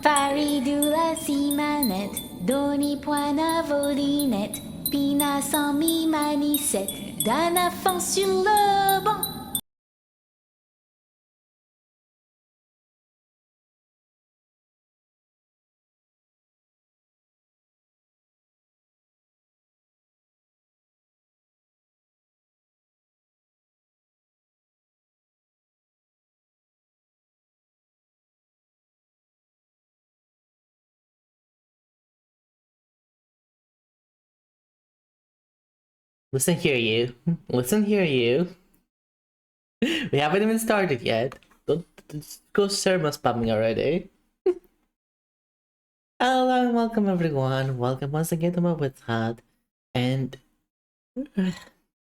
Faridula si manette, doni point à volinette, pina sans mi manicette, d'un enfant sur le banc. Listen here, you. Listen here, you. We haven't even started yet. Don't go sermon spamming already. Hello and welcome everyone. Welcome once again to my Witchy. And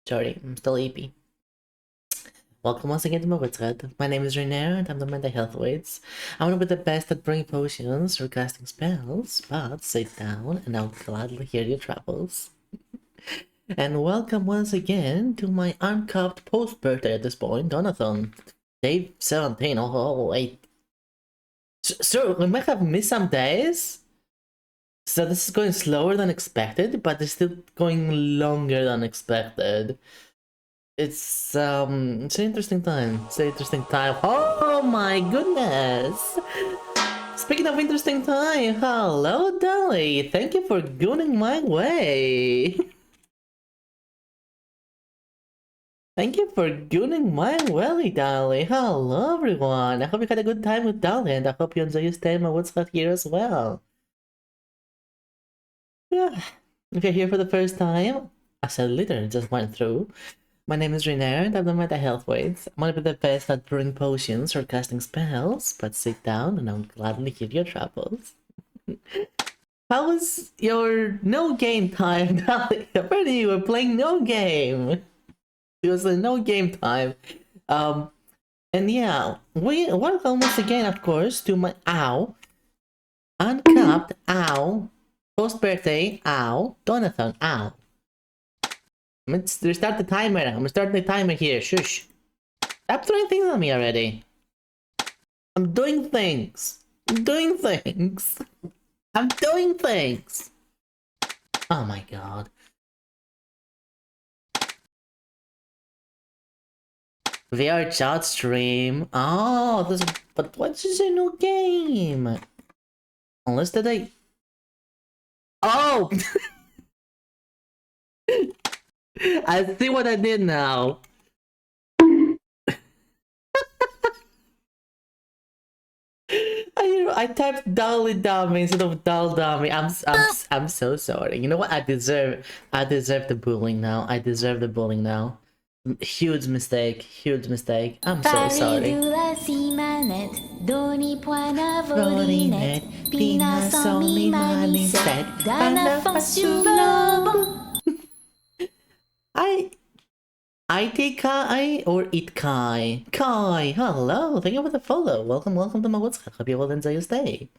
sorry, I'm still sleepy. Welcome once again to my Witchy. My name is Renair and I'm the mental health weights. I want to be the best at bringing potions or casting spells, but sit down and I'll gladly hear your troubles. And welcome once again to my Uncapped post-birthday at this point, Donathon. Day 17, oh wait. So, we might have missed some days? So this is going slower than expected, but it's still going longer than expected. It's an interesting time. It's an interesting time. Oh my goodness! Speaking of interesting time, hello Dolly! Thank you for gooning my way! Thank you for gooning my welly, Dolly. Hello, everyone. I hope you had a good time with Dolly, and I hope you enjoy your stay in my woods hut here as well. Yeah. If you're here for the first time, as I literally just went through, my name is Renair, and I'm the mental health weights. I'm gonna be the best at brewing potions or casting spells, but sit down and I'll gladly hear your troubles. How was your no game time, Dolly? Apparently you were playing no game. It was a no game time. And yeah, we welcome once again, of course, to my Uncapped post birthday Donathon Let's restart the timer. I'm starting the timer here. Shush. Stop throwing things at me already. I'm doing things. I'm doing things. I'm doing things. Oh my god. VR chat stream. Oh, but what is a new game? Unless today. Oh! I see what I did now. I typed Dolly Dummy instead of Doll Dummy. I'm so sorry. You know what? I deserve the bullying now. I deserve the bullying now. Huge mistake. Huge mistake. I'm so sorry. IT Kai or It Kai? Kai, hello, thank you for the follow. Welcome to my woods. Hope you will enjoy your stay.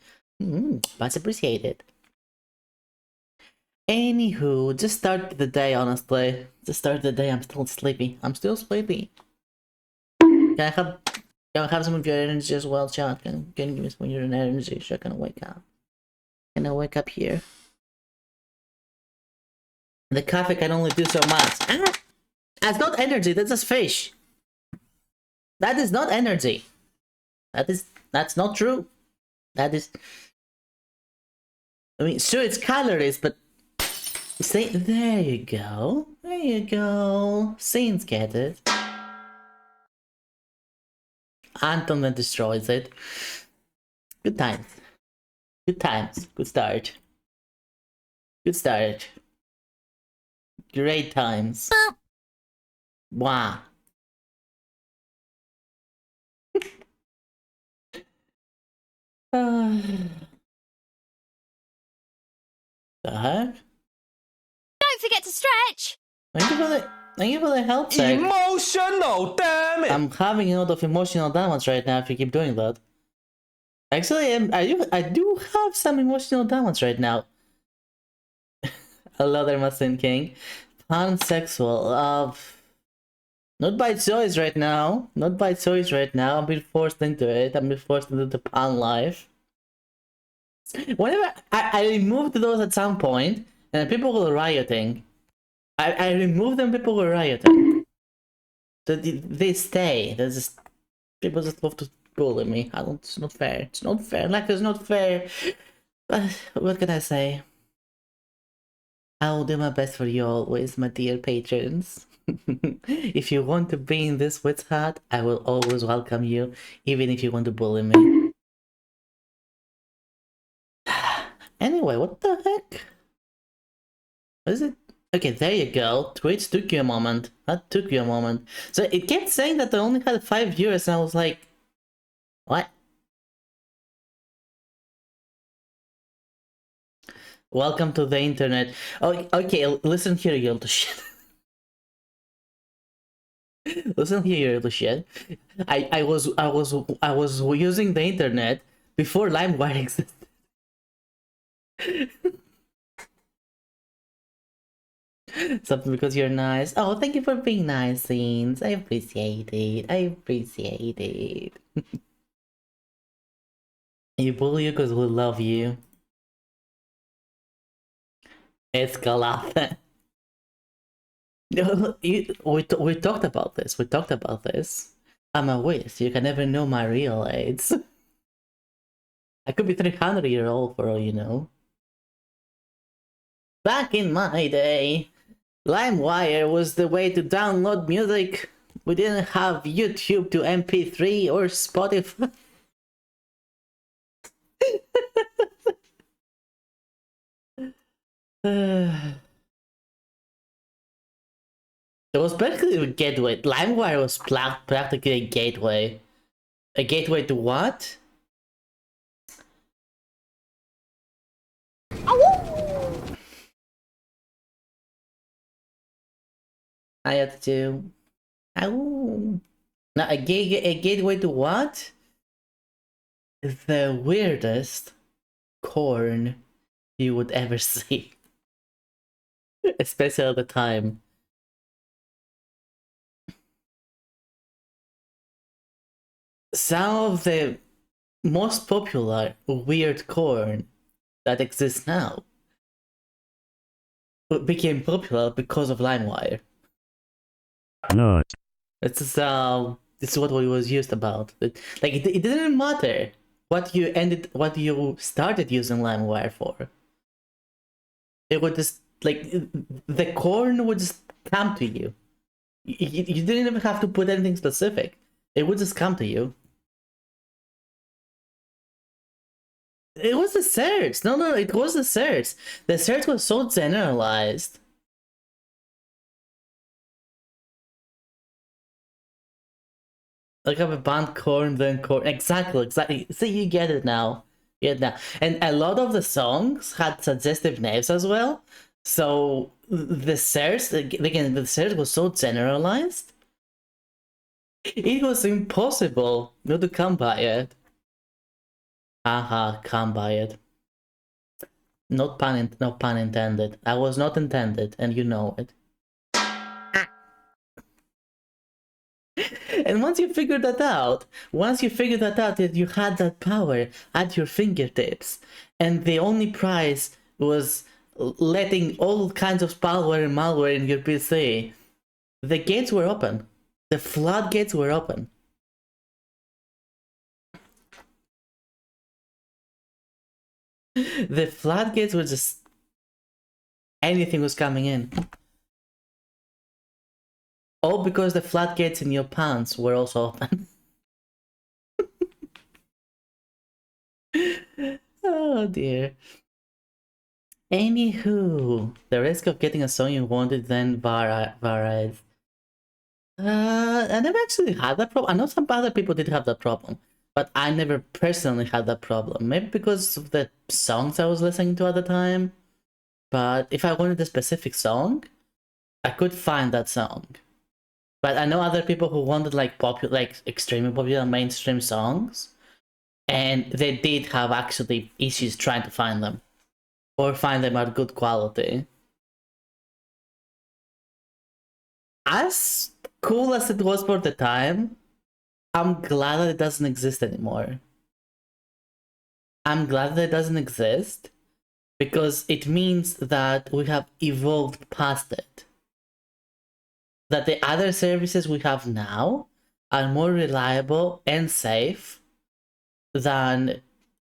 Much appreciated. Anywho, just start the day, honestly. Just start the day, I'm still sleepy. Can I have some of your energy as well, chat? Can you give me some of your energy so I can wake up? Can I wake up here? The coffee can only do so much. That's not energy, that's just fish. That is not energy. That's not true. That is... I mean, sure, it's calories, but... See, there you go. There you go. Saints get it. Anton then destroys it. Good times. Good times. Good start. Good start. Great times. Wow. The heck? Don't forget to stretch. Thank you for the help, Zach. Emotional damage! I'm having a lot of emotional damage right now if you keep doing that. Actually, I do have some emotional damage right now. Hello there, Masin King. Pansexual. Not by choice right now. Not by choice right now. I'm being forced into it. I'm being forced into the pan life. Whenever I removed those at some point, and people were rioting. I removed them, people were rioting. So they stay. There's just people just love to bully me. I don't. It's not fair. It's not fair. Life is not fair. But what can I say? I will do my best for you always, my dear patrons. If you want to be in this witch hat, I will always welcome you, even if you want to bully me. Anyway, what the heck? What is it? Okay, there you go. Twitch took you a moment. That took you a moment. So it kept saying that I only had 5 viewers, and I was like, what? Welcome to the internet. Oh, okay, listen here, you little shit. Listen here, you little shit. I was using the internet before LimeWire existed. Something because you're nice. Oh, thank you for being nice, Scenes. I appreciate it. I appreciate it. You bully you because we love you. Escalate. No, we talked about this. We talked about this. I'm a witch. You can never know my real age. I could be 300-year old for all you know. Back in my day, LimeWire was the way to download music. We didn't have YouTube to MP3 or Spotify. It was practically a gateway. LimeWire was practically a gateway. A gateway to what? I had to. Ow. Now a gateway to what? The weirdest corn you would ever see. Especially at the time. Some of the most popular weird corn that exists now became popular because of LimeWire. No. This is what it was used about. It didn't matter what you started using LimeWire for. It would just the corn would just come to you. You didn't even have to put anything specific. It would just come to you. It was the search. No, it was the search. The search was so generalized. Like have a band corn, then corn. Exactly. See, you get it now. You get it now. And a lot of the songs had suggestive names as well. So the search, again, the search was so generalized. It was impossible not to come by it. Haha, come by it. No pun intended. I was not intended, and you know it. And once you figured that out, that you had that power at your fingertips, and the only prize was letting all kinds of spyware and malware in your PC, the gates were open. The floodgates were open. The floodgates were just... anything was coming in. All because the floodgates in your pants were also open. Oh dear. Anywho, the risk of getting a song you wanted then varies. I never actually had that problem. I know some other people did have that problem, but I never personally had that problem. Maybe because of the songs I was listening to at the time. But if I wanted a specific song, I could find that song. But I know other people who wanted extremely popular mainstream songs, and they did have actually issues trying to find them, or find them at good quality. As cool as it was for the time, I'm glad that it doesn't exist anymore. I'm glad that it doesn't exist because it means that we have evolved past it. That the other services we have now are more reliable and safe than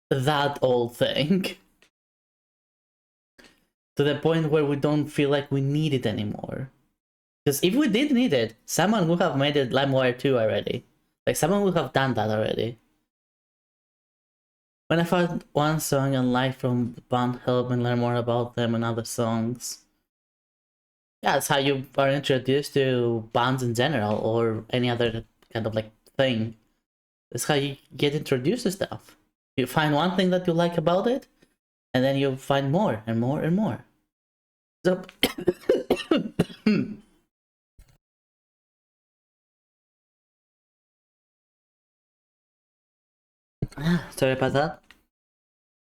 that old thing. To the point where we don't feel like we need it anymore. Because if we did need it, someone would have made it LimeWire 2 already. Like, someone would have done that already. When I found one song and live from the band, help me learn more about them and other songs. Yeah, that's how you are introduced to bands in general, or any other kind of like thing. That's how you get introduced to stuff. You find one thing that you like about it, and then you find more and more and more. So sorry about that.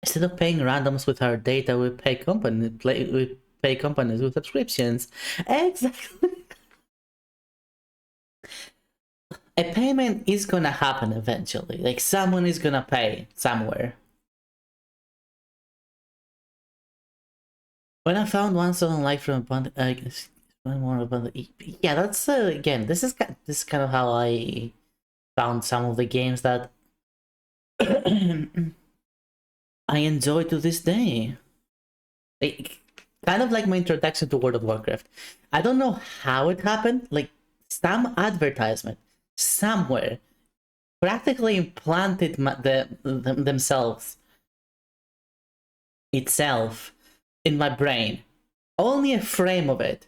Instead of paying randoms with our data, we pay companies with subscriptions. Exactly. A payment is gonna happen eventually. Like, someone is gonna pay somewhere. When I found one song like from one more about the EP. Yeah, that's again. This is kind of how I found some of the games that I enjoy to this day. Like, kind of like my introduction to World of Warcraft. I don't know how it happened. Like, some advertisement somewhere practically implanted themselves itself in my brain. Only a frame of it.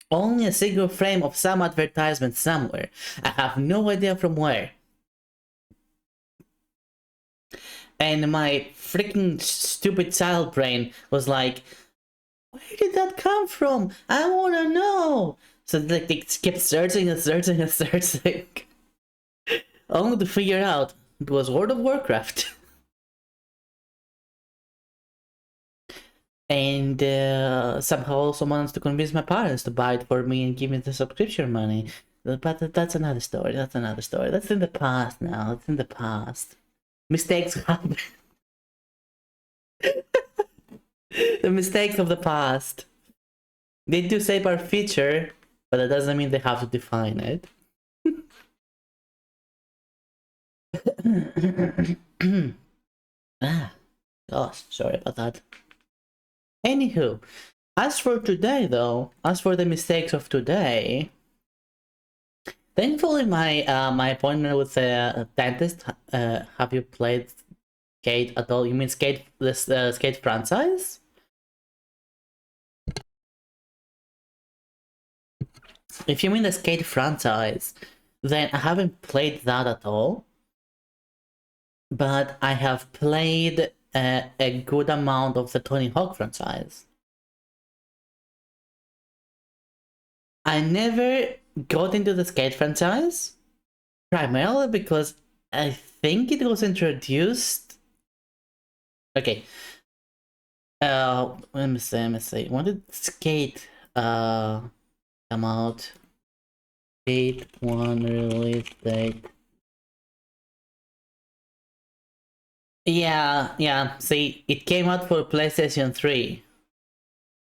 Only a single frame of some advertisement somewhere. I have no idea from where. And my freaking stupid child brain was like, where did that come from? I wanna know. So like they kept searching and searching and searching. Only to figure out it was World of Warcraft. And somehow also managed to convince my parents to buy it for me and give me the subscription money. But that's another story. That's another story. That's in the past now. That's in the past. Mistakes happen. The mistakes of the past. They do shape our future, but that doesn't mean they have to define it. Gosh, sorry about that. Anywho, as for today though, as for the mistakes of today, thankfully my appointment with the dentist, have you played Skate at all? You mean Skate, this Skate franchise? If you mean the Skate franchise, then I haven't played that at all. But I have played a good amount of the Tony Hawk franchise. I never got into the Skate franchise, primarily because I think it was introduced. Okay. Let me see. When did Skate come out? Skate 1 release date. Yeah. See, it came out for PlayStation 3.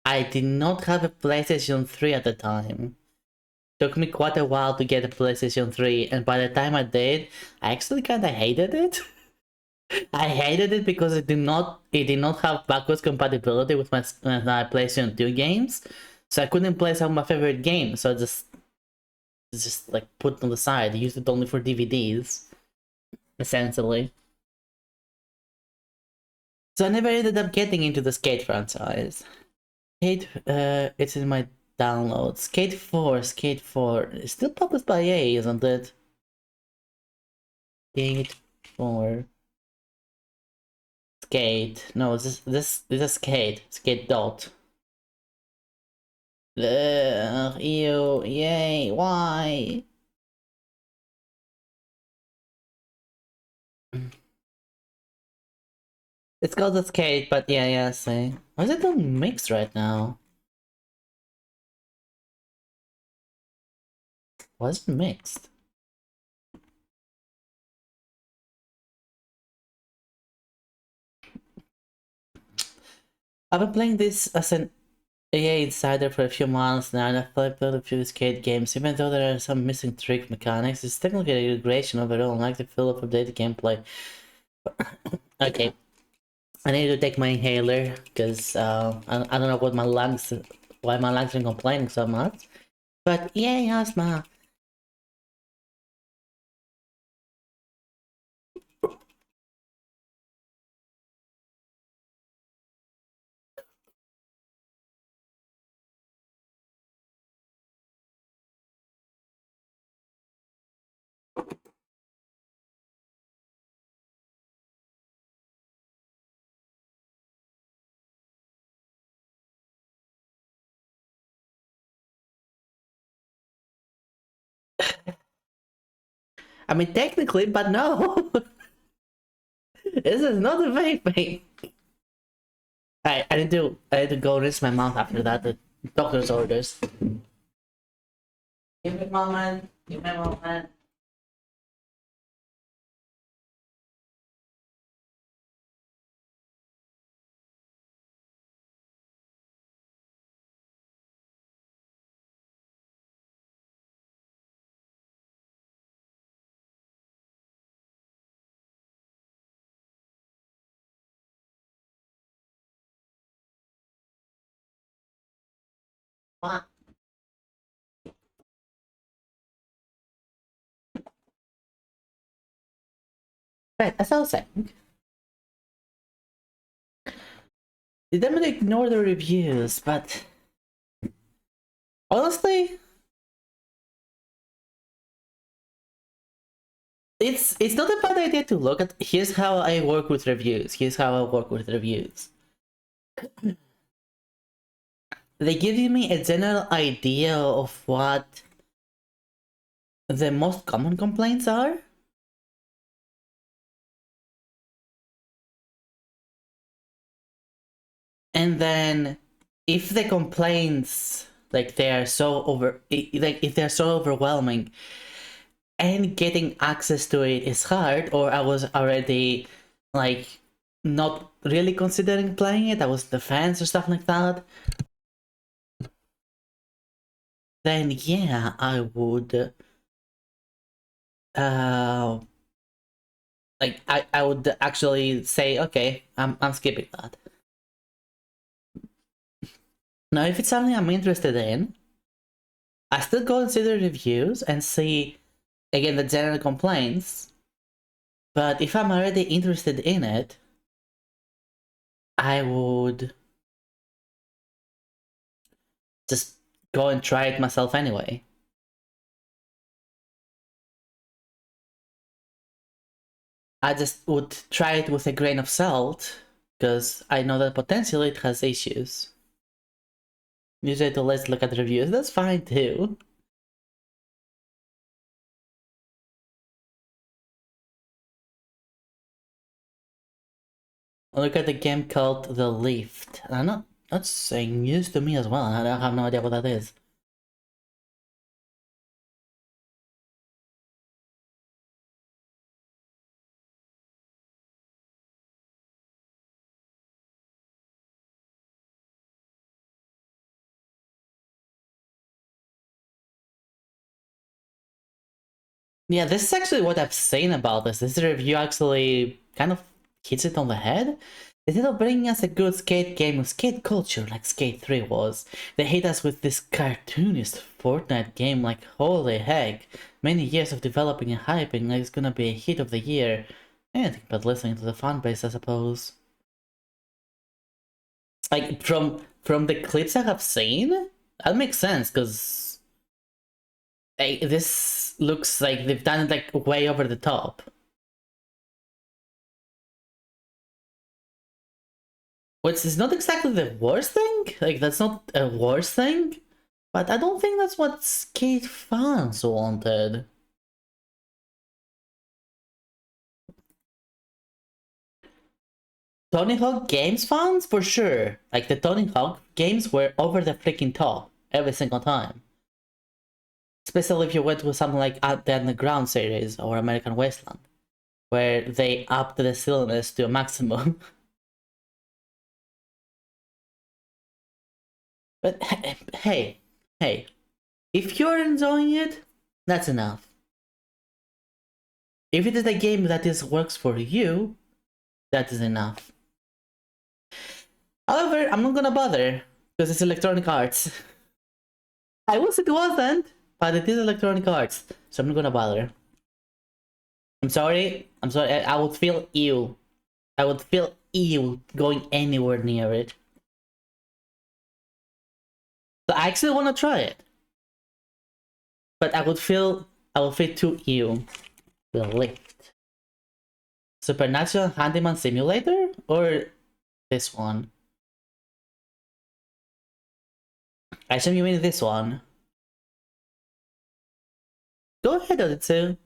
I did not have a PlayStation 3 at the time. Took me quite a while to get a PlayStation 3, and by the time I did, I actually kinda hated it. I hated it because it did not have backwards compatibility with my PlayStation 2 games. So I couldn't play some of my favorite games, so I just like put it on the side, used it only for DVDs, essentially. So I never ended up getting into the Skate franchise. Skate, it's in my download. Skate 4 is still published by EA, isn't it? Skate 4. Skate. No, this is a Skate. Skate dot. Ugh, ew, yay, why? It's called the Skate, but yeah, see. Why is it on mixed right now? Why is it mixed? I've been playing this as an EA insider for a few months now, and I've played a few skate games. Even though there are some missing trick mechanics, it's technically a regression overall, and I like the feel of updated gameplay. Okay, I need to take my inhaler because I don't know why my lungs are complaining so much. But yay, asthma! I mean, technically, but no! This is not a vaping! I need to go rinse my mouth after that. The doctor's orders. Give me a moment. Give me a moment. What? Right, as I was saying, you definitely ignore the reviews, but honestly, it's not a bad idea to look at. Here's how I work with reviews. Here's how I work with reviews. They give me a general idea of what the most common complaints are. And then if the complaints like they are so if they're so overwhelming and getting access to it is hard, or I was already like not really considering playing it, I was the fans or stuff like that, then yeah, I would like I would actually say, okay, I'm skipping that. Now if it's something I'm interested in, I still go and see the reviews and see again the general complaints. But if I'm already interested in it, I would just go and try it myself anyway. I just would try it with a grain of salt, because I know that potentially it has issues. Usually to let's look at the reviews, that's fine too. Look at the game called The Lift. I'm that's saying news to me as well, and I have no idea what that is. Yeah, this is actually what I've seen about this. This review actually kind of hits it on the head. Instead of bringing us a good skate game with skate culture like Skate 3 was, they hit us with this cartoonist Fortnite game like holy heck. Many years of developing and hyping like it's gonna be a hit of the year. Anything but listening to the fan base, I suppose. Like from the clips I have seen, that makes sense, because this looks like they've done it like way over the top. Which is not exactly the worst thing, like that's not a worst thing, but I don't think that's what skate fans wanted. Tony Hawk Games fans, for sure. Like the Tony Hawk games were over the freaking top every single time. Especially if you went with something like the Underground series or American Wasteland, where they upped the silliness to a maximum. But hey, if you're enjoying it, that's enough. If it is a game that works for you, that is enough. However, I'm not gonna bother, because it's Electronic Arts. I wish it wasn't, but it is Electronic Arts, so I'm not gonna bother. I'm sorry, I would feel ill. I would feel ill going anywhere near it. So I actually wanna try it. But I would feel too ill. The lift. Supernatural Handyman Simulator? Or this one? I assume you mean this one. Go ahead, Oditsu.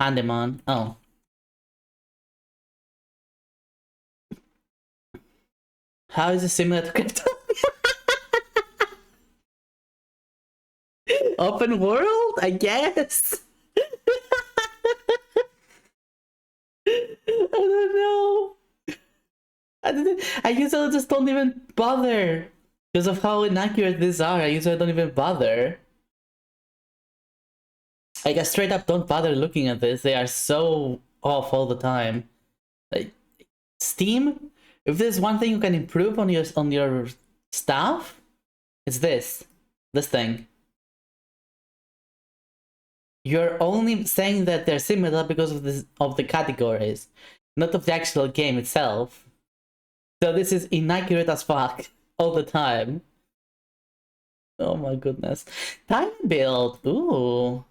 Handyman. Oh. How is a simulator crypto? Open world? I guess. I don't know. I usually just don't even bother. Because of how inaccurate these are, I usually don't even bother. Like, I straight up don't bother looking at this. They are so off all the time. Like, Steam, if there's one thing you can improve on your stuff, it's this thing. You're only saying that they're similar because of the categories, not of the actual game itself. So this is inaccurate as fuck all the time. Oh my goodness. Time build. Ooh.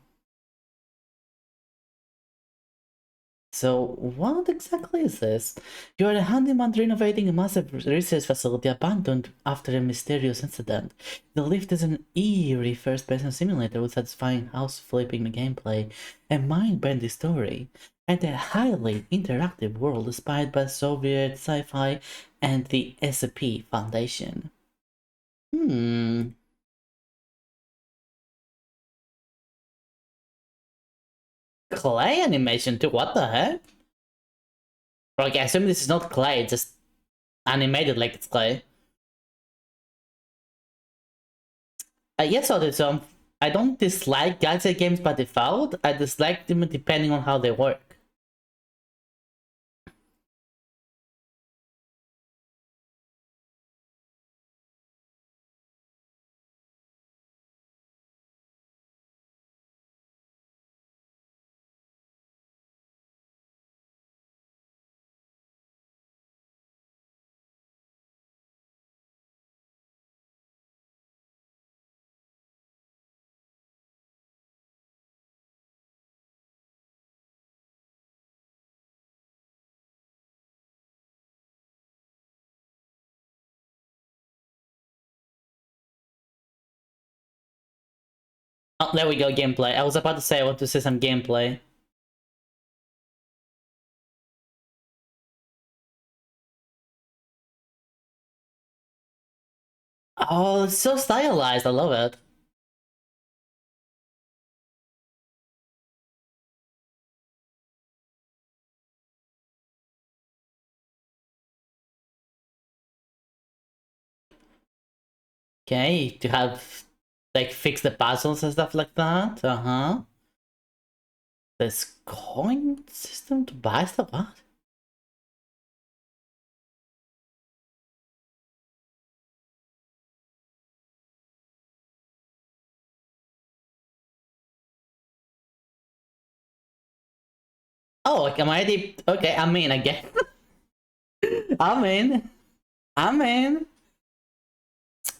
So what exactly is this? You are a handyman renovating a massive research facility abandoned after a mysterious incident. The lift is an eerie first-person simulator with satisfying house-flipping gameplay, a mind-bending story, and a highly interactive world inspired by Soviet sci-fi and the SCP Foundation. Clay animation too, what the heck? Like, I assume this is not clay, just animated like it's clay. Yes, so I don't dislike gacha games by default, I dislike them depending on how they work. Oh, there we go, gameplay. I was about to say I want to see some gameplay. Oh, it's so stylized, I love it. Okay, to have, like, fix the puzzles and stuff like that, There's coin system to buy stuff, what? Oh, am I already, okay, I'm in again. I'm in.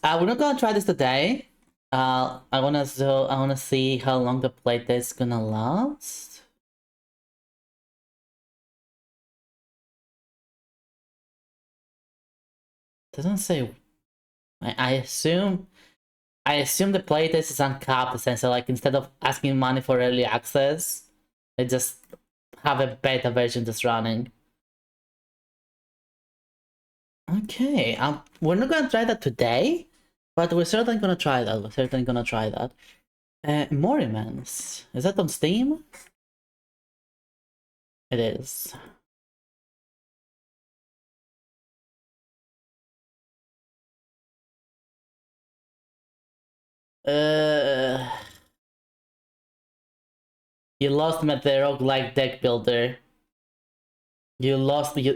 We're not gonna try this today. I wanna see how long the playtest is gonna last. Doesn't say. I assume the playtest is uncapped essentially. Like, instead of asking money for early access, they just have a beta version just running. Okay, we're not gonna try that today, but we're certainly gonna try that. Morimans, is that on Steam? It is. Uh, you lost me at the roguelike deck builder. You lost me.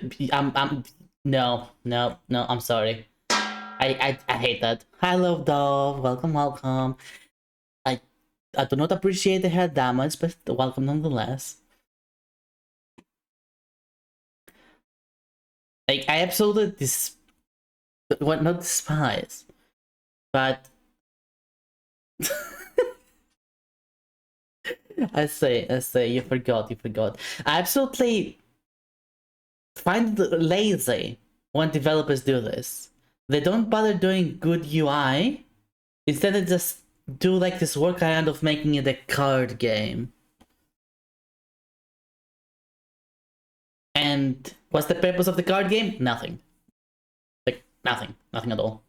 No, no, no. I'm sorry. I hate that. Hi, Love Dove. Welcome, welcome. I do not appreciate the head damage, but welcome nonetheless. Like, I absolutely not despise, but I say, you forgot. I absolutely find it lazy when developers do this. They don't bother doing good UI. Instead, they just do like this workaround of making it a card game. And what's the purpose of the card game? Nothing. Like, nothing at all.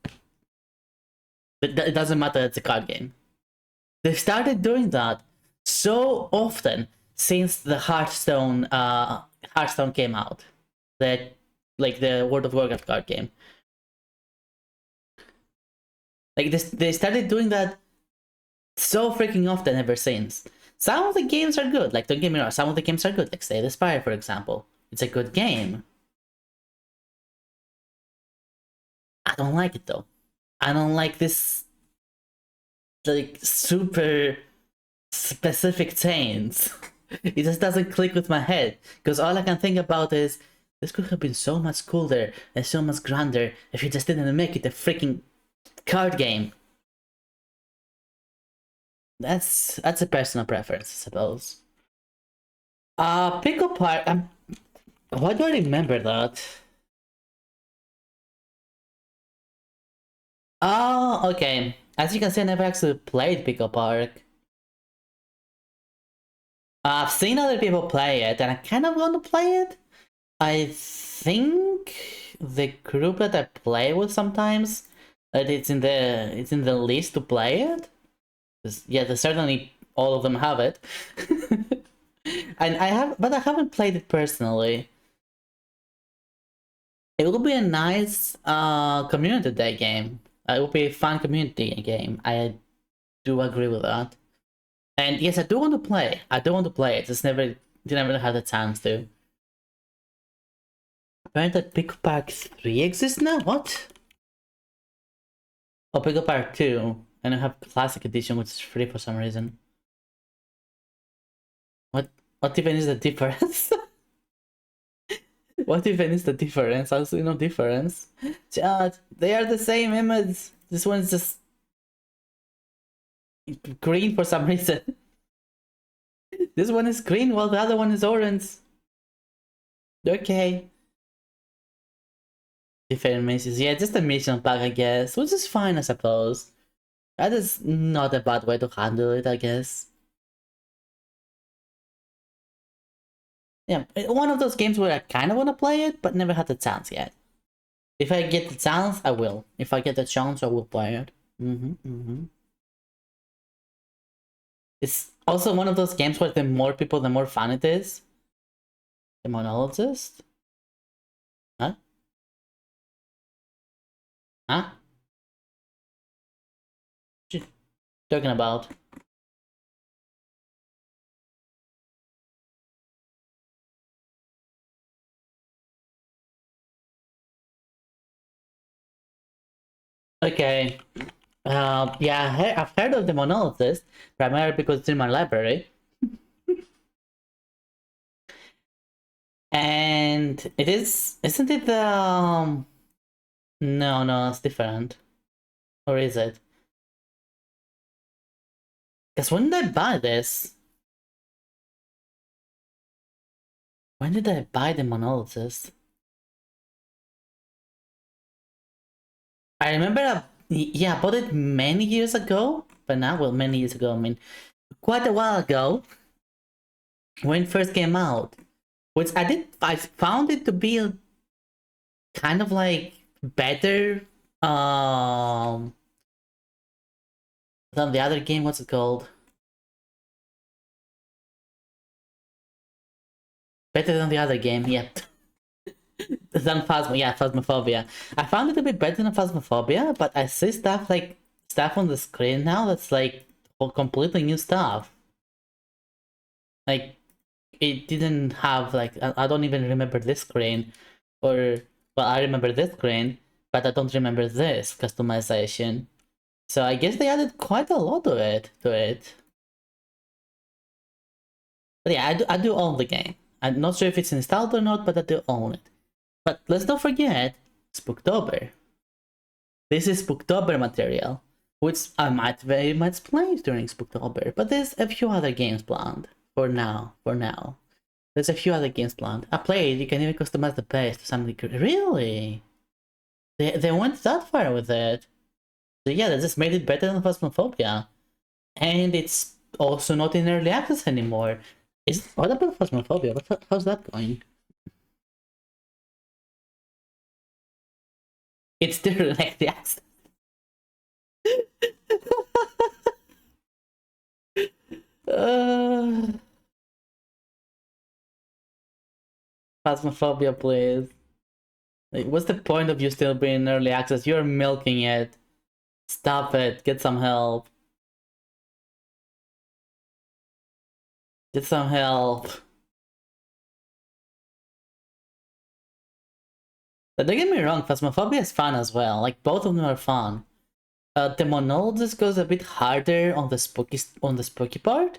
It doesn't matter, it's a card game. They started doing that so often since the Hearthstone came out. Like the World of Warcraft card game. Like they started doing that so freaking often ever since. Some of the games are good, like don't get me wrong, some of the games are good, like Slay the Spire, for example. It's a good game. I don't like it though. I don't like this like super specific chains. It just doesn't click with my head, because all I can think about is this could have been so much cooler and so much grander if you just didn't make it a freaking card game. That's a personal preference, I suppose. Pickle Park. Why do I remember that? Oh, okay. As you can see, I never actually played Pickle Park. I've seen other people play it, and I kind of want to play it. I think the group that I play with sometimes, that it's in the list to play it. Yeah, there's certainly all of them have it. And I haven't played it personally. It will be a nice community day game. It will be a fun community game. I do agree with that. And yes, I do want to play. I do want to play it. Just never had the chance to. Apparently, Pickle Park 3 exists now? What? Oh, Pickle Park 2. And I have Classic Edition, which is free for some reason. What even is the difference? What even is the difference? I see no difference. Chat, they are the same image. This one's just green for some reason. This one is green while the other one is orange. Okay. Different missions. Yeah, just a mission pack, I guess. Which is fine, I suppose. That is not a bad way to handle it, I guess. Yeah, one of those games where I kind of want to play it, but never had the chance yet. If I get the chance, I will. If I get the chance, I will play it. It's also one of those games where the more people, the more fun it is. The monologist? Huh? Huh? What you talking about? Okay. Yeah, I've heard of the monologist, primarily because it's in my library. And isn't it the no, it's different. Or is it? Because when did I buy this? When did I buy the monologist? I remember, yeah, I bought it many years ago, but now, well, many years ago, I mean, quite a while ago, when it first came out, which I found it to be kind of like better, than the other game. What's it called? Better than the other game, yeah. Than Phasmophobia. I found it a bit better than Phasmophobia, but I see stuff like stuff on the screen now that's like completely new stuff. Like, it didn't have like, I don't even remember this screen, or well, I remember this screen, but I don't remember this customization. So I guess they added quite a lot to it. But yeah, I do own the game. I'm not sure if it's installed or not, but I do own it. But let's not forget Spooktober. This is Spooktober material, which I might very much play during Spooktober. But there's a few other games planned for now. There's a few other games planned. I played. You can even customize the base to some degree. Really? They went that far with it. So yeah, they just made it better than Phasmophobia. And it's also not in early access anymore. What about Phasmophobia? How's that going? It's still early access. Phasmophobia, please. Like, what's the point of you still being in early access? You're milking it. Stop it. Get some help. Get some help. But don't get me wrong, Phasmophobia is fun as well. Like, both of them are fun. Demonologist goes a bit harder on the spooky part.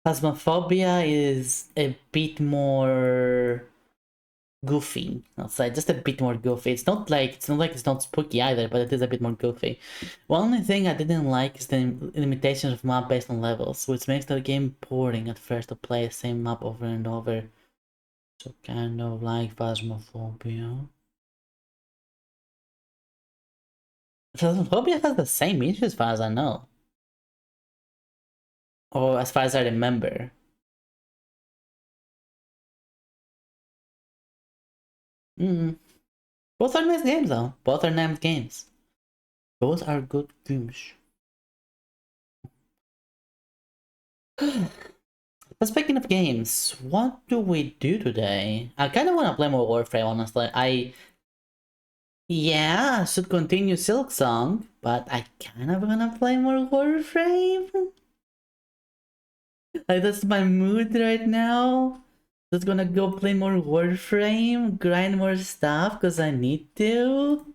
Phasmophobia is a bit more goofy. I'll say just a bit more goofy. It's not like it's not spooky either, but it is a bit more goofy. One only thing I didn't like is the limitations of map based on levels, which makes the game boring at first to play the same map over and over. So kind of like Phasmophobia. Phasmophobia has the same issue as far as I know. Or as far as I remember. Both are nice games though. Both are nice games. Both are good games. But speaking of games, what do we do today? I kind of want to play more Warframe, honestly. Yeah, I should continue Silk Song, but I kind of wanna play more Warframe. Like, that's my mood right now. Just gonna go play more Warframe, grind more stuff, cause I need to.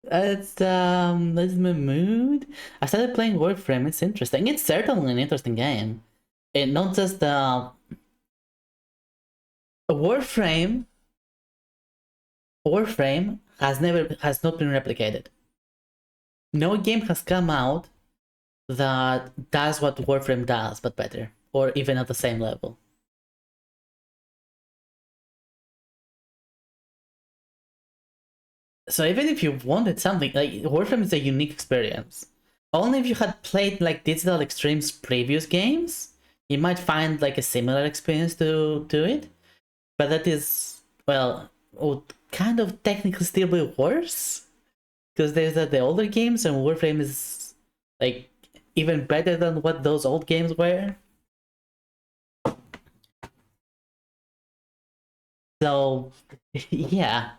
That's my mood. I started playing Warframe. It's interesting. It's certainly an interesting game. And not just Warframe. Warframe has not been replicated. No game has come out that does what Warframe does, but better, or even at the same level. So even if you wanted something, like, Warframe is a unique experience. Only if you had played like Digital Extreme's previous games, you might find like a similar experience to it. But that is, well, would kind of technically still be worse. Because there's the older games, and Warframe is like even better than what those old games were. So yeah.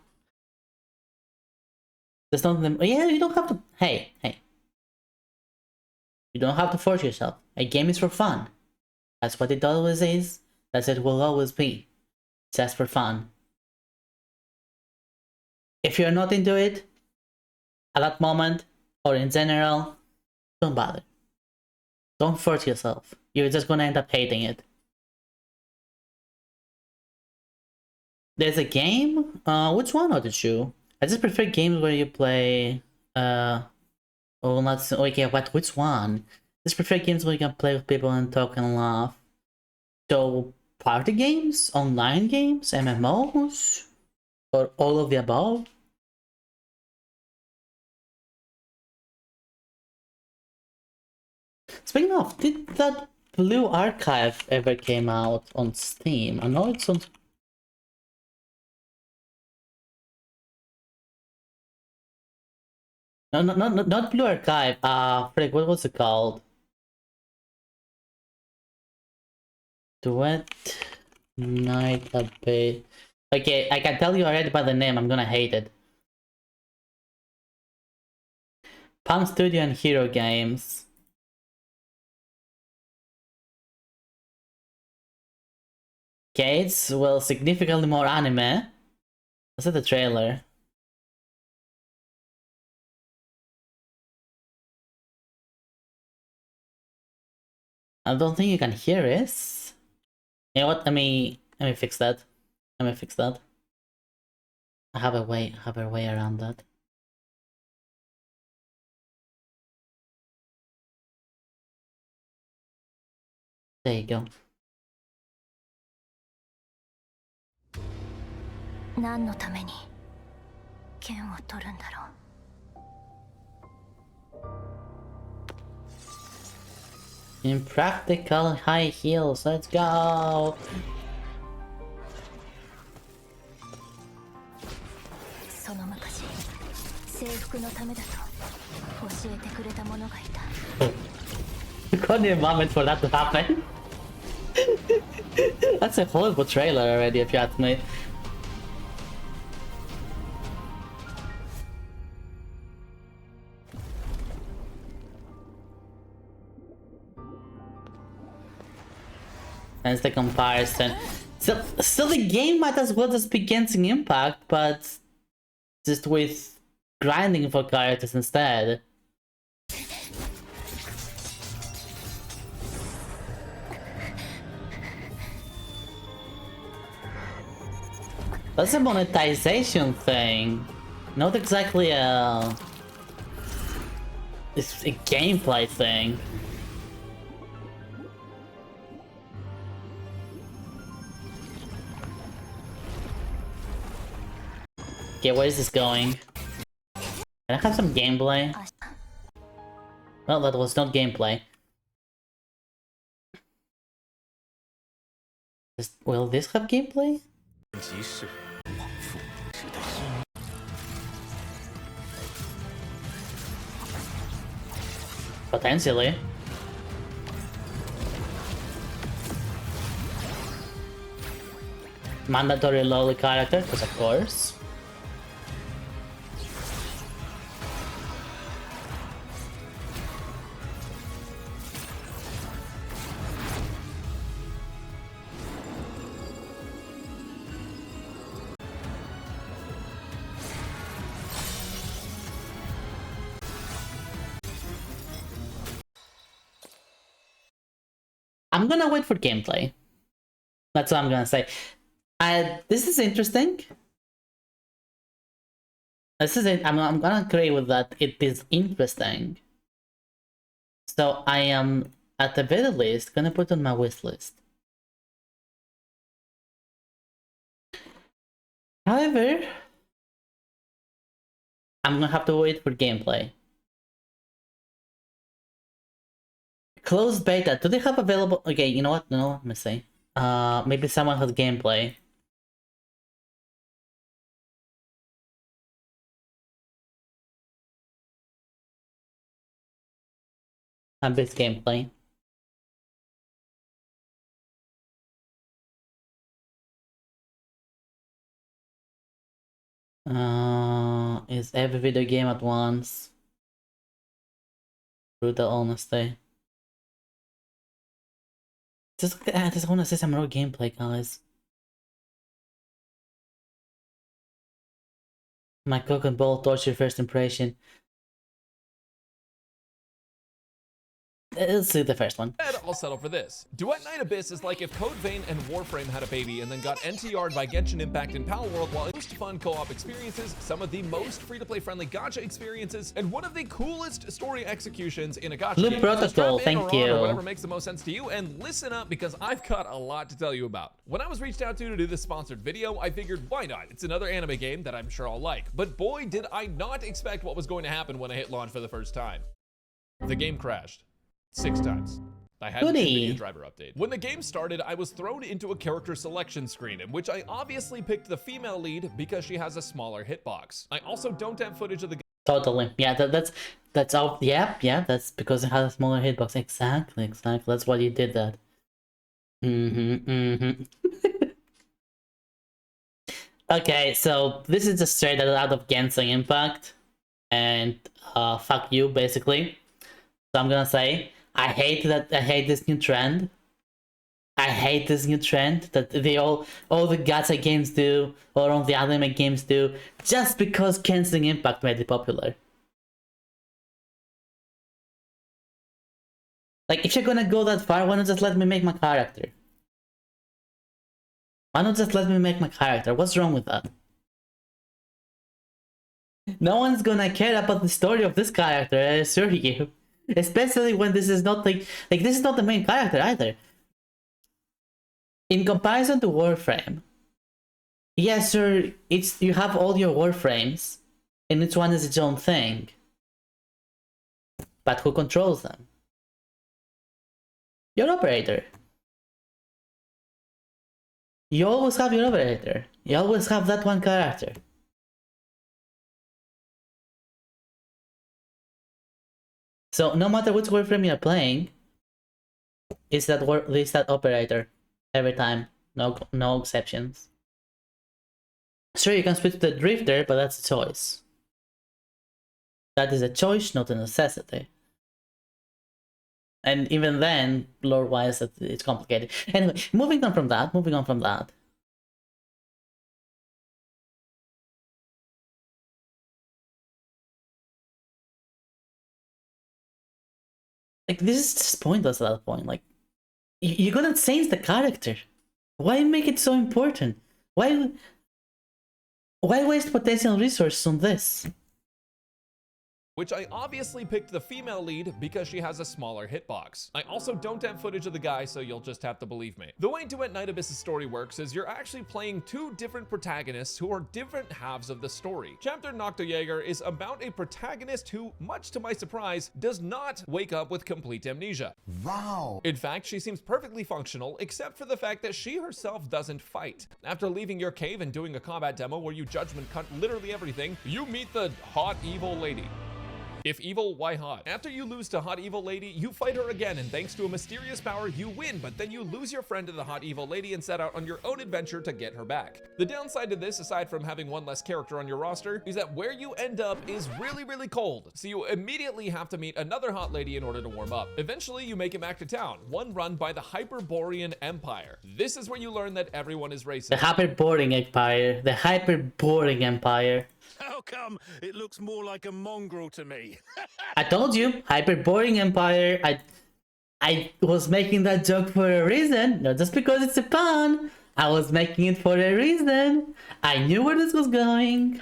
There's nothing. Yeah, you don't have to. Hey. You don't have to force yourself. A game is for fun. That's what it always is. That's what it will always be. It's just for fun. If you're not into it at that moment, or in general, don't bother. Don't force yourself. You're just gonna end up hating it. There's a game? Which one are the two? I just prefer games where you play, okay, which one? I just prefer games where you can play with people and talk and laugh. So, party games? Online games? MMOs? Or all of the above? Speaking of, did that Blue Archive ever came out on Steam? I know it's on... No, not Blue Archive. Frick, what was it called? Duet Night Abbey. Okay, I can tell you already by the name, I'm gonna hate it. Palm Studio and Hero Games. Gates will significantly more anime. Was it the trailer? I don't think you can hear it. You know what? Let me fix that. Let me fix that. I have a way around that. There you go. 何のために剣を取るんだろう。Impractical high heels, let's go! その昔、征服のためだと教えてくれた者がいた。Couldn't a moment for that to happen. That's a horrible trailer already, if you ask me. That's the comparison. Still the game might as well just be Genshin Impact, but just with grinding for characters instead. That's a monetization thing, not exactly it's a gameplay thing. Okay, where is this going? Can I have some gameplay? Well, that was not gameplay. Will this have gameplay? Potentially. Mandatory lowly character, because of course. I'm gonna wait for gameplay. That's what I'm gonna say. This is interesting. This is it. I'm gonna agree with that. It is interesting. So I am, at the very least, gonna put on my wish list. However, I'm gonna have to wait for gameplay. Closed beta. Do they have available? Okay, you know what? No, let me see. Maybe someone has gameplay. Abyss gameplay. Is every video game at once? Brutal honesty. I just wanna see some more gameplay, guys. My cock and ball torture first impression. Let's see the first one. I'll settle for this. Duet Night Abyss is like if Code Vein and Warframe had a baby and then got NTR'd by Genshin Impact and Power World, while most fun co-op experiences, some of the most free-to-play friendly gacha experiences, and one of the coolest story executions in a gacha Blue game. Protocol, So strap in thank or on or you. whatever makes the most sense to you, and listen up because I've got a lot to tell you about. When I was reached out to do this sponsored video, I figured, why not? It's another anime game that I'm sure I'll like. But boy, did I not expect what was going to happen when I hit launch for the first time. The game crashed. 6 times. I had Goody. a driver update. When the game started, I was thrown into a character selection screen in which I obviously picked the female lead because she has a smaller hitbox. I also don't have footage of the Totally. Yeah, that's all. Yeah, that's because it has a smaller hitbox. Exactly. That's why you did that. Okay, so this is just straight out of Genshin Impact. and fuck you, basically. So I'm gonna say I hate this new trend. I hate this new trend that all the gacha games do, or all the anime games do, just because Genshin Impact made it popular. Like, if you're gonna go that far, why not just let me make my character? Why not just let me make my character? What's wrong with that? No one's gonna care about the story of this character, I assure you. Especially when this is not like this is not the main character either. In comparison to Warframe, yes, sir, you have all your Warframes, and each one is its own thing. But who controls them? Your operator. You always have your operator. You always have that one character. So no matter which Warframe you're playing, it's that operator every time. No exceptions. Sure, you can switch to the Drifter, but that's a choice. That is a choice, not a necessity. And even then, lore-wise, it's complicated. Anyway, moving on from that. Like, this is just pointless at that point. Like, you're gonna change the character. Why make it so important? Why waste potential resources on this? Which I obviously picked the female lead because she has a smaller hitbox. I also don't have footage of the guy, so you'll just have to believe me. The way Duet Night Abyss's story works is you're actually playing two different protagonists who are different halves of the story. Chapter Noctojäger is about a protagonist who, much to my surprise, does not wake up with complete amnesia. Wow. In fact, she seems perfectly functional, except for the fact that she herself doesn't fight. After leaving your cave and doing a combat demo where you judgment cut literally everything, you meet the hot evil lady. If evil, why hot? After you lose to Hot Evil Lady, you fight her again, and thanks to a mysterious power, you win, but then you lose your friend to the Hot Evil Lady and set out on your own adventure to get her back. The downside to this, aside from having one less character on your roster, is that where you end up is really, really cold, so you immediately have to meet another hot lady in order to warm up. Eventually, you make it back to town, one run by the Hyperborean Empire. This is where you learn that everyone is racist. The Hyperborean Empire. The Hyperborean Empire. How come it looks more like a mongrel to me? I told you, Hyperborean Empire. I was making that joke for a reason, not just because it's a pun. I was making it for a reason. I knew where this was going.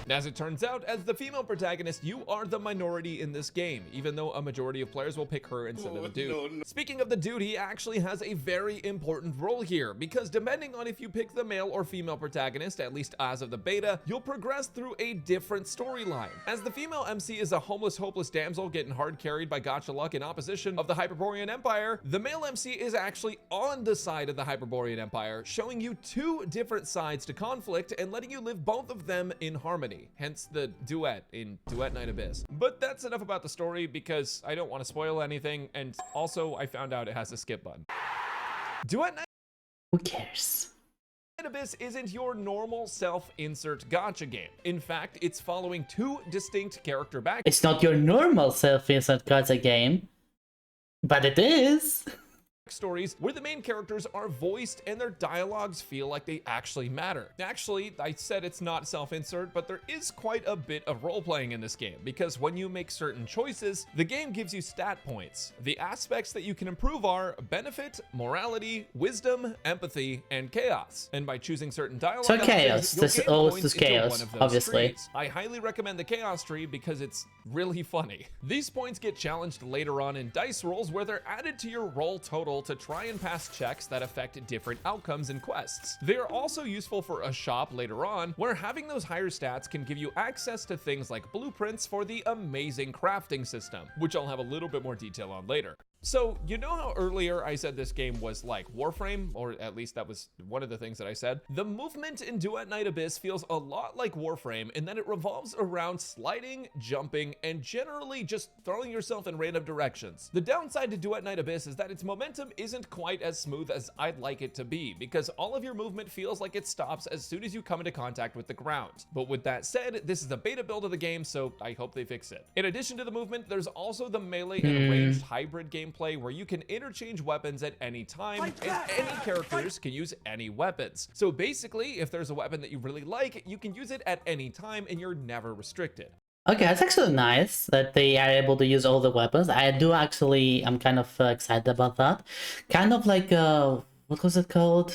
As it turns out, as the female protagonist, you are the minority in this game, even though a majority of players will pick her instead of the dude. Speaking of the dude, he actually has a very important role here, because depending on if you pick the male or female protagonist, at least as of the beta, you'll progress through a different storyline. As the female MC is a homeless, hopeless damsel getting hard carried by gotcha luck in opposition of the Hyperborean Empire, the male MC is actually on the side of the Hyperborean Empire, showing you two different sides to conflict and letting you live both of them in harmony. Hence the duet in Duet Night Abyss. But that's enough about the story because I don't want to spoil anything, and also I found out it has a skip button. Duet Night Who cares? Abyss isn't your normal self-insert gacha game. In fact, it's following two distinct character backstories. It's not your normal self-insert gacha game, but it is. Stories where the main characters are voiced and their dialogues feel like they actually matter. Actually, I said it's not self-insert, but there is quite a bit of role-playing in this game, because when you make certain choices, the game gives you stat points. The aspects that you can improve are benefit, morality, wisdom, empathy, and chaos. And by choosing certain dialogue So chaos, this gain always points is into chaos, one of those obviously. trees. I highly recommend the chaos tree because it's really funny. These points get challenged later on in dice rolls where they're added to your roll total to try and pass checks that affect different outcomes and quests. They are also useful for a shop later on, where having those higher stats can give you access to things like blueprints for the amazing crafting system, which I'll have a little bit more detail on later. So, you know how earlier I said this game was like Warframe, or at least that was one of the things that I said? The movement in Duet Night Abyss feels a lot like Warframe in that it revolves around sliding, jumping, and generally just throwing yourself in random directions. The downside to Duet Night Abyss is that its momentum isn't quite as smooth as I'd like it to be, because all of your movement feels like it stops as soon as you come into contact with the ground. But with that said, this is a beta build of the game, so I hope they fix it. In addition to the movement, there's also the melee and ranged hybrid gameplay where you can interchange weapons at any time, and any characters can use any weapons. So basically, if there's a weapon that you really like, you can use it at any time and you're never restricted. Okay, it's actually nice that they are able to use all the weapons. I'm kind of excited about that. Kind of like, what was it called?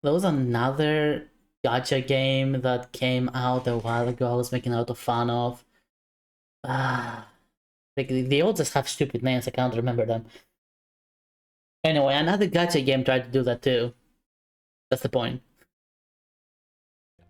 There was another gacha game that came out a while ago I was making a lot of fun of. Like, they all just have stupid names, I can't remember them. Anyway, another gacha game tried to do that too. That's the point.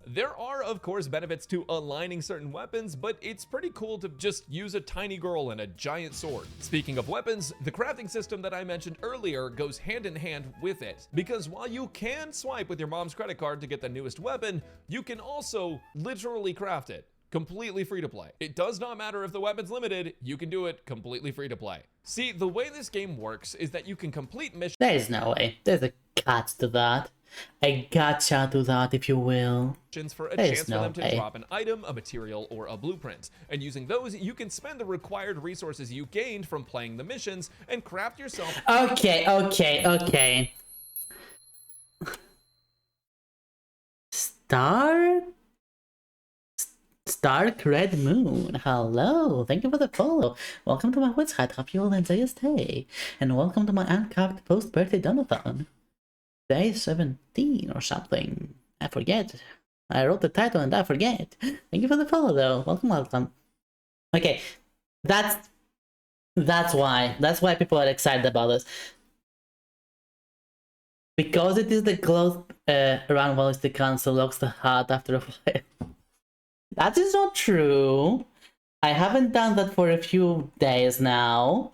There are, of course, benefits to aligning certain weapons, but it's pretty cool to just use a tiny girl and a giant sword. Speaking of weapons, the crafting system that I mentioned earlier goes hand in hand with it, because while you can swipe with your mom's credit card to get the newest weapon, you can also literally craft it. Completely free to play. It does not matter if the weapon's limited, you can do it completely free to play. See, the way this game works is that you can complete missions. There is no way. There's a catch to that. A gacha to that, if you will. For a There's chance no for them to way. drop an item, a material, or a blueprint. And using those, you can spend the required resources you gained from playing the missions and craft yourself. Okay. Stark Red Moon, hello, thank you for the follow. Welcome to my Witchy, hope you all enjoy your stay. And welcome to my Uncapped post-birthday donathon. Day 17 or something. I forget. I wrote the title and I forget. Thank you for the follow though. Welcome. Okay, that's why. That's why people are excited about this. Because it is the close around while the console locks the heart after a while. That is not true. I haven't done that for a few days now.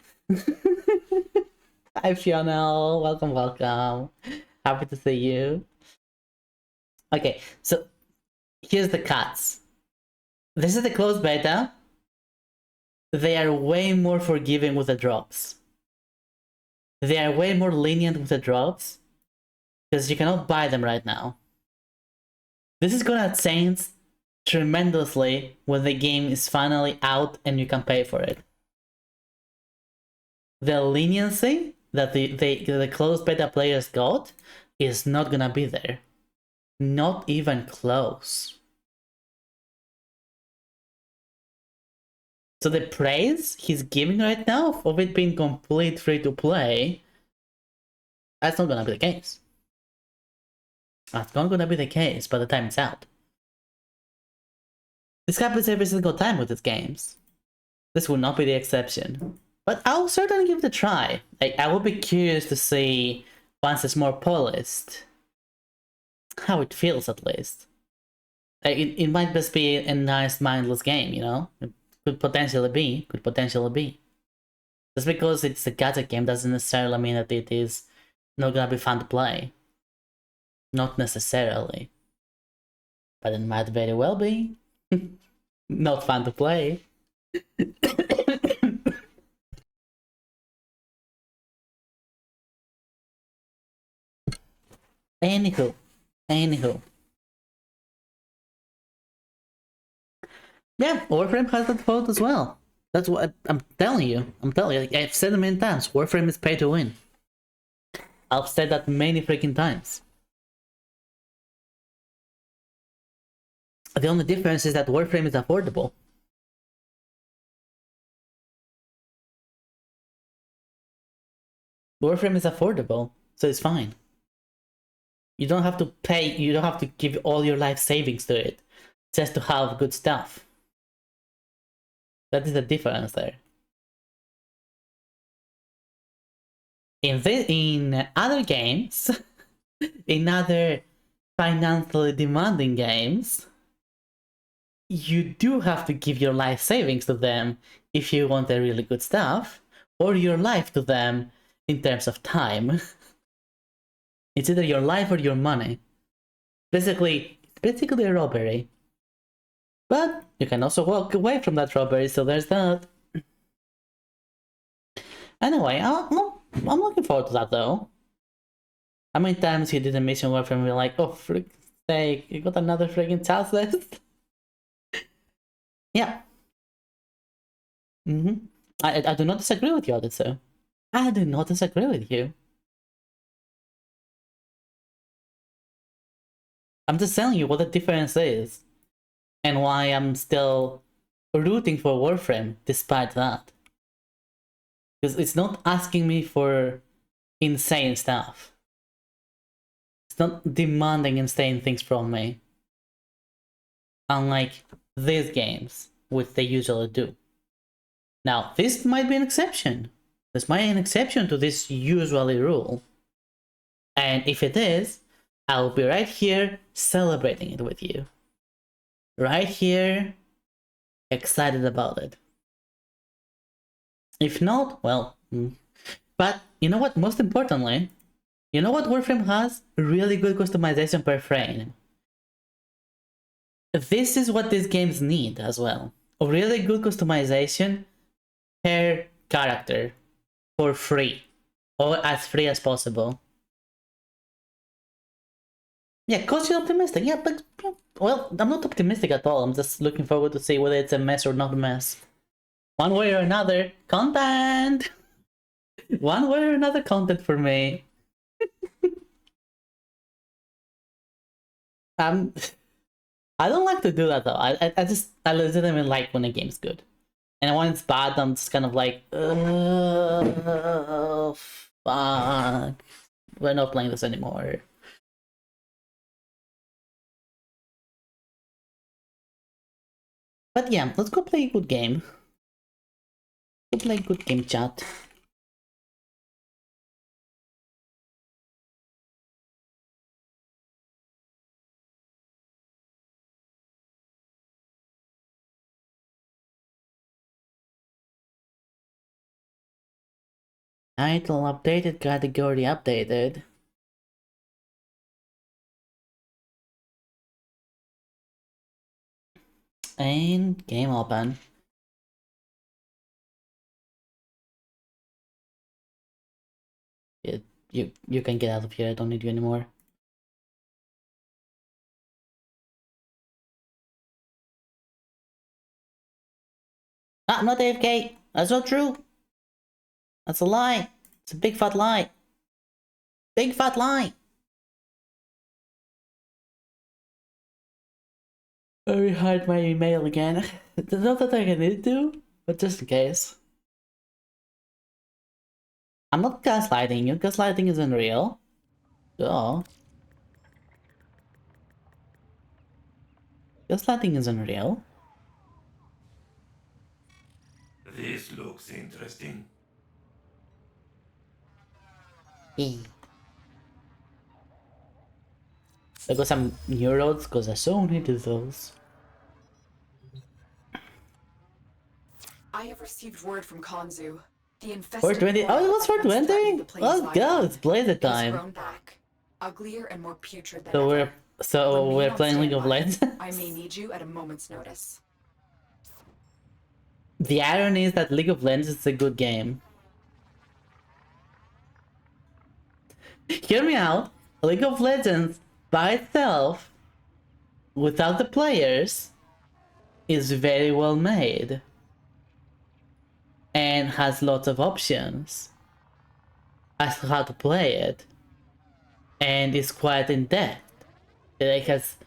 Hi Fiona, welcome. Happy to see you. Okay, so here's the cuts. This is the closed beta. They are way more forgiving with the drops. They are way more lenient with the drops. Because you cannot buy them right now. This is gonna change tremendously when the game is finally out and you can pay for it. The leniency that the closed beta players got is not gonna be there. Not even close. So the praise he's giving right now of it being complete free to play, that's not gonna be the case. That's not gonna be the case by the time it's out. This happens every single time with these games. This will not be the exception. But I'll certainly give it a try. I will be curious to see, once it's more polished, how it feels at least. It might just be a nice mindless game, you know? It could potentially be. Just because it's a gacha game doesn't necessarily mean that it is not gonna be fun to play. Not necessarily. But it might very well be. Not fun to play. Anywho. Yeah, Warframe has that fault as well. That's what I'm telling you. I've said it many times. Warframe is pay to win. I've said that many freaking times. The only difference is that Warframe is affordable. Warframe is affordable, so it's fine. You don't have to pay, you don't have to give all your life savings to it just to have good stuff. That is the difference there. In other games, in other financially demanding games, you do have to give your life savings to them if you want the really good stuff, or your life to them in terms of time. It's either your life or your money. Basically a robbery. But you can also walk away from that robbery, so there's that. Anyway, I'm looking forward to that though. How many times you did a mission where from you're like, oh frick sake, you got another friggin' task list? Yeah. I do not disagree with you, Oditsu. I do not disagree with you. I'm just telling you what the difference is. And why I'm still rooting for Warframe despite that. Because it's not asking me for insane stuff. It's not demanding insane things from me. Unlike these games, which they usually do. Now, this might be an exception. This might be an exception to this usually rule. And if it is, I'll be right here celebrating it with you. Right here, excited about it. If not, well, but you know what, most importantly, you know what Warframe has? Really good customization per frame. This is what these games need as well. A really good customization per character for free, or as free as possible. Yeah, cautiously optimistic. Yeah, but well, I'm not optimistic at all. I'm just looking forward to see whether it's a mess or not a mess. One way or another, content. One way or another, content for me. I don't like to do that though. I legitimately like when a game's good. And when it's bad, I'm just kind of like, fuck. We're not playing this anymore. But yeah, let's go play a good game. Go play a good game, chat. Title updated, category updated. And game open. You can get out of here, I don't need you anymore. Ah, I'm not AFK! That's not true! That's a lie! It's a big fat lie! Big fat lie! I rehide my email again. Not that I need to, but just in case. I'm not gaslighting you, gaslighting isn't real. Duh. Gaslighting isn't real. This looks interesting. There go some new roads, because I so needed those. I have received word from Kanzu. The infested 420? Oh, it was 420? Let's go, it's Blazer time. grown back, uglier and more putrid than So ever. we're Remain on playing League of standby. Legends. I may need you at a moment's notice. The irony is that League of Legends is a good game. Hear me out. League of Legends by itself, without the players, is very well made. And has lots of options as to how to play it. And is quite in depth. It's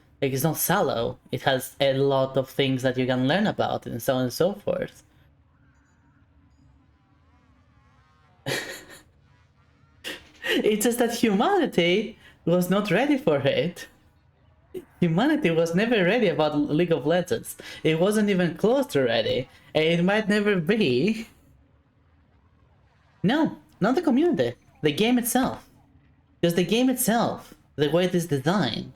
not shallow. It has a lot of things that you can learn about and so on and so forth. It's just that humanity was not ready for it. Humanity was never ready about League of Legends. It wasn't even close to ready, and it might never be. No, not the community. The game itself. Because the game itself, the way it is designed,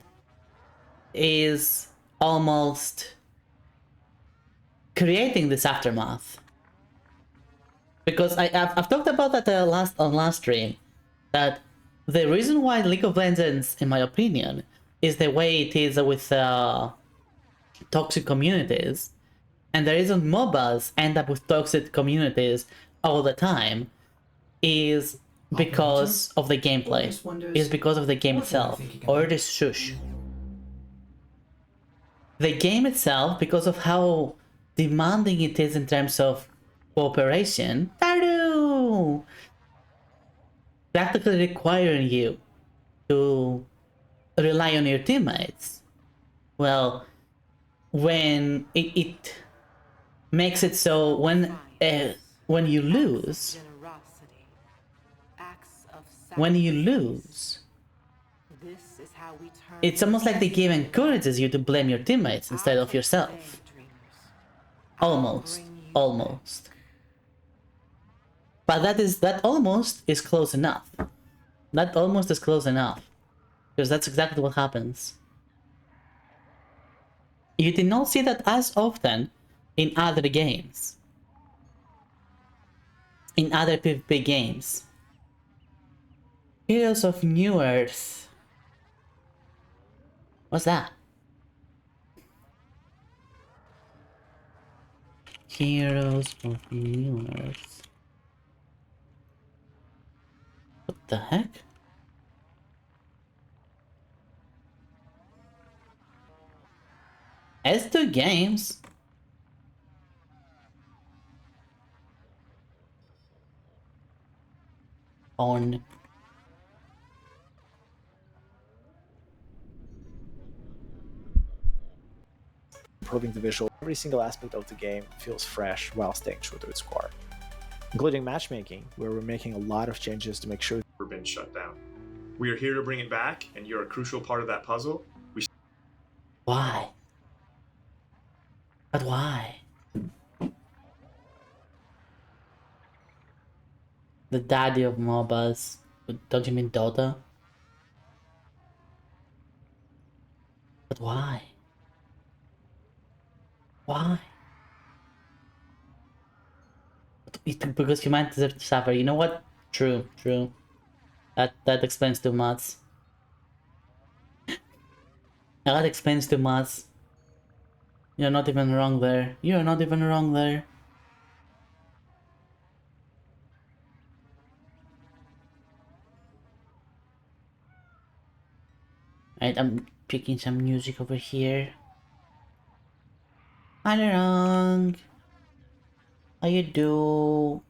is almost creating this aftermath. Because I've talked about that on last stream, that the reason why League of Legends, in my opinion, is the way it is with toxic communities, and the reason MOBAs end up with toxic communities all the time, is because of the gameplay. Is because of the game itself, or it is shush. The game itself, because of how demanding it is in terms of cooperation, practically requiring you to rely on your teammates. Well, when it makes it so when you lose, it's almost like the game encourages you to blame your teammates instead of yourself. Almost. But that almost is close enough. That almost is close enough. Because that's exactly what happens. You did not see that as often in other games. In other PvP games. Heroes of New Earth. What's that? Heroes of New Earth. What the heck? S2 games? On improving the visual. Every single aspect of the game feels fresh while staying true to its core, including matchmaking, where we're making a lot of changes to make sure we've been shut down. We are here to bring it back, and you're a crucial part of that puzzle. Why? But why? The daddy of MOBAs. Don't you mean Dota? But why? Why? Because humanity deserves to suffer. You know what? True. That explains too much. That explains too much. You're not even wrong there. You're not even wrong there. Right, I'm picking some music over here. Hi, wrong. How you do?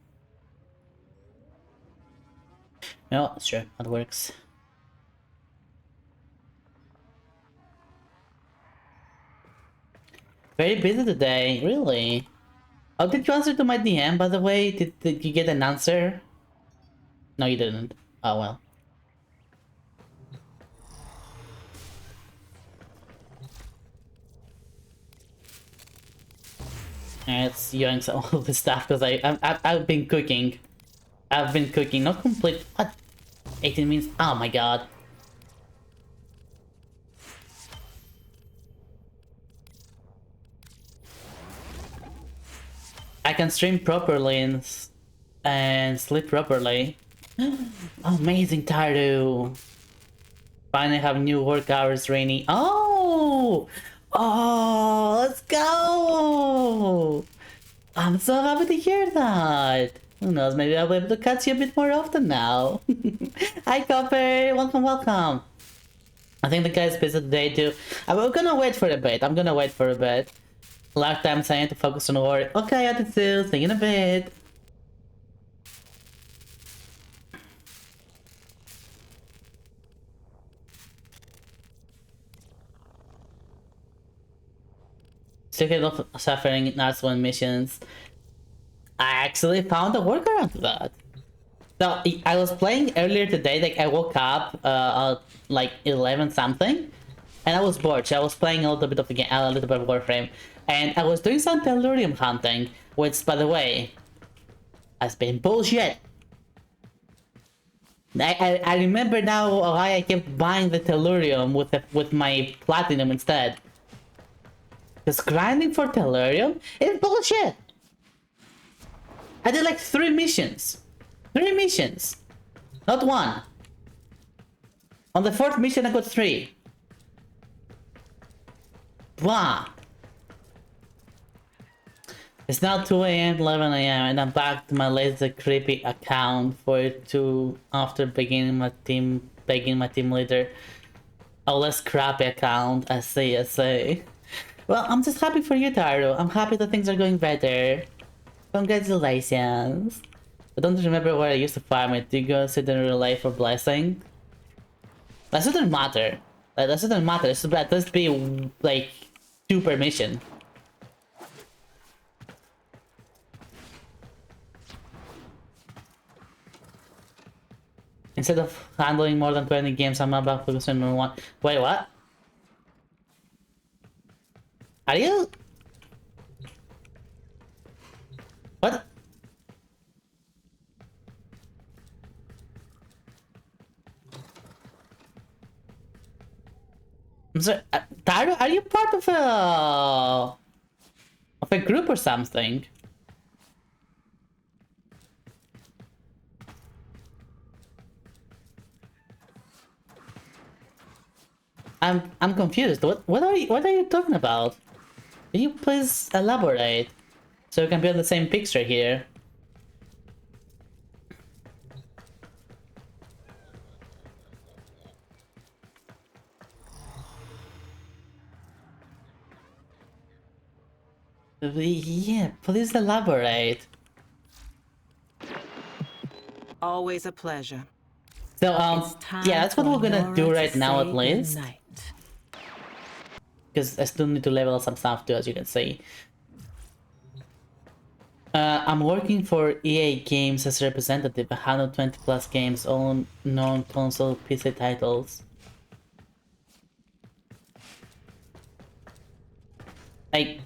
No, sure, that works. Very busy today, really. Oh, did you answer to my DM, by the way? Did you get an answer? No, you didn't. Oh, well. Let's yank all of the stuff, because I've been cooking. I've been cooking, not complete. What? 18 minutes? Oh my god. I can stream properly and sleep properly. Amazing, Tardu. Finally have new work hours, Rainy. Oh! Oh, let's go! I'm so happy to hear that. Who knows, maybe I'll be able to catch you a bit more often now. Hi, Copper. Welcome. I think the guy's busy today too. I'm gonna wait for a bit. Last time saying to focus on work. Okay, attitude. See you in a bit. Secret of suffering last one missions. I actually found a workaround to that. So I was playing earlier today, like I woke up at like 11 something, and I was bored. So I was playing a little bit of the game, a little bit of Warframe, and I was doing some tellurium hunting, which, by the way, has been bullshit. I remember now why I kept buying the tellurium with my platinum instead. Because grinding for Tellurium is bullshit. I did like 3 missions. 3 missions. Not 1. On the 4th mission I got 3. Wow. It's now 2 AM, 11 AM, and I'm back to my lazy creepy account for 2 after beginning my team leader. A less crappy account, I say. Well, I'm just happy for you, Taro. I'm happy that things are going better. Congratulations. I don't remember where I used to farm it. Do you go sit in real life for blessing? That shouldn't matter. That shouldn't matter. It should just be like 2 per mission. Instead of handling more than 20 games, I'm about focusing on 1. Wait, what? Are you? What? I'm sorry, Taro, are you part of a group or something? I'm confused. What are you talking about? Can you please elaborate so we can be on the same picture here? Yeah, please elaborate. Always a pleasure. So It's time yeah, that's what for we're gonna Nora do to right now at say least. goodnight. Because I still need to level some stuff too, as you can see. I'm working for EA Games as a representative, 120 plus games, all non-console PC titles. Like,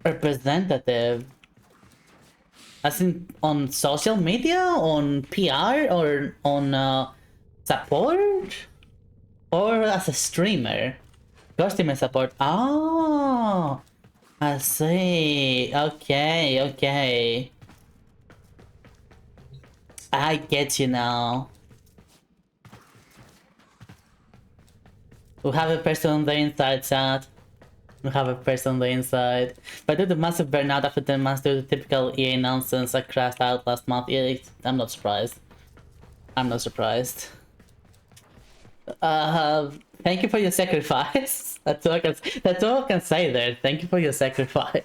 representative? As in on social media, on PR, or on support? Or as a streamer? Customer support. Oh, I see. Okay. I get you now. We have a person on the inside, chat. We have a person on the inside. But due to massive burnout after 10 months due to typical EA nonsense, I crashed out last month. Yeah, I'm not surprised. Thank you for your sacrifice. That's all I can say there. Thank you for your sacrifice.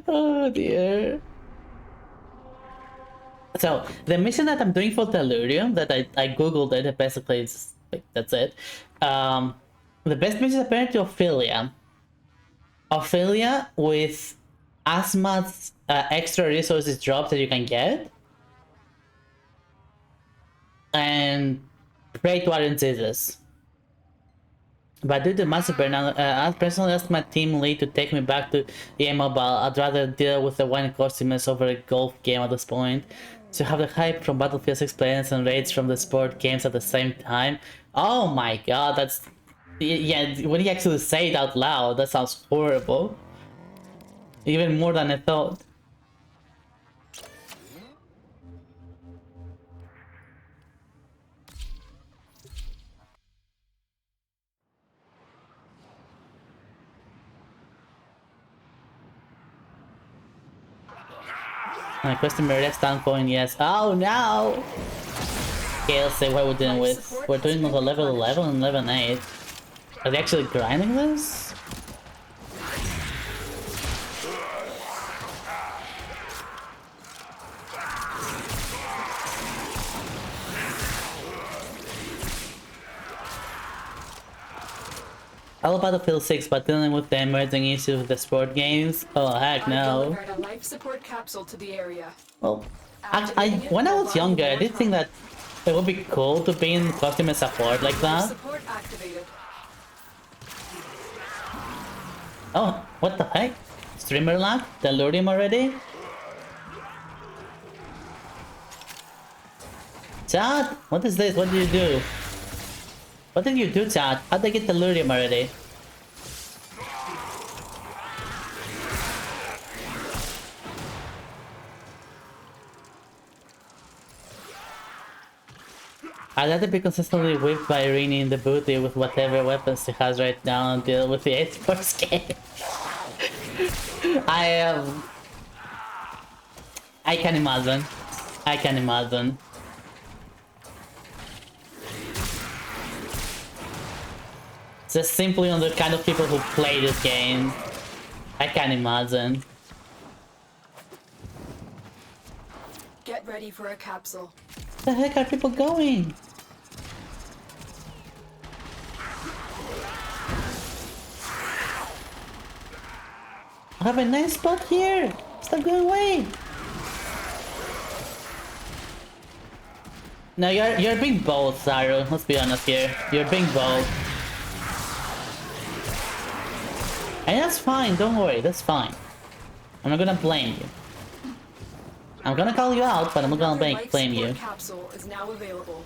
Oh dear. So the mission that I'm doing for Tellurium, that I googled it, basically it's like, that's it. The best mission is apparently Ophelia. Ophelia with as much extra resources drops that you can get. And pray to Aaron Jesus. But due to massive burnout, I personally asked my team lead to take me back to EA Mobile. I'd rather deal with the wine customers over a golf game at this point. To have the hype from Battlefield 6 players and raids from the sport games at the same time. Oh my god, that's... Yeah, when you actually say it out loud, that sounds horrible. Even more than I thought. My customer rest standpoint, yes. Oh no! Okay, let's see what we're dealing with. We're doing on the level 11 and level 8. Are they actually grinding this? I love Battlefield 6, but dealing with the emerging issues with the sport games? Oh heck no. I delivered a life support capsule to the area. Well, when I was younger, I did think that it would be cool to be in customer support like that. Support activated. Oh, what the heck? Streamer lag? Tellurium already? Chat, what is this? What do you do? What did you do, chat? How'd they get the Delirium already? I'd rather be consistently whipped by Irene in the booty with whatever weapons she has right now and deal with the esports game. I can imagine. I can imagine. Just simply on the kind of people who play this game. I can imagine. Get ready for a capsule. Where the heck are people going? I have a nice spot here. Stop going away. No, you're being bold, Saru. Let's be honest here. You're being bold. And that's fine, don't worry, that's fine. I'm not gonna blame you. I'm gonna call you out, but I'm not gonna blame you. Capsule is now available.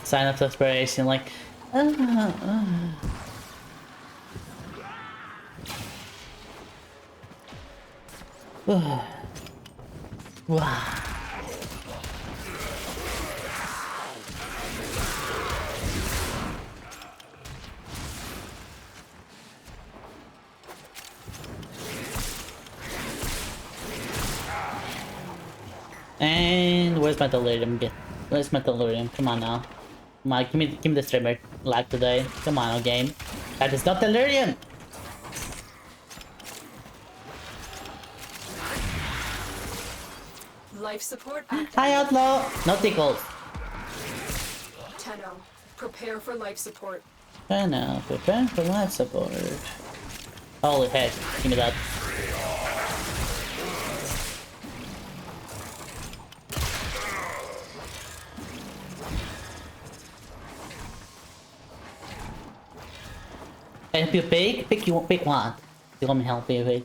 Sign of desperation, like. Wow. And where's my delirium? Where's my delirium? Come on now. Come on, give me the streamer lag today. Come on, game. That is not delirium. Life support active. Hi, Outlaw. No tickles. Tenno, prepare for life support. I know. Prepare for life support. Holy heck! Give me that. Help you pick? Pick one. You want me to help you pick?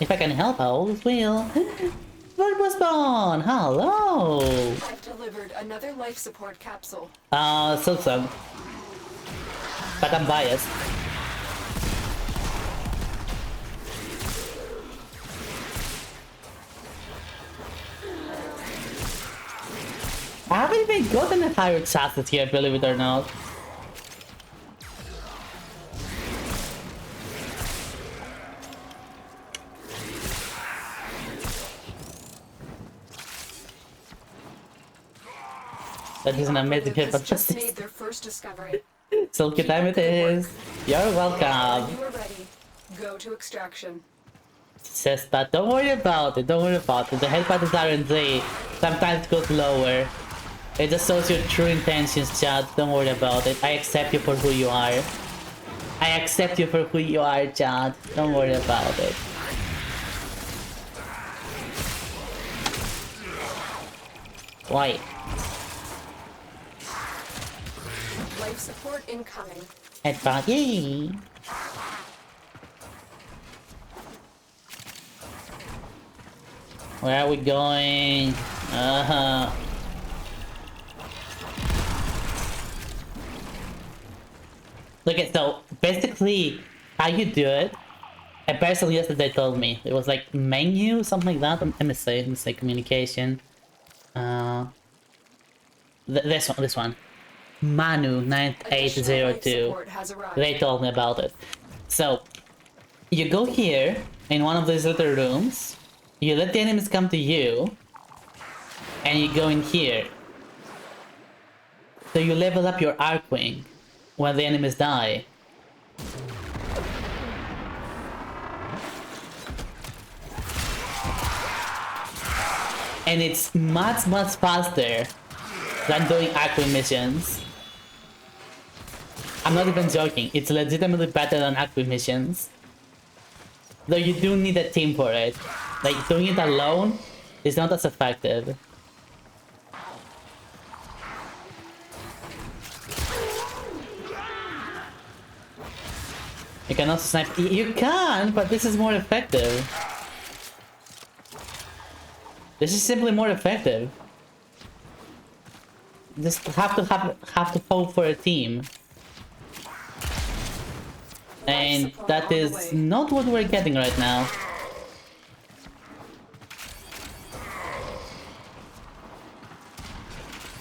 If I can help, I always will. What was born? Hello! I've delivered another life support capsule. So. But I'm biased. I haven't even gotten a higher chances here, believe it or not. That is an amazing hit, but just made their first discovery. Silky time it is. You're welcome. When you are ready, go to extraction. Says that. Don't worry about it. Don't worry about it. The headbutt is RNG. Sometimes goes lower. It just shows your true intentions, chat. Don't worry about it. I accept you for who you are. I accept you for who you are, chat. Don't worry about it. Why? Life support incoming. Headbutt, yay! Where are we going? Look at, so basically how you do it, a person yesterday told me it was like menu, something like that. Let me say communication. This one. Manu 9802. They told me about it. So you go here in one of these little rooms, you let the enemies come to you, and you go in here. So you level up your Arcwing when the enemies die. And it's much faster than doing Arcwing missions. I'm not even joking, it's legitimately better than Arcwing missions. Though you do need a team for it. Like, doing it alone is not as effective. You can also snipe. You can, but this is more effective. This is simply more effective. Just have to hope for a team. And that is not what we're getting right now.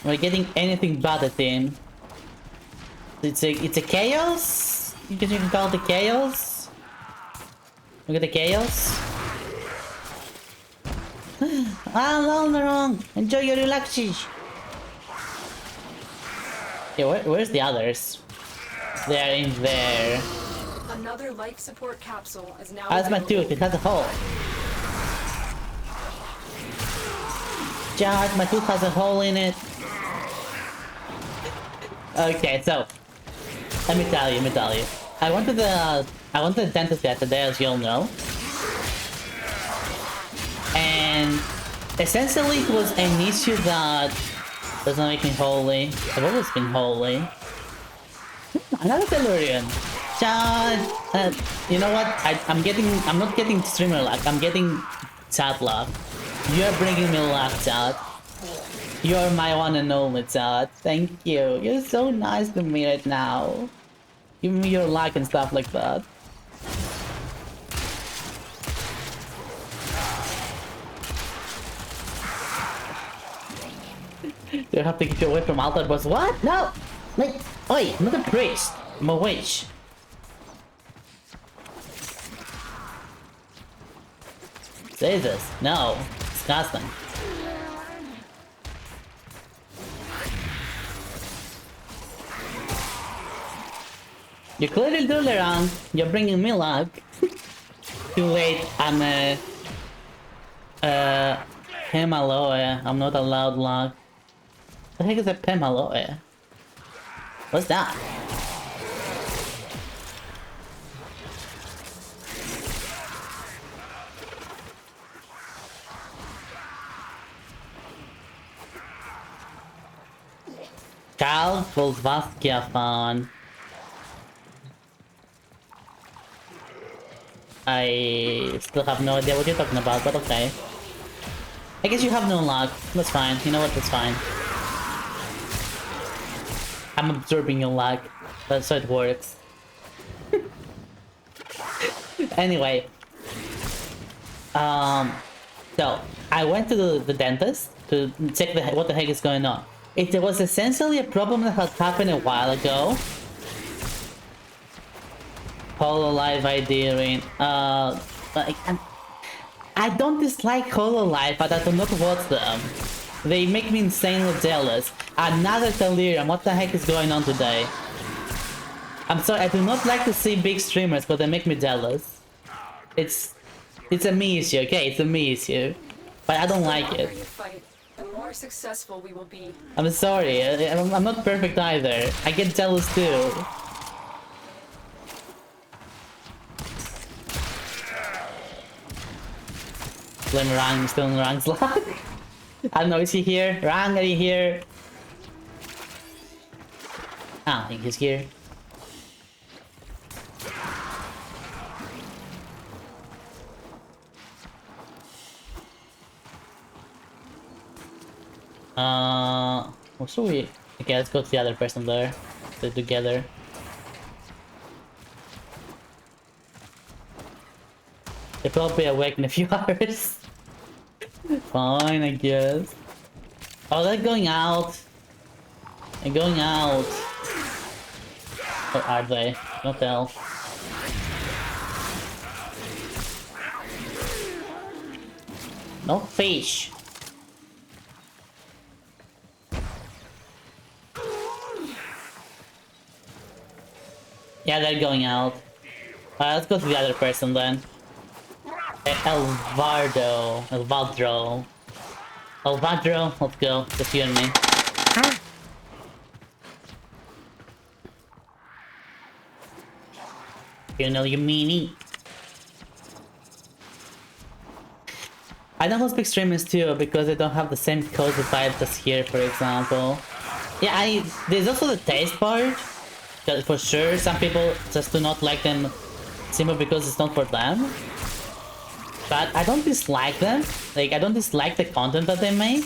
We're getting anything but a team. It's a chaos? You can call it a chaos? Look at the chaos. I'm on the wrong. Enjoy your relaxation. Yeah, where's the others? They're in there. Another life support capsule is now. How's my tooth? It has a hole. Josh, my tooth has a hole in it. Okay, so let me tell you. I went to the dentist yesterday, as you'll know. And essentially it was an issue that doesn't make me holy. I've always been holy. Another Tellurian. John, you know what? I'm not getting streamer luck. I'm getting chat luck. You're bringing me luck, chat. You're my one and only, chat. Thank you. You're so nice to me right now. Give me your luck and stuff like that. You have to keep you away from altar boss. What? No! Wait, I'm not a priest. I'm a witch. Jesus, no. Disgusting. You clearly do, Leron. You're bringing me luck. Too late, I'm a Pemaloe. I'm not allowed luck. What the heck is a Pemaloe? What's that? Karl Volsvaskiafan. I still have no idea what you're talking about, but okay. I guess you have no luck. That's fine. You know what? That's fine. I'm absorbing your luck. That's how it works. Anyway. So, I went to the dentist to check what the heck is going on. It was essentially a problem that had happened a while ago. Hololive ID ring. I don't dislike Hololive, but I do not watch them. They make me insanely jealous. Another Delirium, what the heck is going on today? I'm sorry, I do not like to see big streamers, but they make me jealous. It's a me issue, okay? It's a me issue. But I don't like it. The more successful we will be. I'm sorry, I'm not perfect either. I get jealous too. Blame Rang, still in Rang's lag. I don't know, is he here? Rang, are you here? I don't think he's here. What should we... Okay, let's go to the other person there. They're together. They'll probably awake in a few hours. Fine, I guess. Oh, they're going out. They're going out. Or are they? Don't tell. No fish. Yeah, they're going out. Let's go to the other person then. Elvadro, let's go. Just you and me. You know you meanie. I know most big streamers too because they don't have the same code type as here, for example. Yeah, there's also the taste part. For sure, some people just do not like them simply because it's not for them. But I don't dislike them. Like, I don't dislike the content that they make.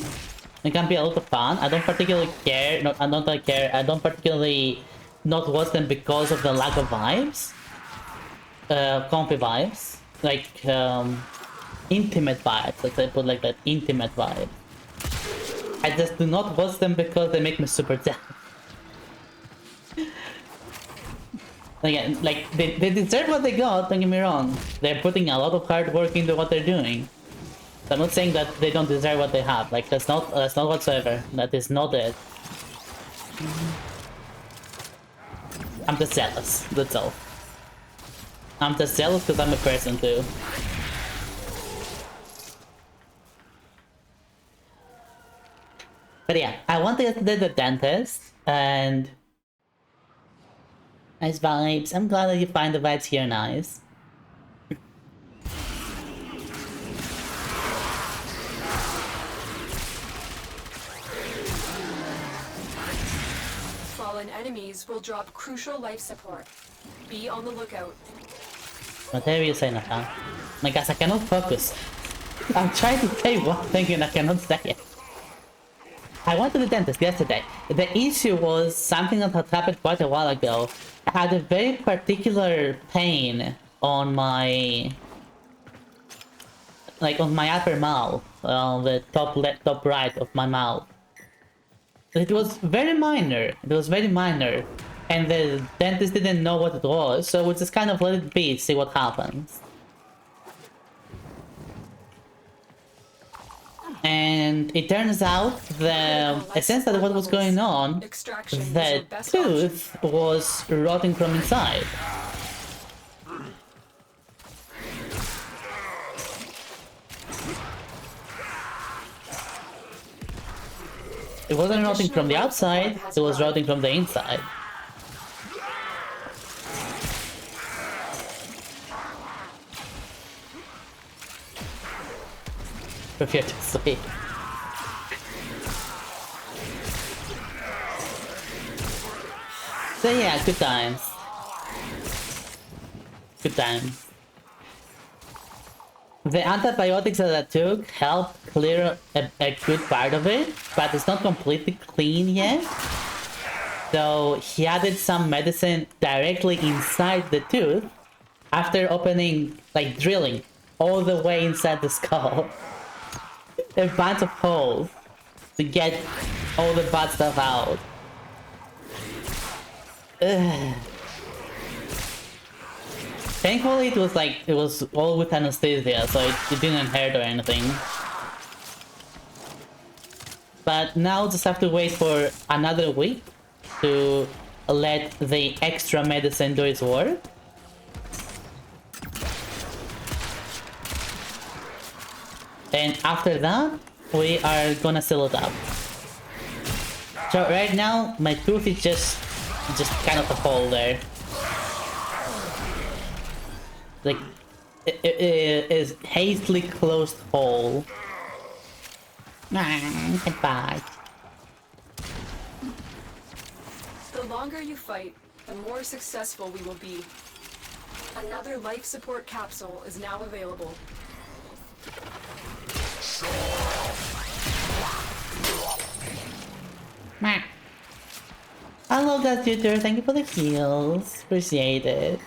It can be a lot of fun. I don't particularly care. No, I don't care. I don't particularly not watch them because of the lack of vibes. Comfy vibes. Like, intimate vibes. Let's say put like that. Intimate vibe. I just do not watch them because they make me super down. Again, like they deserve what they got, don't get me wrong. They're putting a lot of hard work into what they're doing. So I'm not saying that they don't deserve what they have. Like that's not whatsoever. That is not it. I'm just jealous, that's all. I'm just jealous because I'm a person too. But yeah, I went to the dentist and nice vibes. I'm glad that you find the vibes here nice. Fallen enemies will drop crucial life support. Be on the lookout. Whatever you say, Naka. My gosh, I cannot focus. I'm trying to say one thing and I cannot say it. I went to the dentist yesterday. The issue was something that had happened quite a while ago. I had a very particular pain on my... like on my upper mouth. On the top left, top right of my mouth. It was very minor. It was very minor. And the dentist didn't know what it was, so we just kind of let it be, see what happens. And it turns out the essence that what was going on, the tooth was rotting from inside. It wasn't rotting from the outside, it was rotting from the inside. Prepare to sleep. So yeah, good times. Good times. The antibiotics that I took helped clear a good part of it, but it's not completely clean yet. So he added some medicine directly inside the tooth after opening, like drilling, all the way inside the skull. A bunch of holes to get all the bad stuff out. Ugh. Thankfully it was all with anesthesia, so it didn't hurt or anything. But now just have to wait for another week to let the extra medicine do its work. And after that, we are gonna seal it up. So right now, my tooth is just kind of a hole there. Like, it is hastily closed hole. Goodbye. The longer you fight, the more successful we will be. Another life support capsule is now available. Hello, God Tutor. Thank you for the heals. Appreciate it.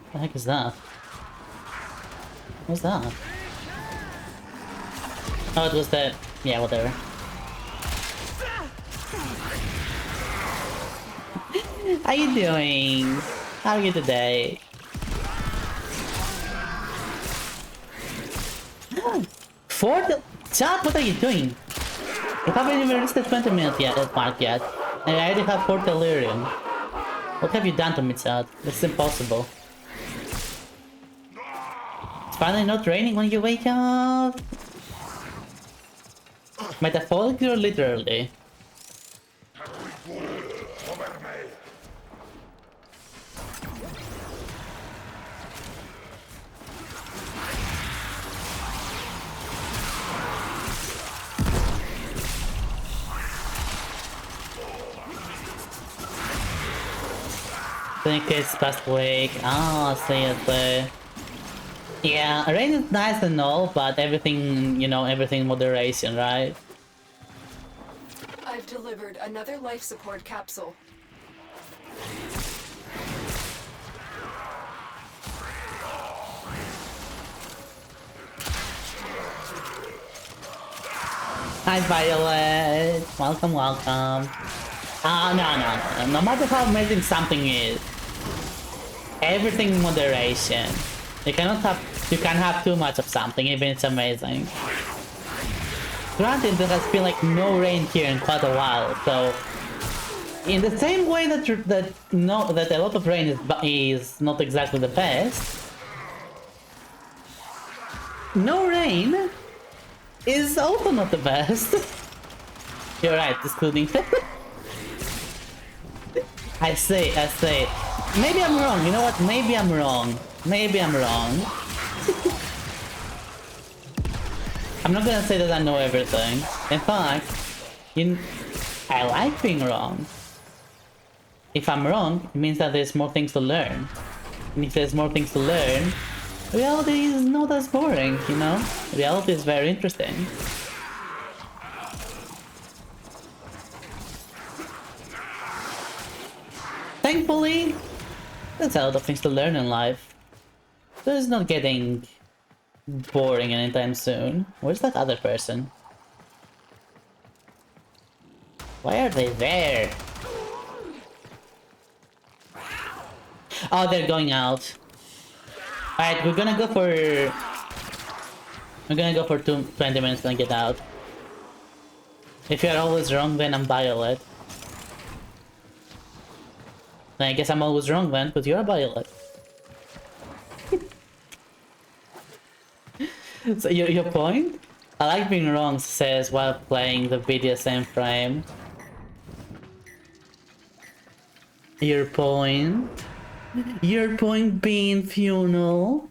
What the heck is that? What's that? Oh, it was the... yeah, whatever. How you doing? How are you today? Fourth? Chat, what are you doing? I haven't even reached the 20 minute mark yet. And I already have 4 delirium. What have you done to me, chat? This is impossible. It's finally not raining when you wake up. Metaphorically or literally? think it's past week. Oh, I see. Yeah, rain is nice and all, but everything, you know, everything in moderation, right? I've delivered another life support capsule. Hi, Violet. Welcome, welcome. No. No matter how amazing something is, everything in moderation. You can't have too much of something, even if it's amazing. Granted, there has been like no rain here in quite a while, so in the same way that a lot of rain is not exactly the best, no rain is also not the best. You're right, excluding. I say. Maybe I'm wrong. You know what? Maybe I'm wrong. I'm not gonna say that I know everything. In fact, I like being wrong. If I'm wrong, it means that there's more things to learn. And if there's more things to learn, reality is not as boring, you know? Reality is very interesting. Thankfully, there's a lot of things to learn in life. So it's not getting boring anytime soon. Where's that other person? Why are they there? Oh, they're going out. Alright, we're gonna go for 20 minutes and get out. If you're always wrong, then I'm Violet. Then I guess I'm always wrong then, because you're Violet. So your point? I like being wrong, says while playing the BDSM frame. Your point? Your point being funeral?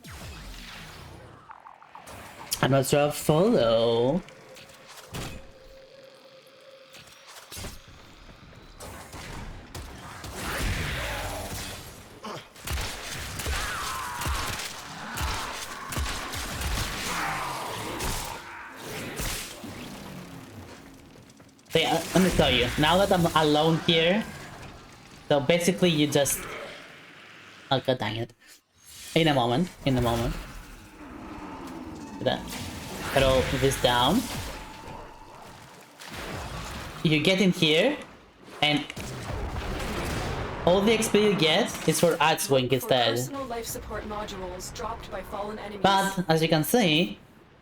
I'm not sure I follow. Hey, let me tell you, now that I'm alone here, so basically you just... Oh god dang it. In a moment. Throw this down. You get in here, and all the XP you get is for Artswing instead. Personal life support modules dropped by fallen enemies. But, as you can see,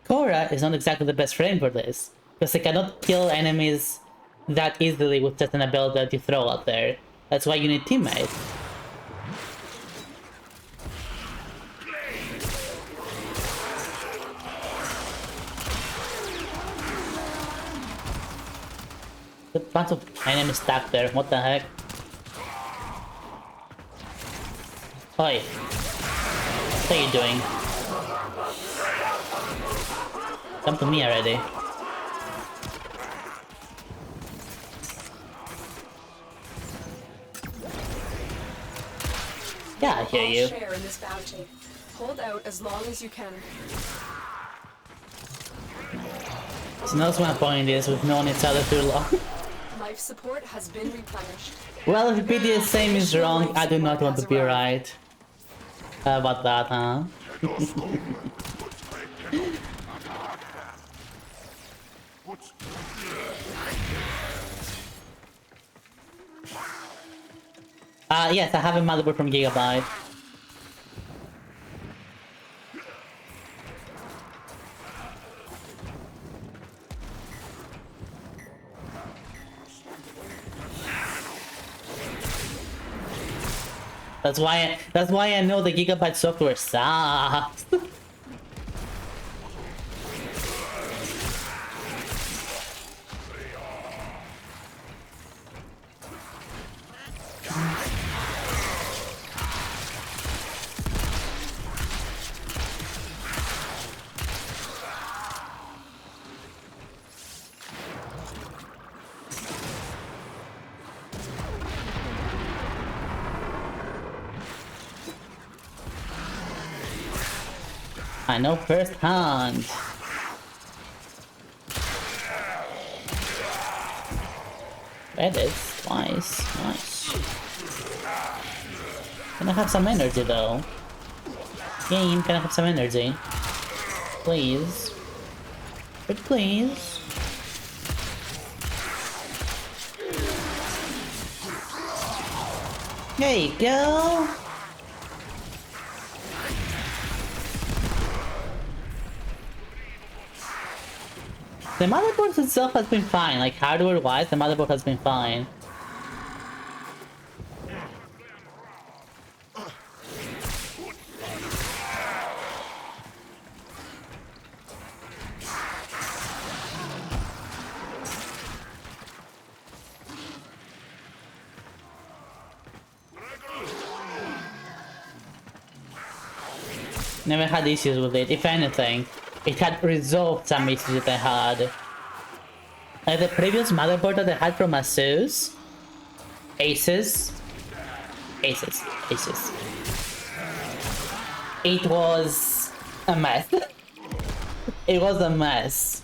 Korra is not exactly the best frame for this, because they cannot kill enemies that easily with just an ability that you throw out there. That's why you need teammates. A bunch of enemies stuck there, what the heck? Oi. What are you doing? Come to me already. Yeah, I hear you. Share in this bounty. Hold out as long as you can. So that's my point is, we've known each other too long. Life support has been replenished. Well, if BDSM is wrong, I do not want to be right. How about that, huh? Yes, I have a motherboard from Gigabyte. That's why I know the Gigabyte software sucks. I know firsthand. Edits twice. Nice. Can I have some energy though? Game, can I have some energy? Please. But please. There you go. The motherboard itself has been fine, like hardware-wise, the motherboard has been fine. Never had issues with it. If anything, it had resolved some issues that I had. Like the previous motherboard that I had from Asus, Asus. It was a mess. It was a mess.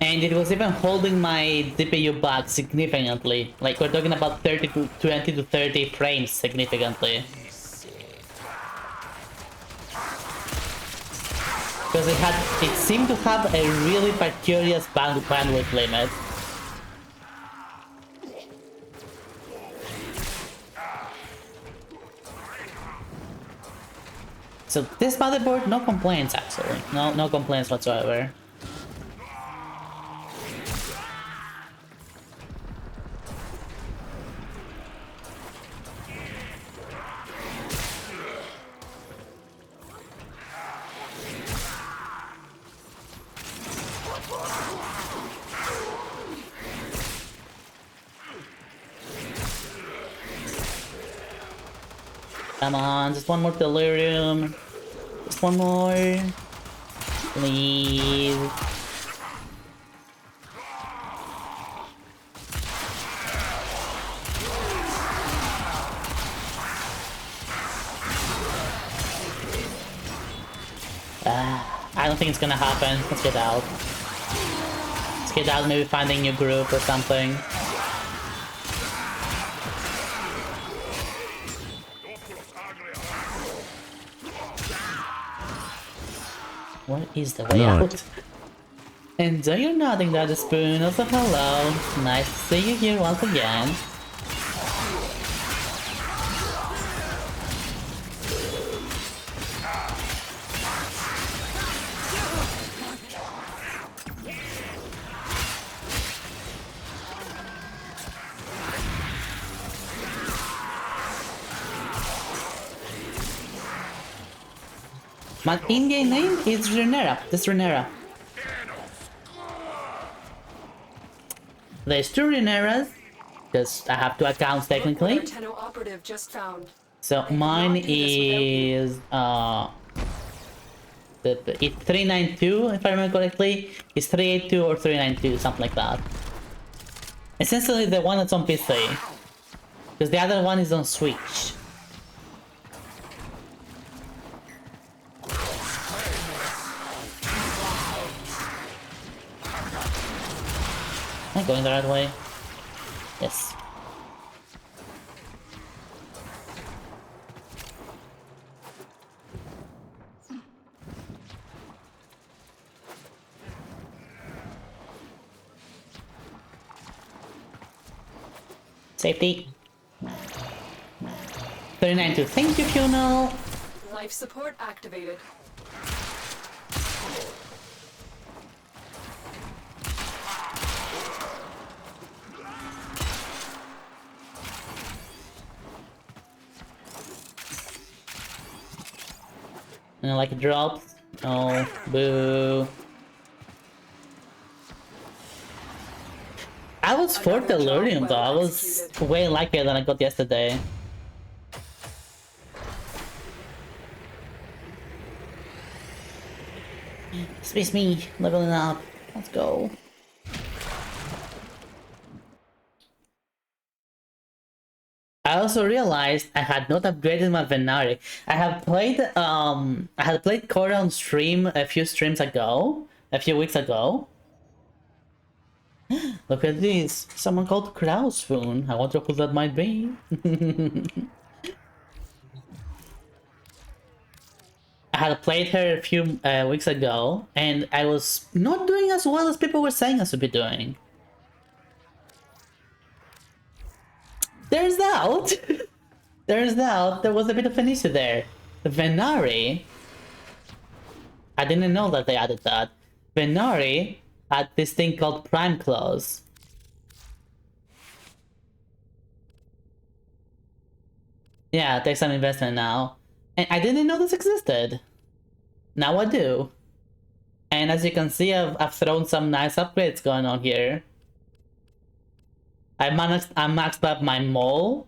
And it was even holding my CPU back significantly. Like we're talking about 20 to 30 frames significantly. Because it seemed to have a really precarious bandwidth limit. So this motherboard, no complaints actually. No complaints whatsoever. Come on, just one more delirium. Just one more. Please. I don't think it's gonna happen. Let's get out. Let's get out, maybe find a new group or something. What is the way out? Enjoy your nodding, Daddy Spoon. Also, hello. Nice to see you here once again. My in-game name is Renera. This Renera. There's two Reneras, because I have two accounts technically. So mine is it's 392 if I remember correctly. It's 382 or 392, something like that. Essentially the one that's on PC, because the other one is on Switch. Am I going the right way? Yes. Safety. 392. Thank you, Funnel. Life support activated. And like it drops. Oh, boo. I was for Another job Tellurium though. I well was executed. way luckier than I got yesterday. Space me, leveling up. Let's go. I also realized I had not upgraded my Venari. I had played Core on stream a few streams ago, a few weeks ago. Look at this. Someone called Krausfoon. I wonder who that might be. I had played her a few weeks ago, and I was not doing as well as people were saying I should be doing. There's doubt. There's doubt. There was a bit of an issue there. Venari. I didn't know that they added that. Venari had this thing called Prime Clause. Yeah, it takes some investment now. And I didn't know this existed. Now I do. And as you can see, I've thrown some nice upgrades going on here. I maxed up my mole.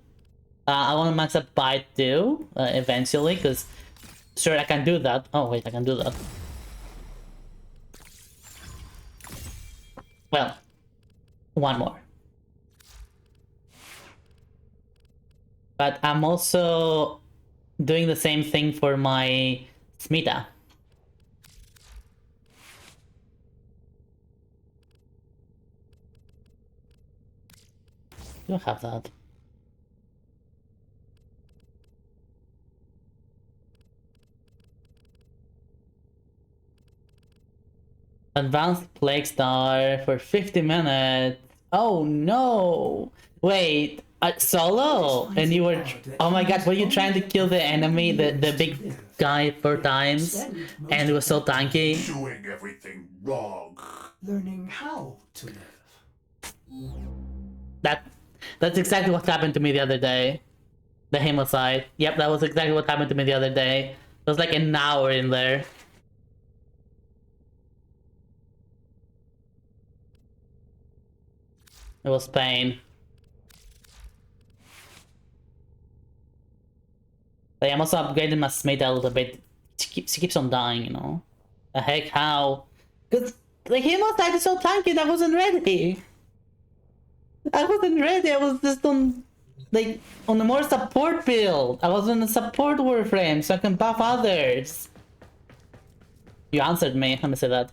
I want to max up Bite too, eventually, because sure, I can do that. Oh wait, I can do that. Well, one more. But I'm also doing the same thing for my Smita. You have that. Advanced Plague Star for 50 minutes. Oh no! Wait, solo? And you were. Oh my god, were you trying to kill the enemy, the big guy 4 times? And it was so tanky? Doing everything wrong. Learning how to live. That's exactly what happened to me the other day. The Hemocide. Yep, that was exactly what happened to me the other day. It was like an hour in there. It was pain. But I'm also upgrading my Smita a little bit. She keeps on dying, you know? The heck, how? Because the Hemocide is so tanky that I wasn't ready. I wasn't ready, I was just on... like, on a more support build. I was on a support warframe so I can buff others. You answered me, let me say that.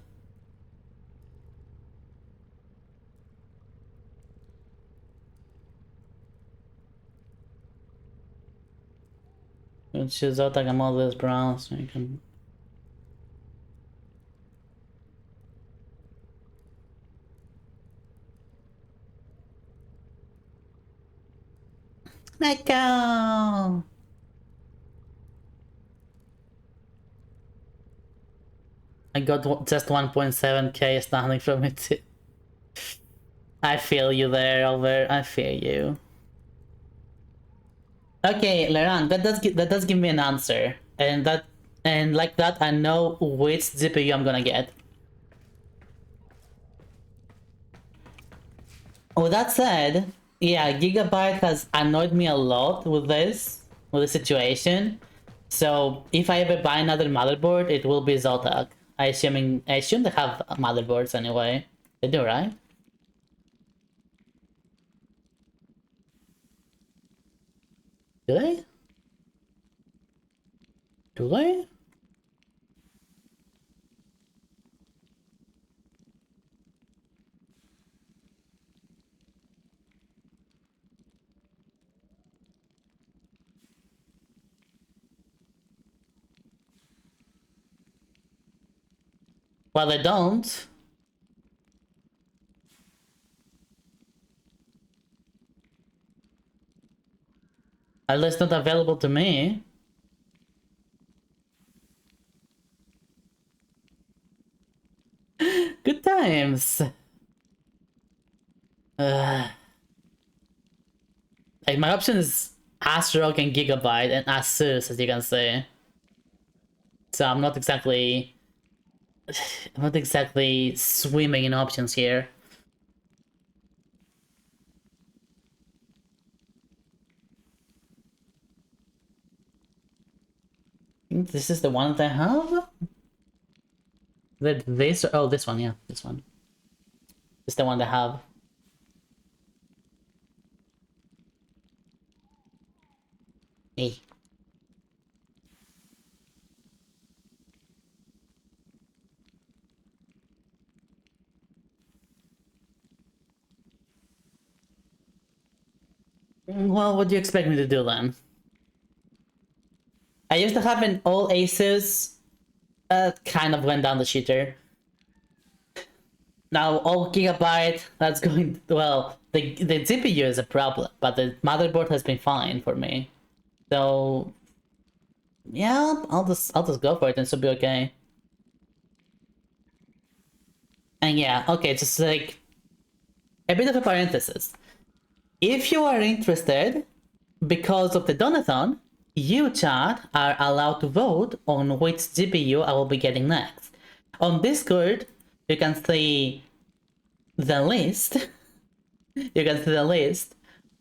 It shows out like I'm all this brown so you can... Let go! I got just 1.7k standing from it. I feel you there, Oliver. I feel you. Okay, Laurent, that does give me an answer, and like that I know which GPU I'm gonna get. With that said, yeah, Gigabyte has annoyed me a lot with this situation. So if I ever buy another motherboard, it will be Zotac. I assume they have motherboards anyway. They do, right? Do they? Do they? Well, they don't. At least not available to me. Good times. Like my option is Astrok and Gigabyte and Asus, as you can see. So I'm not exactly swimming in options here. think this is the one that I have. This, oh, this one, yeah, this one. It's the one that I have. Hey. Well, what do you expect me to do then? I used to have an all aces. Kind of went down the shitter. Now all gigabyte, that's going well. The CPU is a problem, but the motherboard has been fine for me. So yeah, I'll just go for it and it'll be okay. And yeah, okay, just like a bit of a parenthesis. If you are interested, because of the donathon, you chat are allowed to vote on which GPU I will be getting next. On Discord, you can see the list. You can see the list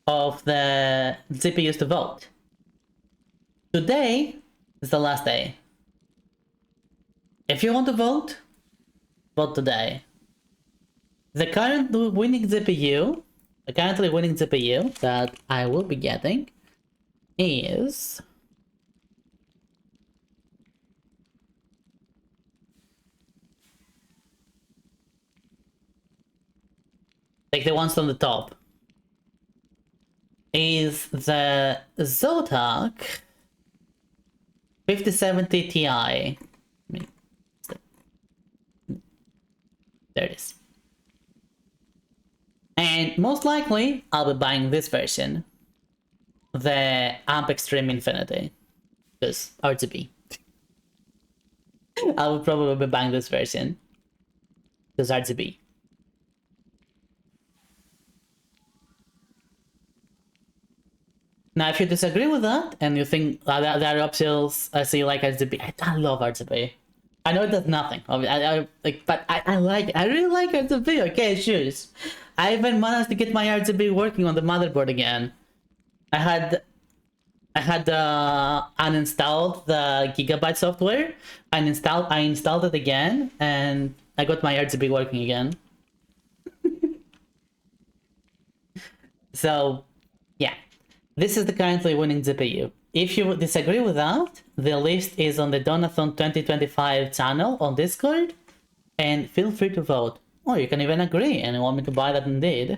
of the GPUs to vote. Today is the last day. If you want to vote, vote today. The currently winning GPU that I will be getting is like the ones on the top. Is the Zotac 5070 Ti. There it is. And most likely, I'll be buying this version. The Amp Extreme Infinity. Because RGB. I will probably be buying this version. Because RGB. Now, if you disagree with that, and you think there are options, I see like RGB. I love RGB. I know it does nothing. But I like it. I really like RGB. Okay, shoes. I even managed to get my RGB working on the motherboard again. I had uninstalled the Gigabyte software. I installed it again, and I got my RGB working again. So, yeah. This is the currently winning GPU. If you disagree with that, the list is on the Donathon 2025 channel on Discord, and feel free to vote. Or you can even agree and want me to buy that indeed.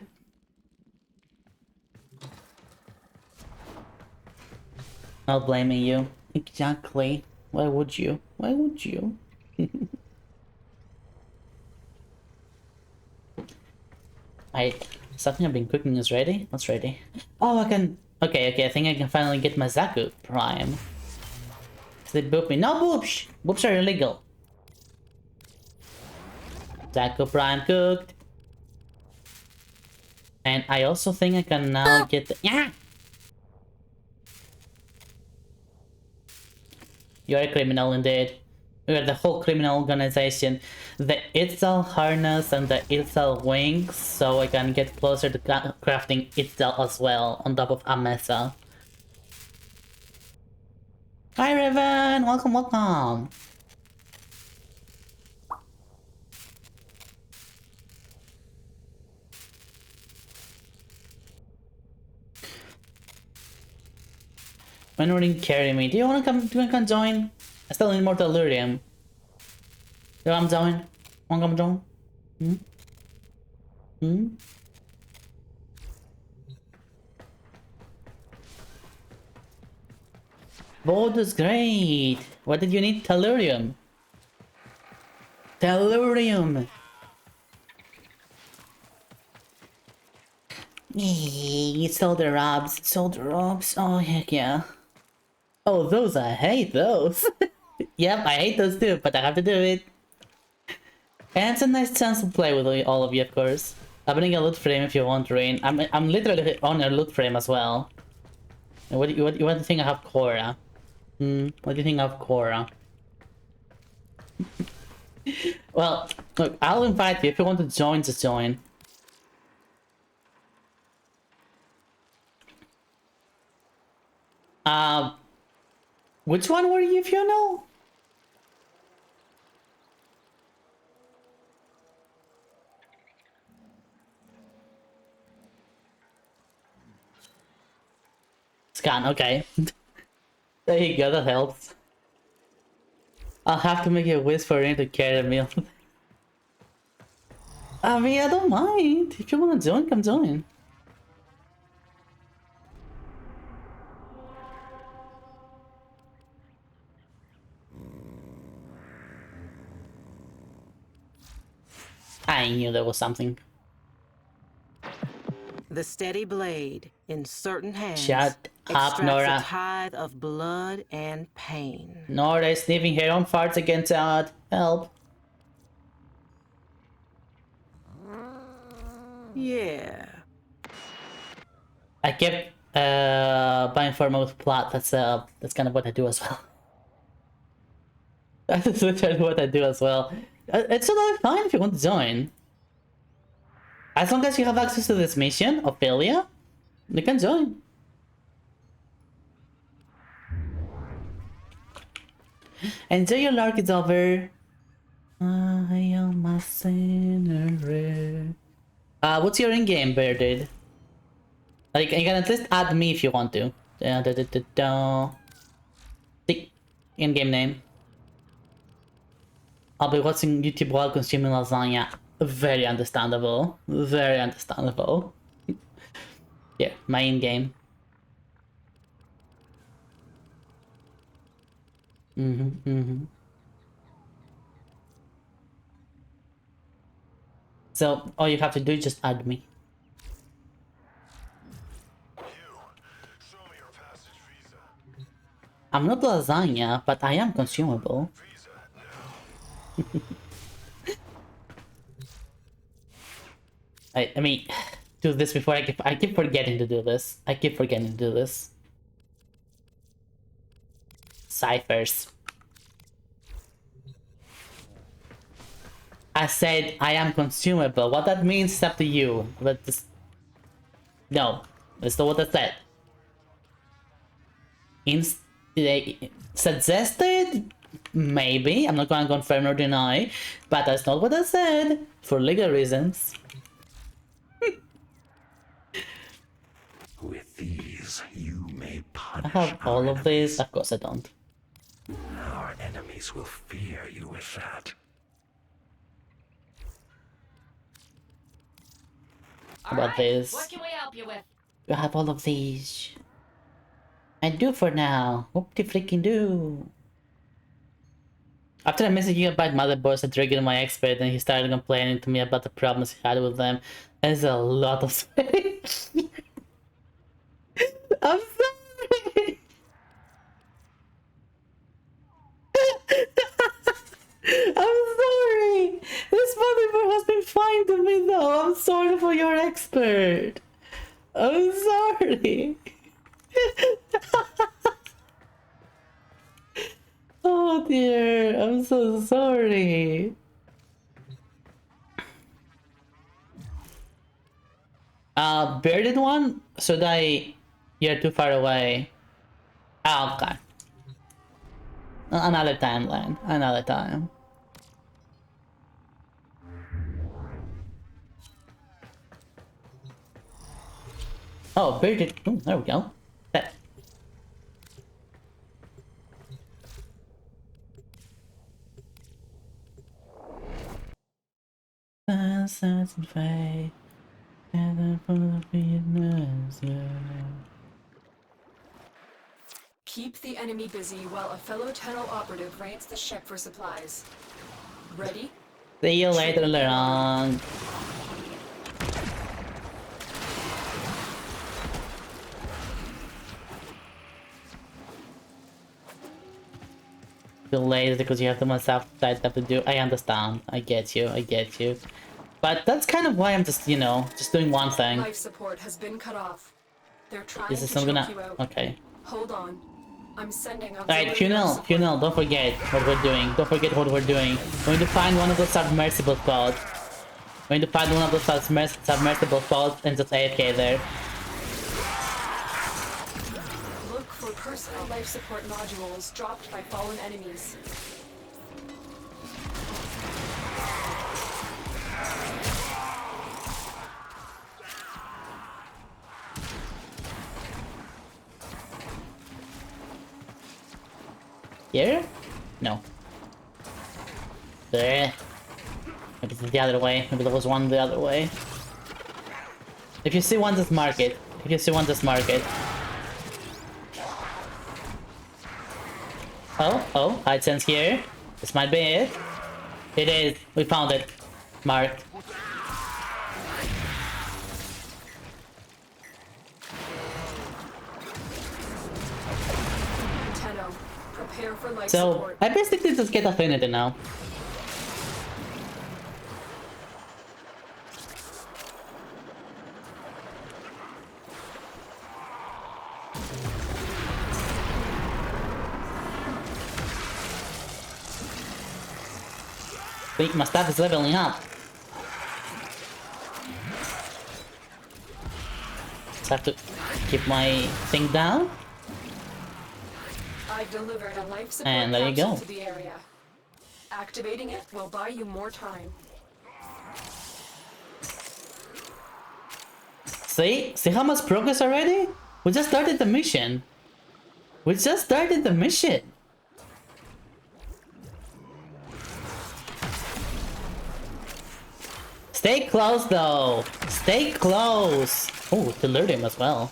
Not blaming you. Exactly. Why would you? Why would you? Something I've been cooking is ready? What's ready? Oh, I can... Okay, I think I can finally get my Zaku Prime. They boop me. No boobs! Boobs are illegal. Zaku Prime cooked. And I also think I can now get the... Yeah! You're a criminal indeed. You're the whole criminal organization. The Itzel harness and the Itzel wings, so I can get closer to crafting Itzel as well, on top of Amesa. Hi Raven! Welcome, welcome! When will you carry me? Do you wanna come join? I still need more Tellurium. Do you wanna join? Wanna come join? Hmm? Hmm? Bold is great! What did you need? Tellurium! Tellurium! Yay, sold the robs. Sold the robs. Oh, heck yeah. Oh, those, I hate those. Yep, I hate those too, but I have to do it. And it's a nice chance to play with all of you, of course. Opening a loot frame if you want, Rain. I'm literally on a loot frame as well. What do you think I have Korra? What do you think of Korra? Well, look, I'll invite you. If you want to join, just join. Which one were you, Funnel? Scan, okay. There you go, that helps. I'll have to make a wish for him to carry a meal. I mean, I don't mind. If you wanna join, come join. I knew there was something. The steady blade in certain hands Shut up, extracts Nora. a tithe of blood and pain. Nora is sniffing her own farts again, Todd. Help. Yeah. I kept buying for with plot. That's kind of what I do as well. That's literally what I do as well. It's totally fine if you want to join. As long as you have access to this mission, Ophelia, you can join. Enjoy your lark, it's over. I am a sinner. What's your in-game, Bearded? Like, you can at least add me if you want to. The in-game name. I'll be watching YouTube while consuming lasagna. Very understandable. Very understandable. Yeah, my in-game. So, all you have to do is just add me. I'm not lasagna, but I am consumable. I mean, do this before I keep forgetting to do this. I keep forgetting to do this. Ciphers. I said I am consumable. What that means is up to you. But this... No, that's not what I said. Suggested? Maybe. I'm not going to confirm or deny. But that's not what I said. For legal reasons. With these, you may punish. I have all of these. Of course I don't. Our enemies will fear you with that. How about this? What can we help you with? You have all of these. I do for now. Whoop de freaking do. After I messaged you about motherboards, I triggered my expert and he started complaining to me about the problems he had with them. There's a lot of space. I'm sorry. I'm sorry. This motherboard has been fine to me though. I'm sorry for your expert. I'm sorry. Oh dear, I'm so sorry. Bearded one? Should I... You're too far away. Ah, okay. Another timeline. Another time. Oh, bearded. Ooh, there we go. That. Sunsets and fade, and then full of being Keep the enemy busy while a fellow tunnel operative raids the ship for supplies. Ready? See you later, Laurent. Too late because you have too much stuff to do. I understand. I get you. I get you. But that's kind of why I'm just, you know, just doing one thing. Life support has been cut off. They're trying Is this to not choke gonna... you out. Okay. Hold on. I'm sending Alright, Funnel, don't forget what we're doing. Don't forget what we're doing. We're going to find one of those submersible pods. We're going to find one of those submersible pods and just AFK there. Look for were personal life support modules dropped by fallen enemies. Here? No. There. Maybe it's the other way. Maybe there was one the other way. If you see one, just mark it. If you see one, just mark it. Oh, hide sense here. This might be it. It is. We found it. Marked. Tenno, prepare for life So, support. I basically just get affinity now. Wait, my staff is leveling up. Just have to keep my thing down. I've delivered a life support And there you capsule go. to the area. Activating it will buy you more time. See? See how much progress already? We just started the mission. We just started the mission. Stay close though. Stay close. Oh, delirium as well.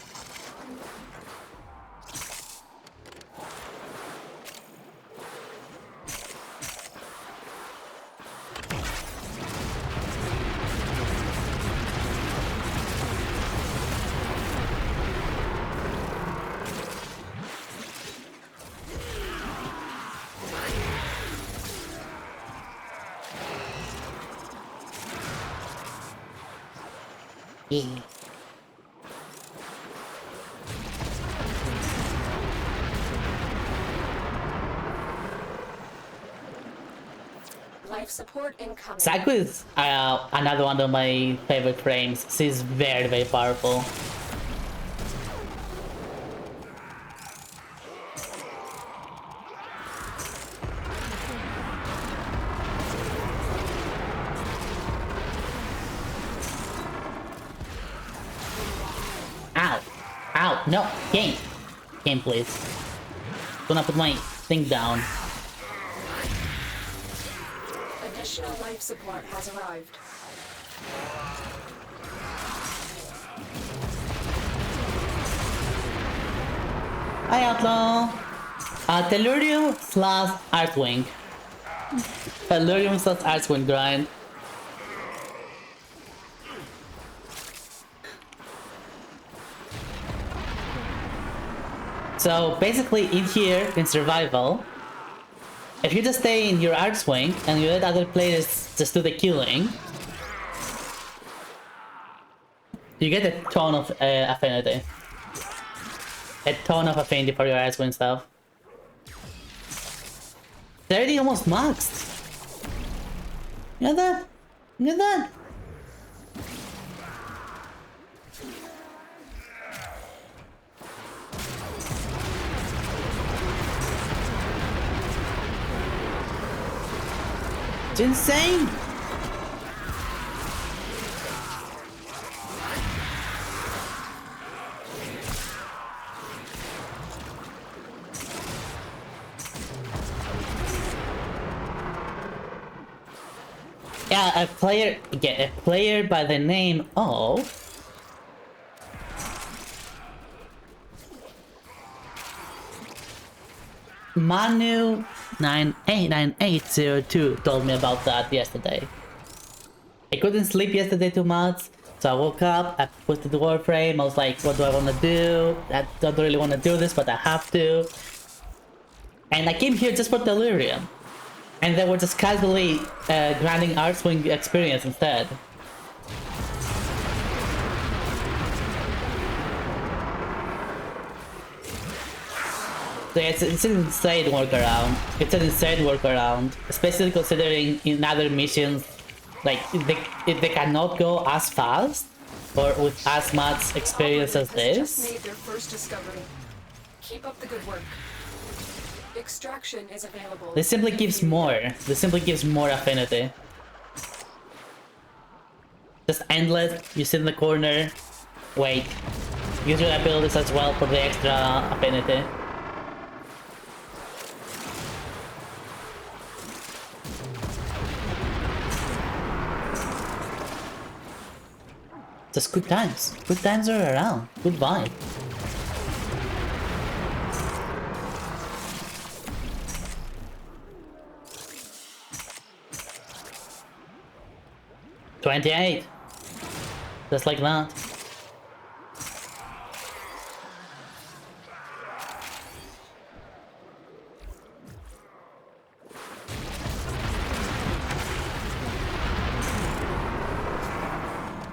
Yeah. Life support incoming. Psycho is another one of my favorite frames. She's very, very powerful. Ow! Ow! No! Game! Game, please. Gonna put my thing down. Additional life support has arrived. Hi, Outlaw! Tellurium slash Artwing. Tellurium slash Artwing grind. So basically in here, in survival, if you just stay in your Artswing and you let other players just do the killing, you get a ton of affinity. A ton of affinity for your Artswing stuff. 30 almost maxed. You got that? You got that? It's insane! Yeah, a player by the name of Manu989802 told me about that yesterday. I couldn't sleep yesterday too much, so I woke up, I put the Warframe, I was like, what do I want to do? I don't really want to do this, but I have to. And I came here just for Delirium. And they were just casually grinding Artswing experience instead. So it's an insane workaround. It's an insane workaround, especially considering in other missions, like if they cannot go as fast or with as much experience as Just this. made their first discovery. Keep up the good work. Extraction is available. This simply gives more. This simply gives more affinity. Just endless, you sit in the corner, wait. Use your abilities as well for the extra affinity. Just good times. Good times are around. Good vibe. $28. Just like that.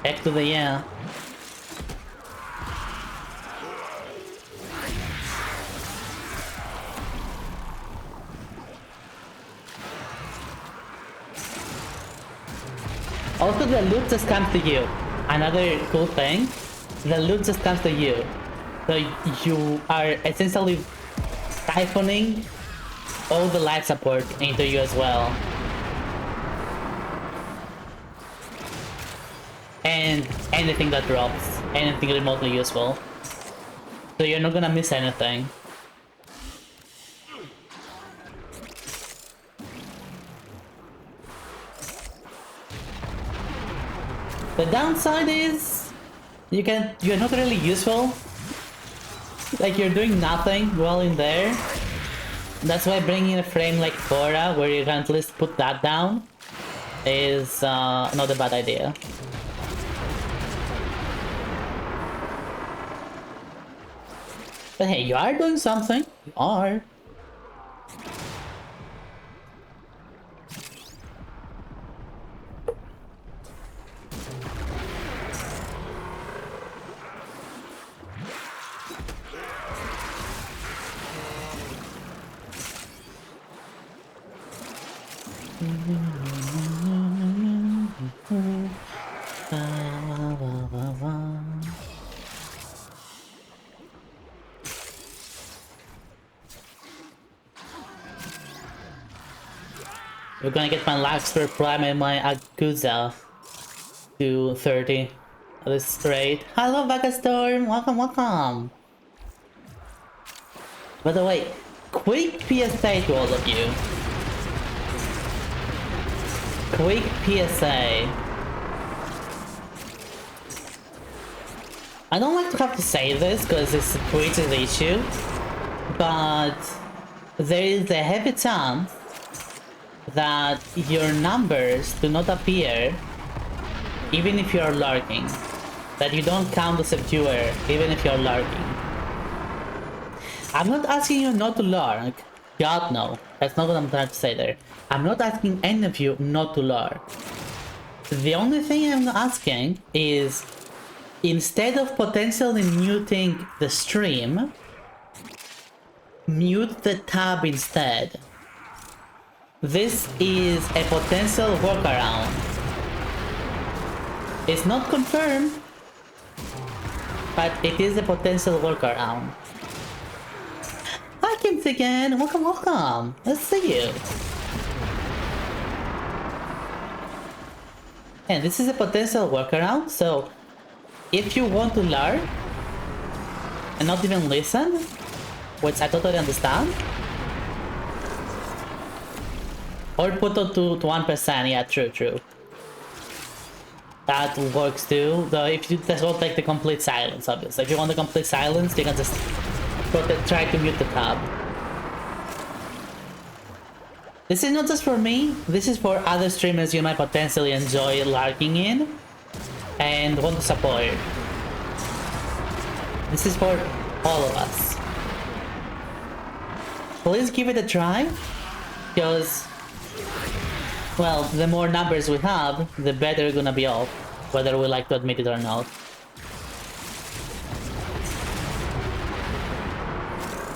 Heck to the yeah. Also, the loot just comes to you. Another cool thing, the loot just comes to you. So you are essentially siphoning all the life support into you as well. And anything that drops, anything remotely useful. So you're not gonna miss anything. The downside is you're not really useful. Like you're doing nothing while in there. That's why bringing a frame like Cora, where you can at least put that down, is not a bad idea. But hey, you are doing something. You are. We're gonna get my Larkspur Prime and my Akuza to 30 at this rate. Hello, Vagastorm! Welcome, welcome! By the way, quick PSA to all of you. Quick PSA. I don't like to have to say this because it's a Twitch's issue, but there is a heavy chance that your numbers do not appear even if you're lurking. That you don't count as a viewer even if you're lurking. I'm not asking you not to lurk. God no. That's not what I'm trying to say there. I'm not asking any of you not to lurk. The only thing I'm asking is, instead of potentially muting the stream, mute the tab instead. This is a potential workaround. It's not confirmed, but it is a potential workaround. Hi Kims again, welcome, welcome. Let's see you. And this is a potential workaround, so if you want to learn and not even listen, which I totally understand, or put it to 1%, yeah, true. That works too, though if you just won't take the complete silence, obviously. If you want the complete silence, you can just try to mute the tab. This is not just for me, this is for other streamers you might potentially enjoy larking in and want to support. This is for all of us. Please give it a try, because, well, the more numbers we have, the better we're gonna be off, whether we like to admit it or not.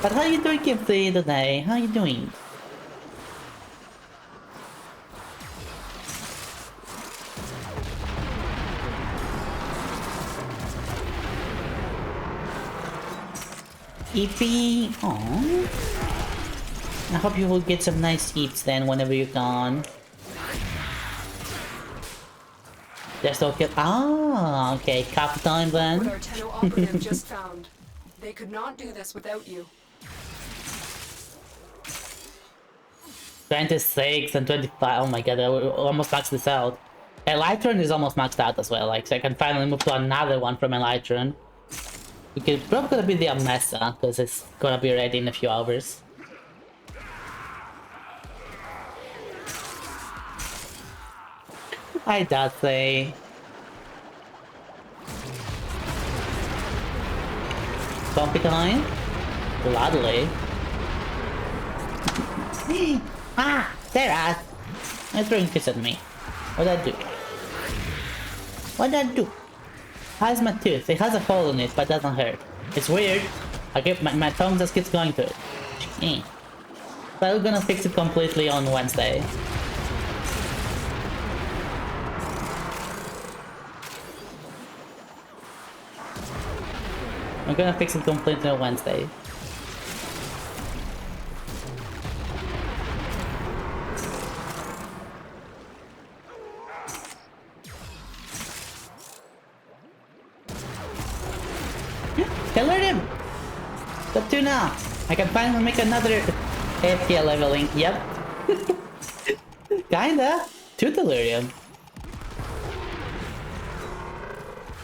But how you doing, Kipsy, today? How you doing? Eepy. Aww. I hope you will get some nice eats then whenever you're gone. Just okay. Ah, okay. Coffee time then. What our Tenno operative just found. They could not do this without you. 26 and 25. Oh my god, I will almost max this out. Elytron is almost maxed out as well, like, so I can finally move to another one from Elytron. It's probably gonna be the Amnesa, because it's gonna be ready in a few hours. Hi, Datsei. Bumpy time? Gladly. Ah! Sarah! It's throwing fish at me. What'd I do? What'd I do? How's my tooth? It has a hole in it, but it doesn't hurt. It's weird. I get my tongue just keeps going to it. But we're gonna fix it completely on Wednesday. I'm gonna fix it completely on Wednesday. Alert him! Got two now. I can finally make another FTL leveling. Yep. Kinda. Two delirium.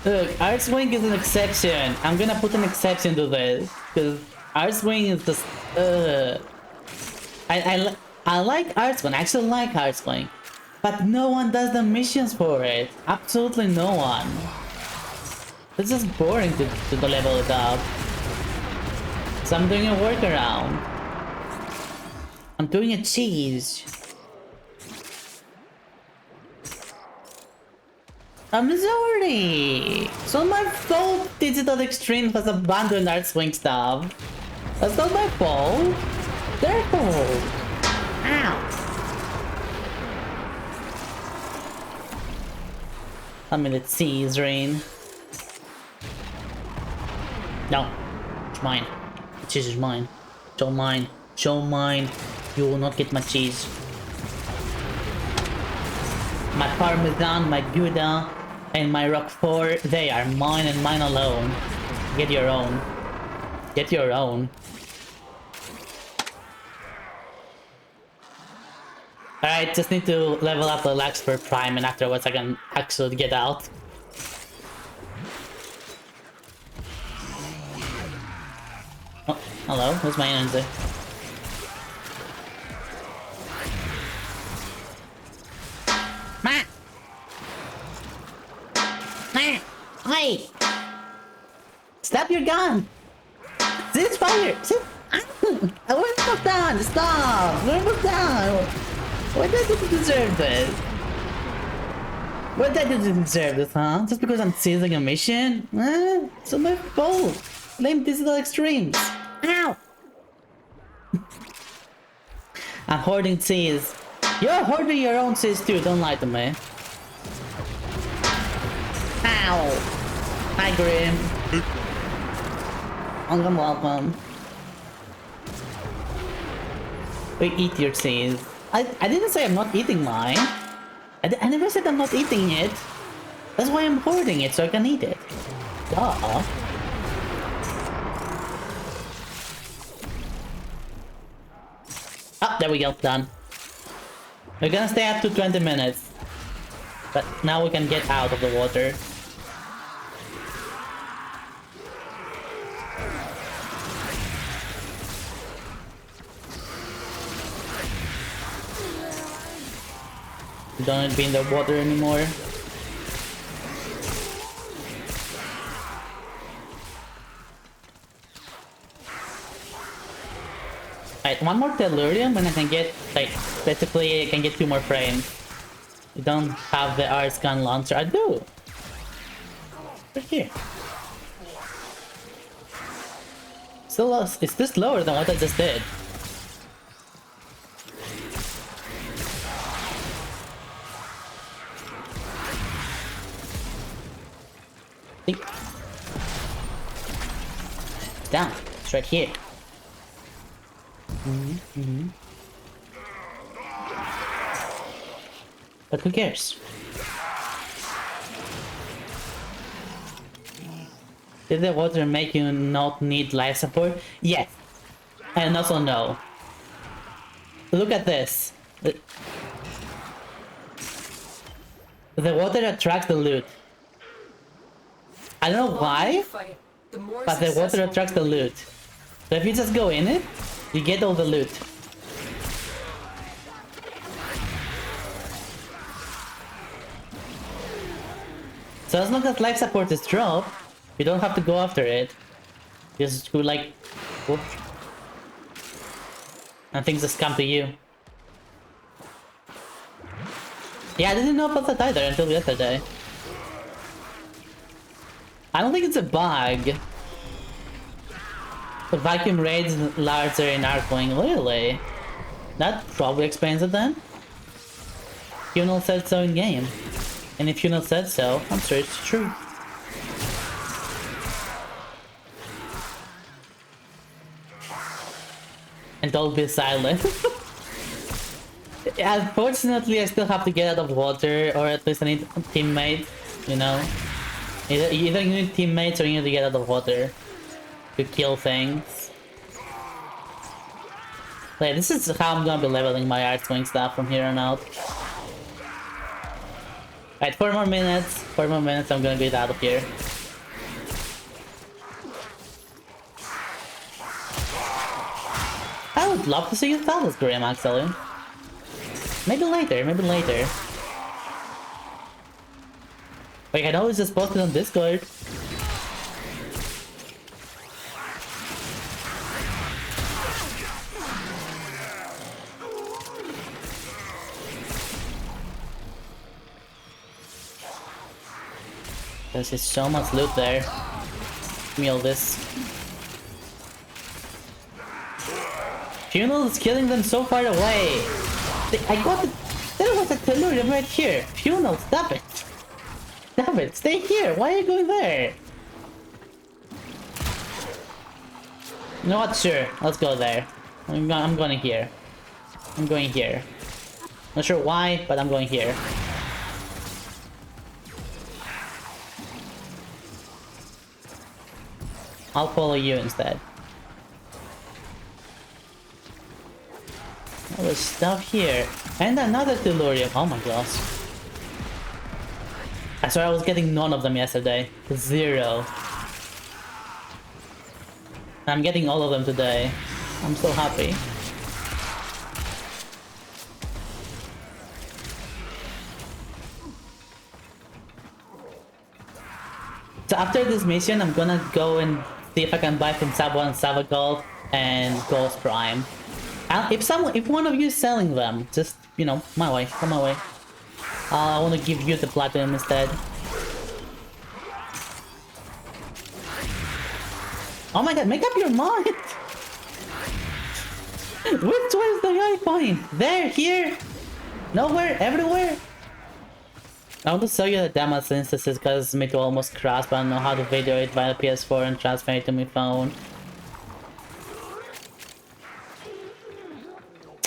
Look, Artswing is an exception. I'm gonna put an exception to this. Because Artswing is just... I like Artswing. I actually like Artswing. But no one does the missions for it. Absolutely no one. It's just boring to level it up. So I'm doing a workaround. I'm doing a cheese. I'm sorry. So my fault Digital Extreme has abandoned Artswing stuff. That's not my fault. Their fault. Ow. I'm in the cheese rain. No, it's mine. The cheese is mine. It's all mine. It's all mine. You will not get my cheese. My Parmesan, my Gouda, and my Roquefort, they are mine and mine alone. Get your own. Get your own. Alright, just need to level up the Laxper Prime and afterwards I can actually get out. Oh, hello, who's my energy? Ma! Ma! Hey! Stop your gun! This fire! I want to move down! Stop! We're move down! Why did you deserve this? Why did you deserve this, huh? Just because I'm seizing a mission? It's my fault! Blame Digital Extremes! Ow! I'm hoarding cheese. You're hoarding your own cheese too, don't lie to me. Ow! Hi, Grim. Welcome, welcome. We eat your cheese. I didn't say I'm not eating mine. I never said I'm not eating it. That's why I'm hoarding it, so I can eat it. Duh. Oh, there we go, done. We're gonna stay up to 20 minutes. But now we can get out of the water. We don't need to be in the water anymore. Alright, one more Tellurium and I can get, like, basically I can get 2 more frames. You don't have the Arts Gun Launcher. I do! Right here. Still, it's this lower than what I just did. It's down. It's right here. But who cares? Did the water make you not need life support? Yes. And also no. Look at this. The water attracts the loot. I don't know why, but the water attracts the loot. So if you just go in it, you get all the loot. So as long as life support is dropped, you don't have to go after it. You just go like... whoop. And things just come to you. Yeah, I didn't know about that either until yesterday. I don't think it's a bug. The vacuum raids larger in Arcwing, really? That probably explains it then. Funnel said so in game. And if Funnel said so, I'm sure it's true. And don't be silent. Unfortunately, I still have to get out of water, or at least I need a teammate, you know? Either you need teammates or you need to get out of water to kill things. Wait, this is how I'm gonna be leveling my Arcwing stuff from here on out. Alright, 4 more minutes. 4 more minutes, I'm gonna get out of here. I would love to see you Thalos Grim, actually. Maybe later, maybe later. We can always just post it on Discord. There's just so much loot there. Give me all this. Funnel is killing them so far away. I got it. There was a tellurium right here. Funnel, stop it. Stop it. Stay here. Why are you going there? You know what? Sure. Let's go there. I'm going here. I'm going here. Not sure why, but I'm going here. I'll follow you instead. Oh, there's stuff here. And another tellurium. Oh my gosh. I swear I was getting none of them yesterday. 0. I'm getting all of them today. I'm so happy. So after this mission, I'm gonna go and see if I can buy from Sabo and Savagold and Ghost Prime. If one of you is selling them, just, you know, my way, come my way. I want to give you the platinum instead. Oh my god, make up your mind! Which way is the guy point? There, here, nowhere, everywhere? I want to show you the damage instances because it almost crashed, but I don't know how to video it via PS4 and transfer it to my phone.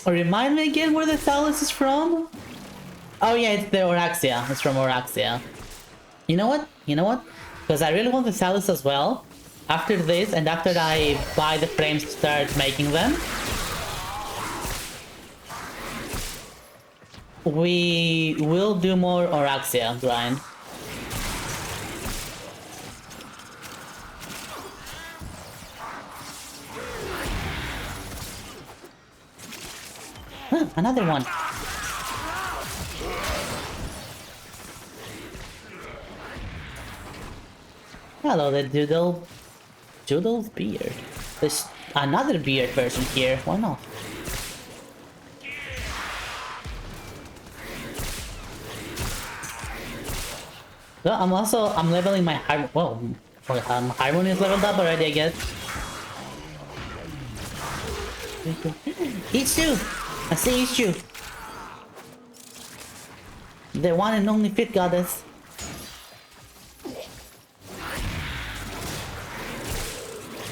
Remind me again where the Thalos is from? Oh yeah, it's the Oraxia. It's from Oraxia. You know what? You know what? Because I really want the Thalos as well. After this, and after I buy the frames to start making them, we will do more Oraxia grind. Huh, another one. Hello, the Doodle's beard. There's another beard version here. Why not? So I'm leveling my Harmony. Whoa, Harmony is leveled up already, I guess. Ichu! I see Ichu! The one and only fit goddess.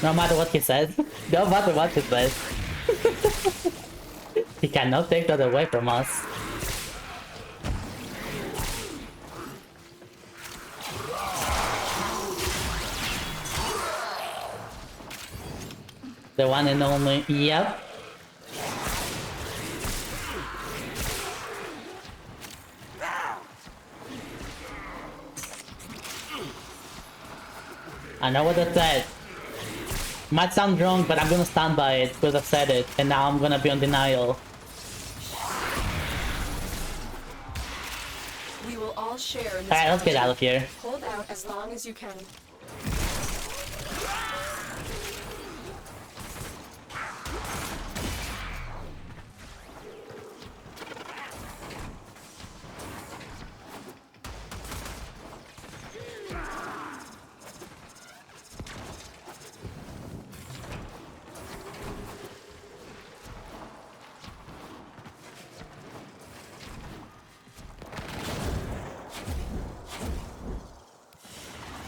No matter what he says. No matter what he says. He cannot take that away from us. The one and only. Yep. I know what I said. Might sound wrong, but I'm gonna stand by it because I've said it, and now I'm gonna be on denial. We will all share in this. Alright, let's get out of here. Hold out as long as you can.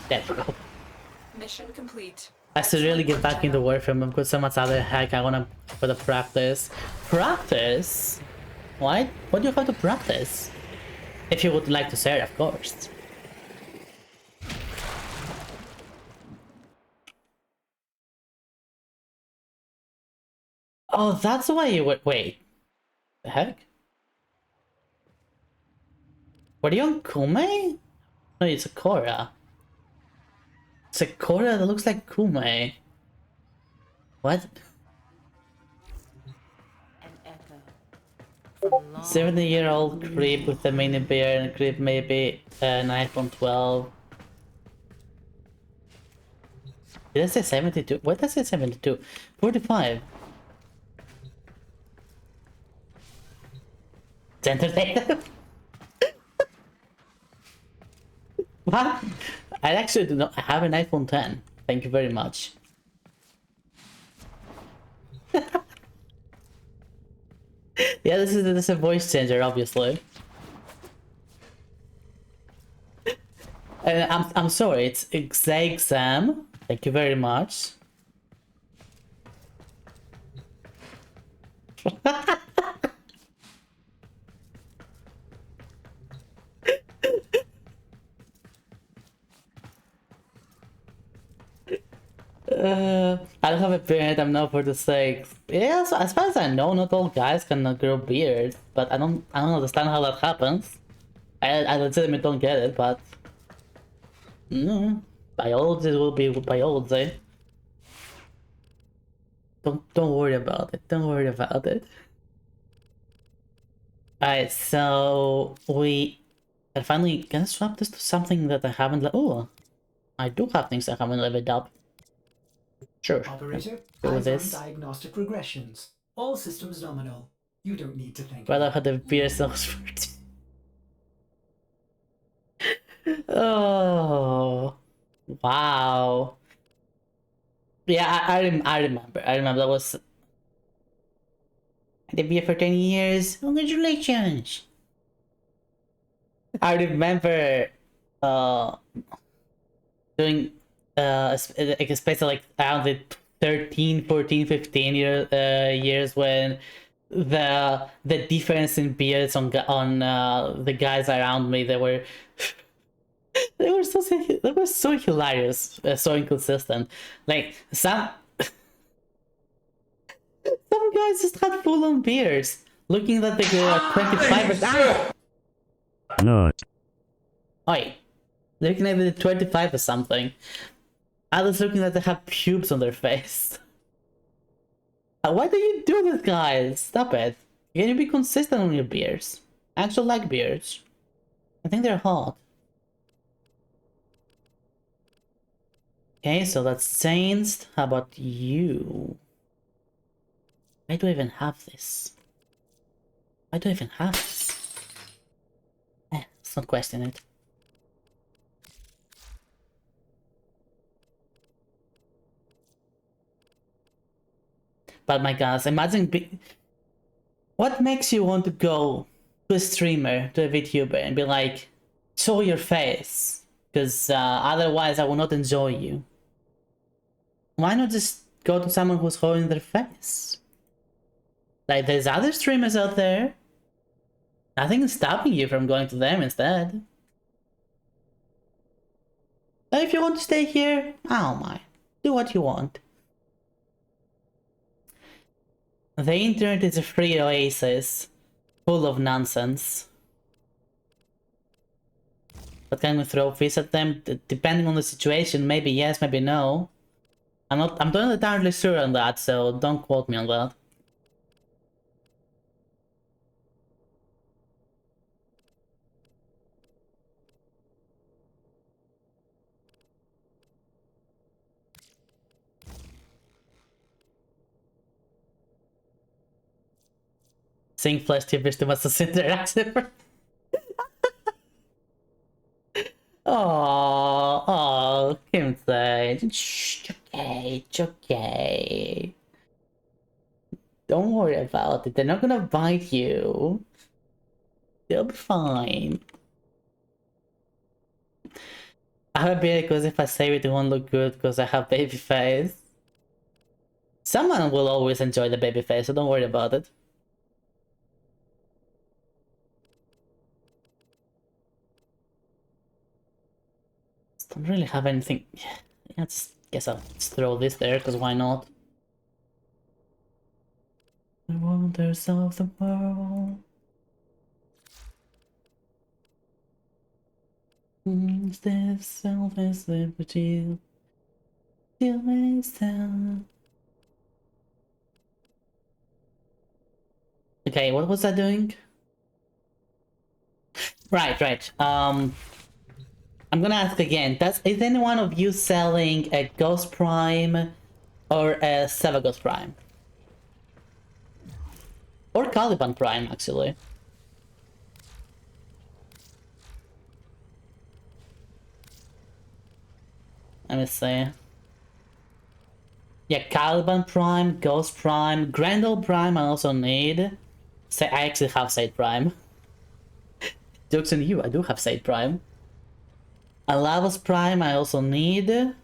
There we go. Mission complete. I should really get back into Warframe. I've got so much other heck I wanna for the practice. Practice? What? What do you have to practice? If you would like to share, of course. Oh, that's why you would wait. The heck? Were you on Kume? No, it's a Korra. It's a Korra that looks like Kume. What? 70-year-old creep with a mini bear and creep maybe an iPhone 12. Did I say 72? What did I say 72? 45. It's entertainment. What? I actually do not have an iPhone 10. Thank you very much. Yeah, this is a voice changer, obviously. And I'm sorry, it's exam. Thank you very much. I don't have a beard, I'm not 46. Yeah, so as far as I know, not all guys can grow beards, but I don't understand how that happens. I legitimately don't get it, but biology will be biology. Don't worry about it. Don't worry about it. Alright, so we are finally gonna swap this to something that I haven't. Oh, I do have things I haven't leveled up. Sure. Operator, Go with eyes on this. diagnostic regressions. All systems nominal. You don't need to think. Rather had the beer sauce. Oh, wow. Yeah, I remember. I remember that was. I did beer for 10 years. Congratulations. I remember doing like especially like around the 13, 14, 15 years when the difference in beards on the guys around me, they were so hilarious, so inconsistent. Like some guys just had full on beards, looking that they were 25 and No. Oi, looking at the 25 or something. Others looking like they have pubes on their face. Why do you do this, guys? Stop it. Can you be consistent on your beards? I actually like beards. I think they're hot. Okay, so that's changed. How about you? Why do I even have this? Why do I even have this? Let's not question it. But my gosh, imagine what makes you want to go to a streamer, to a VTuber, and be like, show your face, because otherwise I will not enjoy you. Why not just go to someone who's holding their face? Like, there's other streamers out there. Nothing is stopping you from going to them instead. But if you want to stay here, I don't mind. Do what you want. The internet is a free oasis, full of nonsense. But can we throw fish at them? Depending on the situation, maybe yes, maybe no. I'm not entirely sure on that, so don't quote me on that. Seeing flesh TV must have interactive. Oh, Kim said, shh, it's okay. Don't worry about it. They're not gonna bite you. They'll be fine. I have a beard because if I save it, it won't look good because I have baby face. Someone will always enjoy the baby face, so don't worry about it. Don't really have anything. I just guess I'll just throw this there, because why not? The wonders of the world. This selfish liberty still makes sense. Okay, what was I doing? Right. I'm gonna ask again. Is any one of you selling a Ghost Prime or a Ghost Prime? Or Caliban Prime, actually. Let me see. Yeah, Caliban Prime, Ghost Prime, Grendel Prime I also need. Say I actually have Sade Prime. Joke's on you, I do have Sade Prime. A Lavos Prime I also need. I'm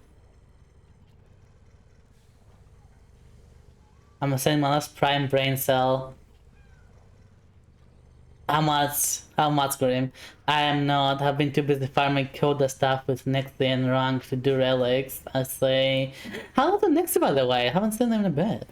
gonna send my last Prime Brain Cell. How much, Grim? I am not. I've been too busy farming Coda stuff with Nexi and rank to do relics. I say. How are the Nexi, by the way? I haven't seen them in a bit.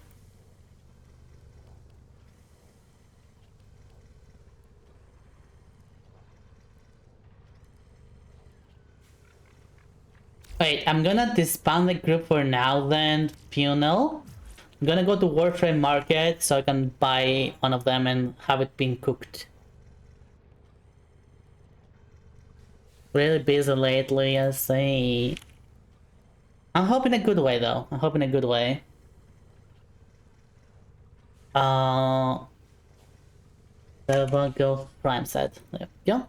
Wait, I'm gonna disband the group for now then, Funnel. I'm gonna go to Warframe Market so I can buy one of them and have it being cooked. Really busy lately, I see. I'm hoping a good way though. I'm hoping a good way. Go Prime set. There we go.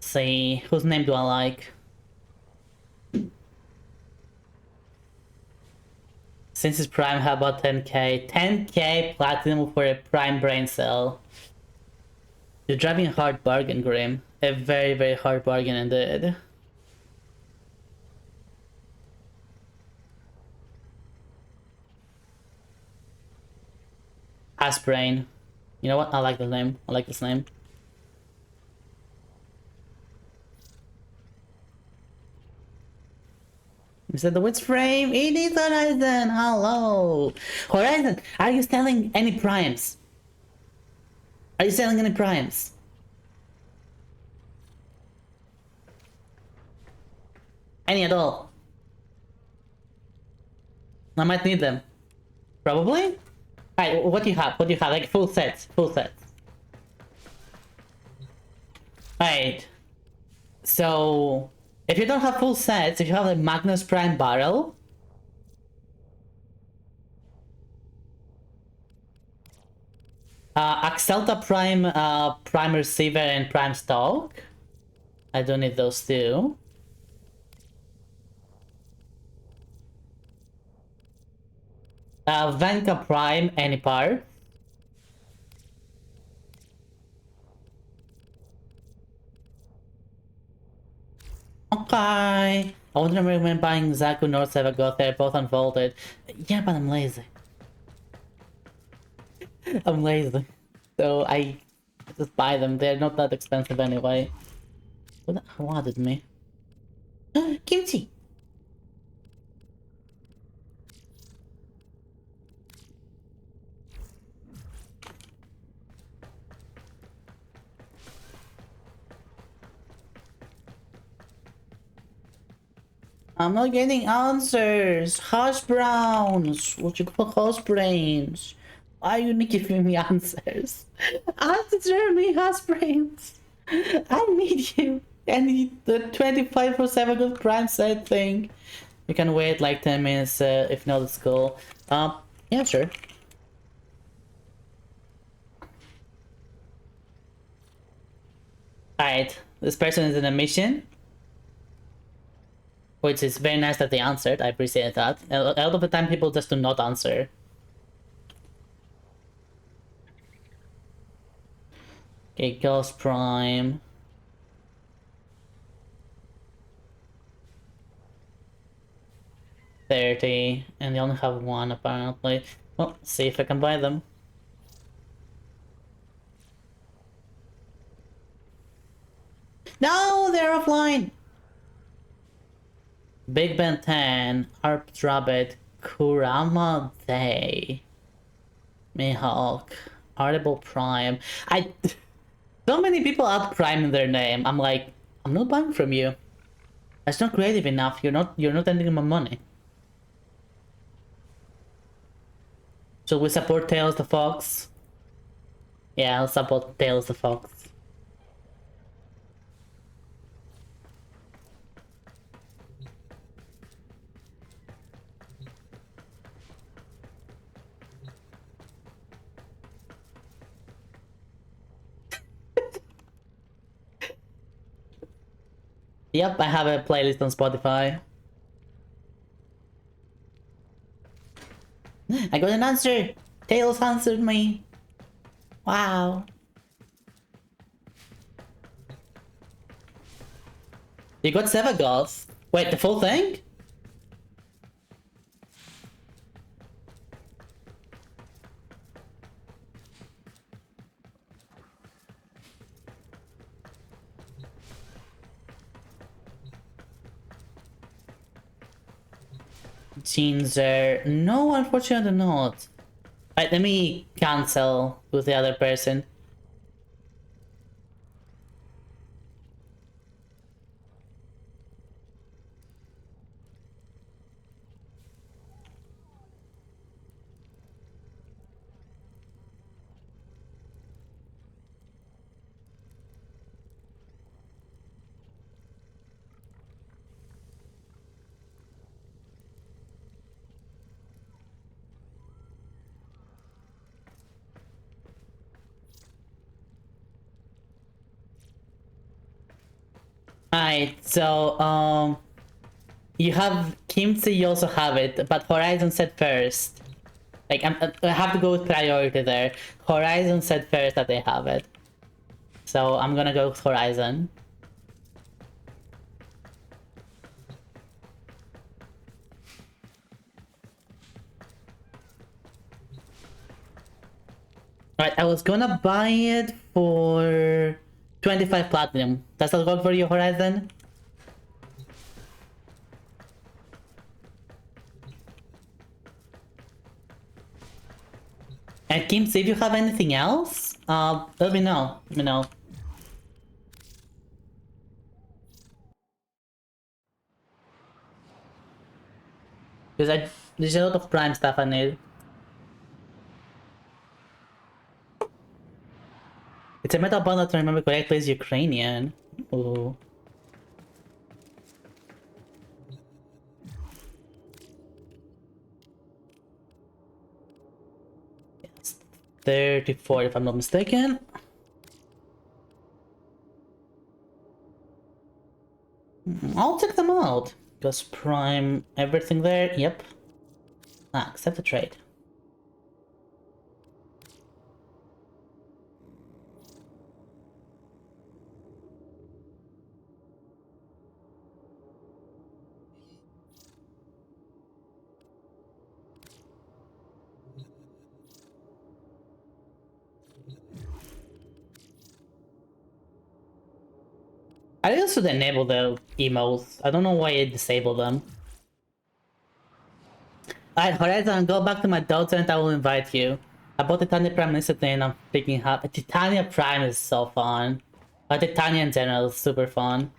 See, whose name do I like? Since it's Prime, how about 10k? 10k platinum for a Prime Brain Cell. You're driving a hard bargain, Grim. A very, very hard bargain indeed. Asbrain. You know what? I like the name. I like this name. You said the Witch Frame? It is Horizon! Hello! Horizon, are you selling any primes? Are you selling any primes? Any at all? I might need them. Probably? Alright, what do you have? What do you have? Like full sets. Full sets. Alright. So, if you don't have full sets, if you have a Magnus Prime Barrel, Axelta Prime, Prime Receiver and Prime Stock. I don't need those two. Venka Prime, any part. Okay. I wouldn't recommend buying Zaku nor Sevagoth, they're both unfolded. Yeah, but I'm lazy. I'm lazy. So I just buy them, they're not that expensive anyway. Who wanted me? Kimchi! I'm not getting answers. Hash browns. What you call hash brains? Why are you not giving me answers? Answer me, hash brains. I need you. I need the 25/7 good prime set thing. You can wait like 10 minutes if not at school. Yeah, sure. Alright, this person is in a mission. Which is very nice that they answered, I appreciate that. A lot of the time people just do not answer. Okay, Ghost Prime. $30, and they only have one apparently. Well, see if I can buy them. No, they're offline! Big Ben 10, Harp Rabbit, Kurama Day, Mihawk, Audible Prime. So many people add Prime in their name. I'm like, I'm not buying from you. That's not creative enough. You're not ending my money. So we support Tails the Fox. Yeah, I'll support Tails the Fox. Yep, I have a playlist on Spotify. I got an answer! Tails answered me! Wow! You got Sevagoth? Wait, the full thing? Ginger. No, unfortunately not. Right, let me cancel with the other person. Alright, so, you have Kimchi, you also have it, but Horizon said first. Like, I have to go with priority there. Horizon said first that they have it. So, I'm gonna go with Horizon. Alright, I was gonna buy it for 25 platinum. Does that work for you, Horizon? And Kim, see if you have anything else, let me know. Let me know. Because there's a lot of prime stuff I need. It's a metal bundle, to remember correctly, is Ukrainian. Ooh. Yes, 34 if I'm not mistaken. I'll check them out. Because prime, everything there, yep. Ah, accept the trade. should enable the emotes. I don't know why it disabled them. Alright, Horizon, go back to my Dota and I will invite you. I bought Titania Prime yesterday and I'm freaking happy. Titania Prime is so fun. But Titania in general is super fun.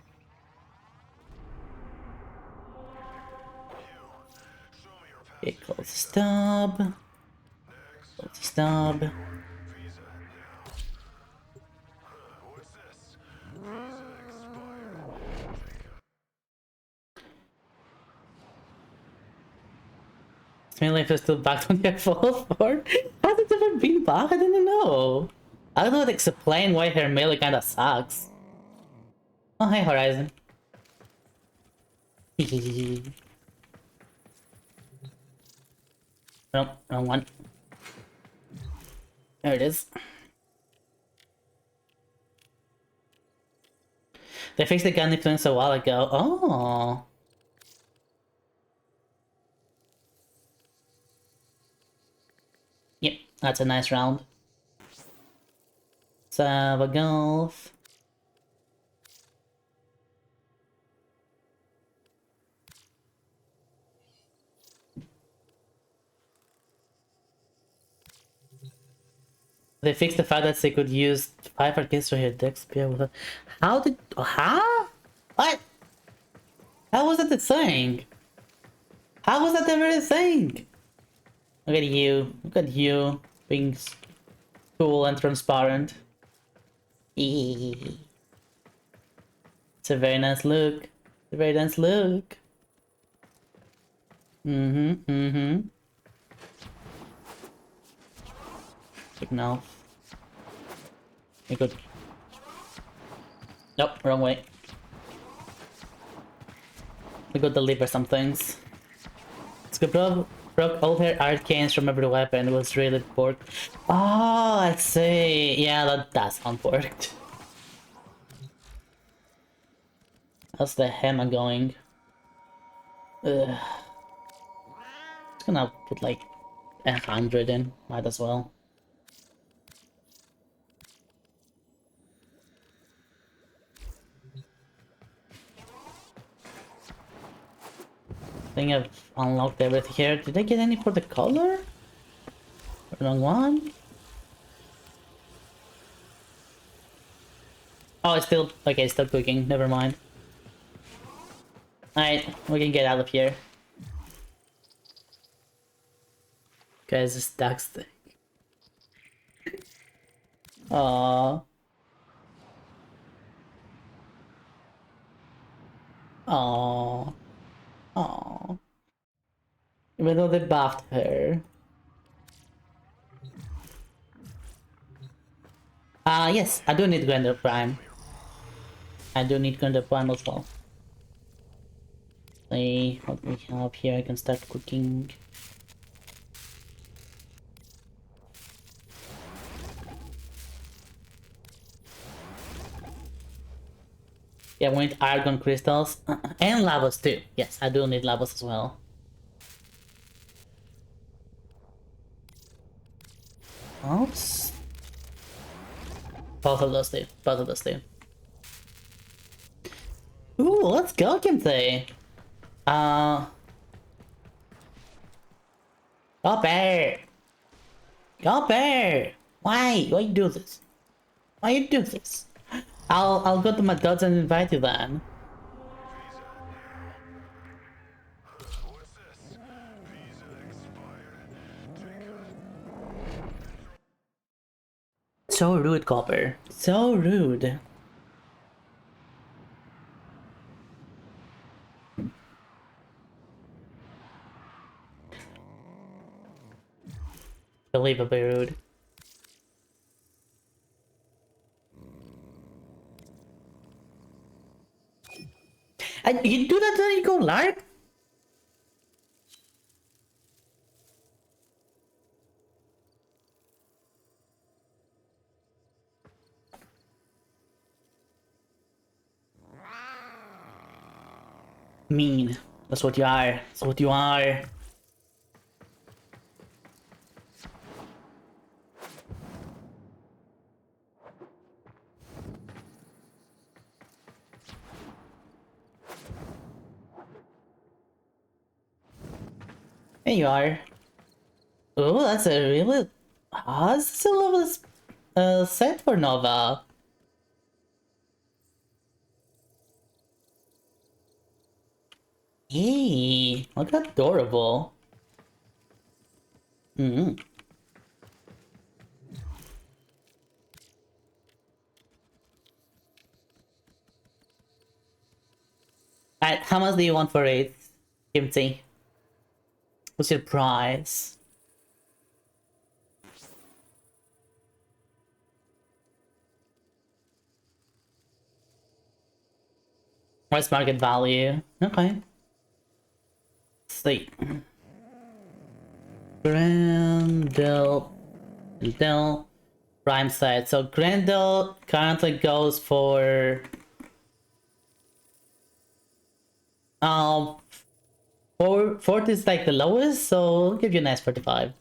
Okay, close the stub. Close the stub. Life is still back on your fault for? Has it ever been back? I didn't know. I don't know how to explain why her melee kinda sucks. Oh, hey, Horizon. Nope, wrong one. There it is. They fixed the gun influence a while ago. Oh. Yep, that's a nice round. Let's have a golf. They fixed the fact that they could use 5 arcades to hit deck spear with a... How did... Huh? What? How was that the thing? How was that ever a thing? Look at you. Look at you. Being cool and transparent. It's a very nice look. It's a very nice look. Mm-hmm. Good now. Good. Nope, wrong way. We could deliver some things. It's good, bro. Broke all her arcanes from every weapon. It was really porked. Oh, I see. Yeah, that's unporked. How's the hammer going? Ugh. Just gonna put like 100 in. Might as well. I think I've unlocked everything here. Did I get any for the color? Wrong one? Oh, it's still... Okay, it's still cooking. Never mind. Alright, we can get out of here. Guys, this duck's thing. Aww. Aww. Aww. Even though they buffed her. Yes, I do need Grander Prime. I do need Grander Prime as well. See what we have here. I can start cooking. Yeah, we need argon crystals and lavas too. Yes, I do need lavas as well. Oops. Both of those two. Both of those two. Ooh, let's go, Kimsey. Go bear. Go bear. Why? Why you do this? Why you do this? I'll go to my dots and invite you then. So rude, Copper. So rude. Unbelievably rude. And you do that then you go live? Mean. That's what you are. That's what you are. There you are. Oh, that's a really... Ah, this is a lovely set for Nova. Hey, look how adorable. Mm-hmm. Alright, how much do you want for it, Kimchi? What's your price? What's market value? Okay. See. Grendel Prime set. So Grendel currently goes for 40 is like the lowest, so I'll give you an S45.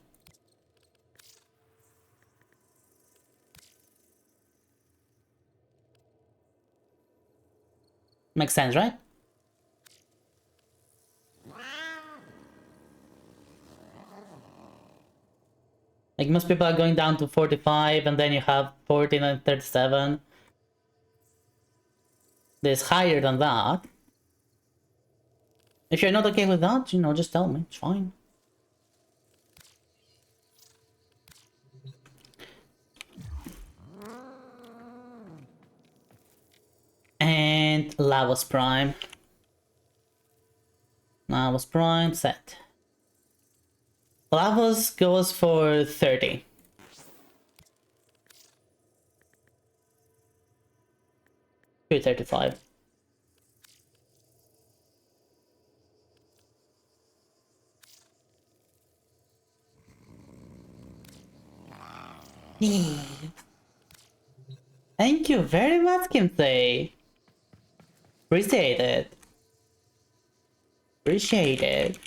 Makes sense, right? Like most people are going down to 45 and then you have 14 and 37. There's higher than that. If you're not okay with that, you know, just tell me, it's fine. And Lavos Prime. Lavos Prime set. Lavos goes for 30. To 35. Thank you very much, Kimsey. Appreciate it. Appreciate it.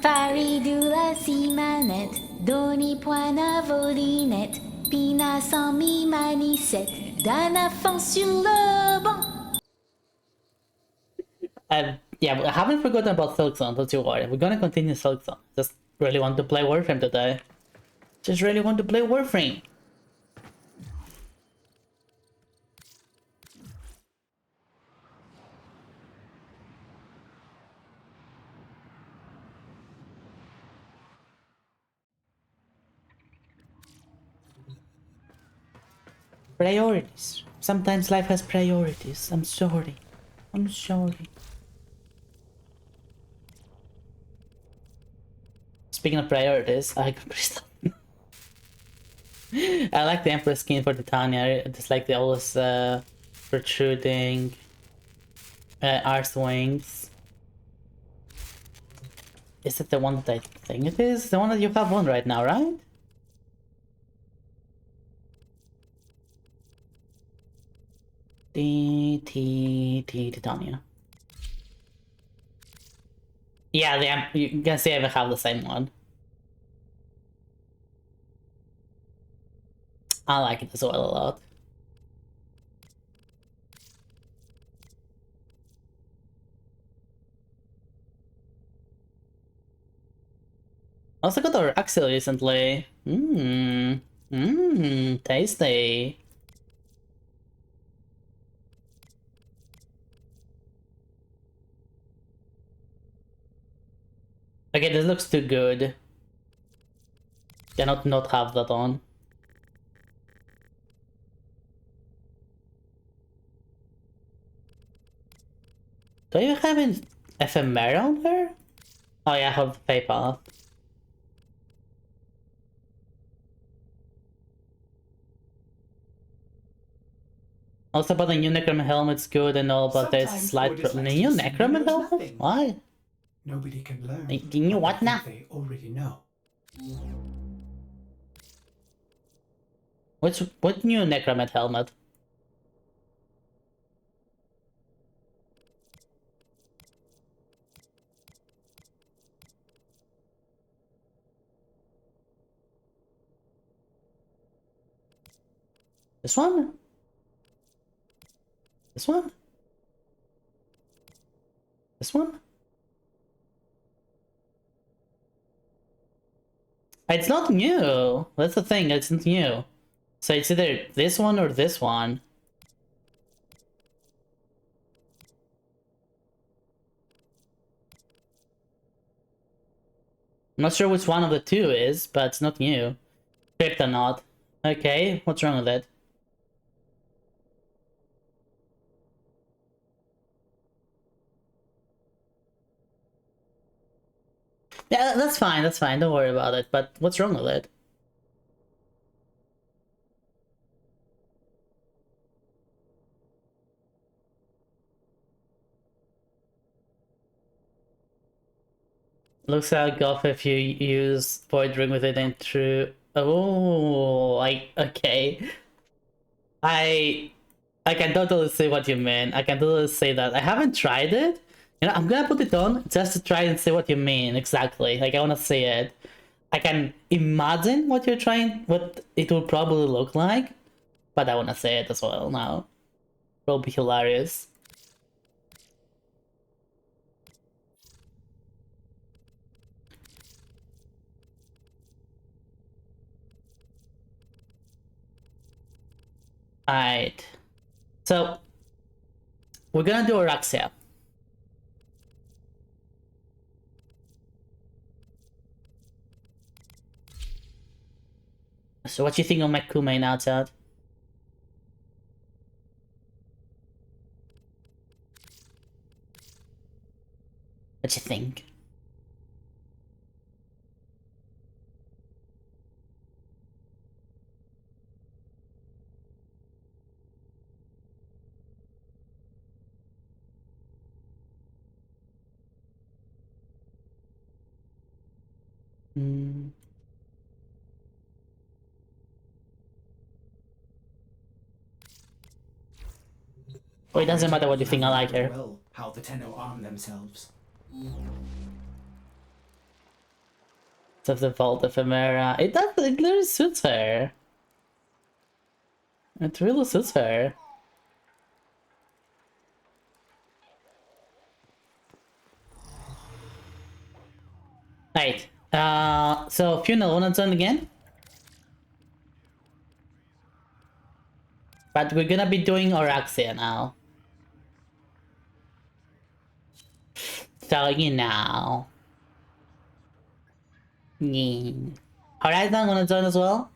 Faridula si manette, doni poina volinette, pina sans mi manicette, d'un enfant sur le banc. Yeah, I haven't forgotten about Silksong, don't you worry. We're gonna continue Silksong. Just really want to play Warframe today. Just really want to play Warframe. Priorities. Sometimes life has priorities. I'm sorry. I'm sorry. Speaking of priorities, I got Crystal. I like the Emperor skin for Titania. It's like the always protruding arse wings. Is it the one that I think it is? The one that you have on right now, right? Titania. Yeah, you can see I have the same one. I like it as well a lot. Also got our Axel recently. Tasty. Okay, this looks too good. Cannot not have that on. Do you have an ephemera on her? Oh yeah, I have PayPal. Also about the new Necrom helmet's good and all, but there's slight the new Necrom helmet? Why? Nobody can learn. You knew what now? They already know. What new Necromet helmet? This one? This one? This one? It's not new. That's the thing, it's not new. So it's either this one or this one. I'm not sure which one of the two is, but it's not new. Kryptonaut. Okay, what's wrong with it? Yeah, that's fine, don't worry about it. But what's wrong with it? Looks like off if you use Void Ring with it and through. Oh, okay. I can totally see what you mean. I can totally see that. I haven't tried it. You know, I'm gonna put it on just to try and see what you mean exactly. Like I wanna see it. I can imagine what you're trying, what it will probably look like, but I wanna see it as well now. It'll be hilarious. Alright. So, we're gonna do Araxia. So what you think of my Kume now, Chad? What you think? Hmm. Oh, it doesn't matter what you think, I like her. Well, how the Tenno arm themselves. Of the Vault Ephemera. It literally suits her. It really suits her. Right. So Funeral wanna join again? But we're gonna be doing Oraxia now. So you know. Yeah. Horizon gonna join as well?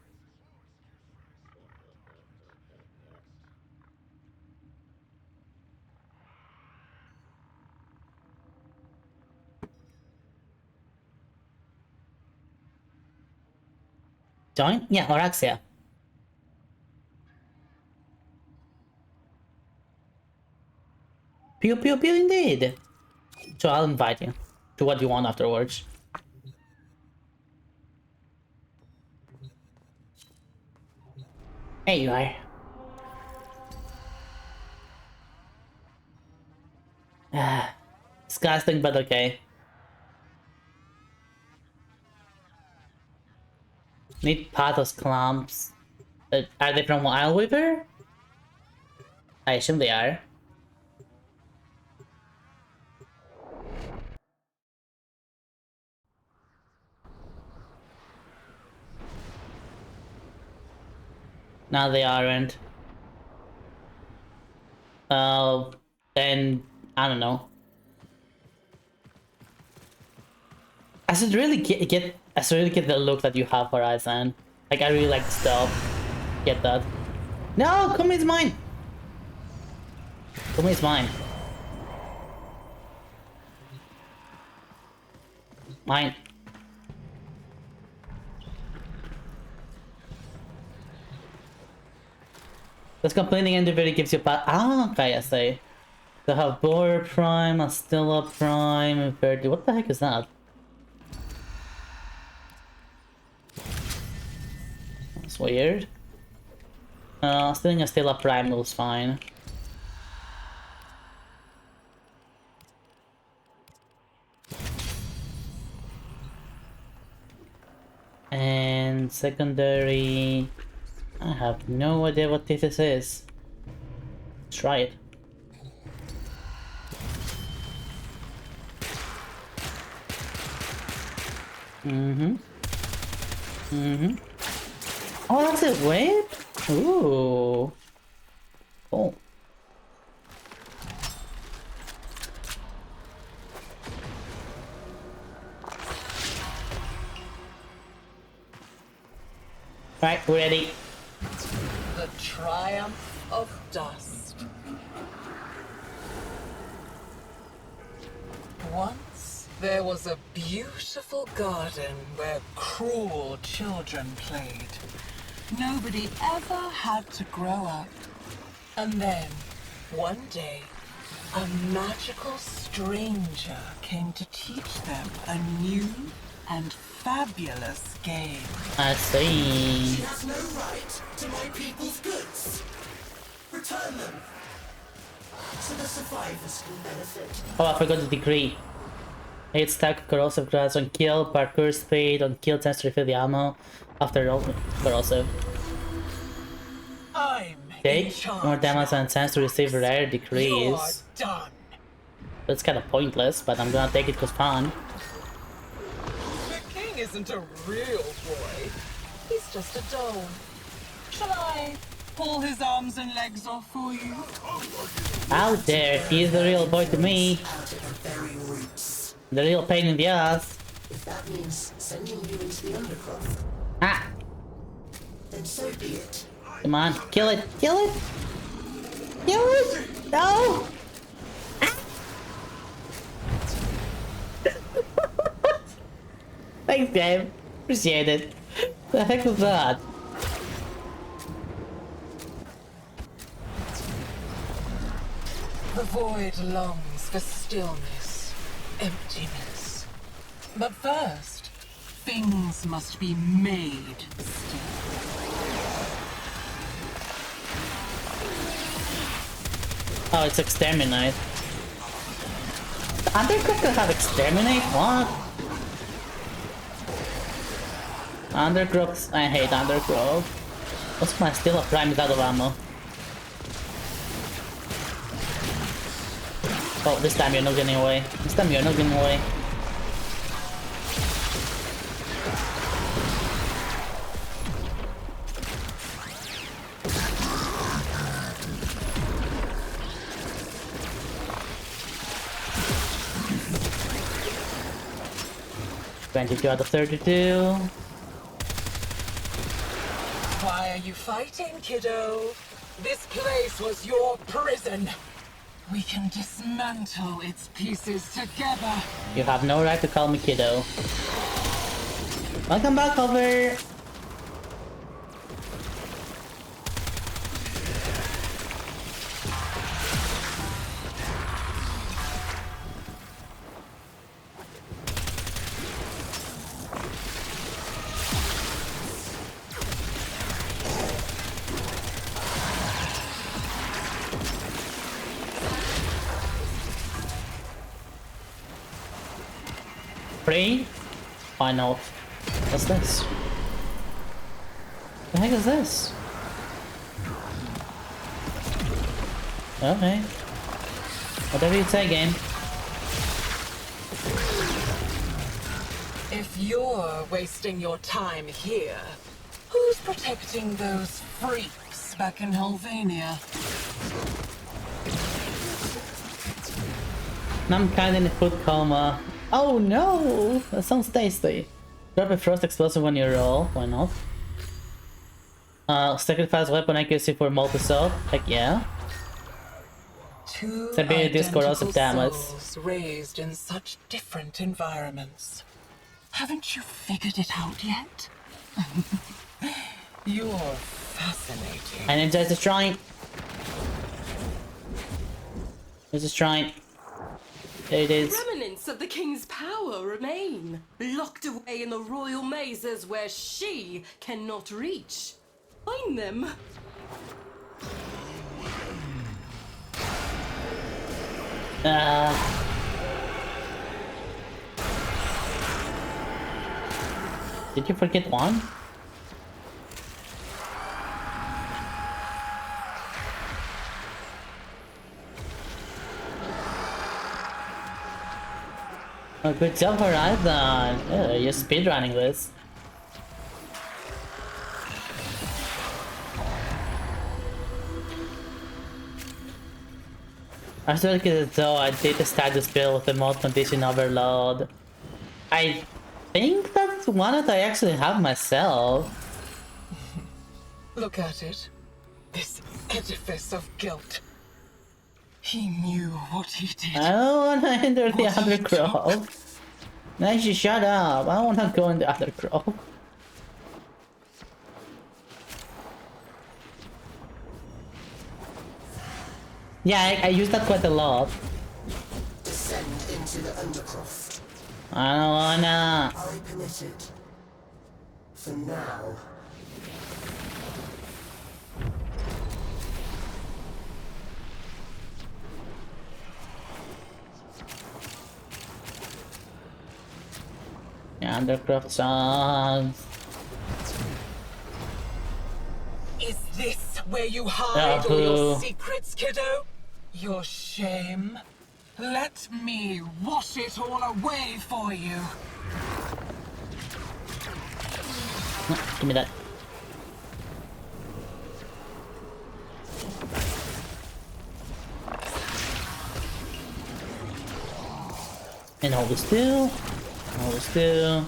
Join? Yeah, Oraxia. Pew pew pew indeed. So I'll invite you to what you want afterwards. There you are. Disgusting, but okay. Need pathos clumps. Are they from Wildweaver? I assume they are. No, they aren't. Then I don't know. I should really get the look that you have, Horizon. Like I really like the stuff. Get that. No, Kumi's mine. Kumi's mine. Mine. This complaining individual gives you okay, I say. They have Boar Prime, Astilla Prime, Verdi. What the heck is that? That's weird. Stealing Astilla Prime was fine. And secondary... I have no idea what this is. Let's try it. Oh, that's it, whip? Ooh. Oh. Right, we're ready. The triumph of dust. Once there was a beautiful garden where cruel children played. Nobody ever had to grow up. And then, one day, a magical stranger came to teach them a new and fabulous game. I see. She has no right to my people's goods. Return them, so the survivors can benefit. Oh, I forgot the decree. 8 stack corrosive grass on kill, parkour speed, on kill tends to refill the ammo after roll corrosive. I'm Take more damage and chance to receive rare decrees. You're done. That's kind of pointless, but I'm gonna take it cause fun. The king isn't a real boy. He's just a doll. Shall I pull his arms and legs off for you? Out there, he's the real boy to me. The real pain in the ass. If that means sending you into the undergrowth, Ah! then so be it. Come on, kill it! Kill it! Kill it! No! Ah. Thanks, game. Appreciate it. The heck was that? The void longs for stillness, emptiness. But first, things must be made still. Oh, it's exterminate. The Undergrowth could have exterminate? What? Undergrowth. I hate Undergrowth. What's my still a prime without of ammo? Oh, this time you're not getting away. This time you're not getting away. $22 out of 32. Why are you fighting, kiddo? This place was your prison. We can dismantle its pieces together. You have no right to call me kiddo. Welcome back, over. Free? Why not? What's this? The heck is this? Okay. Whatever you say, game. If you're wasting your time here, who's protecting those freaks back in Helvania? I'm kinda in a food coma. Oh no! That sounds tasty. Drop a frost explosive when you roll. Why not? Sacrifice weapon accuracy for multi-assault. Heck yeah. Two Stability corrosive damage. souls raised in such different environments. Haven't you figured it out yet? You're fascinating. I energize the shrine. There's a shrine. There it is. Remnants of the king's power remain, locked away in the royal mazes where she cannot reach. Find them. Did you forget one? Oh, good job, Horizon. Yeah, you're speedrunning this. I still get it though. I did start this build with the mode condition overload. I think that's one that I actually have myself. Look at it. This edifice of guilt. He knew what he did. I don't want to enter the other grove. Nice, you shut up. I don't want to go in the other grove. Yeah, I use that quite a lot. Descend into the undercroft. I don't wanna. I permit it. For now. Yeah, undercroft songs. Is this where you hide all your secrets, kiddo? Your shame? Let me wash it all away for you. Give me that. And hold this too. Hold this too.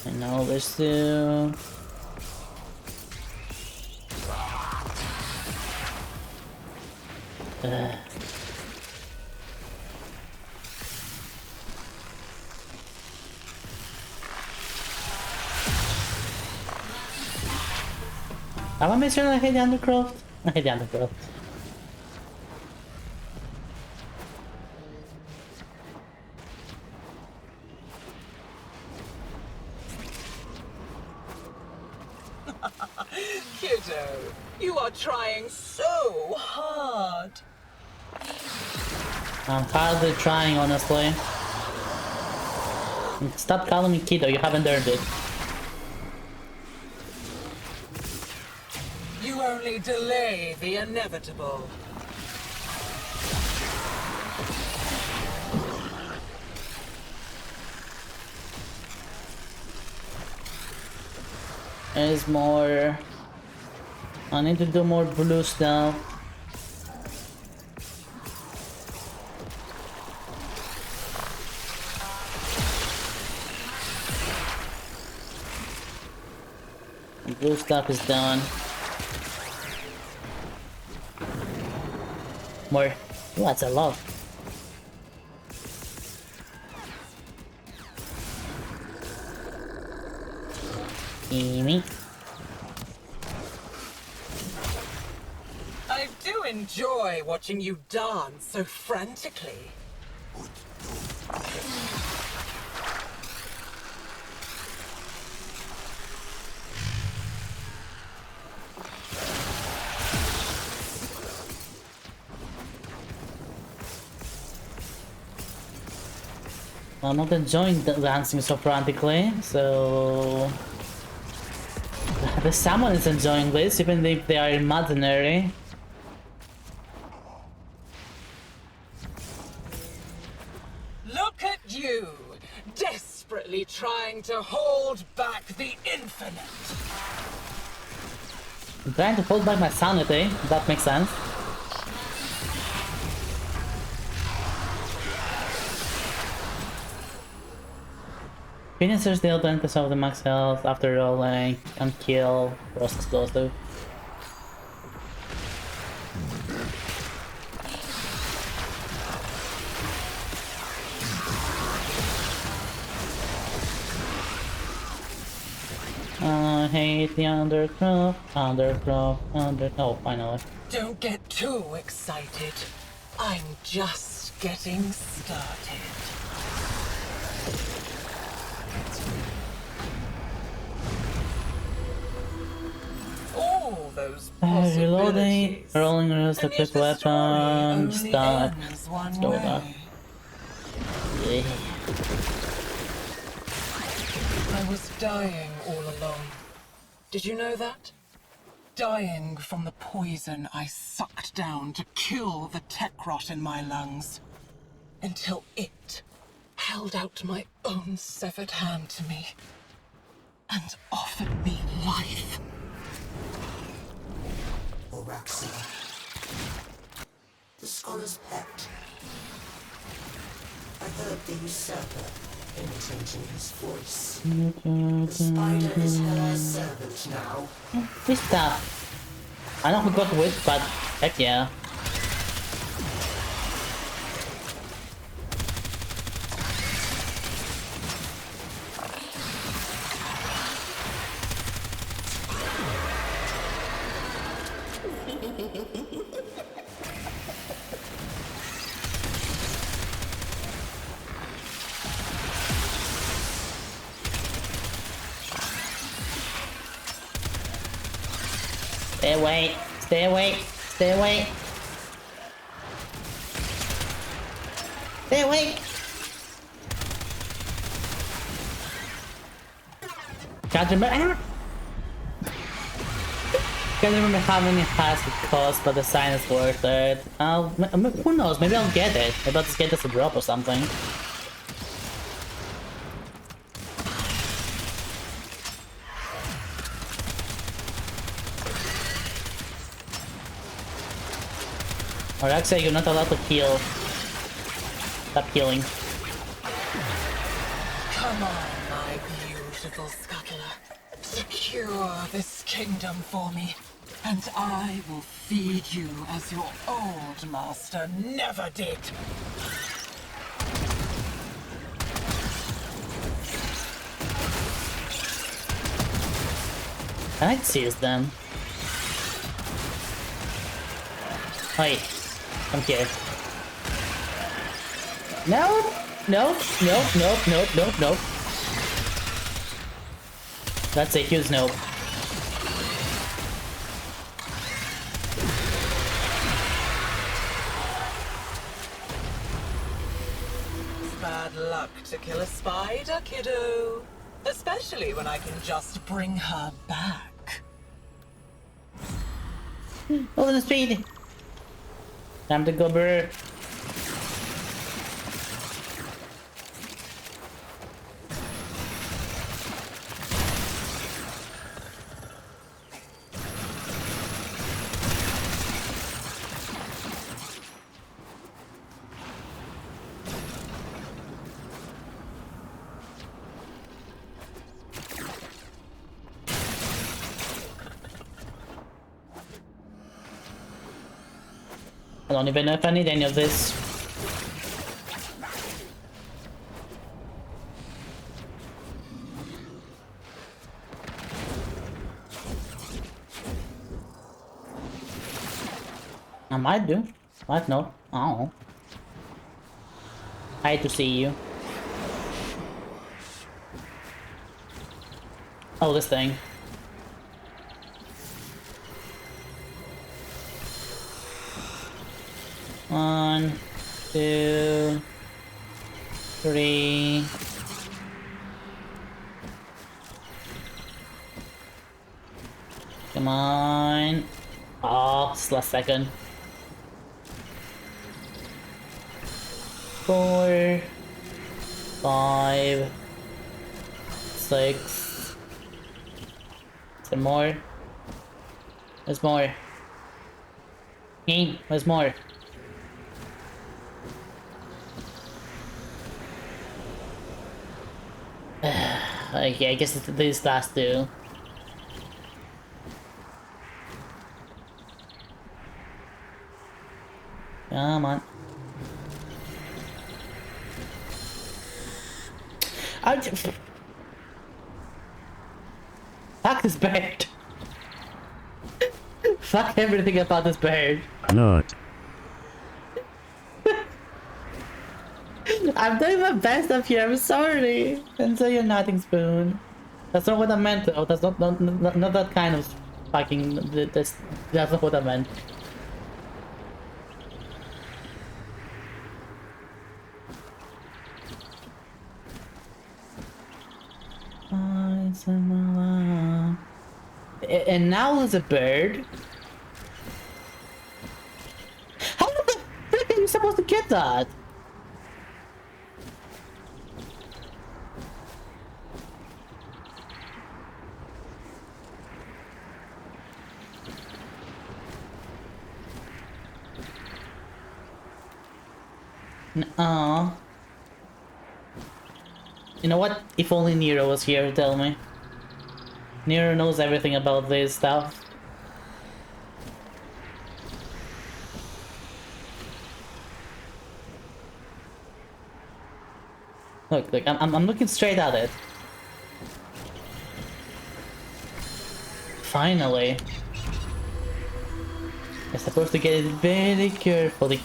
And hold this too. Am I mentioning I hate the Undercroft? I hate the Undercroft. Kiddo, you are trying so hard. I'm hardly trying, honestly. Stop calling me kiddo, you haven't earned it. You only delay the inevitable. There's more. I need to do more blue stuff. Blue stuff is done. More. Ooh, that's a lot. Gimme. I do enjoy watching you dance so frantically. I'm not enjoying dancing so frantically, so the someone is enjoying this, even if they are imaginary. Look at you, desperately trying to hold back the infinite. I'm trying to hold back my sanity, if that makes sense. Finishers deal 20% of the max health after rolling and kill Frost explosive. I hate the Undercroft, oh, finally. Don't get too excited. I'm just getting started. All those Reloading, possibilities. rolling rules to quick weapon, start. Ends one Let's go with that. way. Yeah. I was dying all along. Did you know that? Dying from the poison I sucked down to kill the tech rot in my lungs. until it held out my own severed hand to me and offered me life. Oraxia. The scholar's pet. I heard the usurper imitating his voice. The spider is her servant now. This stuff. I know who got with, but heck yeah. Stay away, stay away, stay away. Stay away. Can't remember. Can't remember how many hearts it costs, but the sign is worth it. Who knows? Maybe I'll get it. Maybe I'll just get this a drop or something. Or actually, you're not allowed to heal. Stop healing. Come on, my beautiful scuttler. Secure this kingdom for me, and I will feed you as your old master never did. I seize them. Wait, I'm here. No, no, no, no, no, no, no. That's a huge no. Bad luck to kill a spider, kiddo. Especially when I can just bring her back. Oh, the speed! Time to go, bro. I don't even know if I need any of this. I might do. Might not. I don't know. I hate to see you. Oh, this thing. One, two, three. Come on. Oh, it's last second. 4, 5, 6. Some more. There's more. Hey, there's more. Okay, I guess it's these last two. Come on. Fuck this bird. Fuck everything about this bird. Not. I'm doing my best up here, I'm sorry. And so you're nothing, Spoon. That's not what I meant though. That's not that kind of fucking... That's not what I meant. And now there's a bird. How the frick are you supposed to get that? Aw. You know what? If only Nero was here to tell me. Nero knows everything about this stuff. Look, I'm looking straight at it. Finally. I'm supposed to get it very carefully.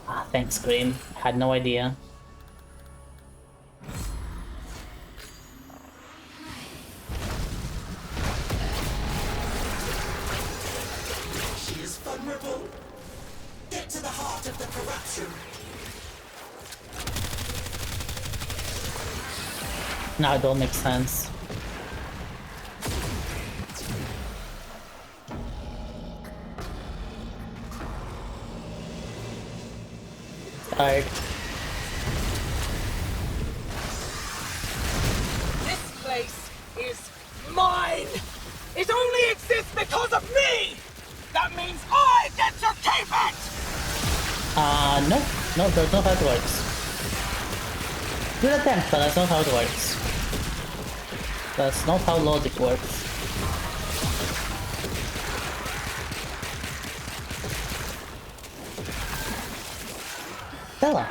Ah, thanks, Green. Had no idea. She is vulnerable. Get to the heart of the corruption. Now it all makes sense. Alright. This place is mine! It only exists because of me! That means I get to keep it! No. No, that's not how it works. Good attempt, but that's not how it works. That's not how logic works. Stella.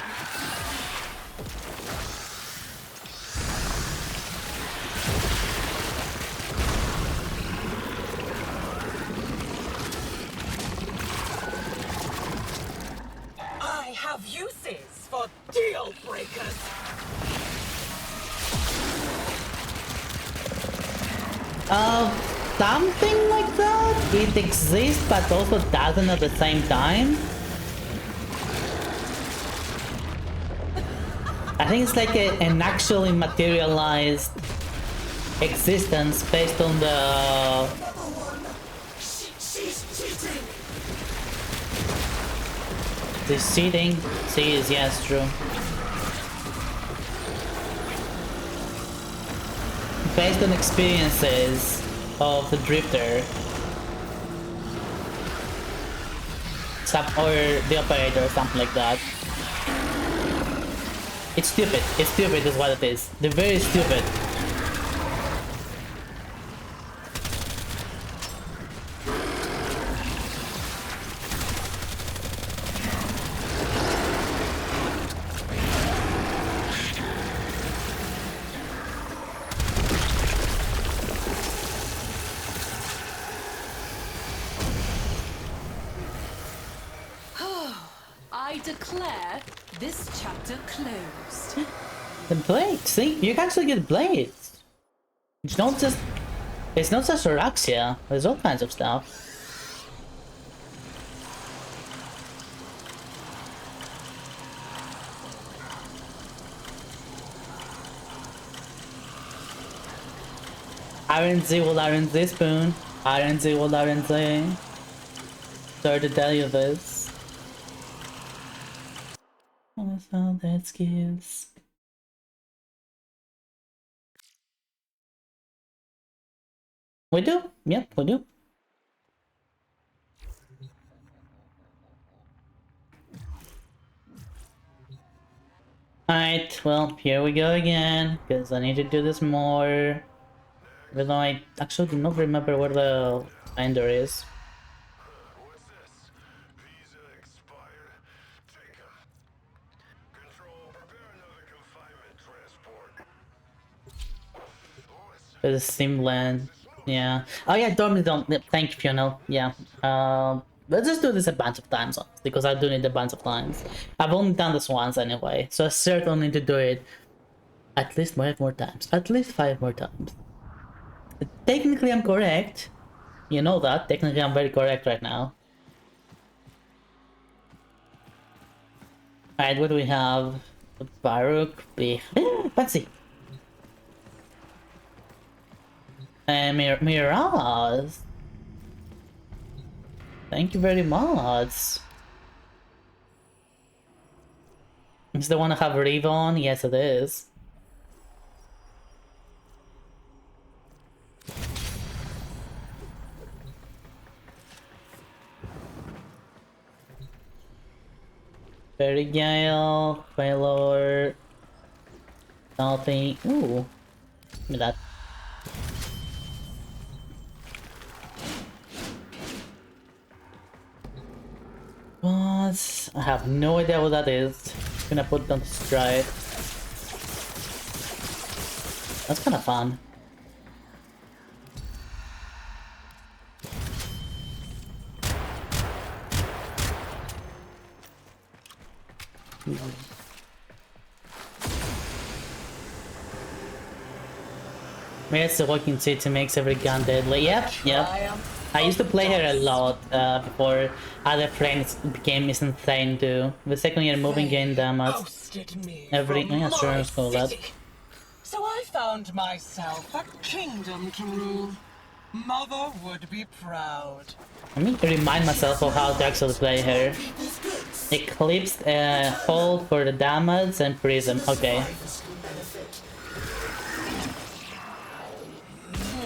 I have uses for deal breakers! Something like that? It exists, but also doesn't at the same time? I think it's like an actually materialized existence based on the... She's cheating. The cheating? See, is yes, true. Based on experiences of the drifter. Or the operator or something like that. It's stupid. It's stupid is what it is. They're very stupid. I declare this chapter closed. The blade, see? You can actually get blades. It's not just Araxia. There's all kinds of stuff. RNZ will RNZ spoon. RNZ will RNZ. Sorry to tell you this. That's all that gives. We do? Yep, we do. Alright, well, here we go again, because I need to do this more. Even though I actually do not remember where the binder is. There's a Simland. Yeah. Oh yeah, don't. Thank you, Fiona. Yeah. Let's just do this a bunch of times, because I do need a bunch of times. I've only done this once anyway, so I certainly need to do it at least 5 more times. At least 5 more times. Technically, I'm correct. You know that. Technically, I'm very correct right now. Alright, what do we have? Baruch, Patsy. And Miraz. Thank you very much. Is the one I have Revon? Yes, it is. Fairy Gale, Quailor, Salty. Ooh, give me that. What? I have no idea what that is. Gonna put them to stride. That's kind of fun. Where's the walking city makes every gun deadly? Yep. I used to play her a lot before other friends became insane too. The second year moving gain damage. Yeah, sure, let's go with that. So I found myself a kingdom to rule. Mother would be proud. I need to remind myself of how to actually play her. Eclipse, hold for the damage and prism. Okay.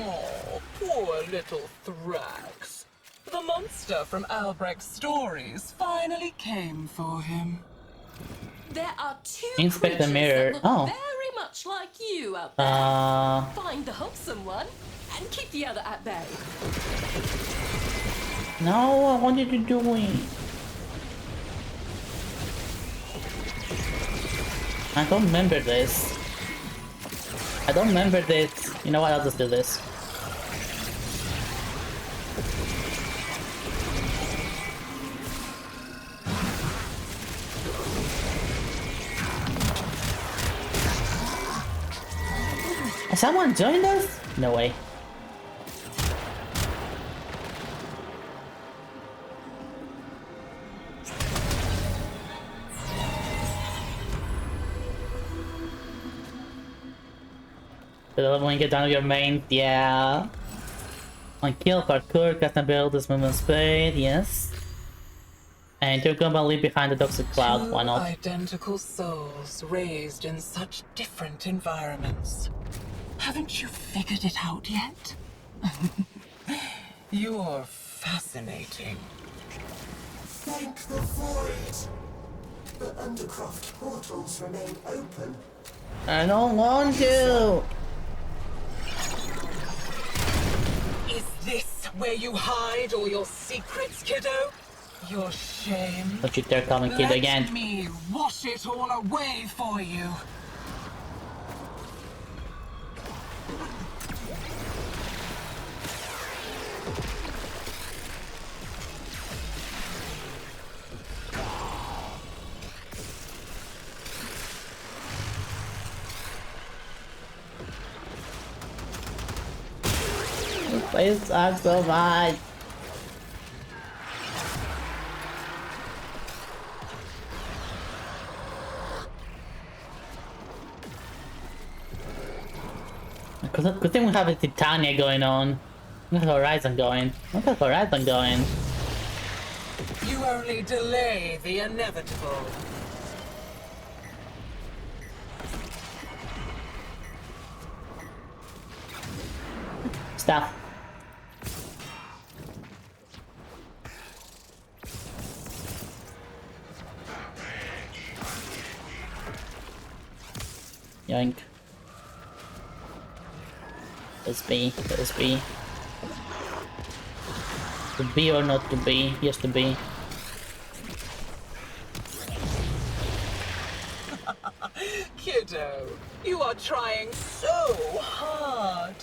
Oh, poor little Thrax. The monster from Albrecht's stories finally came for him. There are two Inspect the creatures mirror. that look Oh. very much like you out there. Find the wholesome one and keep the other at bay. No, what did you doing? I don't remember this. I don't remember this. You know what? I'll just do this. Has someone joined us? No way. When you get down to your main, yeah. On kill, parkour, custom build, this movement speed, yes. And you're gonna leave behind the toxic cloud, why not? Identical souls raised in such different environments. Haven't you figured it out yet? You're fascinating. Thank the void. The Undercroft portals remain open. I don't want to! Is this where you hide all your secrets, kiddo? Your shame? Don't you dare call me kid again. Let me wash it all away for you. This sucks so much. Good thing we have a Titania going on. Look at Horizon going. Look at Horizon going. You only delay the inevitable. Stuff. Yoink. Let's be. Let's be. To be or not to be? Yes, to be. Kiddo, you are trying so hard.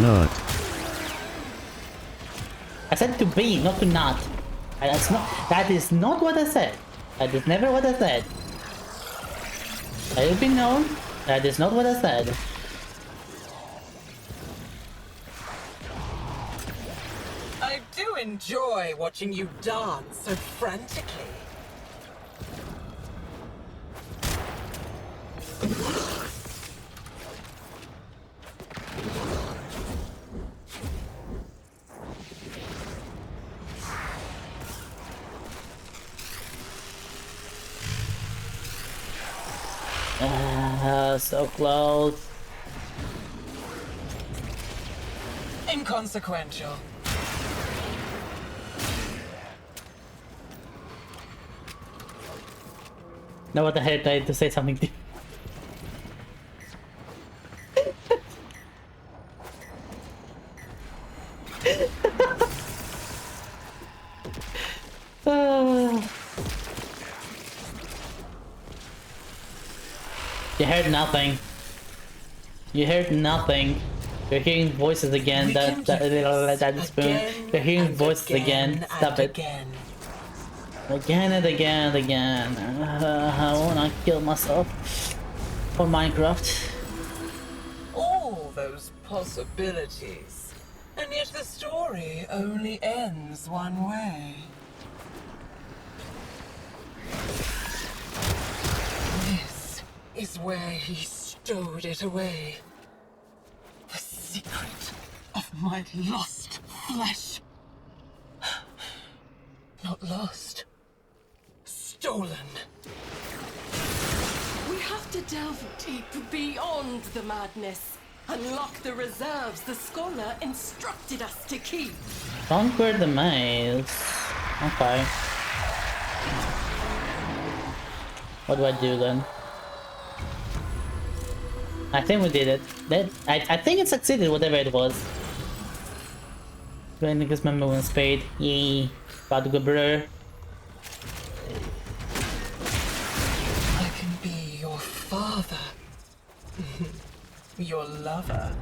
Not. I said to be, not to not. And that's not. That is not what I said. That is never what I said. Let it be known. That is not what I said. I do enjoy watching you dance so frantically. So close. Inconsequential. No, what the hell, I tried to say something to You heard nothing. You heard nothing. You're hearing voices again. That's spoon. You're hearing voices again. Stop it. Again and again and again. I wanna kill myself for Minecraft. All those possibilities. And yet the story only ends one way. This is where he stowed it away. The secret of my lost flesh. Not lost. Stolen. We have to delve deep beyond the madness. Unlock the reserves the scholar instructed us to keep. Conquer the maze. Okay. What do I do then? I think we did it. I think it succeeded, whatever it was. Going to my moving spade. Yay. About to go blur. I can be your father. Your lover.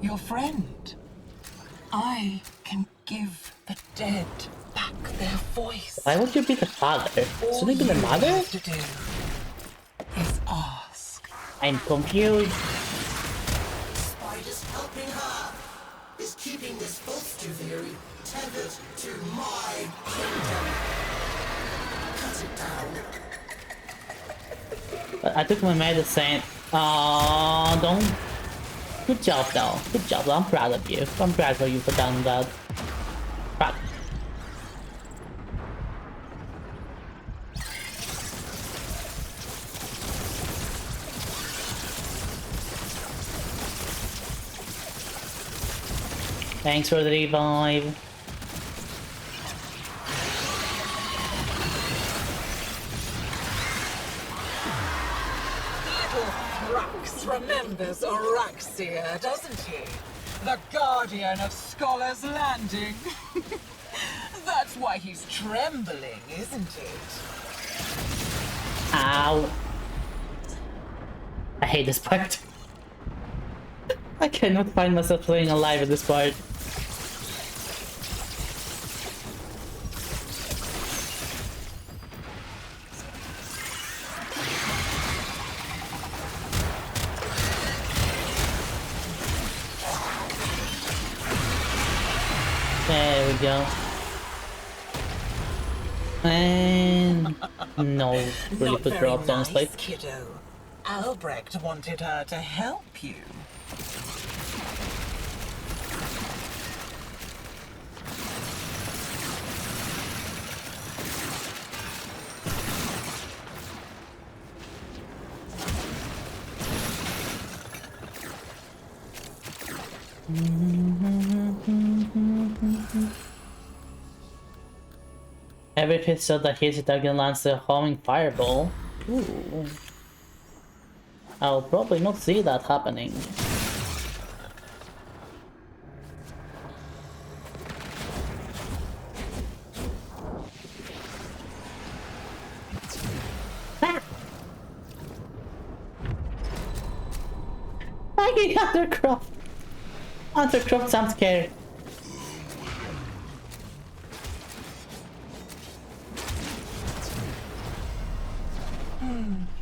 Your friend. I can give the dead back their voice. Why would you be the father? Should you be the mother? All you have to do is ask. I'm confused. Spider's helping her. Is keeping this bolster theory tethered to my kingdom. Cut it down. I took my medicine. Don't. Good job though. Good job. I'm proud of you. I'm proud for you for done that. Proud. Thanks for the revive. Little Thrax remembers Araxia, doesn't he? The guardian of Scholar's Landing. That's why he's trembling, isn't it? Ow. I hate this part. I cannot find myself playing alive at this part. There we go. And no, really Not put her very up on nice, kiddo. Albrecht wanted her to help you. Every pistol that hits the target lands a homing fireball. Ooh. I'll probably not see that happening. I get Undercroft. Undercroft sounds scary.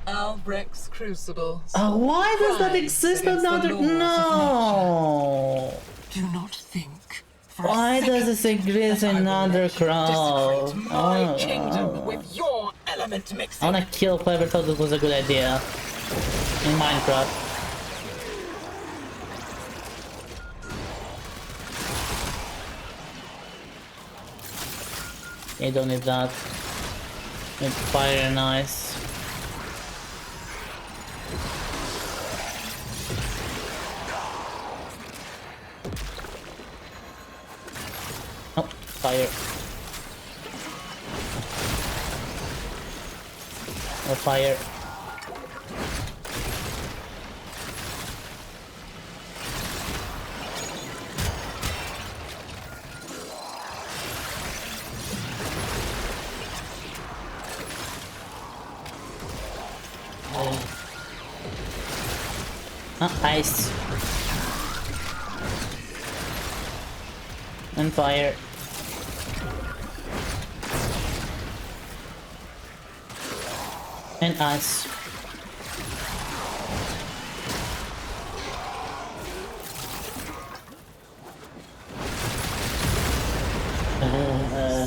Albrecht's Crucible. Oh, why does that exist on Under? No. Do not think. Why does this exist in Undercroft? My kingdom with your element mixing. I wanna kill whoever thought this was a good idea in Minecraft. You don't need that. Need fire and ice. Fire. More fire. Ice. And fire. And ice.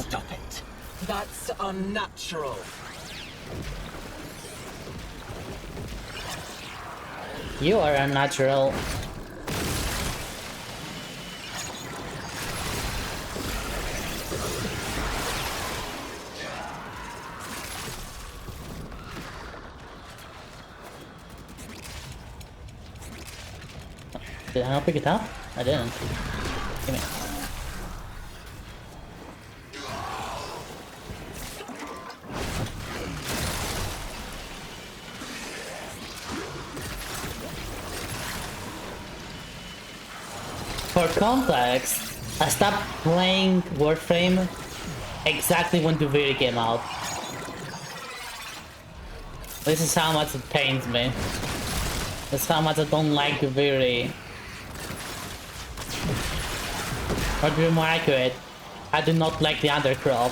Stop it. That's unnatural. You are unnatural. Did I not pick it up? I didn't. Give me. For context, I stopped playing Warframe exactly when Duviri came out. This is how much it pains me. This is how much I don't like Duviri. Or to be more accurate, I do not like the Undercrop.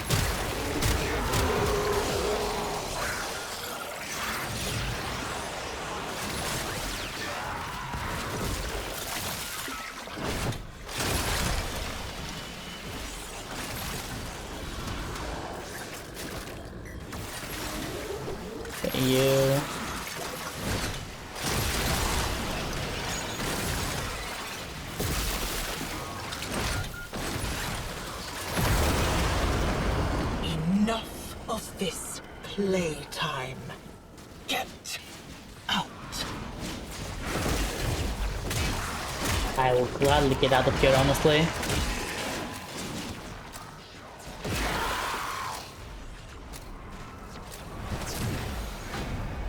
You. Enough of this playtime. Get out. I will gladly get out of here, honestly.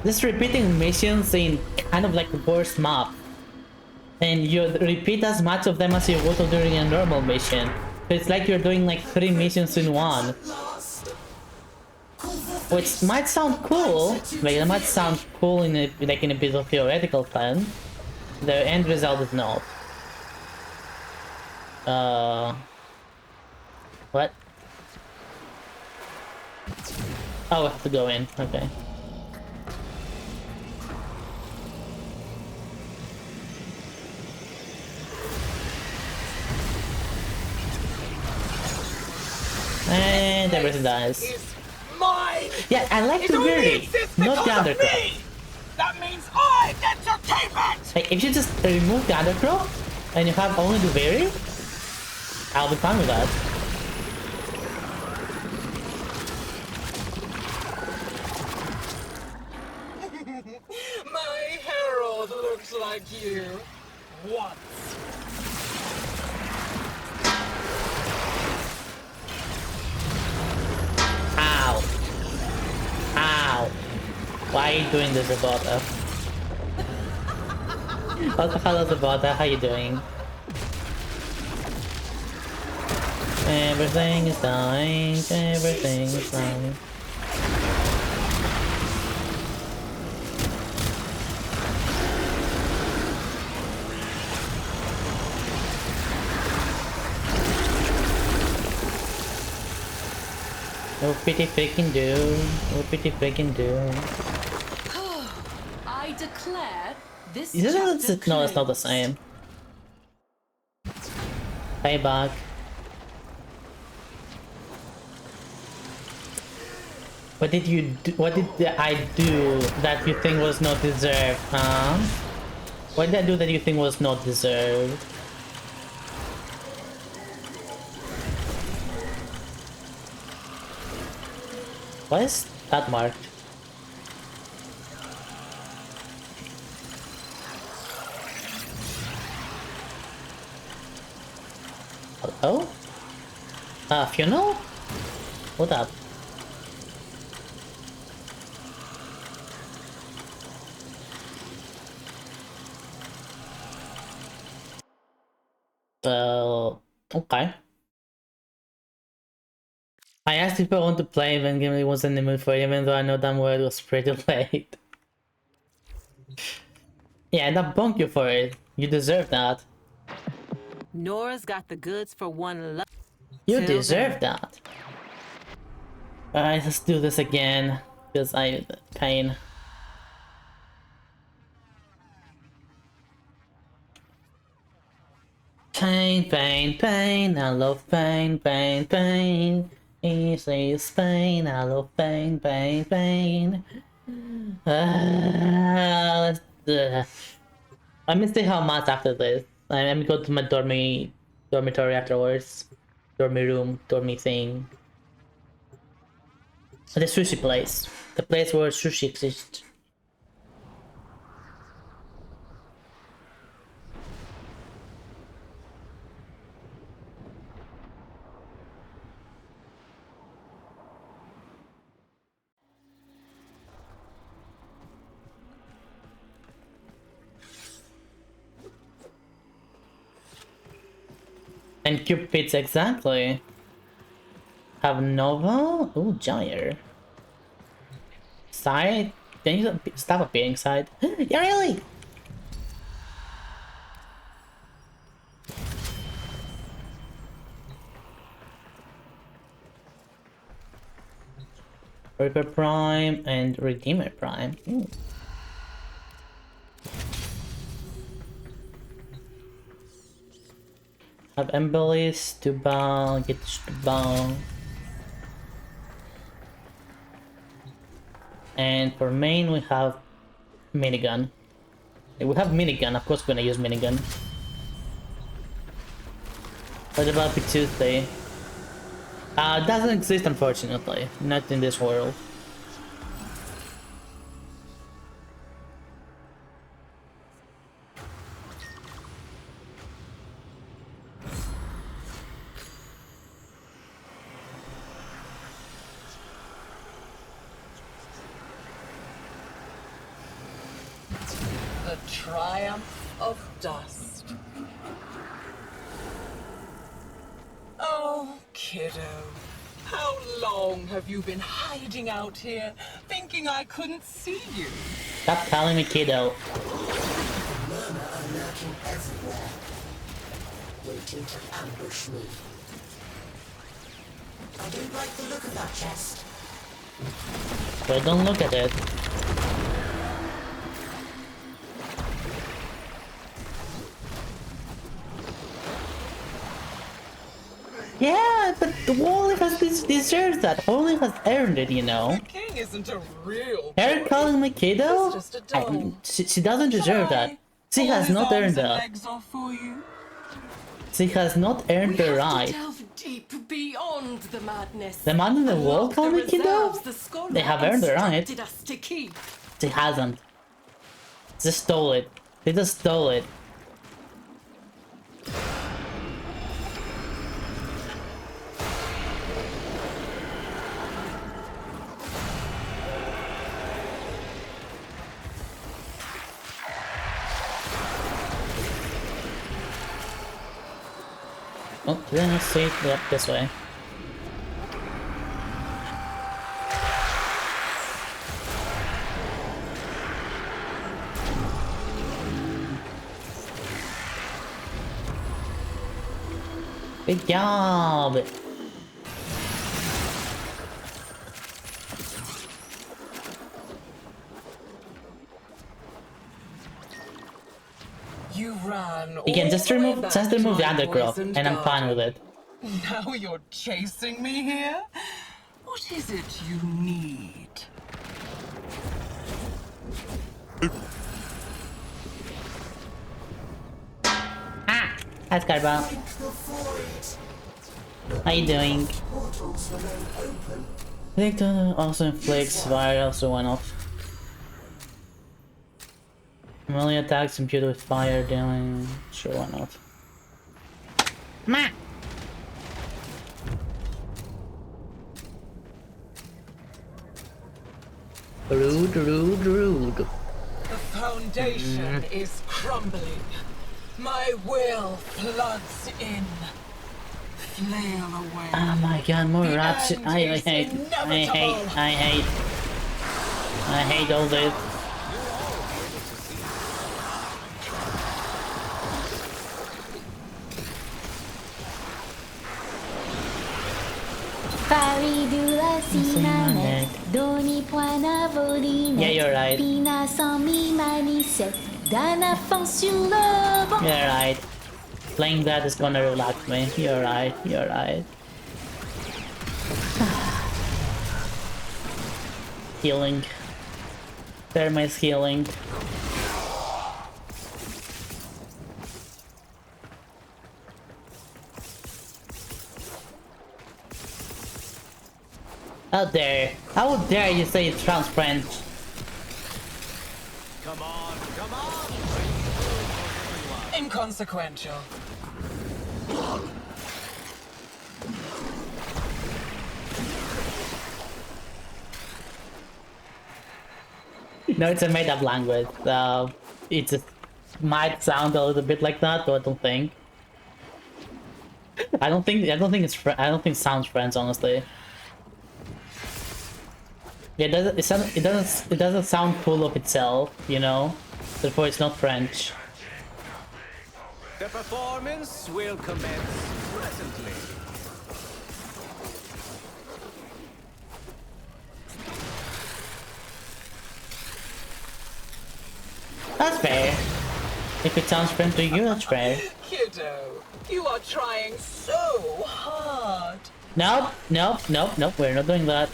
This repeating missions in kind of like the worst map. And you repeat as much of them as you would during a normal mission. So it's like you're doing like 3 missions in one. Which might sound cool, like it might sound cool in a bit of theoretical sense. The end result is not. What? Oh, I have to go in, okay. And everything dies. Mine. Yeah, I like the Duviri, not the Undercrop. That means I get to keep it. Like, if you just remove the Undercrop and you have only the Duviri, I'll be fine with that. My herald looks like you. Once. Ow. Ow. Why are you doing this, Abota? What the hell is Abota? How you doing? Everything is dying. Everything is dying. Oh, pretty freaking do. Oh, pretty freaking do. I declare this No, chapter it's not the same. Payback. What did you do? What did I do that you think was not deserved, huh? What did I do that you think was not deserved? Why is that marked? Hello? Funeral? What up? Okay. I asked if I want to play when Gimli was in the mood for it, even though I know damn well it was pretty late. Yeah, and I'll bonk you for it. You deserve that. Nora's got the goods for one love. You deserve that. Alright, let's do this again. Because pain. Pain, pain, pain, I love pain, pain, pain. Easy is pain, I love pain, pain, pain. Let me see how much after this. Let me go to my dormitory afterwards. Dormy room, dormy thing. The sushi place. The place where sushi exists. And Cupids, exactly. Have Nova? Ooh, Gyre. Side? Can you stop appearing side? Yeah, really? Reaper Prime and Redeemer Prime. Ooh. Have Embellies, Tubal, get Tubal. And for main we have minigun. We have minigun, of course we're gonna use minigun. What about the Tuesday? Doesn't exist unfortunately, not in this world. The triumph of dust. Oh, kiddo. How long have you been hiding out here, thinking I couldn't see you? Stop calling me kiddo. Murmur are lurking everywhere, waiting to ambush me. I don't like the look of that chest. But don't look at it. Yeah, but Wally has deserves that. Wally has earned it, you know. The king isn't a real Her boy. calling me kiddo? He's just a doll. She doesn't deserve that. She Pull has his not arms earned and that. legs off for you. She has not earned the right. Delve deep beyond the madness. The man in the wall Unlock calling me the kiddo? reserves the scholar They have earned the right. instructed us to keep. She hasn't. She stole it. They just stole it. Oh, let's see. Yep, this way. Good job! You ran You can just all the way remove back the to my undergrowth, poisoned and I'm fine with garden. it. Now you're chasing me here? What is it you need? Ah! That's Garbo. How you doing? I think the also inflicts fire, also went off. Melee attacks imbued with fire dealing. Sure, why not? Ma! The foundation is crumbling. My will floods in. Flail away. Oh my god, more The rapture. end I is hate all this. Faridula si manette, doni poina volinette. Yeah, you're right. Pina sans mi manisette, d'un enfant sur le banc. You're right. Playing that is gonna relax me. You're right, you're right. Healing. Thermite healing. Out there. How dare you say it sounds French? Come on, come on! Inconsequential. No, it's a made-up language, so it just might sound a little bit like that, but I don't think. I don't think it sounds French, honestly. It doesn't sound full of itself, you know. Therefore, it's not French. The performance will commence presently. That's fair. If it sounds French to you, that's fair. Kiddo, you are trying so hard. Nope, nope, nope, nope. We're not doing that.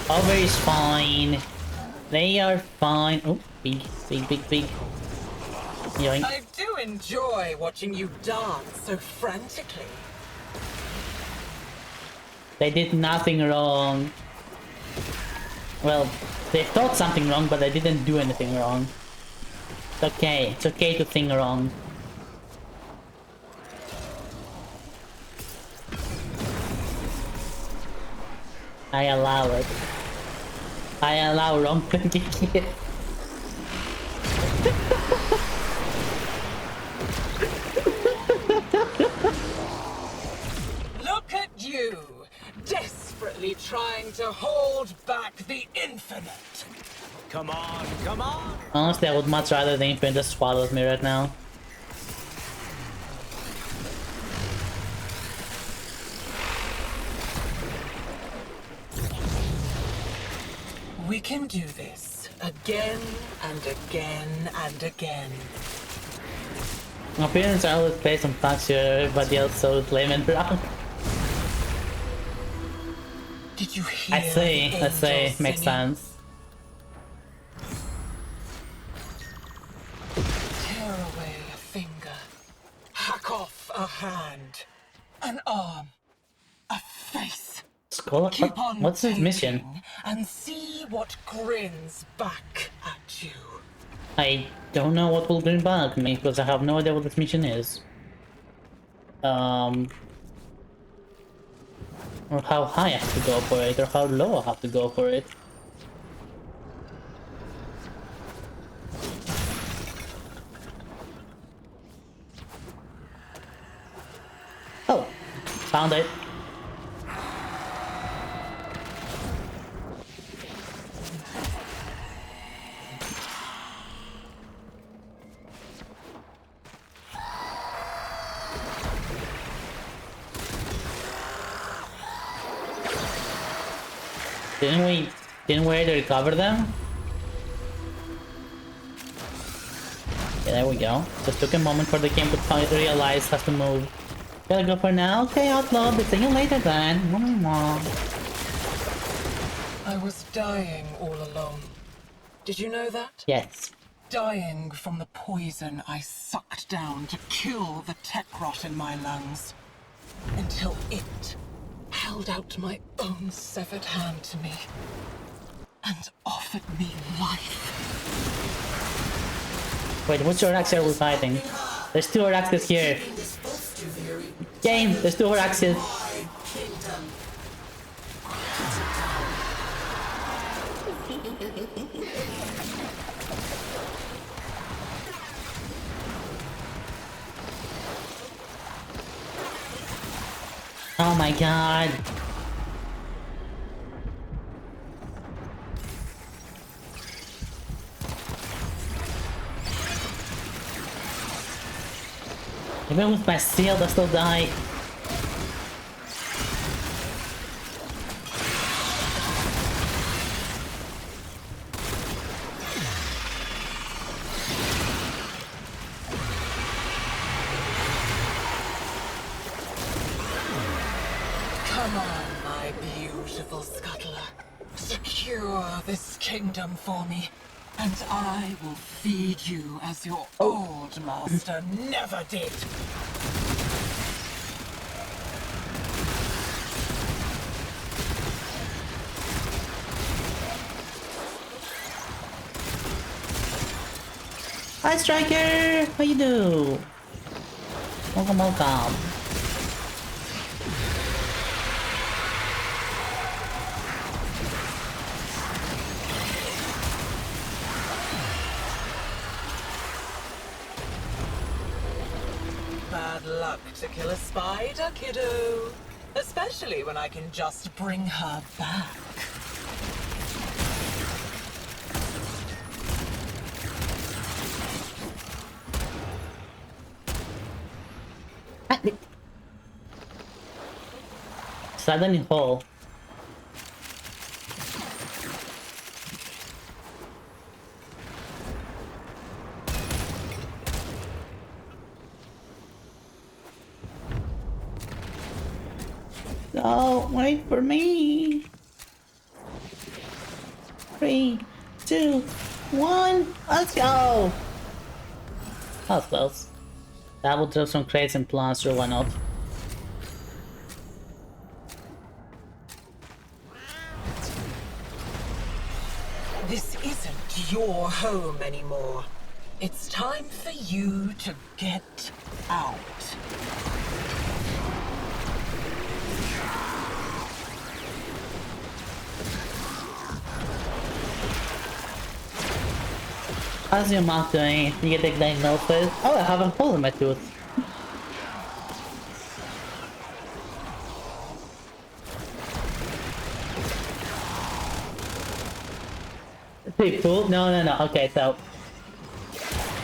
Over is fine. They are fine. Oh, big. Yoink. I do enjoy watching you dance so frantically. They did nothing wrong. Well, they thought something wrong, but they didn't do anything wrong. It's okay. It's okay to think wrong. I allow it. I allow wrong thinking. Look at you, desperately trying to hold back the infinite. Come on, come on! Honestly, I would much rather the Infinite just swallows me right now. We can do this again and again and again. My parents are always based on facts here, everybody else so lame and brown. Did you hear? I see, makes sense. Tear away a finger, hack off a hand, an arm, a face. Keep on What's his mission? thinking and see what grins back at you. I don't know what will bring back me because I have no idea what this mission is. Or how high I have to go for it, or how low I have to go for it. Oh, found it. Didn't we already recover them? Yeah, there we go. Just took a moment for the game to realize has to move. Gotta go for now? Okay, Outlaw, but see you later then. I was dying all along. Did you know that? Yes. Dying from the poison I sucked down to kill the tech rot in my lungs. Until it held out my own severed hand to me and offered me life. Wait, which Horaxia are we fighting? There's two Horaxes here. Game, there's two Horaxes. Oh my god. Even with my shield, I still die. Come on, my beautiful scuttler. Secure this kingdom for me, and I will feed you as your old master never did. Hi, Striker! How you do? Welcome, welcome. Bad luck to kill a spider, kiddo. Especially when I can just bring her back. Suddenly hole. No, wait for me. 3, 2, 1, let's go! That was close. That will drop some crates and plants, or why not? This isn't your home anymore. It's time for you to get out. How's your mouth doing? You get the diagnosed with? Oh, I have a hole in my tooth. Pretty cool. No. Okay, so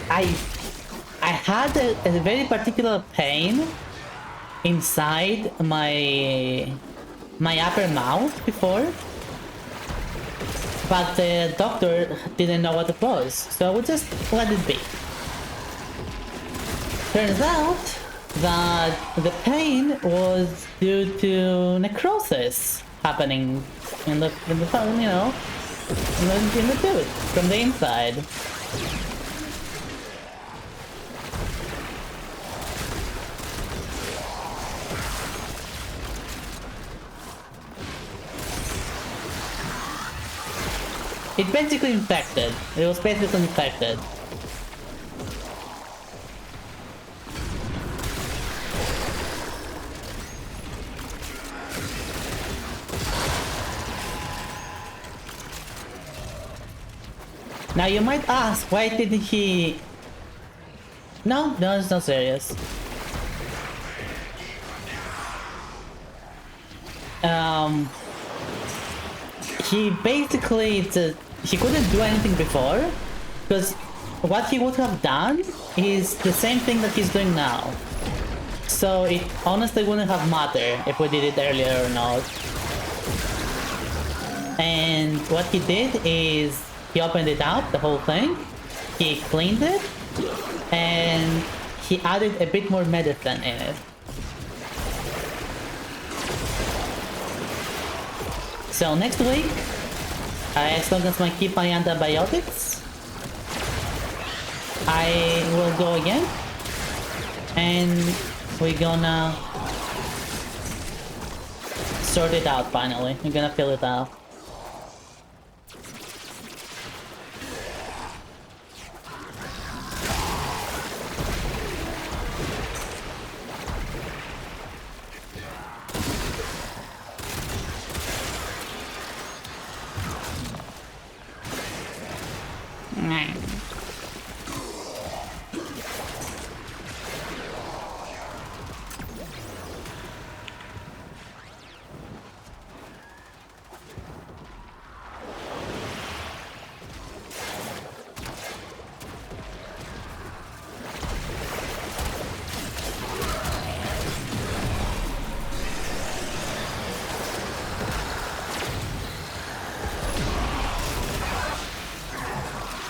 I had a very particular pain inside my upper mouth before, but the doctor didn't know what it was, so I would just let it be. Turns out that the pain was due to necrosis happening in the you know, in the tooth from the inside. It basically infected. It was basically infected. Now you might ask, why didn't he... No, it's not serious. He basically... he couldn't do anything before, because what he would have done is the same thing that he's doing now. So it honestly wouldn't have mattered if we did it earlier or not. And what he did is he opened it up, the whole thing, he cleaned it, and he added a bit more medicine in it. So next week, as long as I keep my antibiotics, I will go again, and we're gonna sort it out finally. We're gonna fill it out.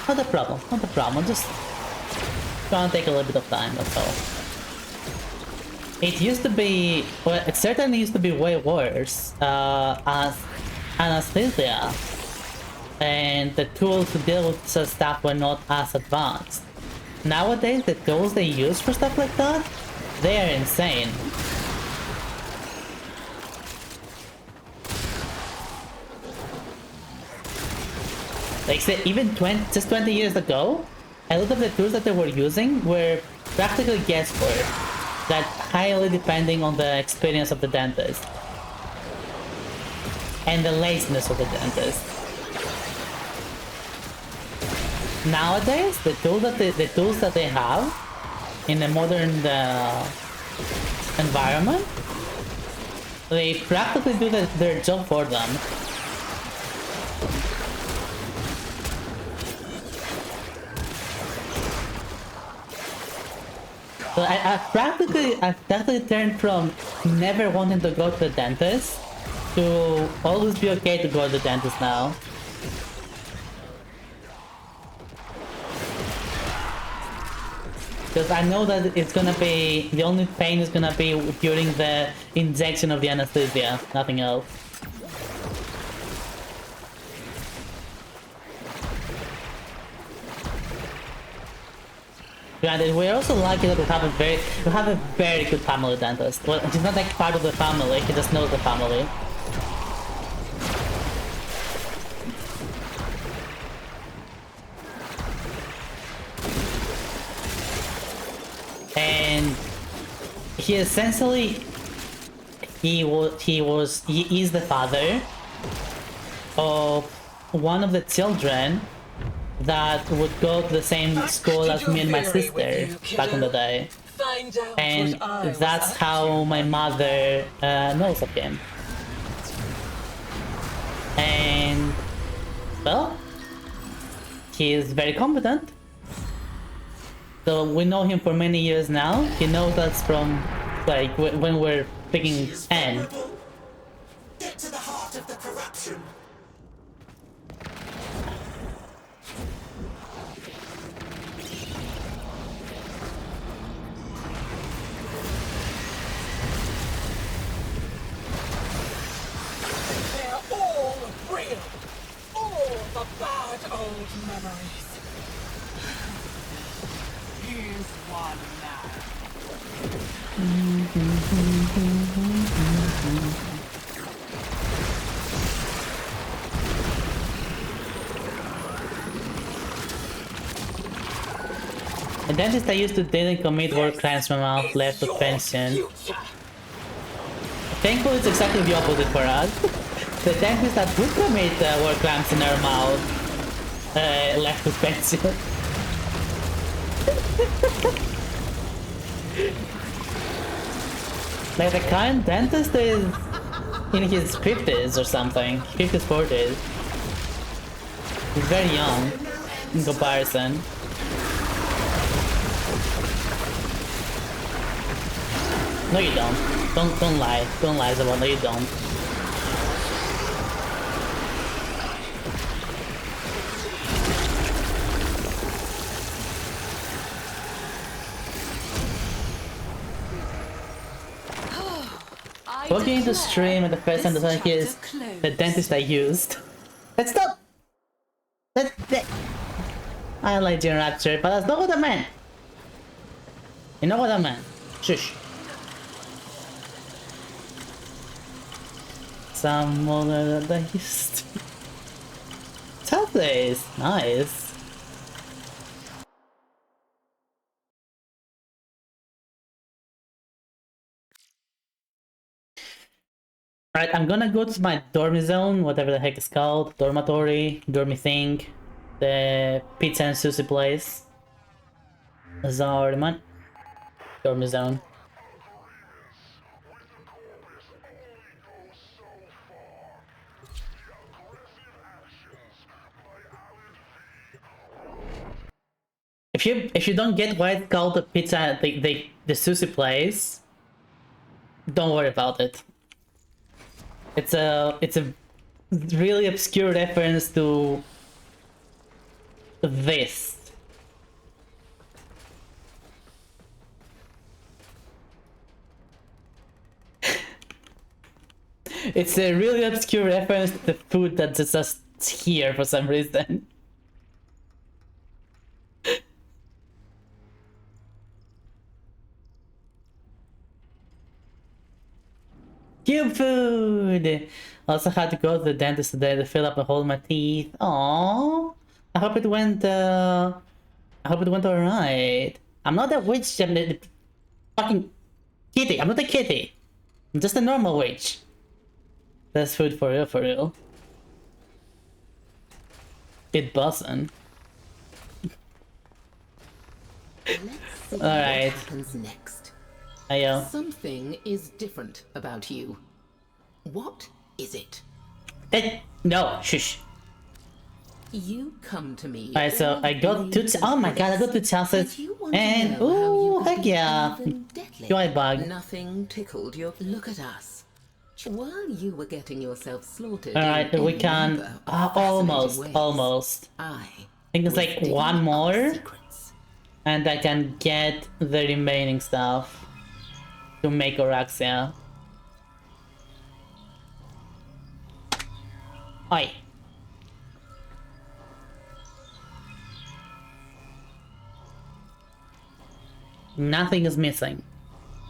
Not a problem, not a problem. Just gonna take a little bit of time, that's all. It used to be, well, it certainly used to be way worse as anesthesia, and the tools to deal with such stuff were not as advanced. Nowadays, the tools they use for stuff like that, they are insane. Like, say, even just 20 years ago, a lot of the tools that they were using were practically guesswork, that highly depending on the experience of the dentist and the laziness of the dentist. Nowadays, the tools that they have in a modern environment, they practically do their job for them. So I practically turned from never wanting to go to the dentist to always be okay to go to the dentist now. Because I know that it's gonna be, the only pain is gonna be during the injection of the anesthesia, nothing else. Granted, we're also lucky that we have a very good family dentist. Well, he's not like part of the family, he just knows the family. And he essentially, he is the father of one of the children that would go to the same school as me and my sister back in the day. And that's how my mother knows of him. And, well, he is very competent. So we know him for many years now. He knows us from, like, when we're picking N. Get to the heart of the corruption. They're all real. All the bad old memories. Here's one now. The dentist I used to didn't commit war crimes when my mouth left with pension. Thankfully, it's exactly the opposite for us. The dentist that would commit war crimes in our mouth left with pension. Like, the current dentist is in his 50s or something, 50s, 40s. He's very young in comparison. No, you don't. Don't lie. Don't lie, Zabon. No, you don't. Walking into stream at the first time that he is the dentist I used. Let's stop! I like your rapture, but that's not what I meant! You know what I meant? Shush. Some other that I used to... Saturdays! Nice. Alright, I'm gonna go to my dormy zone, whatever the heck it's called. Dormitory, dormy thing. The pizza and sushi place. Zorman. Dormy zone. If you don't get why it's called the pizza, the sushi place, don't worry about it. It's a really obscure reference to this. It's a really obscure reference to the food that's just here for some reason. Cube food! Also had to go to the dentist today to fill up a hole in my teeth. Aww. I hope it went alright. I'm not a witch, I'm the fucking kitty. I'm not a kitty. I'm just a normal witch. That's food for real, for real. It bussin'. Alright. What happens next? Ayo. Something is different about you. What is it? No, shush. You come to me. Alright, so I got two. Oh my god, I got two chances. And ooh, heck yeah. UI bug. Nothing tickled your. Look at us. While you were getting yourself slaughtered. Alright, we can. Almost. I think it's like one more. And I can get the remaining stuff to make Oraxia. Oi. Nothing is missing.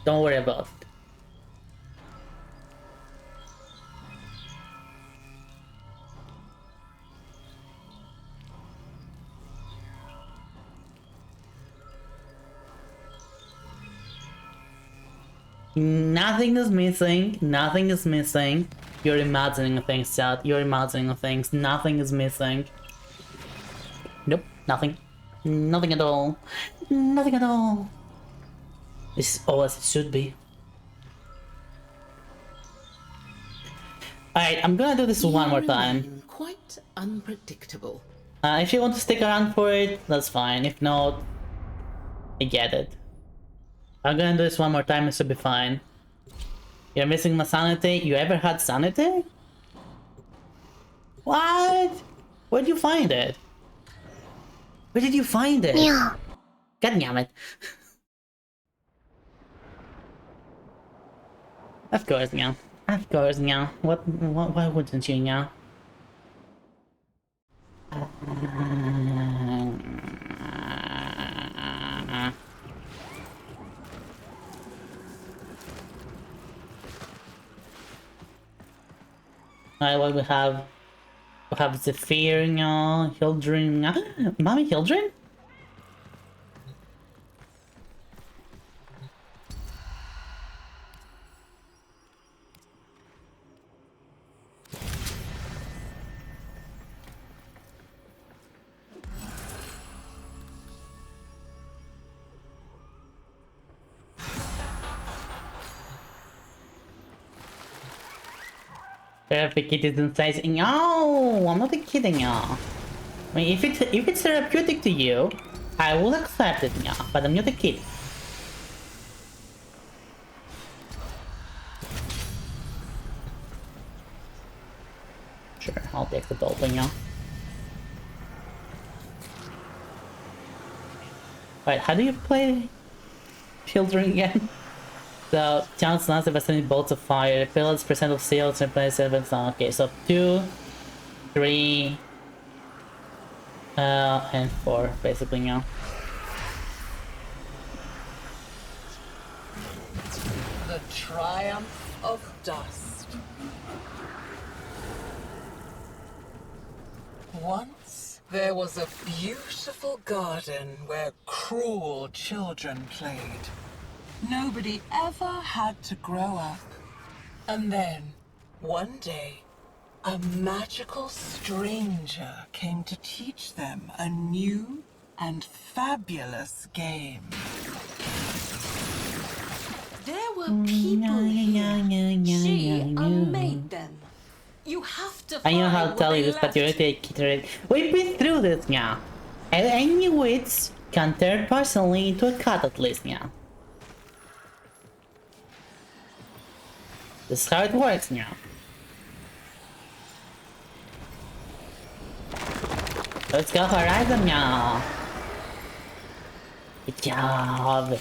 Don't worry about it. Nothing is missing. Nothing is missing. You're imagining things, chat. You're imagining things. Nothing is missing. Nope. Nothing. Nothing at all. Nothing at all. This is all as it should be. Alright, I'm gonna do this one more time. Quite unpredictable. If you want to stick around for it, that's fine. If not, I get it. I'm gonna do this one more time, it should be fine. You're missing my sanity? You ever had sanity? What? Where'd you find it? Where did you find it? Yeah. God damn it. Of course, yeah. Of course, yeah. Why wouldn't you, yeah? Alright, what we have Zephyr, yeah, Hildrin, yeah. Mommy Hildrin? Perfect, it is inside. No, I'm not kidding, y'all. I mean, if it's therapeutic to you, I will accept it, yeah. But I'm not a kid. Sure, I'll take the dolphin, yeah. Alright, how do you play Children again? So, chance lasts if I send bolts of fire. Fills percent of seals and plays 7. Okay, so 2, 3, and 4, basically now. The triumph of dust. Once there was a beautiful garden where cruel children played. Nobody ever had to grow up. And then, one day, a magical stranger came to teach them a new and fabulous game. There were people here. She unmade them. You have to I know how to find tell what you they this, but you're left. already kittered. We've been through this now. And any wits can turn personally into a cat at least now. This is how it works now. Let's go Horizon, y'all. Good job.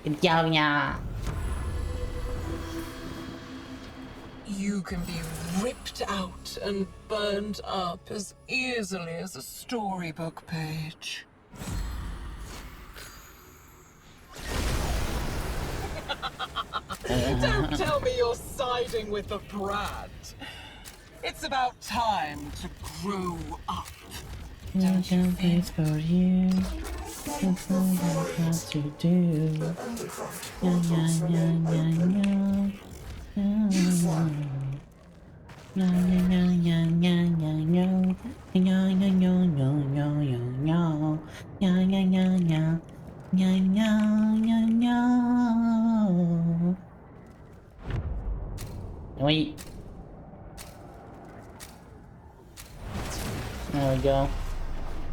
Good job, y'all. You can be ripped out and burned up as easily as a storybook page. Don't tell me you're siding with the brat. It's about time to grow up. Don't you think? For you. That's all you have to do. Wait. There we go.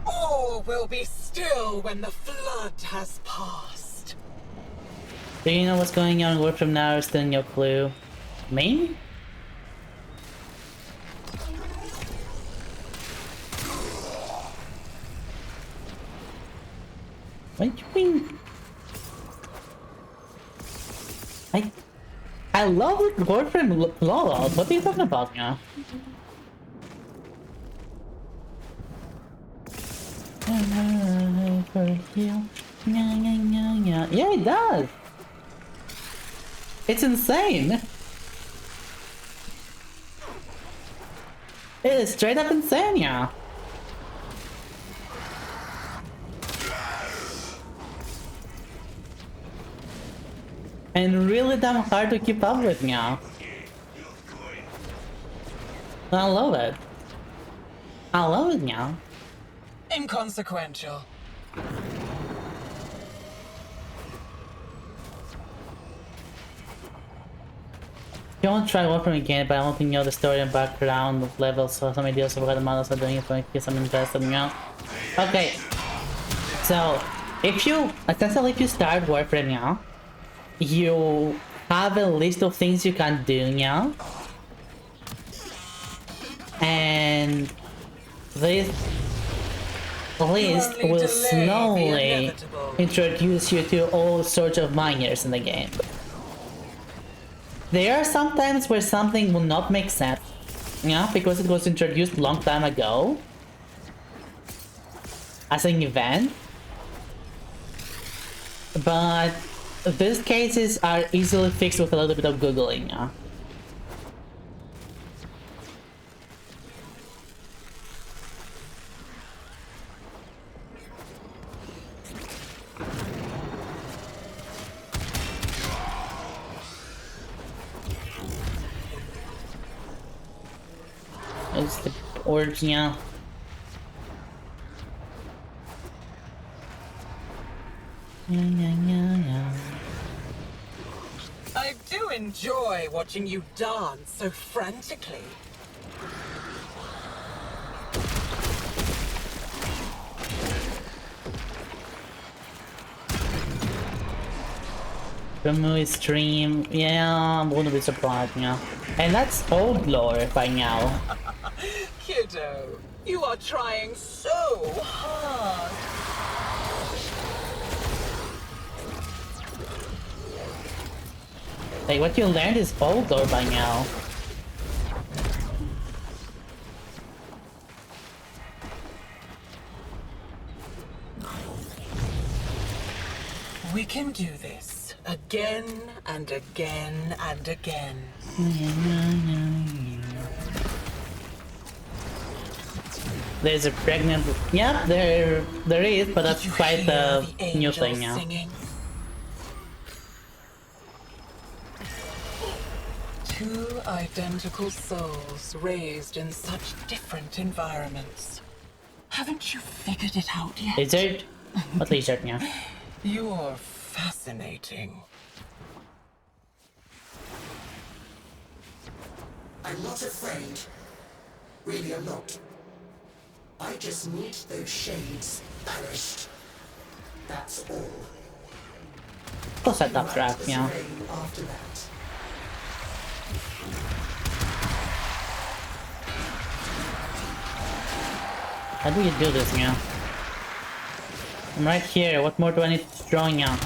All will be still when the flood has passed. Do you know what's going on? Word from now is still no clue. Me? What do you mean? I love the word from Lola. What are you talking about now? Yeah, it does. It's insane. It is straight up insane, yeah. And really damn hard to keep up with, yeah. I love it. I love it, yeah. Inconsequential. You won't try Warframe again, but I want to know the story and background levels, so some ideas of what the models are doing, so in case I'm interested, you know? Okay. So, if you start Warframe now, you have a list of things you can do now. And this list will slowly introduce you to all sorts of miners in the game. There are some times where something will not make sense, yeah, because it was introduced a long time ago as an event. But these cases are easily fixed with a little bit of googling, yeah. It's the orbs, yeah. I do enjoy watching you dance so frantically. Movie stream, yeah, I wouldn't be surprised, yeah. And that's old lore by now. Kiddo, you are trying so hard. Like, what you learned is old lore by now. We can do this again and again and again. There's a pregnant... Yeah, there is, but that's quite a new thing now. Singing? Two identical souls raised in such different environments. Haven't you figured it out yet? Lizard? What lizard, yeah? You're fascinating. I'm not afraid. Really, I'm not. I just need those shades banished. That's all. Go set that trap, yeah. After that. How do you do this now? I'm right here. What more do I need to draw now?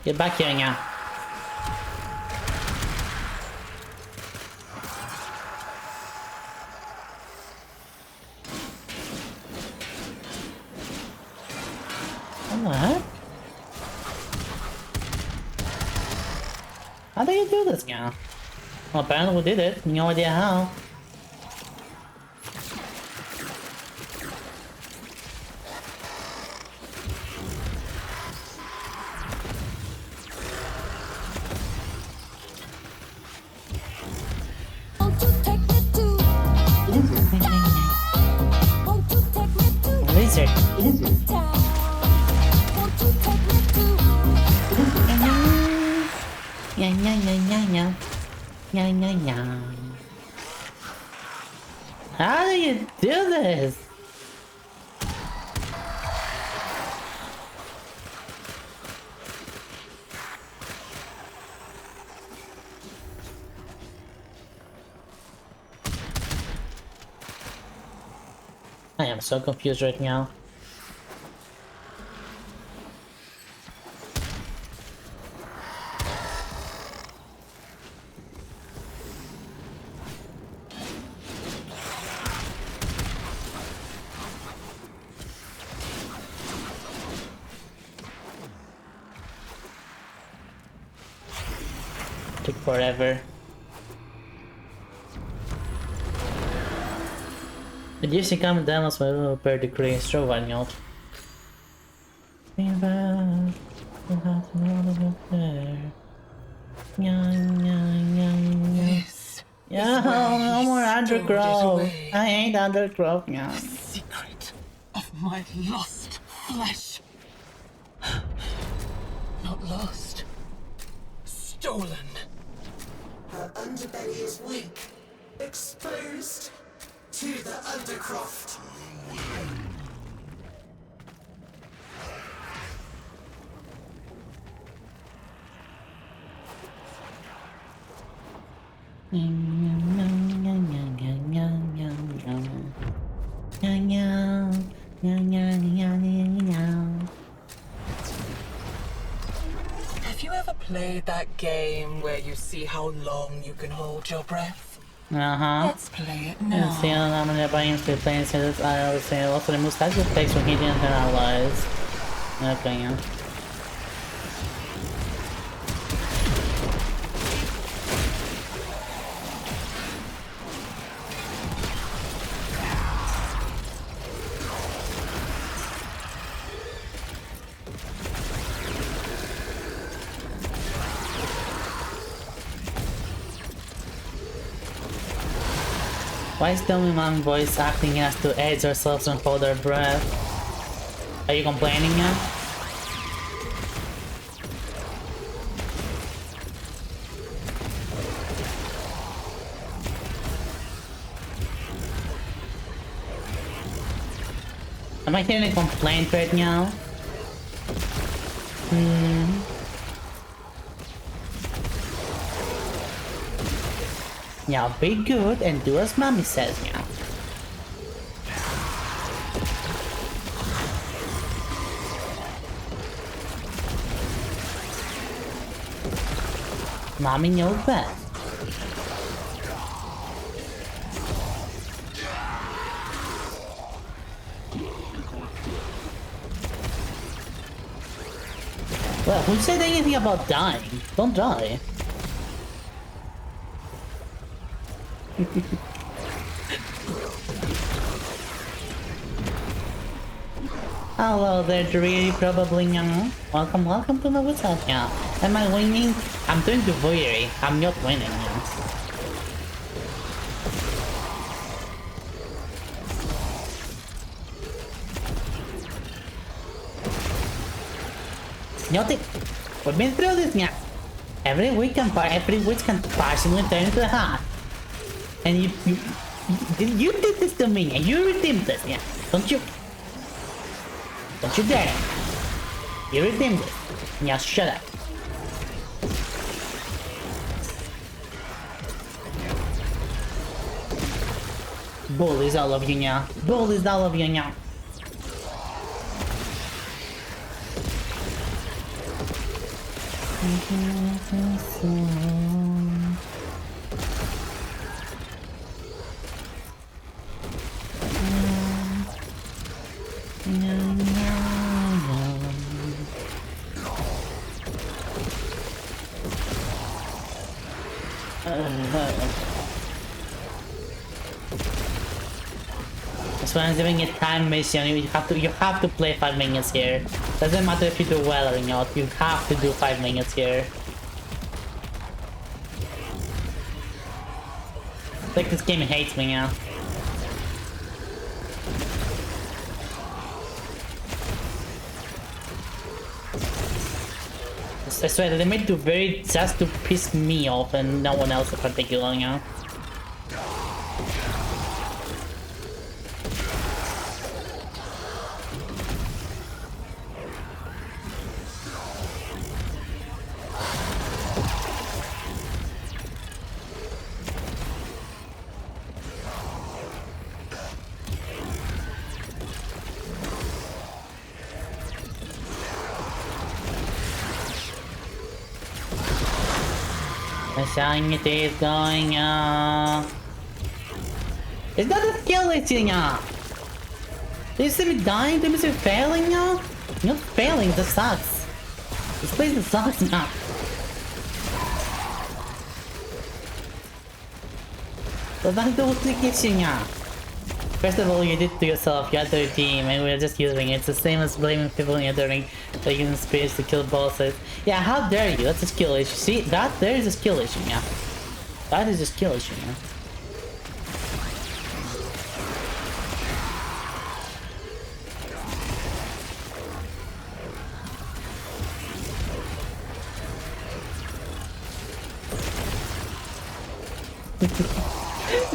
Get back here now. What? How do you do this now? Well, apparently we did it. No idea how. Lizard. How do you do this? I am so confused right now. Took forever. The DC comment down was per decree strovanjot. Yeah, no more undergrowth. I ain't undergrowth now. Secret of my lost flesh. Not lost. Stolen. Her underbelly is weak, exposed to the undercroft. Have you ever played that game where you see how long you can hold your breath? Let's play it now. See how many buy-ins to play instead of I always say also the most active effects when hitting her allies. Okay, yeah. Why is Dummy Mom voice acting as to edge ourselves and hold our breath? Are you complaining now? Am I hearing a complaint right now? Now be good and do as mommy says now. Mommy knows best. Well, who said anything about dying? Don't die. Hello there, Dreary, probably young. Welcome to my website, yeah. Am I winning? I'm doing the voyeury. I'm not winning, yeah. Nothing. We've been through this, yeah. Every witch can partially turn into a heart. And you did this to me, and you redeemed this, yeah. Don't you dare. You redeemed it. Now shut up. Bullies all of you now. Bullies all of you now. That's why I'm doing a time mission. You have to play 5 minutes here. Doesn't matter if you do well or not. You have to do 5 minutes here. Like this game hates me now. I swear they made it very just to piss me off and no one else in particular, you know. The shiny is going up. It's not a skill issue now. Do you see me dying? Do you see me failing now? You're not failing, this sucks. This place sucks now. But that's the only issue now. First of all, you did to yourself, you had the team, and we're just using it. It's the same as blaming people when you're doing like using spirits to kill bosses. Yeah, how dare you? That's a skill issue. See, that there is a skill issue, yeah. That is a skill issue, yeah.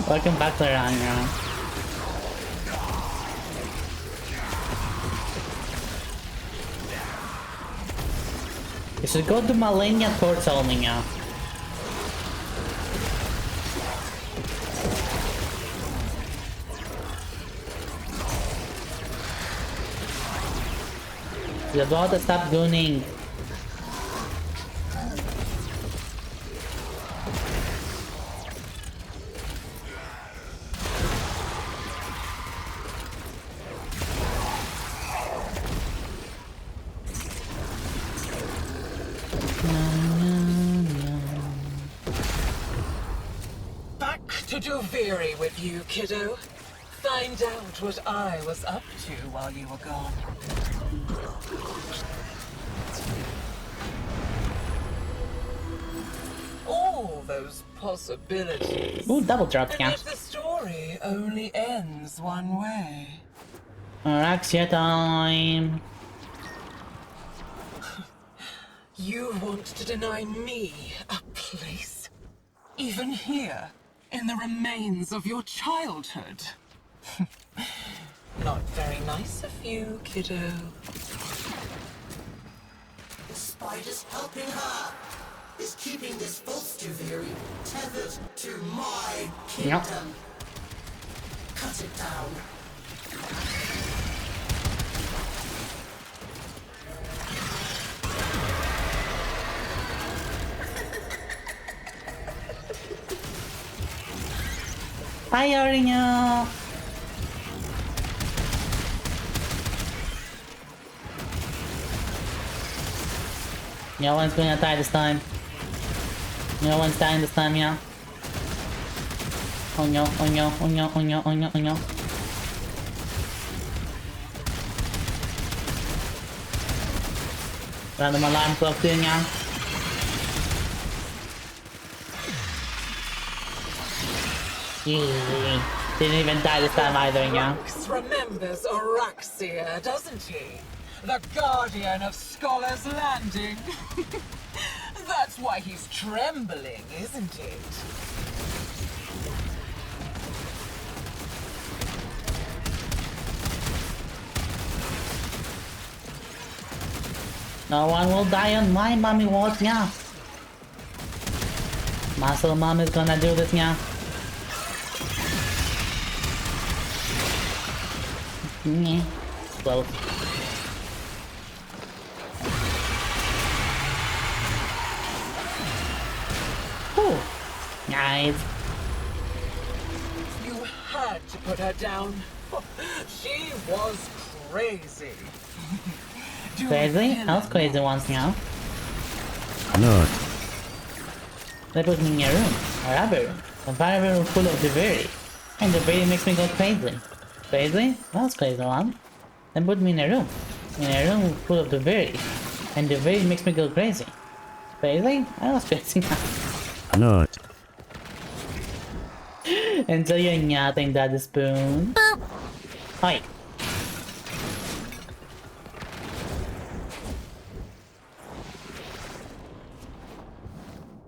Welcome back to the round, yeah. You should go to Malenia towards only now. You have to stop gooning. With you, kiddo. Find out what I was up to while you were gone. All those possibilities. Ooh, double drop, yeah. And yet the story only ends one way. Araxia time. You want to deny me a place? Even here? In the remains of your childhood. Not very nice of you, kiddo. The spider's helping her is keeping this Volstuviri tethered to my kingdom. Yep. Cut it down. Hi, Orinya. No one's gonna die this time. No one's dying this time, yeah. Oh no, oh no, oh no, oh no, oh no, oh no. Random alarm clock doing, yeah. Didn't even die this time either, yeah. Rax remembers Araxia, doesn't he? The guardian of Scholar's Landing. That's why he's trembling, isn't it? No one will die on my mommy watch, yeah. Muscle Mom is gonna do this, yeah. Meh. Close. Oh, nice. You had to put her down. She was crazy. Crazy? I was crazy once now. Not. They put me in a room, a rubber room, a fire room full of debris, and the debris makes me go crazy. Crazy? That was crazy one. Then put me in a room full of debris, and the debris makes me go crazy. Crazy? I was crazy now. Not. Enjoy your nyatting, Daddy Spoon. Hi.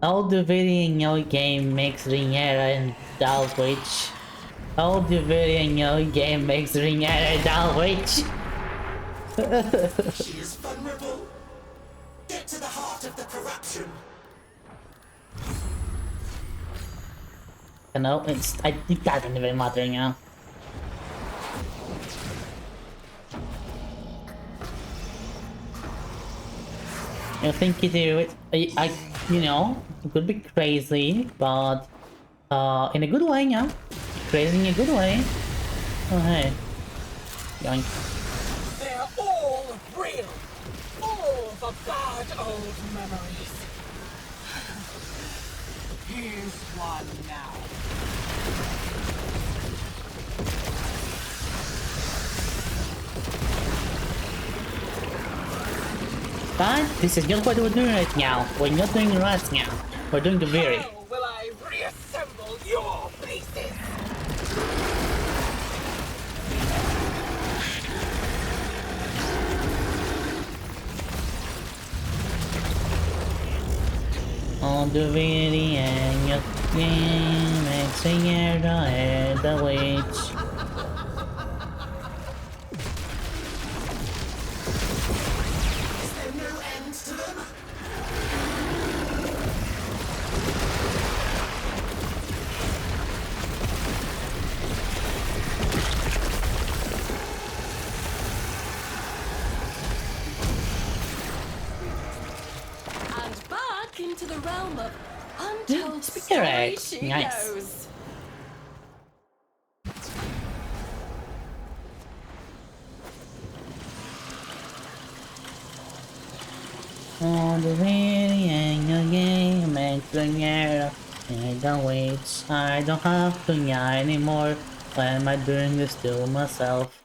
All the video in your game makes Rhaenyra and Dalwitch. All the video in your game makes Rhaenyra and Dalwitch. She is vulnerable. Get to the heart of the corruption. You know, it doesn't even matter now. You think you know, it could be crazy, but in a good way, yeah. Crazy in a good way. Oh hey. Yoink. They're all real. All the bad old memories. Here's one now. But this is not what we're doing right now. We're not doing right now. We're doing the very. How will I reassemble your pieces? On the very end, your game makes the witch. Is there no end to them? And back into the realm of untold Spirit. stories she Nice. knows. On the very end, your game makes the witch. I don't have to yell anymore. Why am I doing this to myself?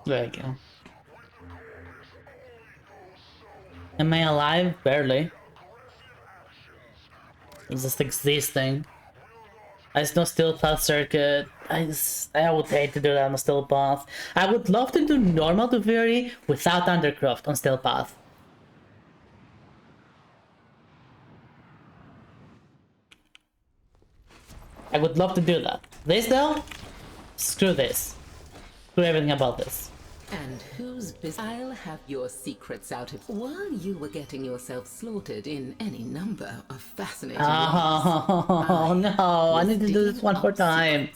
There you go. Am I alive? Barely. I'm just existing. There's no still path circuit. I would hate to do that on a still path. I would love to do normal to Fury without Undercroft on still path. I would love to do that. This though? Screw this. Screw everything about this. And whose business? I'll have your secrets out of while you were getting yourself slaughtered in any number of fascinating ways. Oh no, I need to do this one more time.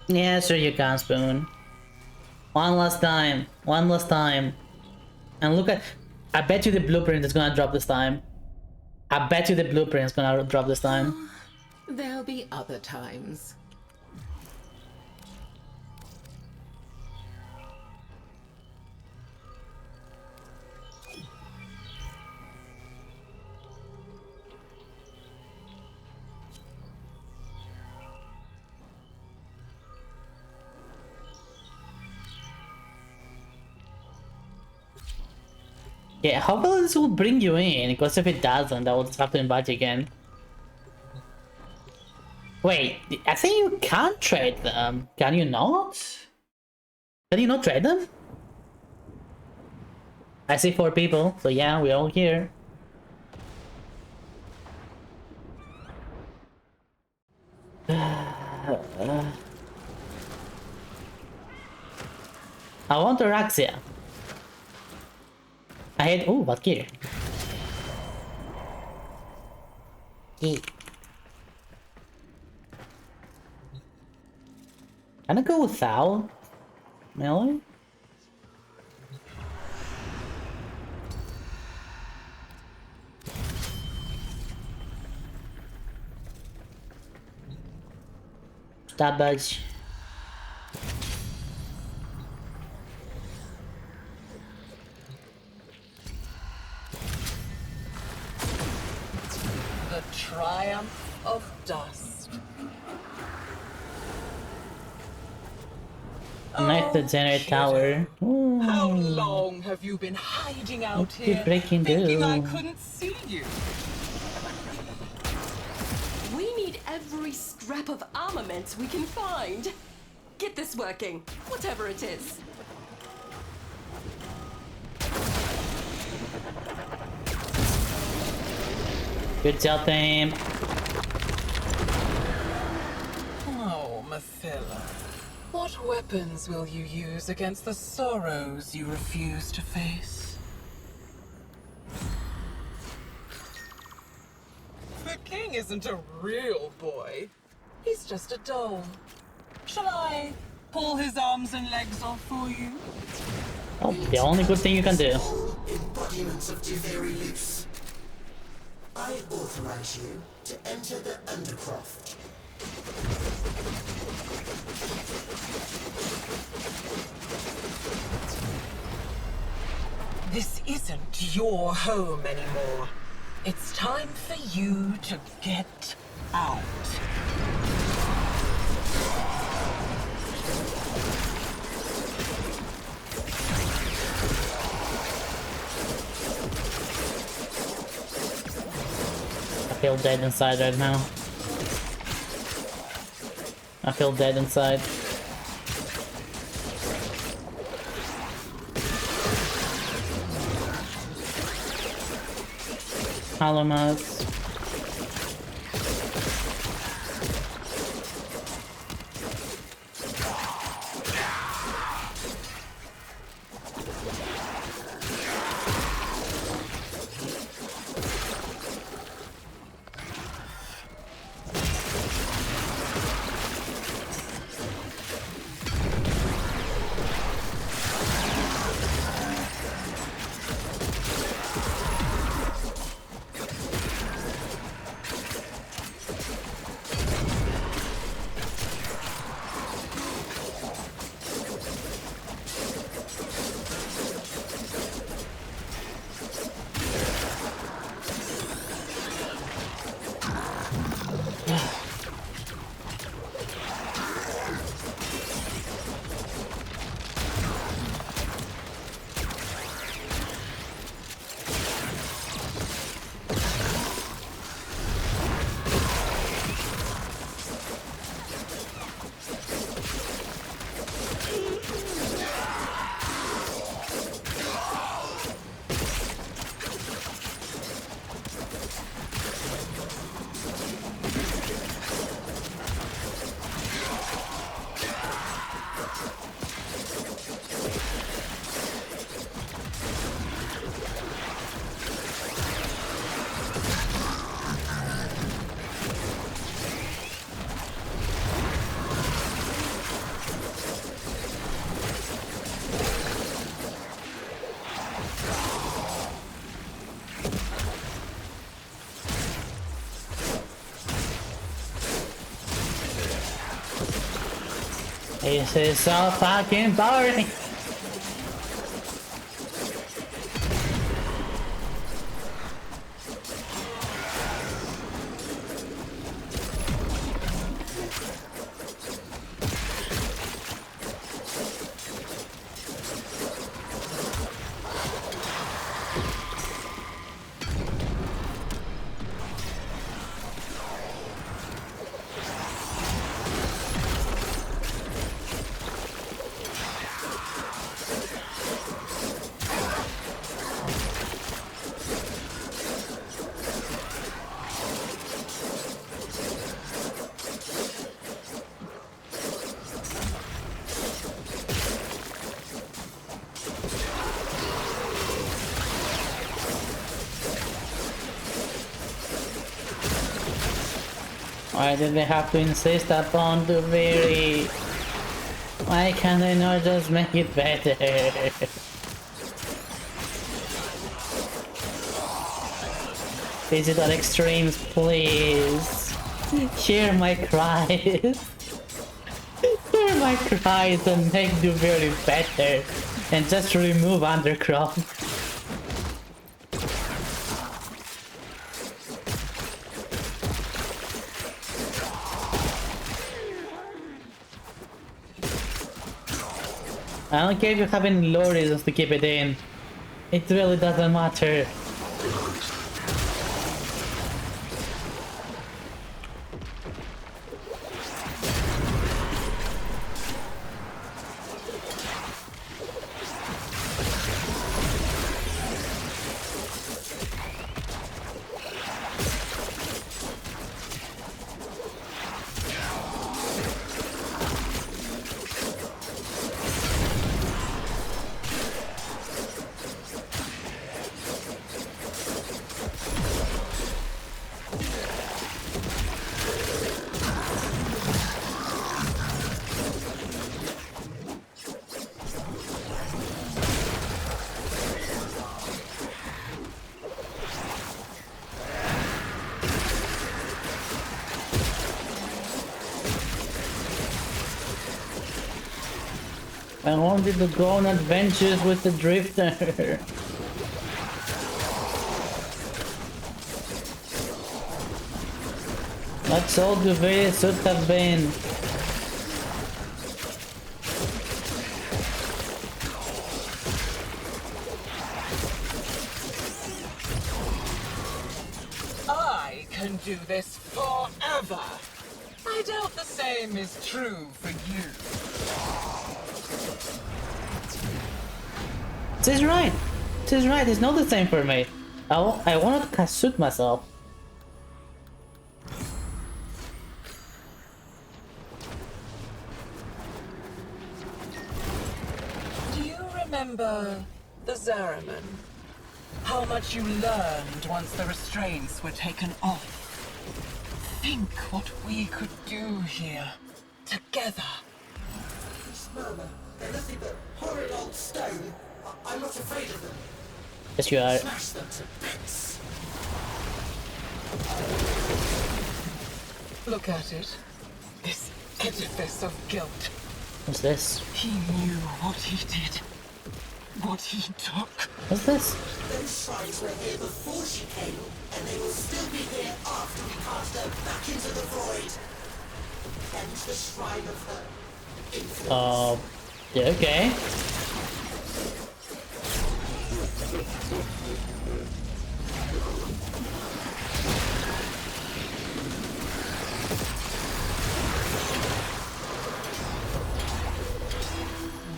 Yeah, sure you can, Spoon. One last time. One last time. And look at... I bet you the blueprint is gonna drop this time. I bet you the blueprint is gonna drop this time. There'll be other times. Yeah, hopefully this will bring you in, because if it doesn't, I will just have to invite you again. Wait, I think you can trade them, can you not? Can you not trade them? I see 4 people, so yeah, we're all here. I want Araxia. I hate. Ooh, what gear? Can I go without melee? Stop budge. The triumph of dust. Nice to generate tower. Ooh. How long have you been hiding out What you here, breaking thinking I do? couldn't see you? We need every scrap of armament we can find. Get this working, whatever it is. Good job, team. Oh, Mathila. What weapons will you use against the sorrows you refuse to face? The king isn't a real boy. He's just a doll. Shall I pull his arms and legs off for you? Oh, the only good thing you can do. Embodiments of Tiveri loose. I authorize you to enter the Undercroft. This isn't your home anymore. It's time for you to get out. I feel dead inside right now. I feel dead inside. Alamas. This is so fucking boring. Why did they have to insist upon the very... Why can't they not just make it better? Digital extremes, please. Hear my cries. Hear my cries and make the very better. And just remove Undercroft. I don't care if you have any low reasons to keep it in. It really doesn't matter. I wanted to go on adventures with the Drifter. That's all the way it should have been. I can do this forever. I doubt the same is true for you. This is right. This is right. It's not the same for me. I wanted to suit myself. Do you remember the Zariman? How much you learned once the restraints were taken off? Think what we could do here, together. Murmur, they're nothing but horrid old stone. I'm not afraid of them. Yes, you are. Smash them to bits. Look at it. This edifice of guilt. What's this? He knew what he did. What he took. What's this? Those shrines were here before she came, and they will still be here after we cast her back into the void. And the shrine of her influence. Yeah, okay.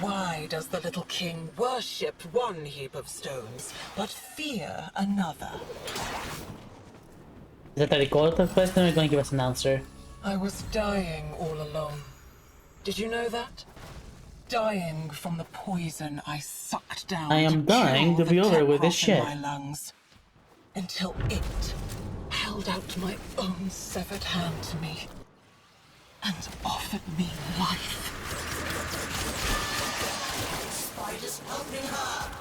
Why does the little king worship one heap of stones, but fear another? Is that a recorded question or are you going to give us an answer? I was dying all alone. Did you know that? Dying from the poison I sucked down. I am dying to be over with this shit. My lungs, until it held out my own severed hand to me and offered me life. Spider's helping her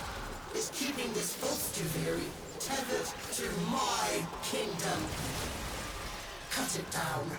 is keeping this Volstuviri tethered to my kingdom. Cut it down.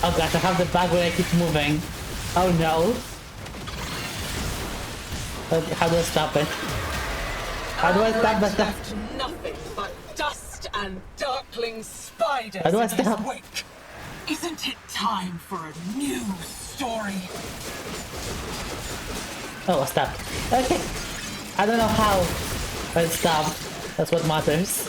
Oh gosh, I have the bug where I keep moving. Oh no. How do I stop it? How do I stop that? Left nothing but dust and darkling spiders How do I in his stop? wake. Isn't it time for a new story? Oh, I stopped. Okay. I don't know how, but it stopped. That's what matters.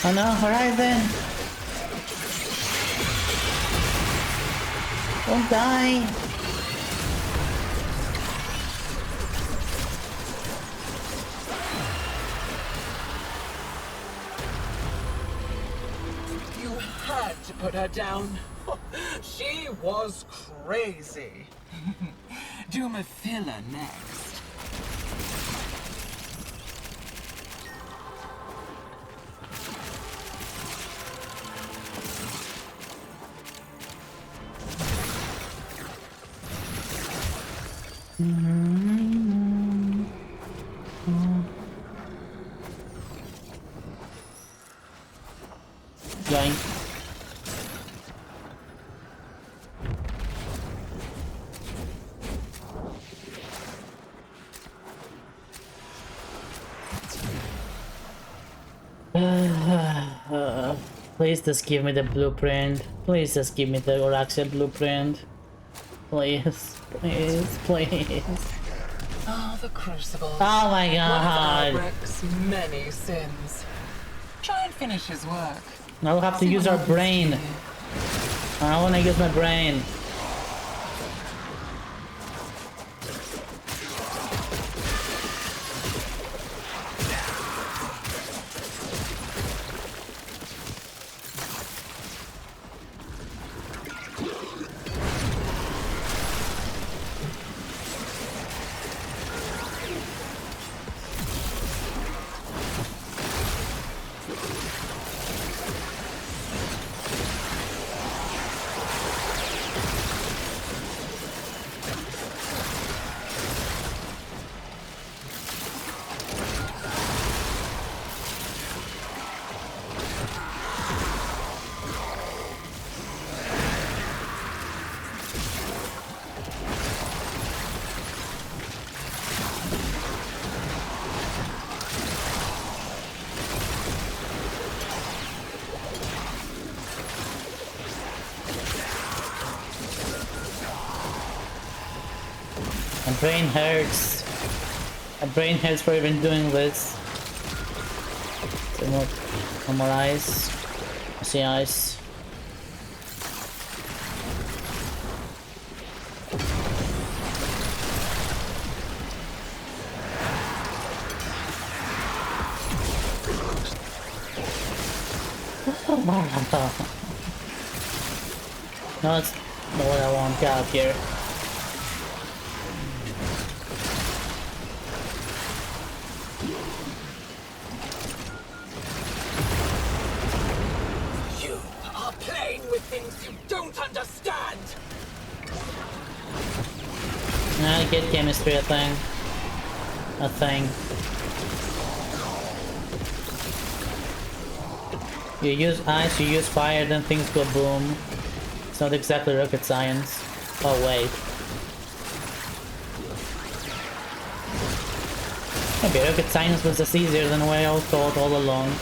Oh no, Horizon! Don't die! You had to put her down. She was crazy. Do a filler next. Going. Please just give me the blueprint. Please just give me the Oraxia blueprint. Please, please, please. Ah, the Crucible. Oh my One god. of Albrecht's many sins. Try and finish his work. Now we'll have to use our brain. I wanna use my brain. My brain hurts. My brain hurts for even doing this. Some more ice. I see ice. No, that's not what I want. Get out of here. You are playing with things you don't understand. I get chemistry, I think. A thing. You use ice, you use fire, then things go boom. It's not exactly rocket science. Oh wait. Maybe rocket science was just easier than what I all thought all along.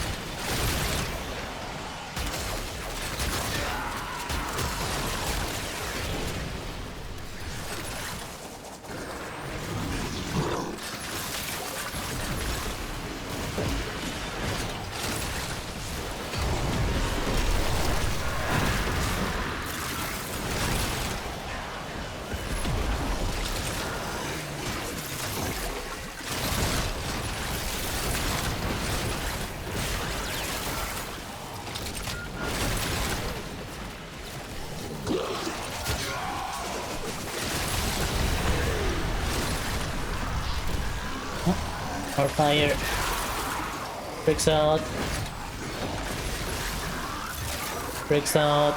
Or fire. Bricks out. Bricks out.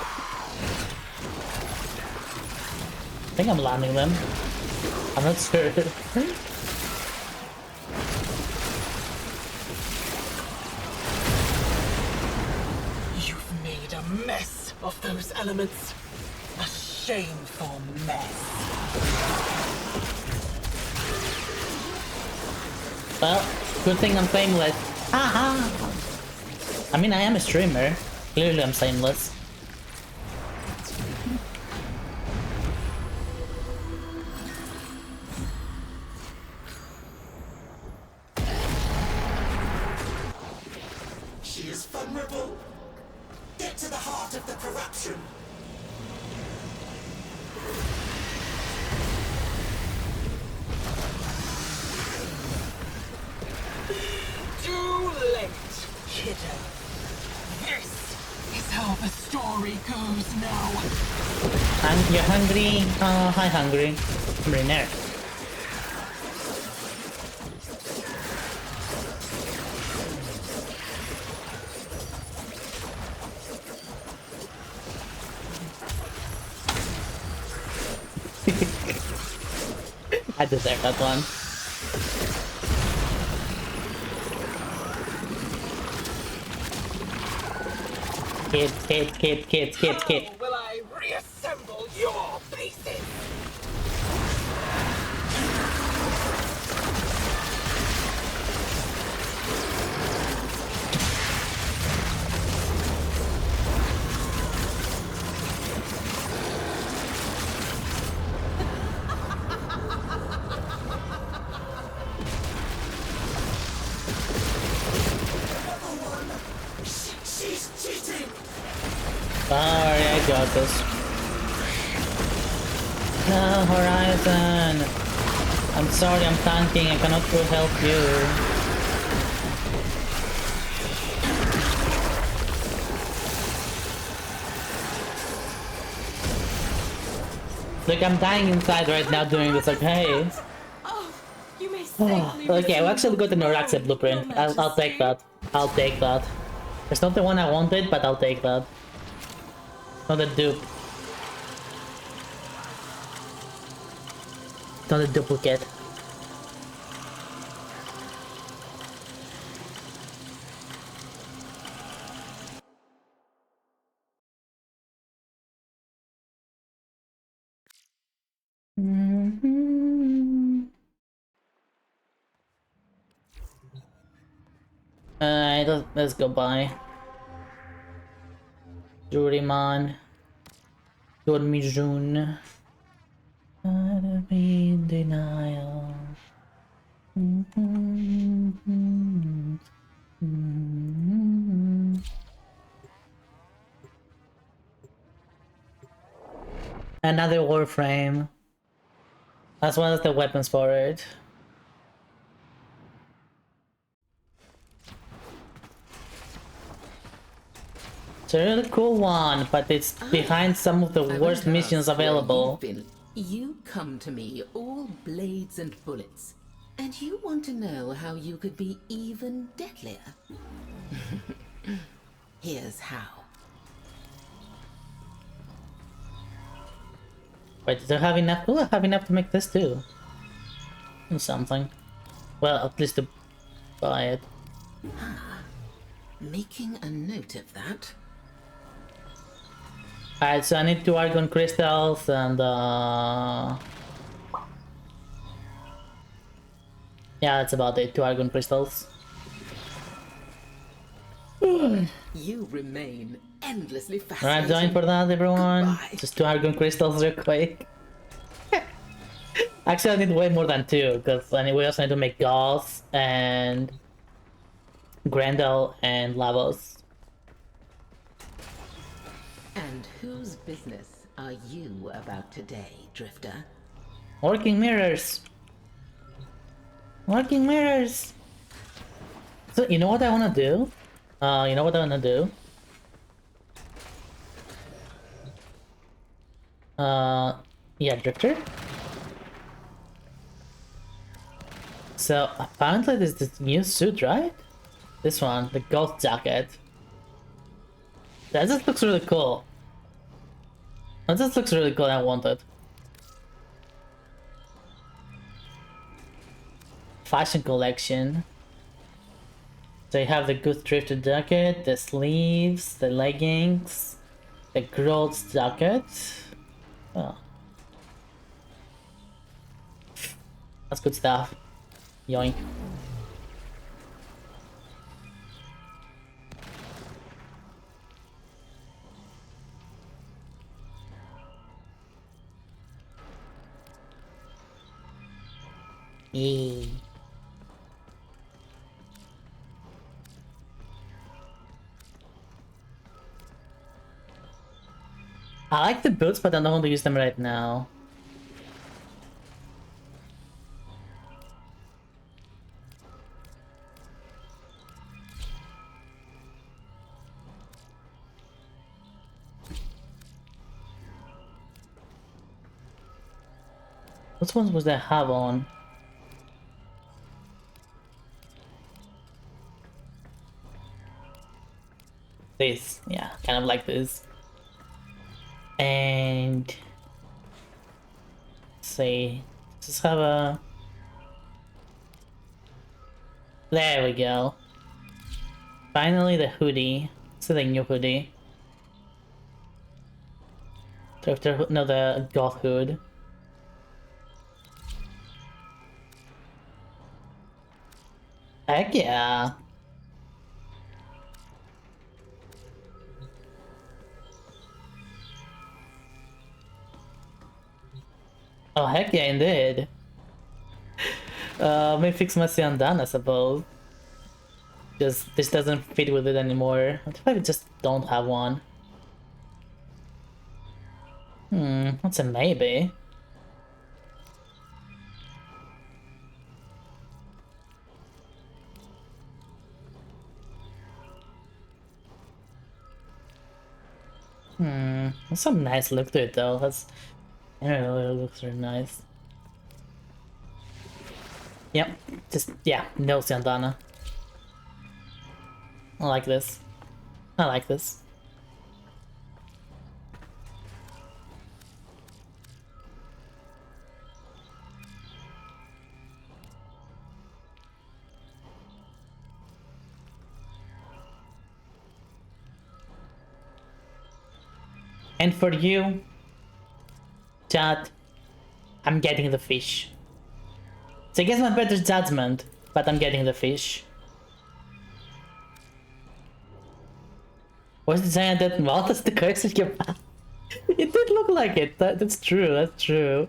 I think I'm landing them. I'm not sure. You've made a mess of those elements. A shameful mess. Well, good thing I'm shameless. Haha! I mean, I am a streamer. Clearly I'm shameless. She is vulnerable. Get to the heart of the corruption. Too late, kiddo. This is how the story goes now. You're hungry? Oh, hi, hungry. I'm Rainier. I deserve that one. Kid. How will I reassemble your pieces? She's cheating. Sorry, I got this. No, Horizon! I'm sorry, I'm tanking, I cannot go help you. Look, I'm dying inside right now doing this, okay? Oh, you may safely Okay, I'll actually go to Noraxia blueprint. I'll take that. I'll take that. It's not the one I wanted, but I'll take that. Not a dupe. Not a duplicate. Alright, let's go by. Juriman. Dormijun. Gotta be in denial. Another Warframe. As well as the weapons for it. It's a really cool one, but it's behind some of the worst missions available. You come to me all blades and bullets, and you want to know how you could be even deadlier. Here's how. Wait, do I have enough? Oh, I have enough to make this too. Or something. Well, at least to buy it. Making a note of that. Alright, so I need 2 Argon Crystals and yeah, that's about it. 2 Argon Crystals. You remain endlessly Alright, fascinating. join for that, everyone. Just 2 Argon Crystals real quick. Actually, I need way more than 2, because we also need to make Gauss and Grendel and Lavos. And whose business are you about today, Drifter? Working mirrors! Working mirrors! So, you know what I wanna do? Yeah, Drifter. So, apparently there's this new suit, right? This one, the Ghost Jacket. That just looks really cool. That just looks really cool, I want it. Fashion collection. So you have the good Drifter jacket, the sleeves, the leggings, the Grold's jacket. Oh. That's good stuff. Yoink. I like the boots, but I don't want to use them right now. Which ones was I have on? This, yeah, kind of like this. And let's see, just have a. There we go. Finally, the hoodie. It's the new hoodie. No, the goth hood. Heck yeah. Oh, heck yeah, indeed. May fix my Siandan, I suppose. Just this doesn't fit with it anymore. What if I just don't have one? That's a maybe. That's some nice look to it though. That's, I don't know, it looks really nice. Yep, just, yeah, no Sandana. I like this. I like this. And for you, chat, I'm getting the fish. It's against my better judgment, but I'm getting the fish. Was the giant dead mouth as the curse of your path? It did look like it. That's true, that's true.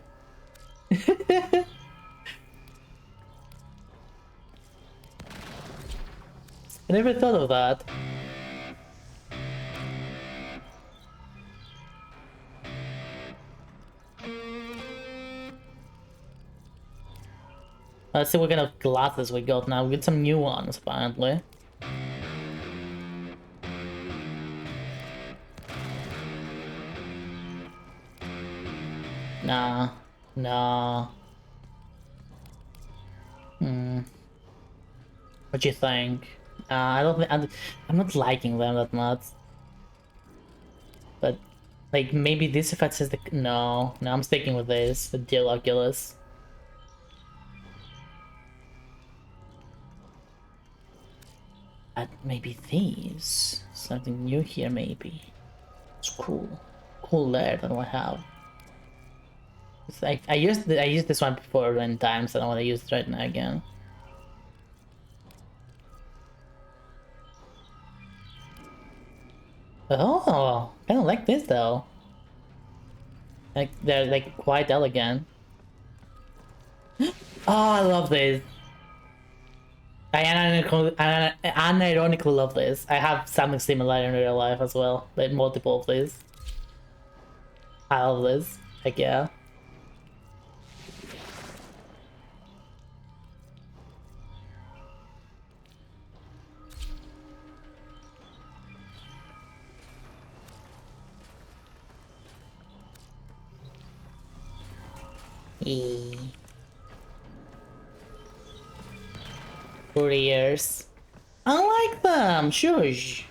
I never thought of that. Let's see what kind of glasses we got now. We got some new ones, apparently. Nah. Nah. What do you think? I don't think... I'm not liking them that much. But, like, maybe this if it says the... No. No, I'm sticking with this. The Deal Oculus. Maybe these? Something new here, maybe. It's cool. Cooler than what I have. It's like, I used this one before in times, so I don't want to use it right now again. Oh, I kind of like this though. Like, they're like quite elegant. Oh, I love this. I unironically love this. I have something similar in real life as well. Like multiple of these. I love this. Like, yeah. Couriers. I like them. Shush.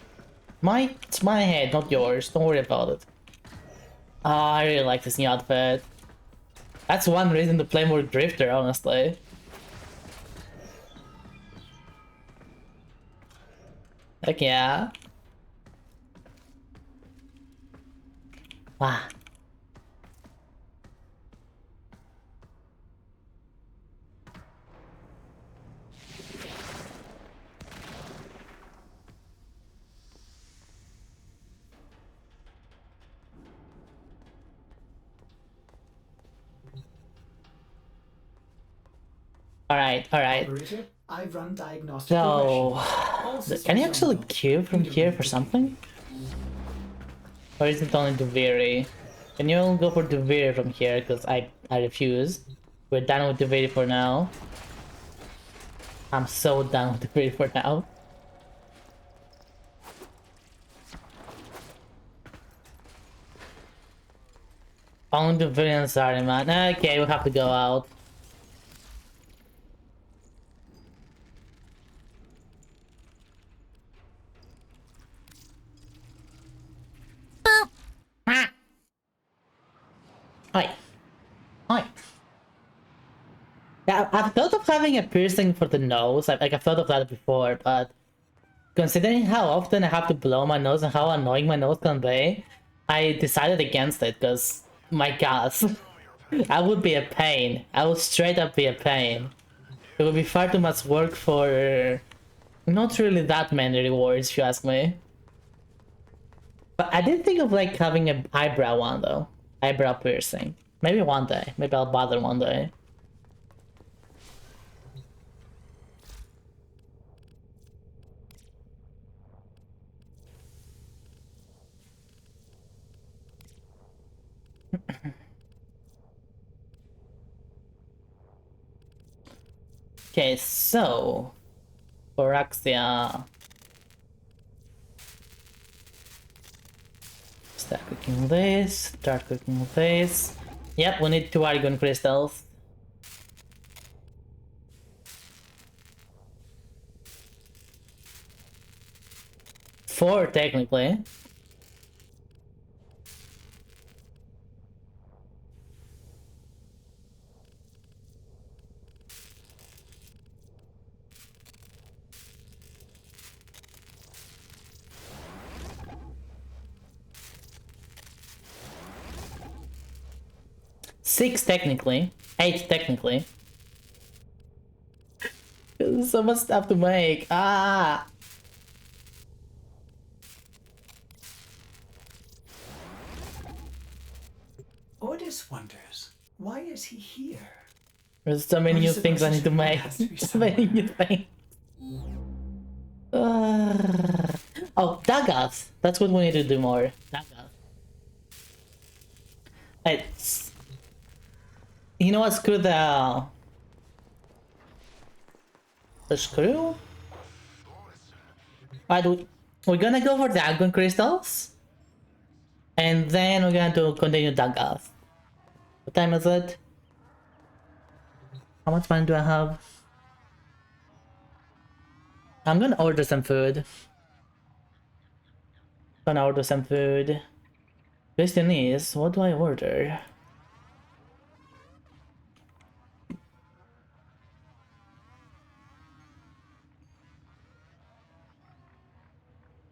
It's my head, not yours. Don't worry about it. Oh, I really like this new outfit. That's one reason to play more Drifter, honestly. Heck yeah. Wow. Alright. Operator, I've run diagnostic So, regression. can you actually queue from here for something? Or is it only to vary? Can you all go for Duvir from here? Because I refuse. We're done with Duvir for now. I'm so done with Duvir for now. On Duvir and sorry, man. Okay, we'll have to go out. Hi. Hi. Yeah, I've thought of having a piercing for the nose. Like I've thought of that before, but considering how often I have to blow my nose and how annoying my nose can be, I decided against it because, my gosh, I would be a pain. I would straight up be a pain. It would be far too much work for not really that many rewards, if you ask me. But I did think of like having an eyebrow one though. Eyebrow piercing. Maybe one day. Maybe I'll bother one day. Okay, so Boraxia. Start cooking this, start cooking this. Yep, we need 2 Argon crystals. 4 technically. Six technically. 8 technically. There's so much stuff to make. Ah! Ordis wonders, why is he here? There's so many new things I need to make. So many new things. Oh, Daggers! That's what we need to do more. Daggers. It's... You know what's good? The screw? Alright, we're gonna go for the Dragon Crystals. And then we're going to continue Daggers. What time is it? How much money do I have? I'm gonna order some food. Gonna order some food. Question is, what do I order?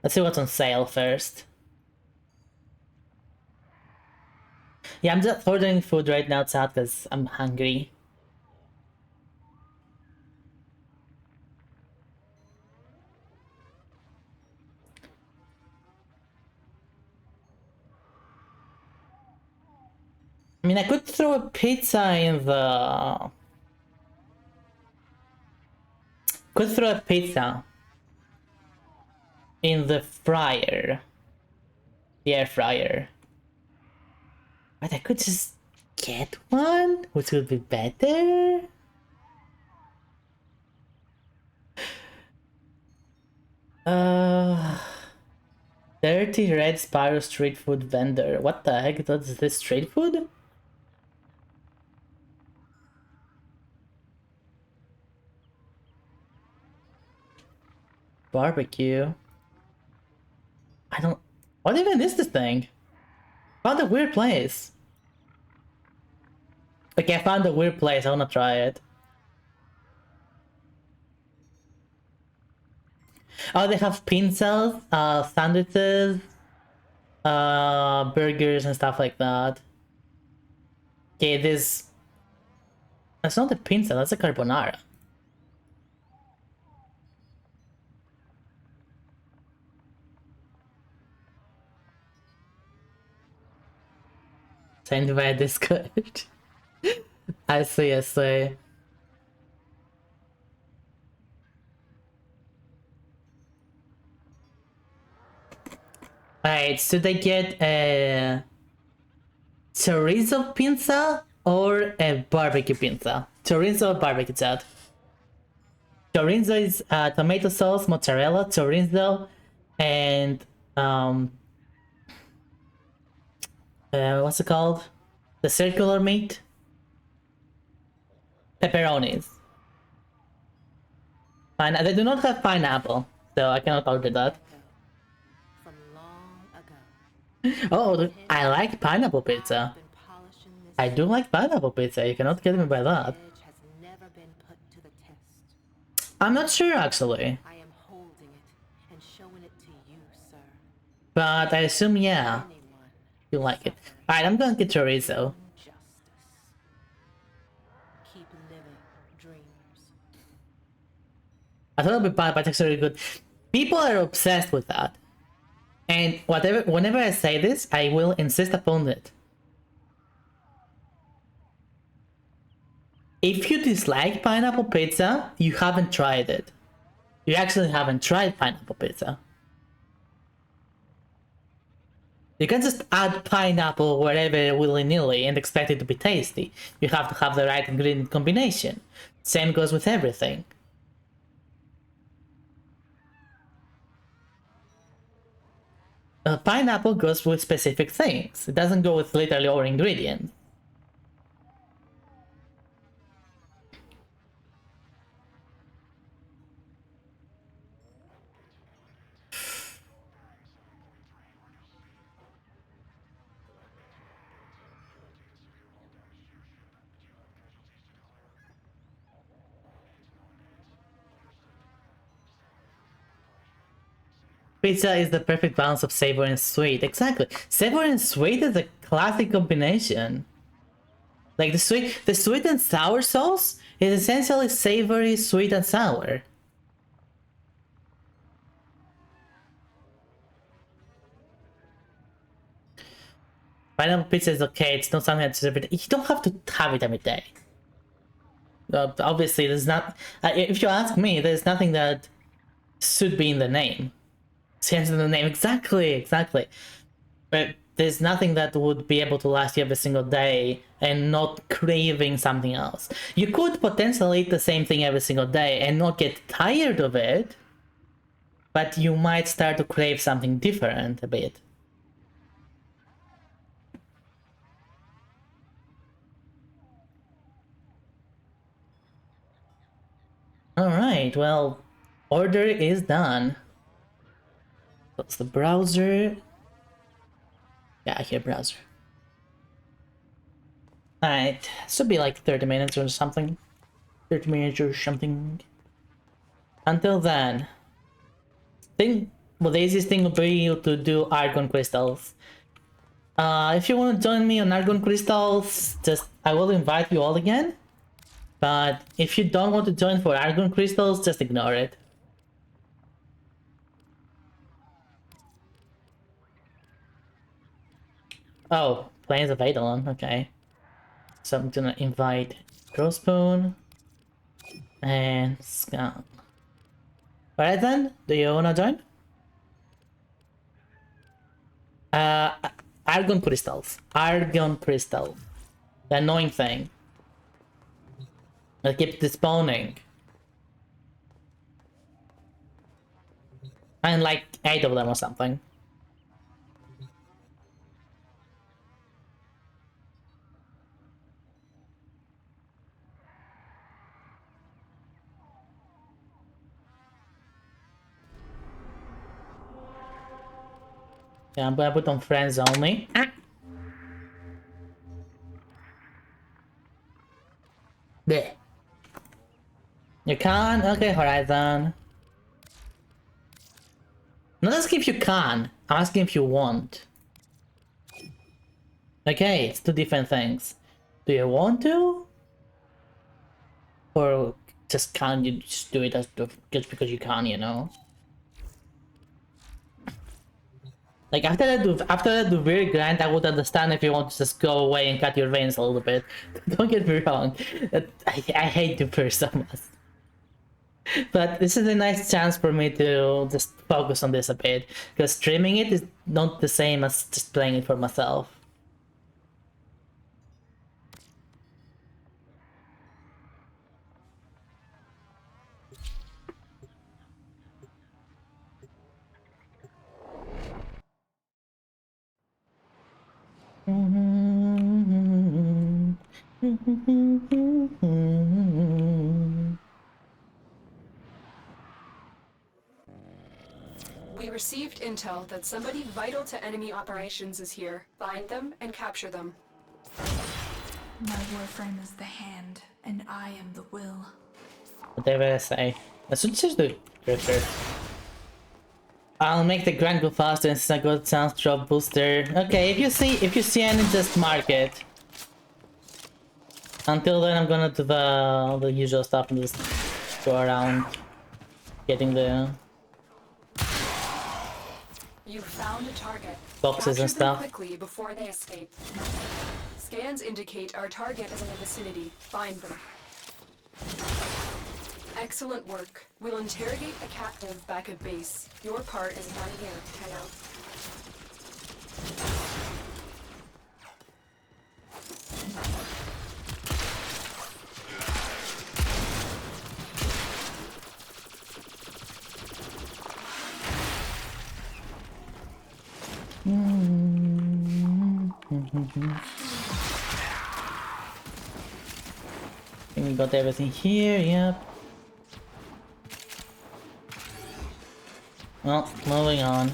Let's see what's on sale first. Yeah, I'm just ordering food right now, chat, because I'm hungry. I mean, I could throw a pizza in the... Could throw a pizza in the fryer. The air fryer. But I could just get one, which would be better. Dirty Red Spyro street food vendor. What the heck? Is this street food? Barbecue. I don't... What even is this thing? Found a weird place. Okay, I found a weird place. I wanna try it. Oh, they have pizzas, sandwiches, burgers and stuff like that. Okay, this... That's not a pizza, that's a carbonara. Send via Discord. I see, I see. Alright, so they get chorizo pizza or a barbecue pizza? Chorizo or barbecue, chat? Chorizo is tomato sauce, mozzarella, chorizo, and what's it called? The circular meat? Pepperonis. They do not have pineapple, so I cannot order that. Oh, I like pineapple pizza. I do like pineapple pizza, you cannot get me by that. I'm not sure actually. But I assume yeah. You like it. Alright, I'm gonna get chorizo. I thought it would be bad, but it's actually good. People are obsessed with that. And whenever I say this, I will insist upon it. If you dislike pineapple pizza, you haven't tried it. You actually haven't tried pineapple pizza. You can't just add pineapple wherever willy-nilly and expect it to be tasty. You have to have the right ingredient combination. Same goes with everything. Pineapple goes with specific things. It doesn't go with literally all ingredients. Pizza is the perfect balance of savor and sweet. Exactly. Savor and sweet is a classic combination. Like the sweet and sour sauce is essentially savory, sweet, and sour. Pineapple pizza is okay, it's not something that's every day. You don't have to have it every day. Obviously, there's not. If you ask me, there's nothing that should be in the name. Change the name, exactly. But there's nothing that would be able to last you every single day and not craving something else. You could potentially eat the same thing every single day and not get tired of it, but you might start to crave something different a bit. Alright, well, order is done. That's the browser. Yeah, here, browser. Alright, should be like 30 minutes or something. 30 minutes or something. Until then, the easiest thing will be to do Argon Crystals. If you want to join me on Argon Crystals, I will invite you all again. But if you don't want to join for Argon Crystals, just ignore it. Oh, Plains of Eidolon, okay. So I'm gonna invite Crowspoon and Scan. Alright then, do you wanna join? Argon Crystals. Argon Crystal. The annoying thing. That keeps despawning. And like 8 of them or something. Yeah, I'm gonna put on friends only. There. You can? Okay, Horizon. I'm not asking if you can, I'm asking if you want. Okay, it's two different things. Do you want to? Or just can't you just do it just because you can, you know? Like after that weird grind, I would understand if you want to just go away and cut your veins a little bit. Don't get me wrong, I hate the personas. But this is a nice chance for me to just focus on this a bit, because streaming it is not the same as just playing it for myself. We received intel that somebody vital to enemy operations is here. Find them and capture them. My warframe is the hand, and I am the will. Whatever I say. I should just do Drifter. I'll make the grind go faster since I got sounds drop booster. Okay, if you see any, just mark it. Until then, I'm gonna do the usual stuff and just go around getting the You found a target. boxes Capture and stuff. them quickly before they escape. Scans indicate our target is in the vicinity. Find them. Excellent work. We'll interrogate the captive back at base. Your part is done here, Tenno. I think we got everything here, yep. Well, moving on.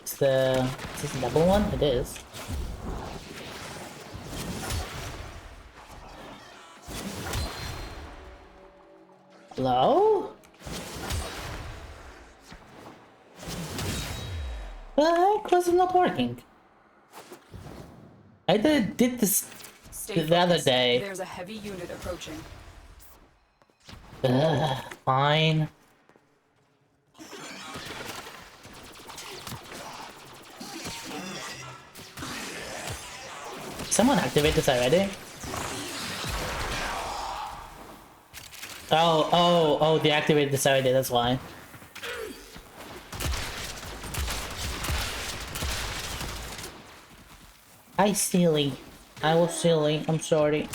Is this a double one? It is. Hello? The heck was it not working? I did this the other day. There's a heavy unit approaching. Fine. Someone activate this already? Oh, they activated this already, that's why. I silly. I was silly, I'm sorry.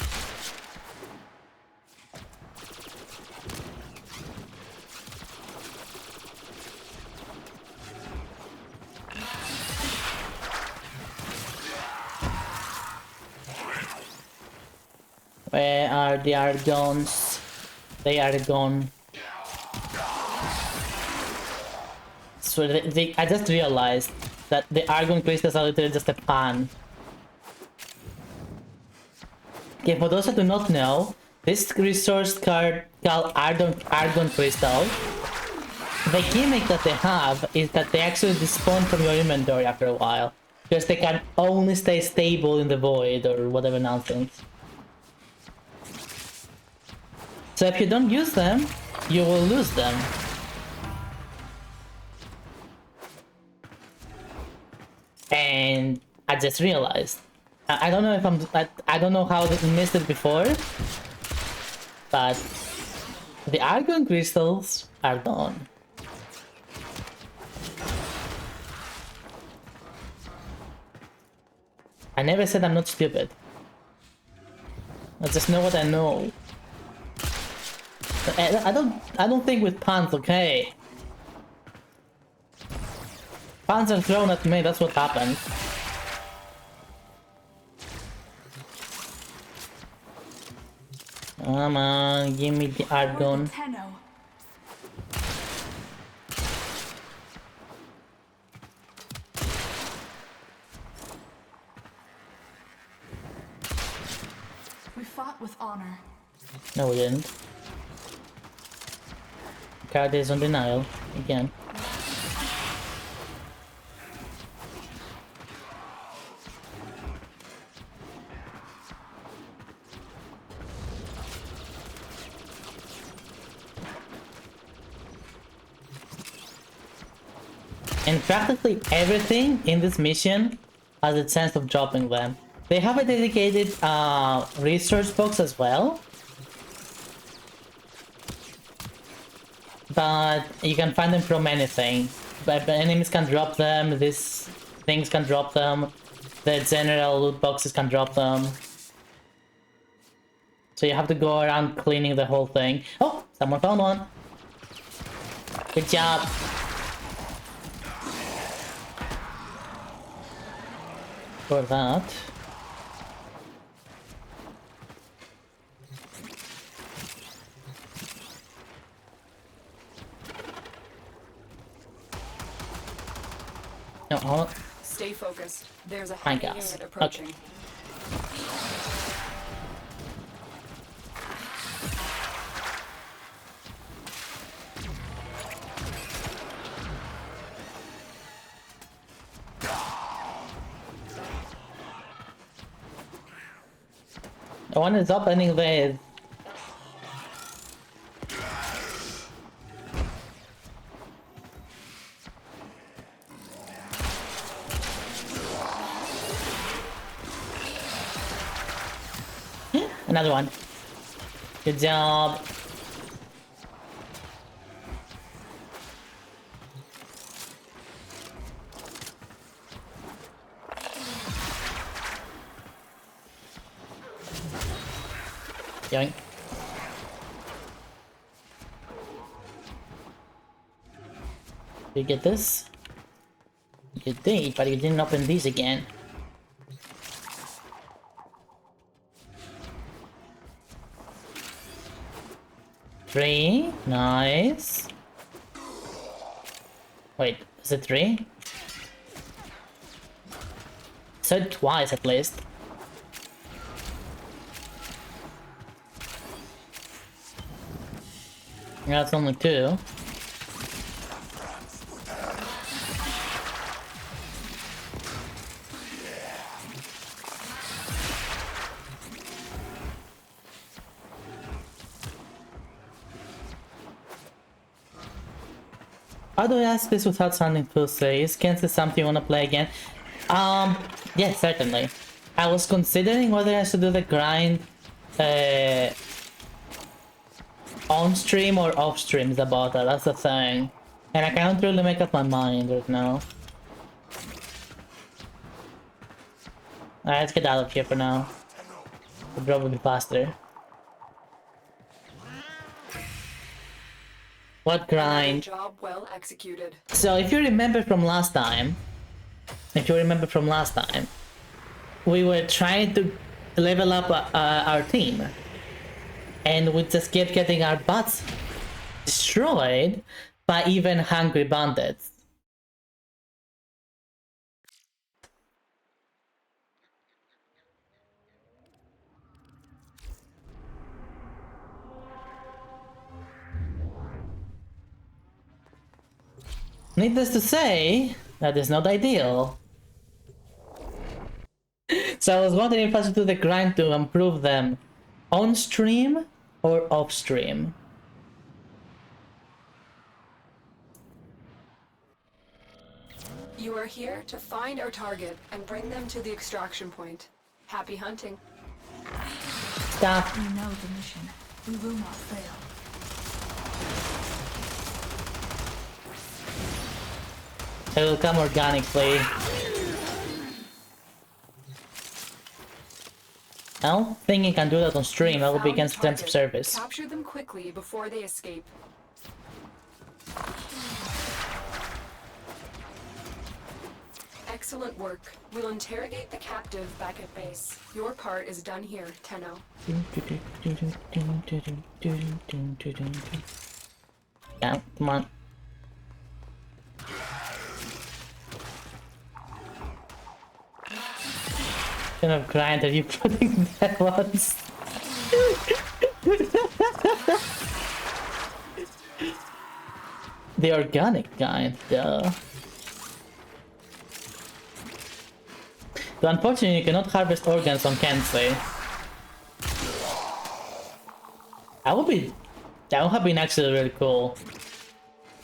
Where are the Argons? They are gone. So I just realized that the Argon crystals are literally just a pan. Okay, for those who do not know, this resource card called Argon Crystal, the gimmick that they have is that they actually despawn from your inventory after a while. Because they can only stay stable in the void or whatever nonsense. So if you don't use them, you will lose them. And I just realized. I don't know if I don't know how I missed it before. But the Argon crystals are gone. I never said I'm not stupid. I just know what I know. I don't think with pans, okay? Pans are thrown at me, that's what happened. Come on, give me the Argon. We fought with honor. No, we didn't. Card is on denial again. And practically everything in this mission has a chance of dropping them. They have a dedicated research box as well. But you can find them from anything. But enemies can drop them, these things can drop them, the general loot boxes can drop them. So you have to go around cleaning the whole thing. Oh, someone found one. Good job. For that. Oh, Stay focused. There's a Fine, heavy guys. unit approaching. the one is opening with. Another one. Good job. Yoink. Did you get this? You did, but you didn't open these again. Three, nice. Wait, is it three? Said twice at least. Yeah, it's only two. How do I ask this without sounding pussy? Is Kansas something you wanna play again? Yeah, certainly. I was considering whether I should do the grind on stream or off stream about that. That's the thing. And I can't really make up my mind right now. Alright, let's get out of here for now. The drop will be faster. What grind? Job well executed. So if you remember from last time, we were trying to level up our team, and we just kept getting our butts destroyed by even hungry bandits. Needless to say, that is not ideal. So I was wondering if I should do the grind to improve them on stream or off stream. You are here to find our target and bring them to the extraction point. Happy hunting. Stop. We know the mission. We will not fail. It will come organically. I don't think you can do that on stream. That will be against terms of service. Capture them quickly before they escape. Excellent work. We'll interrogate the captive back at base. Your part is done here, Tenno. Yeah, come on. Kind of grind are you putting that ones? The organic kind, duh. But unfortunately, you cannot harvest organs on Kensei. That would have been actually really cool.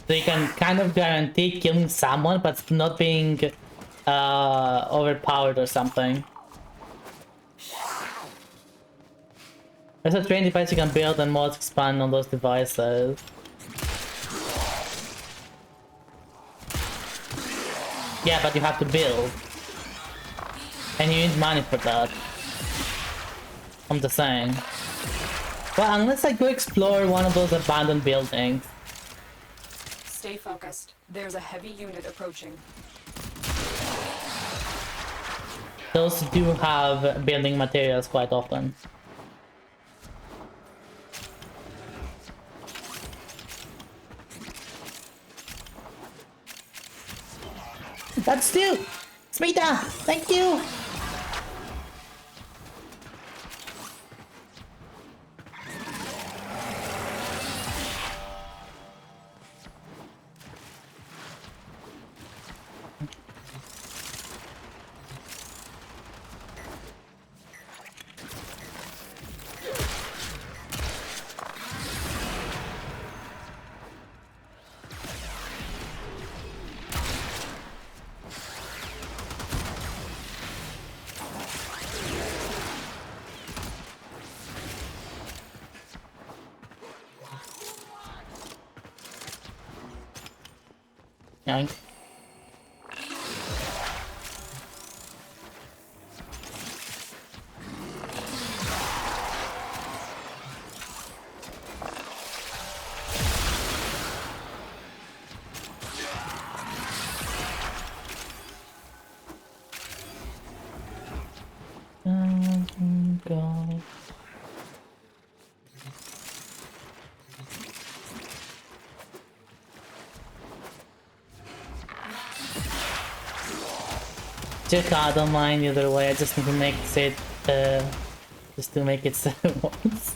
So you can kind of guarantee killing someone, but not being overpowered or something. There's a train device you can build and mods expand on those devices. Yeah, but you have to build. And you need money for that. I'm just saying. Well, unless I go explore one of those abandoned buildings. Stay focused. There's a heavy unit approaching. Those do have building materials quite often. That's two! Smita! Thank you! Yoink. God. Just I don't mind either way. I just need to make it just to make it once.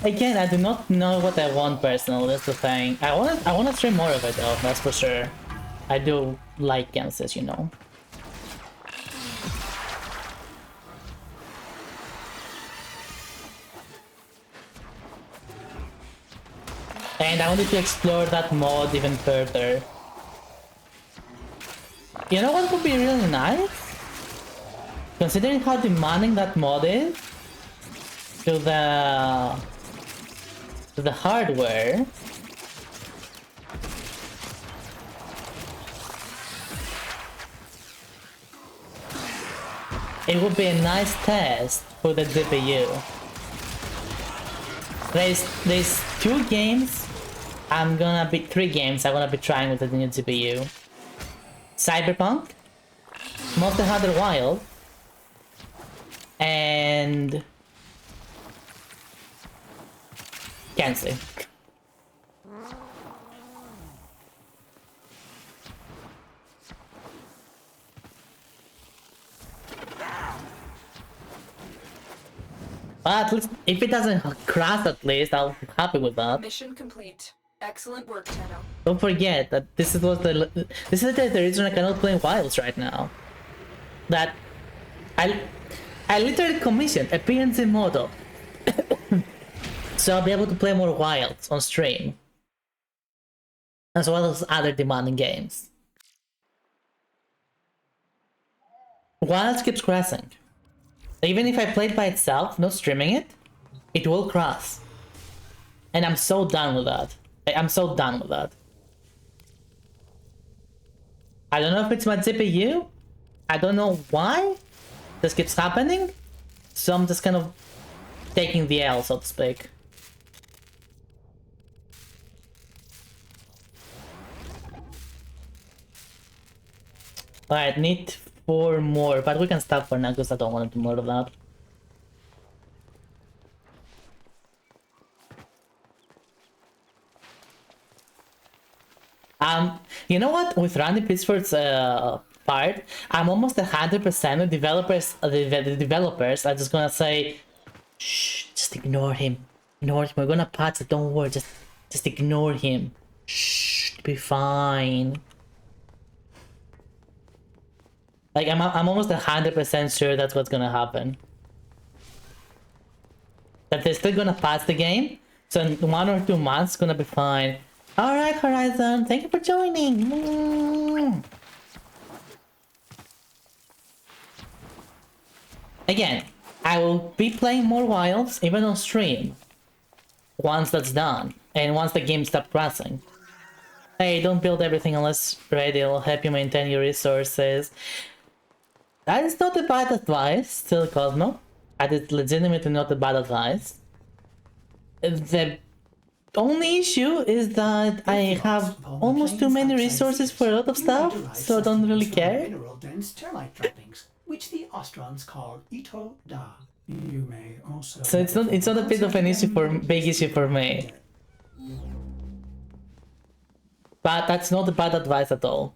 Again, I do not know what I want personally. That's the thing. I wanna stream more of it though. That's for sure. I do like Kansas, you know. And I wanted to explore that mod even further. You know what would be really nice? Considering how demanding that mod is to the hardware. It would be a nice test for the GPU. There's three games I'm gonna be trying with the new GPU. Cyberpunk, Monster Hunter Wild, and Kenzie. But at least if it doesn't crash, at least I'll be happy with that. Mission complete. Excellent work, Tenno. Don't forget that this is the reason I cannot play Wilds right now. That I literally commissioned a PNC model, so I'll be able to play more Wilds on stream, as well as other demanding games. Wilds keeps crashing. Even if I play it by itself, not streaming it, it will crash. And I'm so done with that. I'm so done with that. I don't know if it's my GPU. I don't know why this keeps happening. So I'm just kind of taking the L, so to speak. Alright, need 4 more, but we can stop for now because I don't want to do more of that. You know what? With Randy Pittsford's part, I'm almost 100% of developers. The developers are just gonna say, "Shh, just ignore him. Ignore him. We're gonna patch it. Don't worry. Just ignore him. Shh, be fine." Like I'm almost 100% sure that's what's gonna happen. That they're still gonna patch the game, so in 1 or 2 months, it's gonna be fine. Alright, Horizon, thank you for joining! Again, I will be playing more Wilds, even on stream, once that's done, and once the game stops crashing. Hey, don't build everything unless ready, it'll help you maintain your resources. That is not a bad advice, still Cosmo. That is legitimately not a bad advice. The only issue is that I have almost too many resources for a lot of stuff, so I don't really care. Mineral-dense termite droppings, which the Austrons call Ito Da. You may also. So it's not a bit of an big issue for me. But that's not a bad advice at all.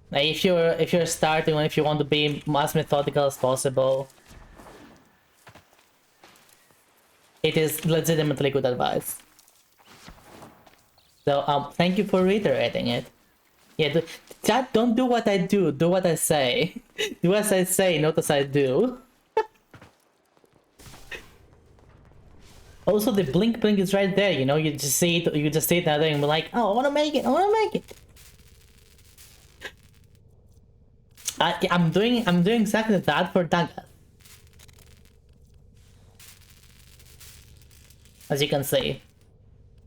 Like if you're starting or if you want to be as methodical as possible, it is legitimately good advice. So thank you for reiterating it. Yeah, chat, don't do what I do. Do what I say. Do as I say, not as I do. Also, the blink blink is right there. You know, you just see it. You just see it now and be like, oh, I want to make it. I want to make it. I'm doing exactly that for Daga. As you can see,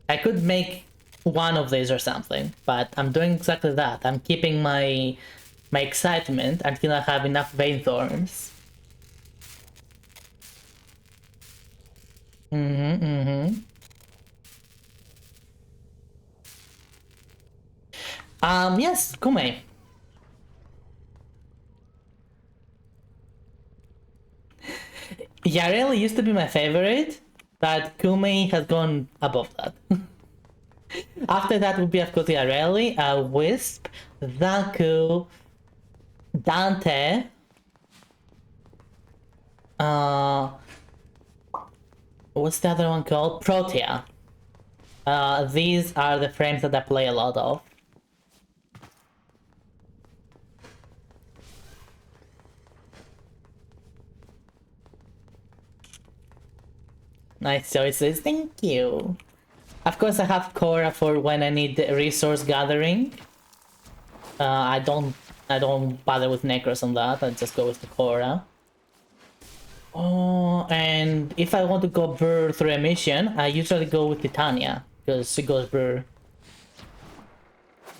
I could make one of these or something, but I'm doing exactly that. I'm keeping my excitement until I have enough vein thorns. Yes, Kume. Yareli used to be my favorite, but Kume has gone above that. After that would be, of course, Yareli, Wisp, Zaku, Dante, what's the other one called? Protea. These are the frames that I play a lot of. Nice choices, thank you. Of course, I have Korra for when I need resource gathering. I don't bother with Necros on that. I just go with the Korra. Oh, and if I want to go Brr through a mission, I usually go with Titania because she goes Brr.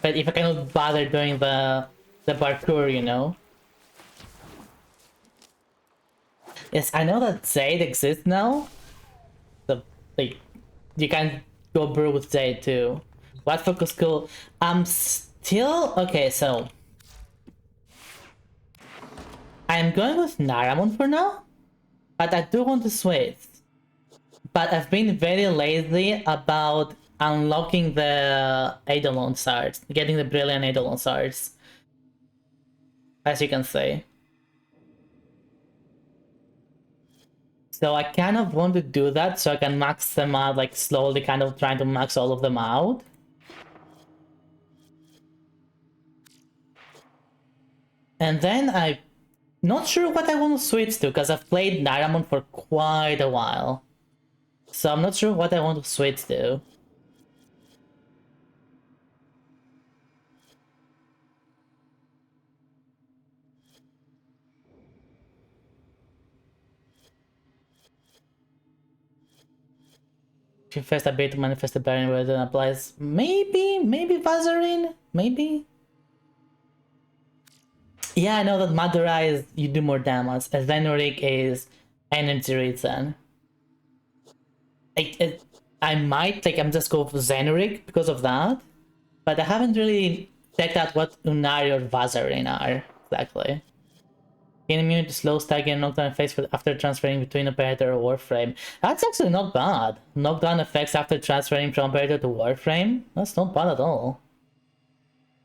But if I cannot bother doing the parkour, you know. Yes, I know that Zayde exists now. So like, you can go Brr with Zayde too. What focus school? I'm still okay. So I'm going with Naramon for now, but I do want to switch. But I've been very lazy about unlocking the Eidolon shards, getting the brilliant Eidolon shards, as you can see. So I kind of want to do that so I can max them out, like slowly kind of trying to max all of them out. And then I'm not sure what I want to switch to, because I've played Naramon for quite a while. So I'm not sure what I want to switch to. If you first ability to manifest the barrier where it applies, maybe Vazarin, maybe. Yeah, I know that Madara is you do more damage, and Zenoric is energy return. I might I'm just go for Zenoric because of that, but I haven't really checked out what Unari or Vazarin are exactly. Immune to slow stagger knockdown effects after transferring between operator or Warframe. That's actually not bad. Knockdown effects after transferring from operator to Warframe? That's not bad at all.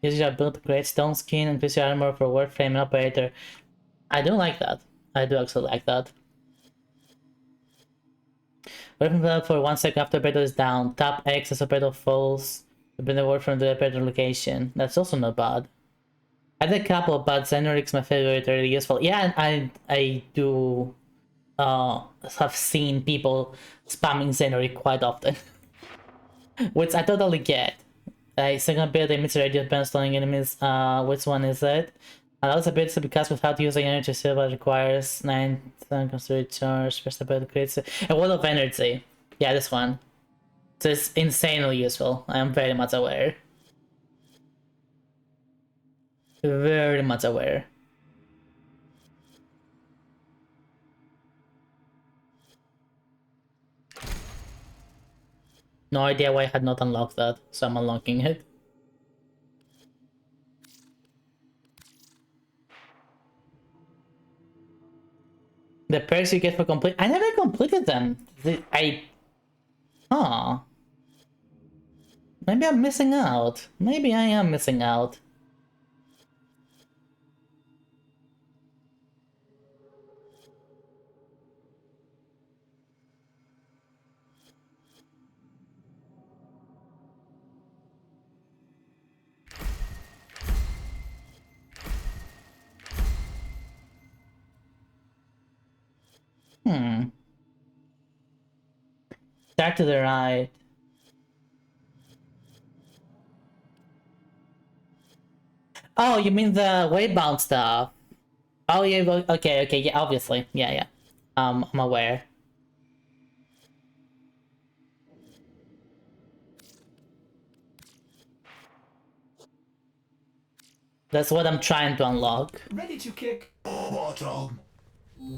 Use your ability to create stone skin, increase your armor for Warframe and operator. I do like that. I do actually like that. Warframe level for 1 second after operator is down. Tap X as operator falls to bring the Warframe to the operator location. That's also not bad. I had a couple, but Zenoric's my favorite, really useful. Yeah, I do have seen people spamming Zenoric quite often. Which I totally get. Second ability emits radiant burn stunning enemies. Which one is it? Allows abilities to be cast without using energy silver, requires 9 seconds to recharge. First ability creates a wall of energy. Yeah, this one. So it's insanely useful. I am very much aware. Very much aware. No idea why I had not unlocked that, so I'm unlocking it. The perks you get for complete— I never completed them. Huh. Maybe I'm missing out. Maybe I am missing out. Start to the right. Oh, you mean the waybound stuff? Oh yeah, okay, yeah, obviously, yeah. I'm aware. That's what I'm trying to unlock. Ready to kick bottom.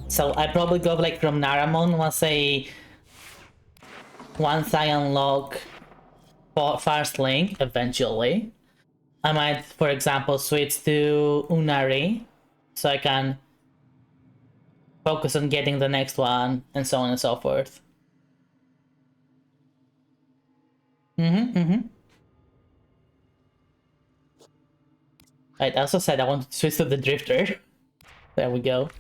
So I probably go like from Naramon once I unlock First Link eventually. I might, for example, switch to Unari so I can focus on getting the next one and so on and so forth. Right, I also said I want to switch to the Drifter. There we go.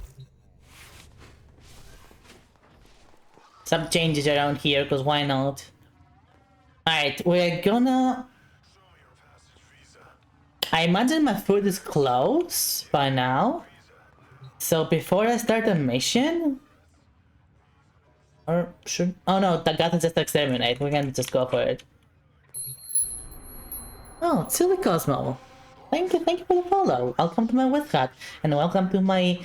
Some changes around here, because why not? Alright, we're gonna... I imagine my food is close by now. So before I start the mission... Or should... Oh no, that got to just exterminate. We're gonna just go for it. Oh, Silly Cosmo. Thank you for the follow. Welcome to my Witchy, and welcome to my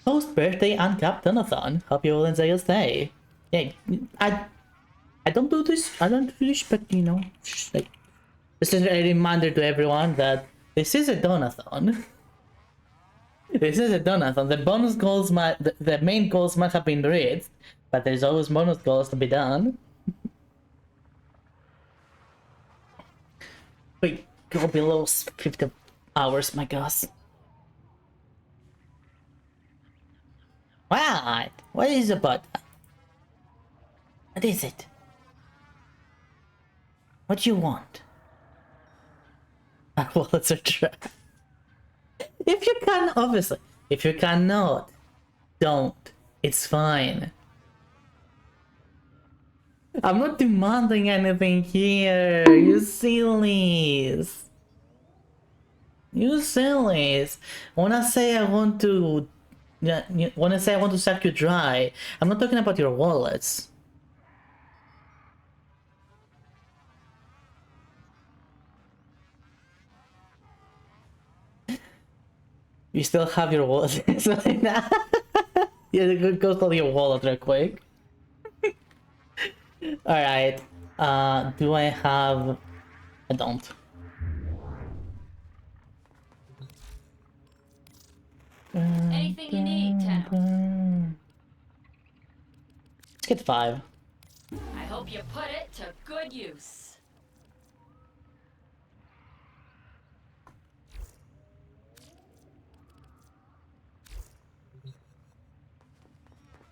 post-birthday Uncapped Donathon. Hope you all enjoy your stay. Yeah, I don't do this. I don't do this, but you know, just like this is a reminder to everyone that this is a donathon. This is a donathon. The bonus goals the main goals might have been reached, but there's always bonus goals to be done. Wait, go below 50 hours, my gosh. What is about? What is it? What do you want? Well, it's a trap. If you can, obviously. If you cannot, don't. It's fine. I'm not demanding anything here, you sillies. You sillies. When I say I want to... when I say I want to suck you dry, I'm not talking about your wallets. You still have your wallet. Yeah, go call your wallet real quick. Alright. Do I have... I don't. Anything you need, Tenno. Let's get 5. I hope you put it to good use.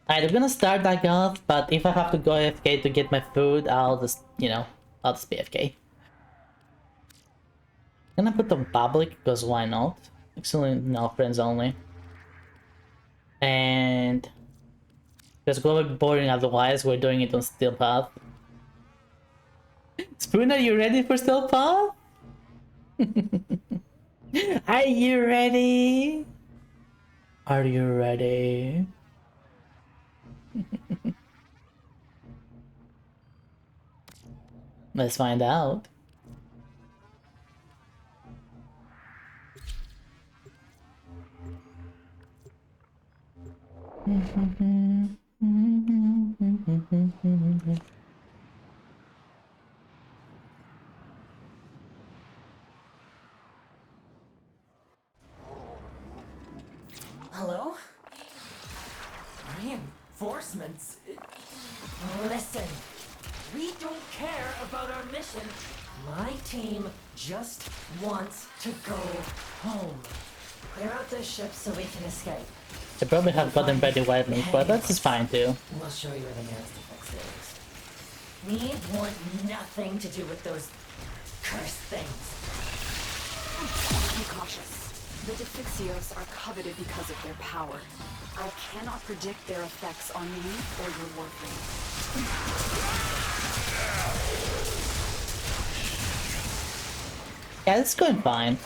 Alright, I'm gonna start back off, but if I have to go AFK to get my food, I'll just, you know, I'll just be AFK. I'm gonna put on public, because why not? Actually, no, friends only. And... Because it's gonna be boring otherwise, we're doing it on Steel Path. Spoon, are you ready for Steel Path? Are you ready? Are you ready? Let's find out. Hello? Reinforcements? Listen, we don't care about our mission. My team just wants to go home. Clear out the ship so we can escape. They probably have gotten ready weapons, but that's just fine too. We'll show you where the nearest defense is. We want nothing to do with those cursed things. Be cautious. The Defixios are coveted because of their power. I cannot predict their effects on you or your warframe. Yeah, it's going fine.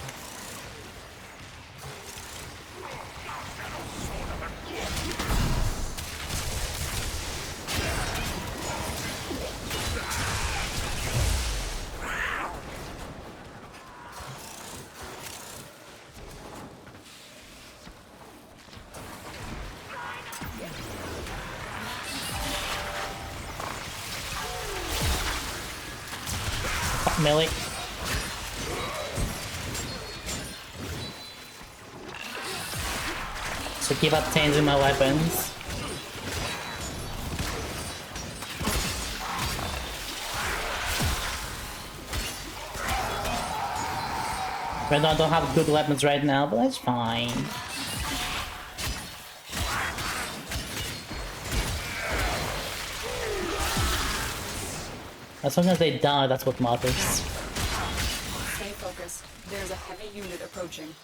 melee. So keep up changing my weapons. I don't have good weapons right now, but that's fine. As long as they die, that's what matters. Stay focused. There's a heavy unit approaching.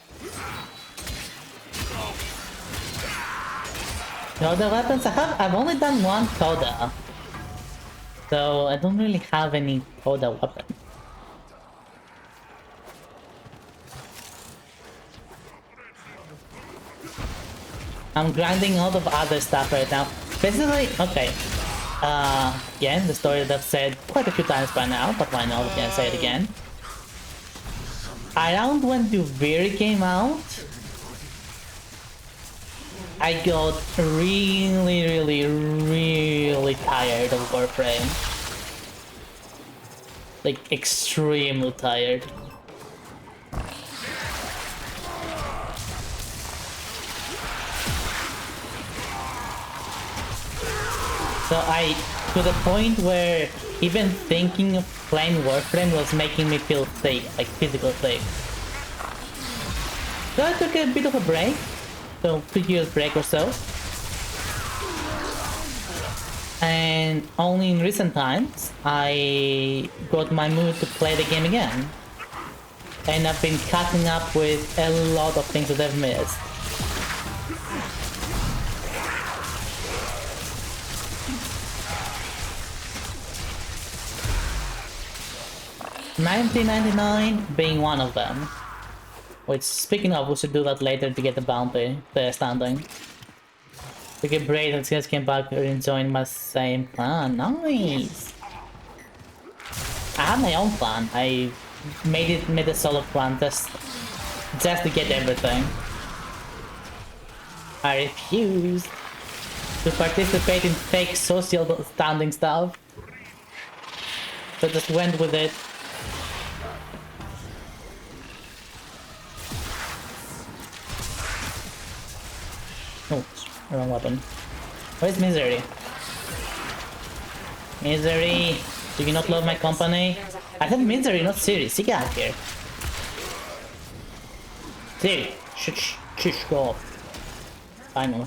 No, the weapons I've only done one Coda. So I don't really have any Coda weapon. I'm grinding all of other stuff right now. Basically, okay. Again, the story that I've said quite a few times by now, but why not? Can I say it again? Around when Duviri came out, I got really tired of Warframe. Like, extremely tired. So to the point where even thinking of playing Warframe was making me feel sick, like physical sick. So I took a bit of a break, so 2 years break or so. And only in recent times, I got my mood to play the game again. And I've been catching up with a lot of things that I've missed. $19.99 being one of them. Which, speaking of, we should do that later to get the bounty, the standing. To get Braid and Skins came back and joined my same clan. Nice! I have my own clan. I made a solo clan just to get everything. I refuse to participate in fake social standing stuff. So just went with it. Oh, wrong weapon. Where's Misery? Misery! Do you not love my company? I said Misery, not Siri. See, get out here. Siri! Shush, go off. Finally.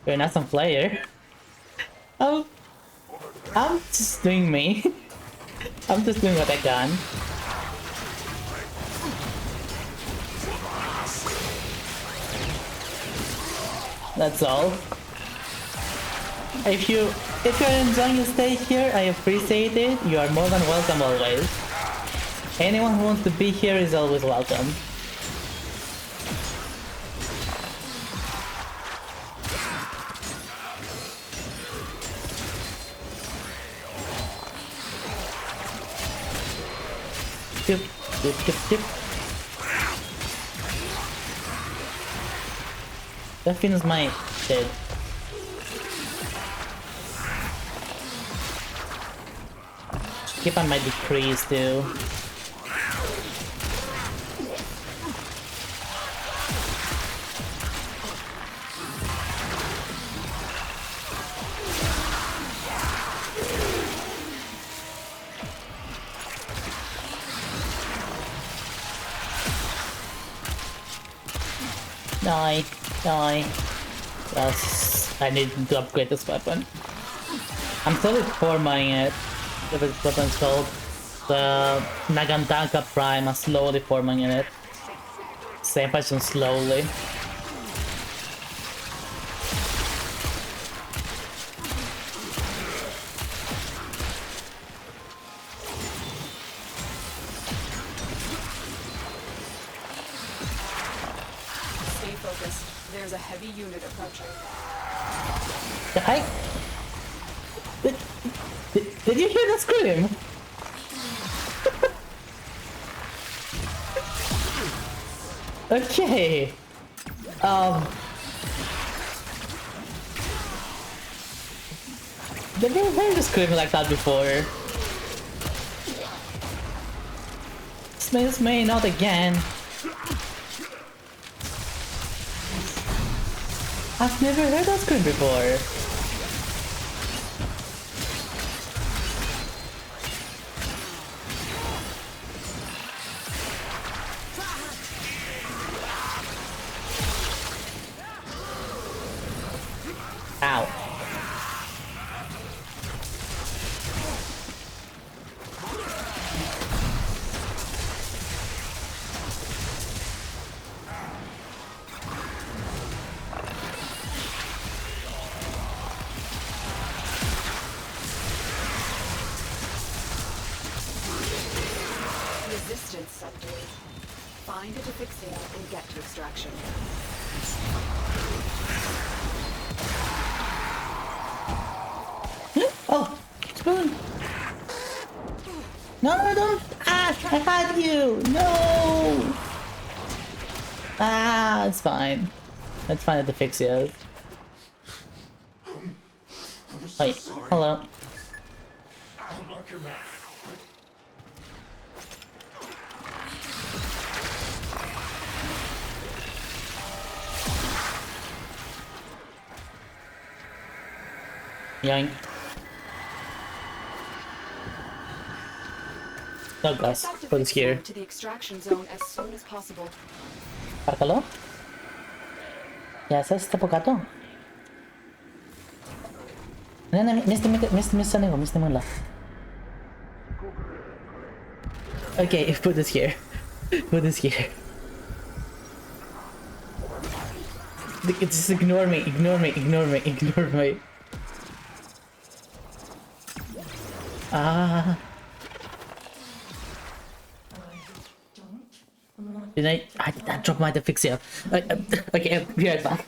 You're not some player. Oh, I'm just doing me. I'm just doing what I can. That's all. If you're enjoying your stay here, I appreciate it. You are more than welcome always. Anyone who wants to be here is always welcome. Dip. That finishes my dead. Keep on my decrease too. Die. Yes, I need to upgrade this weapon. I'm slowly formatting it. If it's what it's called. The Nagantaka Prime, I'm slowly formatting it. Same person slowly. There's a heavy unit approaching. Did you hear the scream? Okay. They've never screaming like that before. Smash me, not again. I've never heard that scream before. Ow. Resistance update. Find a Defixia and get to extraction. Oh, spoon! No, don't! Ah, I had you! No! Ah, it's fine. Let's find the Defixia. Wait, hello. Yoink. Oh gosh, put this here. To the extraction zone as soon as possible. Παρακαλώ. Γεια σας, είστε από κάτω. Ναι, μίστε ανοίγω, μίστε μου, Okay, put this here. Put this here. Just ignore me, ignore me, ignore me, ignore me. Ah. Did I drop my Defixia? Okay, I'll be right back.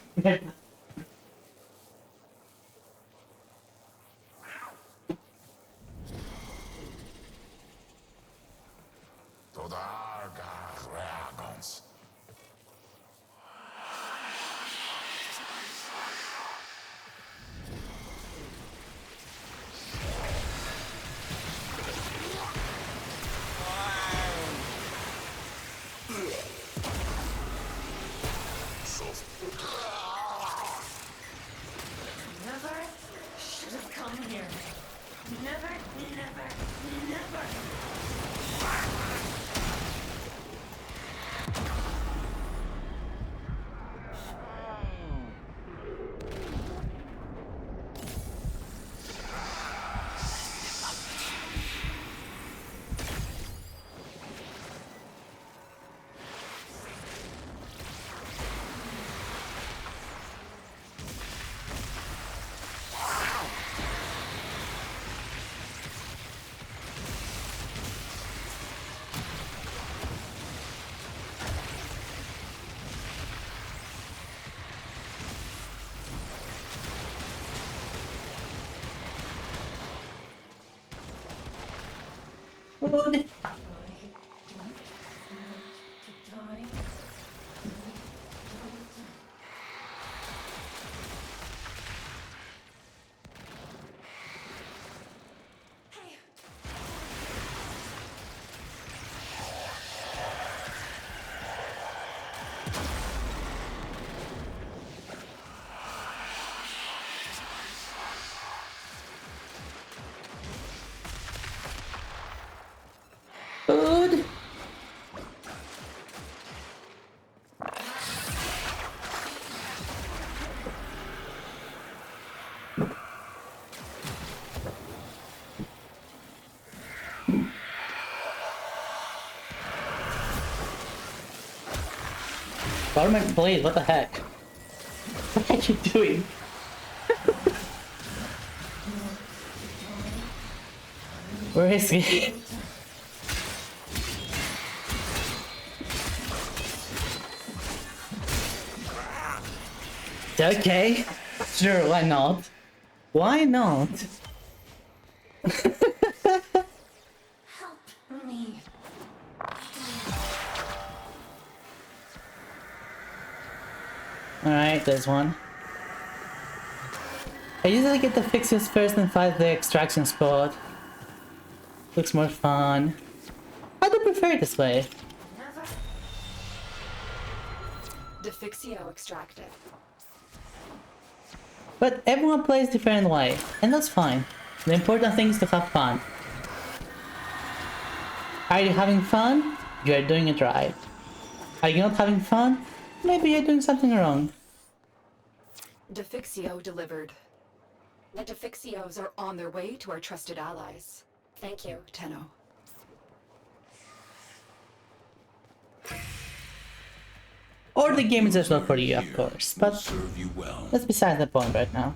Never should have come here. Never, never, never. Food. Food. Government blade, what the heck? What are you doing? Where is he? Okay, sure, why not? Why not? Me. Alright, there's one. I usually get the fixes first and fight the extraction spot. Looks more fun. I do prefer it this way. Defixio extracted. But everyone plays different way, and that's fine. The important thing is to have fun. Are you having fun? You are doing it right. Are you not having fun? Maybe you're doing something wrong. Defixio delivered. The Defixios are on their way to our trusted allies. Thank you, Tenno. Or the game is just not for you, of course, but that's besides the point right now.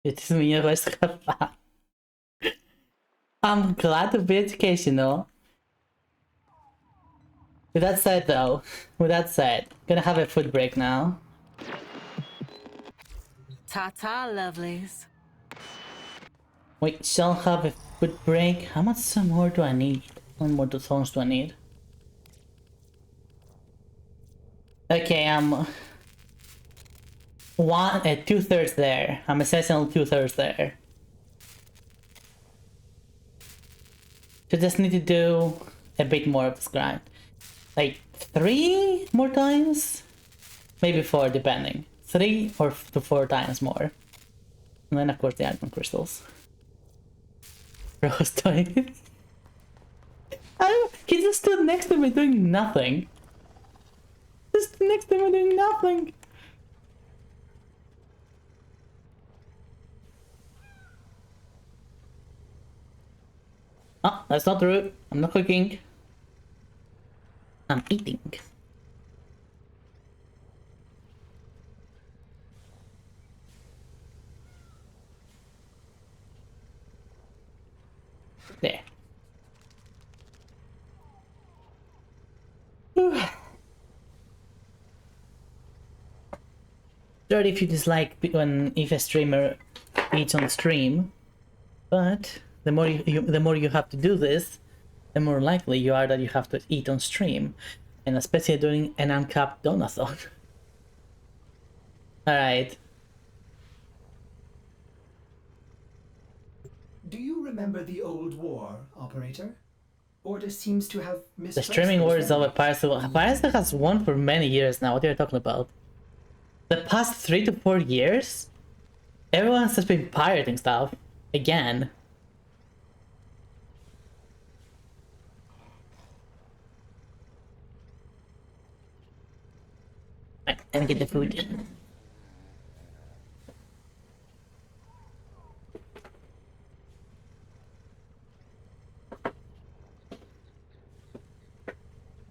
It is me, escapar. I'm glad to be educational. With that said though, gonna have a food break now. Ta-ta, lovelies. Wait, shall have a food break? How much some more do I need? How many more thorns do I need? Okay, I'm 2/3 there. I'm essentially 2/3 there. So just need to do a bit more of this grind. Like 3 more times? Maybe 4 depending. 3 or to 4 times more. And then of course the iron crystals. Rose doing he just stood next to me doing nothing. Just next to me doing nothing. Oh, that's not true. I'm not cooking. I'm eating. There. Sorry if you dislike if a streamer eats on stream, but the more you have to do this, the more likely you are that you have to eat on stream, and especially during an uncapped donathon. All right. Do you remember the old war, operator? Order seems to have The streaming war is over. Piracy has won for many years now. What are you talking about? The past 3 to 4 years? Everyone has been pirating stuff. Again. Right, let me get the food.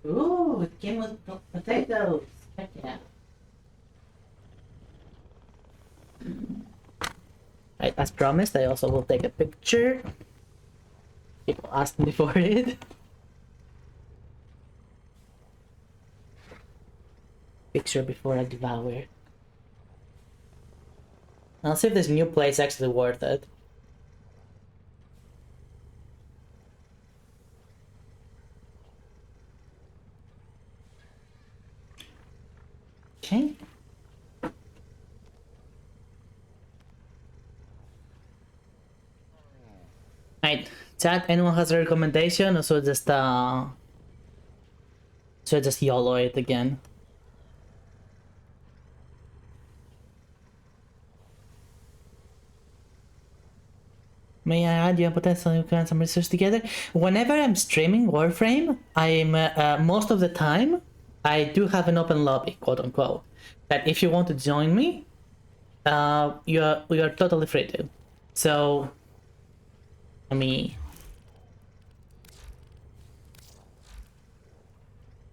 Ooh, it came with potatoes. Heck yeah. Right, as promised, I also will take a picture. People asked me for it. Picture before I devour. I'll see if this new place actually worth it. Okay. Right, chat, anyone has a recommendation, or so just YOLO it again? May I add you potentially can some research together? Whenever I'm streaming Warframe, I'm most of the time I do have an open lobby, quote unquote. That if you want to join me, we are totally free to. So let me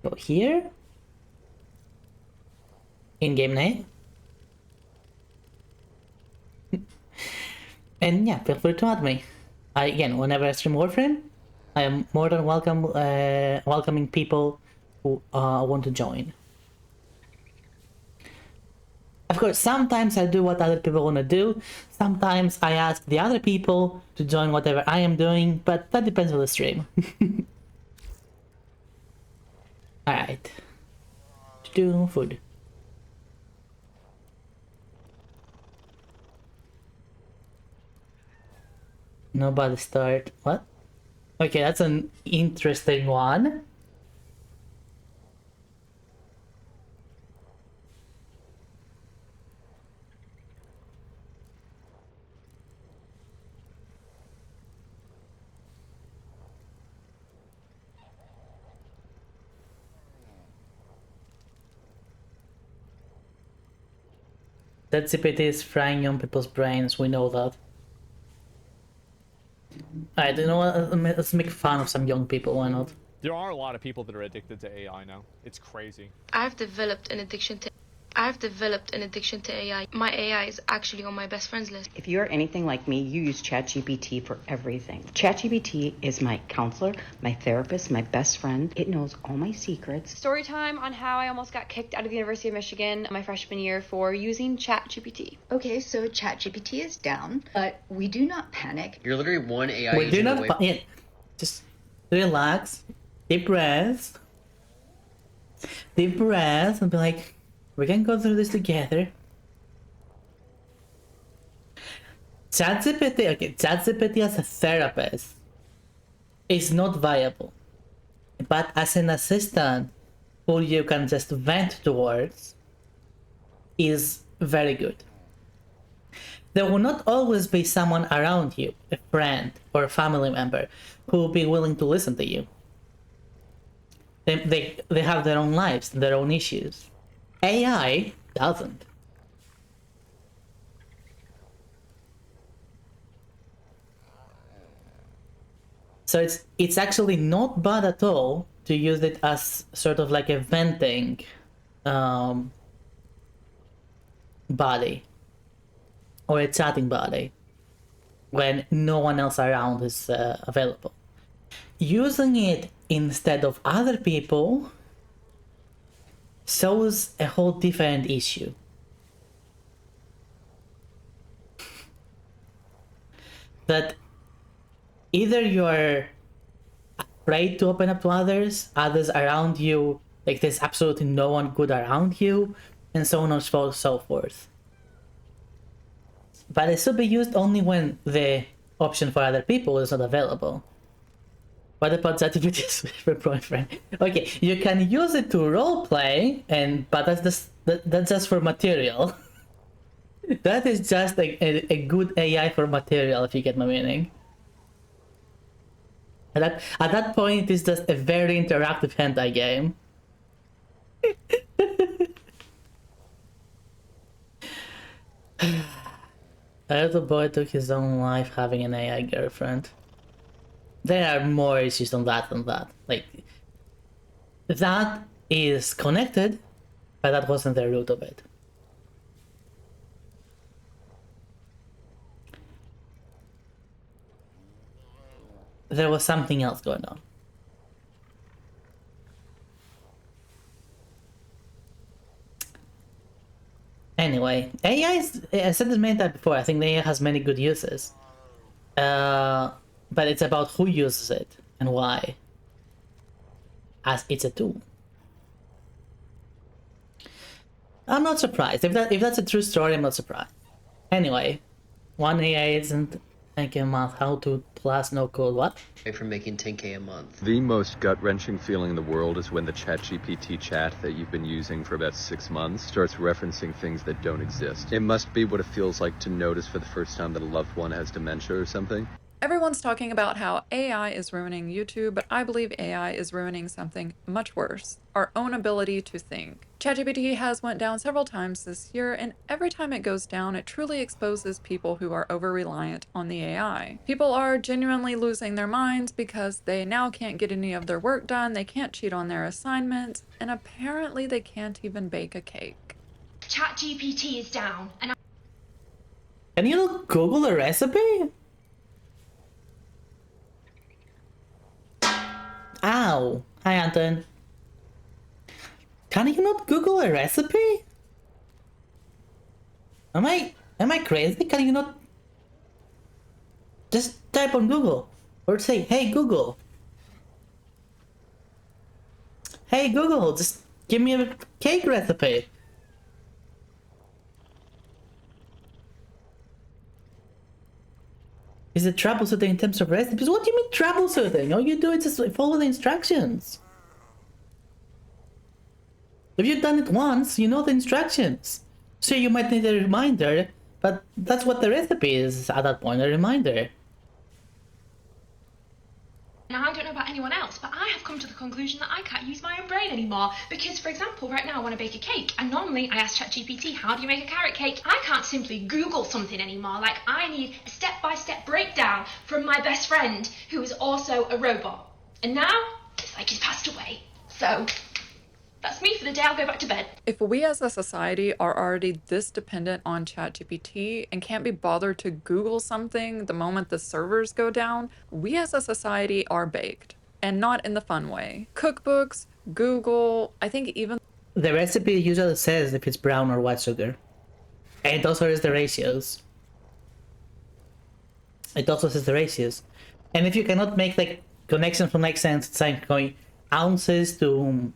go here. In-game name. And yeah, feel free to add me. Again, whenever I stream Warframe, I am more than welcoming people who want to join. Of course, sometimes I do what other people want to do. Sometimes I ask the other people to join whatever I am doing, but that depends on the stream. Alright. Do food. Nobody start. What? Okay, that's an interesting one. That CPT is frying young people's brains, we know that. Alright, you know what? Let's make fun of some young people, why not? There are a lot of people that are addicted to AI now. It's crazy. I've developed an addiction to AI. My AI is actually on my best friends list. If you're anything like me, you use ChatGPT for everything. ChatGPT is my counselor, my therapist, my best friend. It knows all my secrets. Story time on how I almost got kicked out of the University of Michigan my freshman year for using ChatGPT. Okay, so ChatGPT is down, but we do not panic. You're literally one AI. We do not. Yeah, just relax, deep breaths, and be like, we can go through this together. ChatGPT as a therapist is not viable, but as an assistant who you can just vent towards is very good. There will not always be someone around you, a friend or a family member, who will be willing to listen to you. They have their own lives, their own issues. AI doesn't. So it's actually not bad at all to use it as sort of like a venting body or a chatting body when no one else around is available. Using it instead of other people shows a whole different issue. That either you're afraid to open up to others around you, like there's absolutely no one good around you, and so on and so forth. But it should be used only when the option for other people is not available. What about ChatGPT's favorite boyfriend? Okay, you can use it to roleplay, but that's just for material. That is just a good AI for material, if you get my meaning. At that point, it's just a very interactive hentai game. A little boy took his own life having an AI girlfriend. There are more issues than that. Like, that is connected, but that wasn't the root of it. There was something else going on. Anyway, AI is, I said this many times before, I think the AI has many good uses. But it's about who uses it and why. As it's a tool. I'm not surprised. If that's a true story, I'm not surprised. Anyway, one AI isn't 10k a month. How to plus no code what? From making 10k a month. The most gut-wrenching feeling in the world is when the ChatGPT chat that you've been using for about 6 months starts referencing things that don't exist. It must be what it feels like to notice for the first time that a loved one has dementia or something. Everyone's talking about how AI is ruining YouTube, but I believe AI is ruining something much worse, our own ability to think. ChatGPT has went down several times this year, and every time it goes down, it truly exposes people who are over-reliant on the AI. People are genuinely losing their minds because they now can't get any of their work done, they can't cheat on their assignments, and apparently they can't even bake a cake. ChatGPT is down, and Can you Google a recipe? Ow! Hi, Anton. Can you not Google a recipe? Am I crazy? Can you not just type on Google or say, "Hey Google, hey Google, just give me a cake recipe"? Is it troubleshooting in terms of recipes? What do you mean troubleshooting? All you do is just follow the instructions. If you've done it once, you know the instructions. Sure, you might need a reminder, but that's what the recipe is at that point, a reminder. Now, I don't know about anyone else, but I have come to the conclusion that I can't use my own brain anymore. Because, for example, right now I want to bake a cake, and normally I ask ChatGPT, how do you make a carrot cake? I can't simply Google something anymore. Like, I need a step-by-step breakdown from my best friend, who is also a robot. And now, it's like he's passed away. So, that's me for the day. I'll go back to bed. If we as a society are already this dependent on ChatGPT and can't be bothered to Google something the moment the servers go down, we as a society are baked. And not in the fun way. Cookbooks, Google, I think even The recipe usually says if it's brown or white sugar. And it also has the ratios. It also says the ratios. And if you cannot make like connections to make sense, it's like going ounces to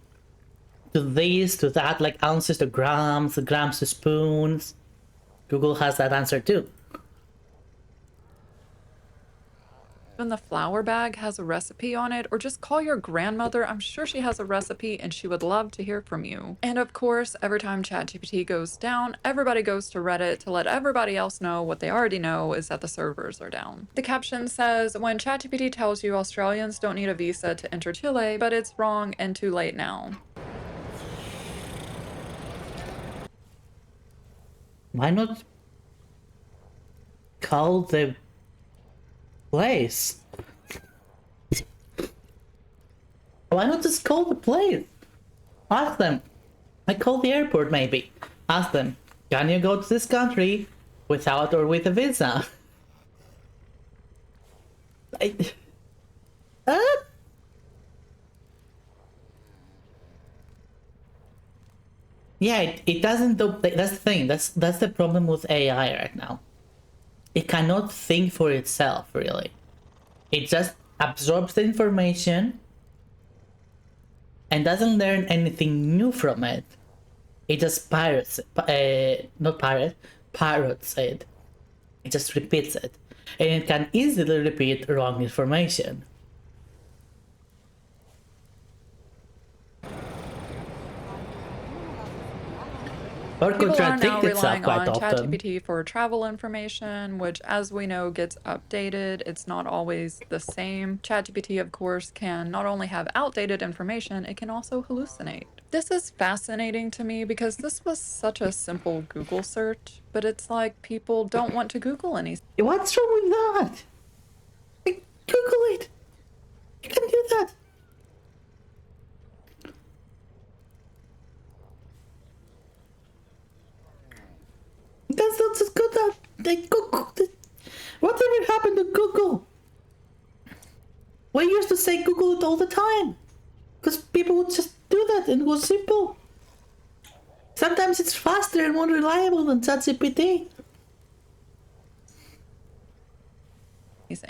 this, to that, like ounces to grams to spoons. Google has that answer too. the flour bag has a recipe on it, or just call your grandmother. I'm sure she has a recipe and she would love to hear from you. And of course, every time ChatGPT goes down, everybody goes to Reddit to let everybody else know what they already know is that the servers are down. The caption says, when ChatGPT tells you Australians don't need a visa to enter Chile, but it's wrong and too late now. Why not call the place? Why not just call the place? Ask them. Like call the airport maybe. Ask them, can you go to this country without or with a visa? Yeah, it doesn't do, that's the thing, that's the problem with AI right now. It cannot think for itself, really. It just absorbs the information and doesn't learn anything new from it. It just parrots it. Parrots it. It just repeats it. And it can easily repeat wrong information. Or People are now contradict itself relying quite on often. ChatGPT for travel information, which, as we know, gets updated. It's not always the same. ChatGPT, of course, can not only have outdated information, it can also hallucinate. This is fascinating to me because this was such a simple Google search, but it's like people don't want to Google anything. What's wrong with that? Google it. You can do that. That's not just good. Google. Whatever happened to Google? We used to say Google it all the time. Because people would just do that and it was simple. Sometimes it's faster and more reliable than ChatGPT.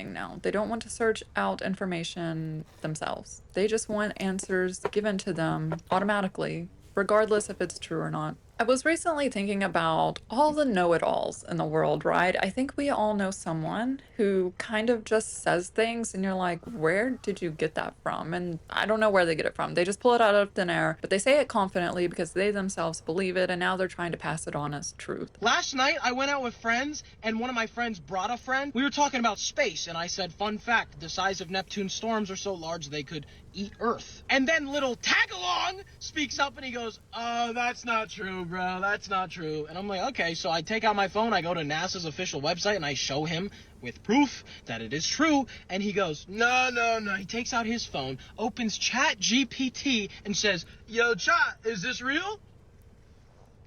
Now, they don't want to search out information themselves. They just want answers given to them automatically, regardless if it's true or not. I was recently thinking about all the know-it-alls in the world, right? I think we all know someone who kind of just says things and you're like, where did you get that from? And I don't know where they get it from. They just pull it out of thin air, but they say it confidently because they themselves believe it, and now they're trying to pass it on as truth. Last night, I went out with friends, and one of my friends brought a friend. We were talking about space, and I said, fun fact, the size of Neptune's storms are so large they could eat Earth. And then little Tagalong speaks up and he goes, oh, that's not true, bro. That's not true. And I'm like, okay. So I take out my phone, I go to NASA's official website, and I show him with proof that it is true. And he goes, no. He takes out his phone, opens ChatGPT, and says, yo, Chat, is this real?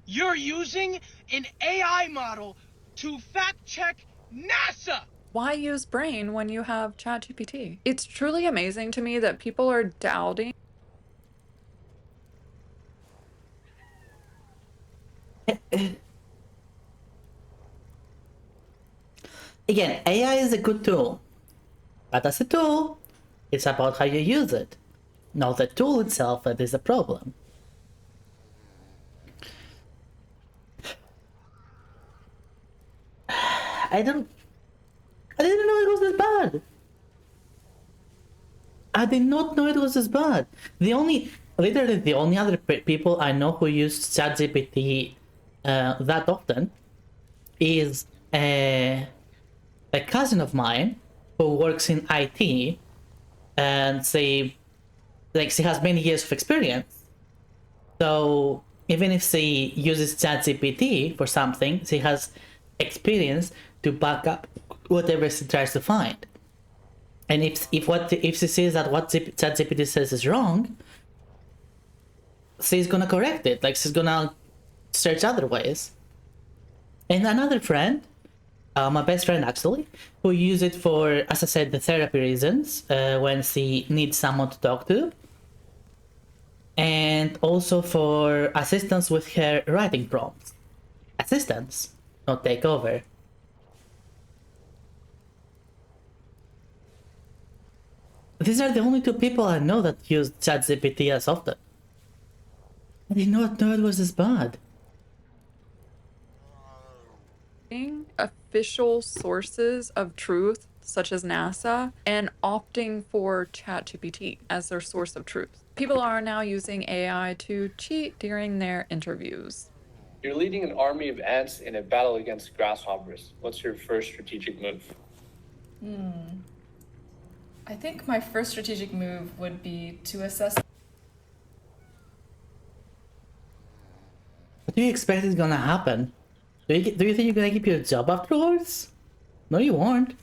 You're using an AI model to fact check NASA. Why use brain when you have ChatGPT? It's truly amazing to me that people are doubting Again, AI is a good tool, but as a tool, it's about how you use it, not the tool itself that is the problem. I didn't know it was this bad. I did not know it was this bad. Literally the only other people I know who use ChatGPT that often is a cousin of mine who works in IT, and she has many years of experience. So even if she uses ChatGPT for something, she has experience to back up whatever she tries to find. And if she says that what ChatGPT says is wrong, she's gonna correct it. Like, she's gonna search other ways. And another friend, my best friend actually, who use it for, as I said, the therapy reasons, when she needs someone to talk to, and also for assistance with her writing prompts. Assistance, not take over. These are the only two people I know that use ChatGPT as often. I did not know it was this bad. Official sources of truth, such as NASA, and opting for ChatGPT as their source of truth. People are now using AI to cheat during their interviews. You're leading an army of ants in a battle against grasshoppers. What's your first strategic move? I think my first strategic move would be to assess. What do you expect is gonna happen? Do you think you're gonna keep your job afterwards? No, you won't.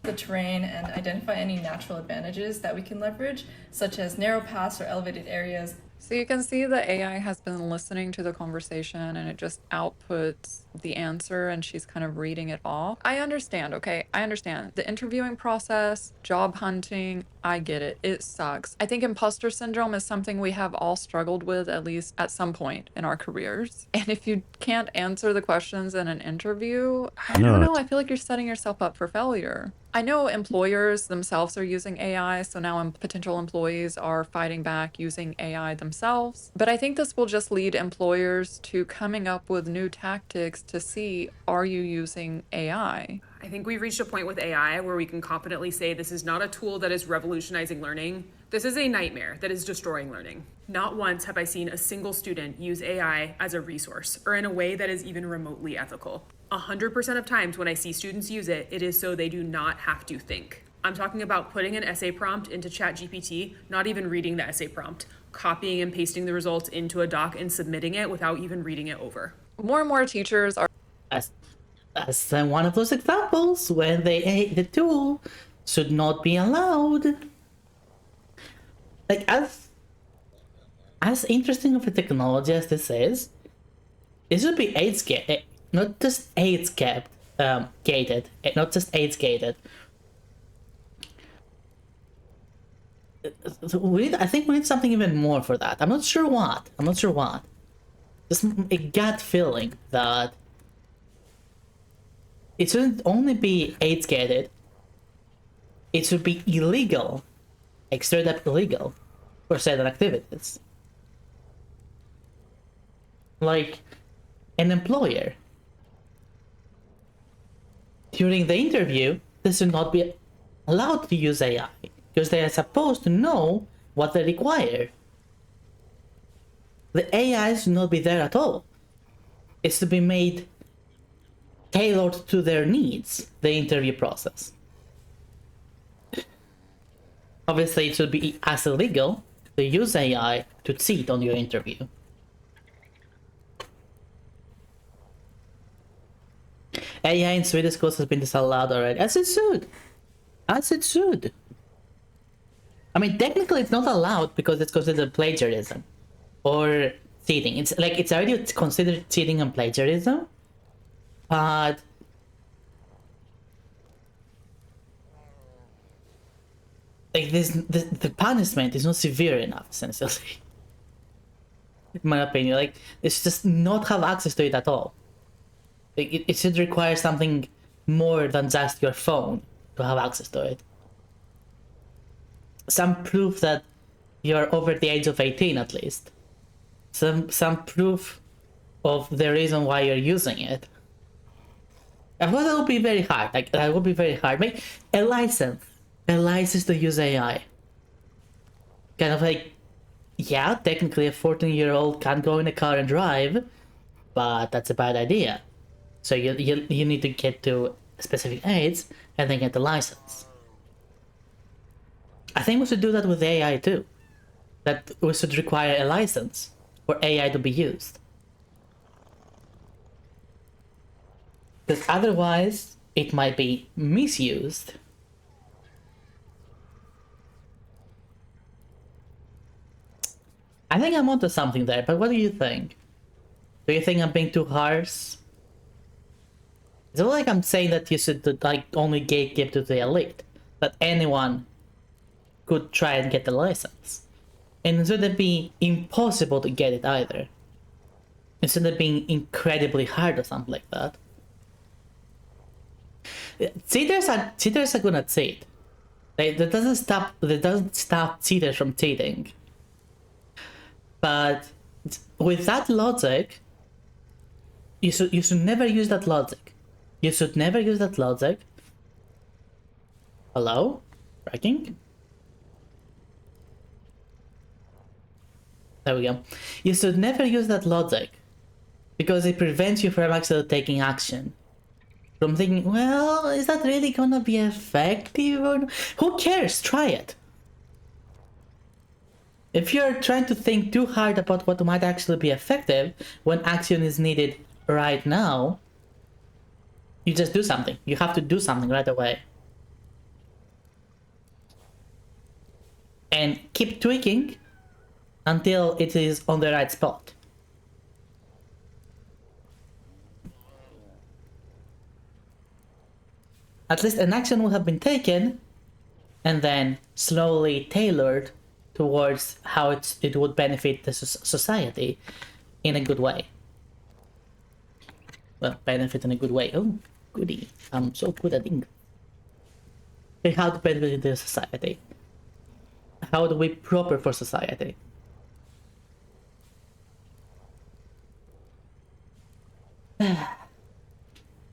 The terrain and identify any natural advantages that we can leverage, such as narrow paths or elevated areas. So you can see the AI has been listening to the conversation and it just outputs the answer and she's kind of reading it off. I understand, okay? I understand. The interviewing process, job hunting, I get it. It sucks. I think imposter syndrome is something we have all struggled with at least at some point in our careers. And if you can't answer the questions in an interview, I don't know. I feel like you're setting yourself up for failure. I know employers themselves are using AI, so now potential employees are fighting back using AI themselves. But I think this will just lead employers to coming up with new tactics to see, are you using AI? I think we've reached a point with AI where we can confidently say this is not a tool that is revolutionizing learning. This is a nightmare that is destroying learning. Not once have I seen a single student use AI as a resource or in a way that is even remotely ethical. 100% of times when I see students use it, it is so they do not have to think. I'm talking about putting an essay prompt into ChatGPT, not even reading the essay prompt, copying and pasting the results into a doc and submitting it without even reading it over. More and more teachers are... As one of those examples when the tool should not be allowed. Like, as interesting of a technology as this is, it should be AIDS gated, not just AIDS gated, not just AIDS gated. I think we need something even more for that. I'm not sure what. Just a gut feeling that it shouldn't only be AIDS gated, it should be illegal, like straight up illegal, for certain activities. Like, an employer, during the interview, they should not be allowed to use AI, because they are supposed to know what they require. The AI should not be there at all. It's to be made tailored to their needs, the interview process. Obviously, it should be as illegal to use AI to cheat on your interview. AI in Swedish schools has been disallowed already, as it should. As it should. I mean, technically it's not allowed because it's considered plagiarism or cheating. It's already considered cheating and plagiarism, but like the punishment is not severe enough, essentially. In my opinion, like, it's just not have access to it at all. Like, it should require something more than just your phone to have access to it. Some proof that you're over the age of 18 at least. Some proof of the reason why you're using it. I thought that would be very hard. Like, that would be very hard. Make a license to use AI. Kind of like, yeah, technically a 14-year-old can't go in a car and drive, but that's a bad idea. So you need to get to a specific age and then get the license. I think we should do that with AI too. That we should require a license for AI to be used. Because otherwise, it might be misused. I think I'm onto something there, but what do you think? Do you think I'm being too harsh? It's not like I'm saying that you should like only gatekeep to the elite, that anyone could try and get the license. And it shouldn't be impossible to get it either. It shouldn't be incredibly hard or something like that. Cheaters are gonna cheat. That doesn't stop cheaters from cheating. But with that logic, you should never use that logic. You should never use that logic. Hello? Tracking? There we go. You should never use that logic because it prevents you from actually taking action. From thinking, well, is that really gonna be effective or no? Who cares? Try it. If you're trying to think too hard about what might actually be effective when action is needed right now, you just do something. You have to do something right away. And keep tweaking until it is on the right spot. At least an action will have been taken and then slowly tailored towards how it would benefit the society in a good way. Well, benefit in a good way. Oh, goody. I'm so good at English. How to benefit the society. How do we proper for society?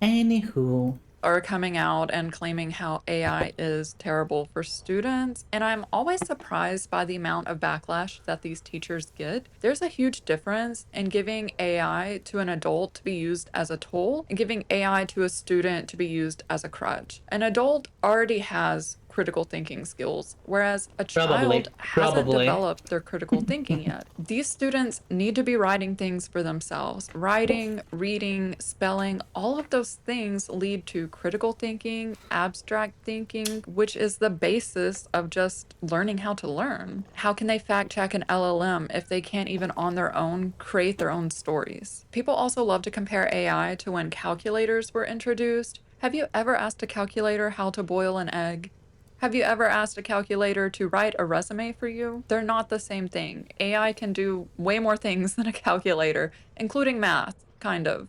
Anywho. Are coming out and claiming how AI is terrible for students, and I'm always surprised by the amount of backlash that these teachers get. There's a huge difference in giving AI to an adult to be used as a tool and giving AI to a student to be used as a crutch. An adult already has critical thinking skills, whereas a child hasn't developed their critical thinking yet. These students need to be writing things for themselves. Writing, reading, spelling, all of those things lead to critical thinking, abstract thinking, which is the basis of just learning how to learn. How can they fact check an LLM if they can't even on their own create their own stories? People also love to compare AI to when calculators were introduced. Have you ever asked a calculator how to boil an egg? Have you ever asked a calculator to write a resume for you? They're not the same thing. AI can do way more things than a calculator, including math, kind of.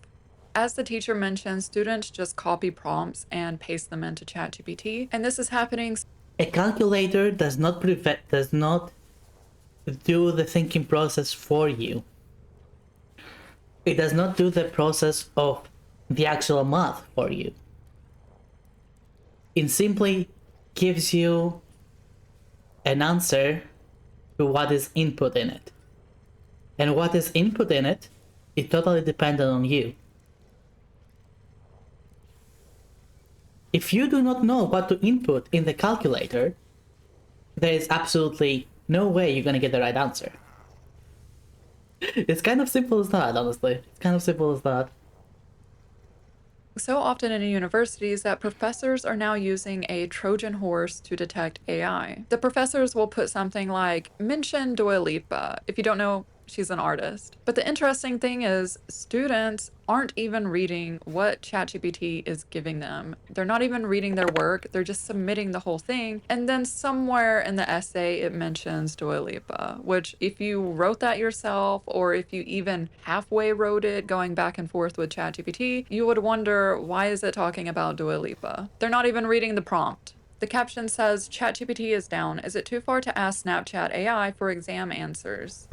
As the teacher mentioned, students just copy prompts and paste them into ChatGPT, and this is happening. A calculator does not do the thinking process for you. It does not do the process of the actual math for you. It simply gives you an answer to what is input in it. And what is input in it is totally dependent on you. If you do not know what to input in the calculator, there is absolutely no way you're gonna get the right answer. It's kind of simple as that, honestly. It's kind of simple as that. So often in universities that professors are now using a Trojan horse to detect AI. The professors will put something like, mention Dua Lipa. If you don't know She's an artist. But the interesting thing is students aren't even reading what ChatGPT is giving them. They're not even reading their work. They're just submitting the whole thing. And then somewhere in the essay, it mentions Dua Lipa, which if you wrote that yourself, or if you even halfway wrote it going back and forth with ChatGPT, you would wonder, why is it talking about Dua Lipa? They're not even reading the prompt. The caption says, ChatGPT is down. Is it too far to ask Snapchat AI for exam answers?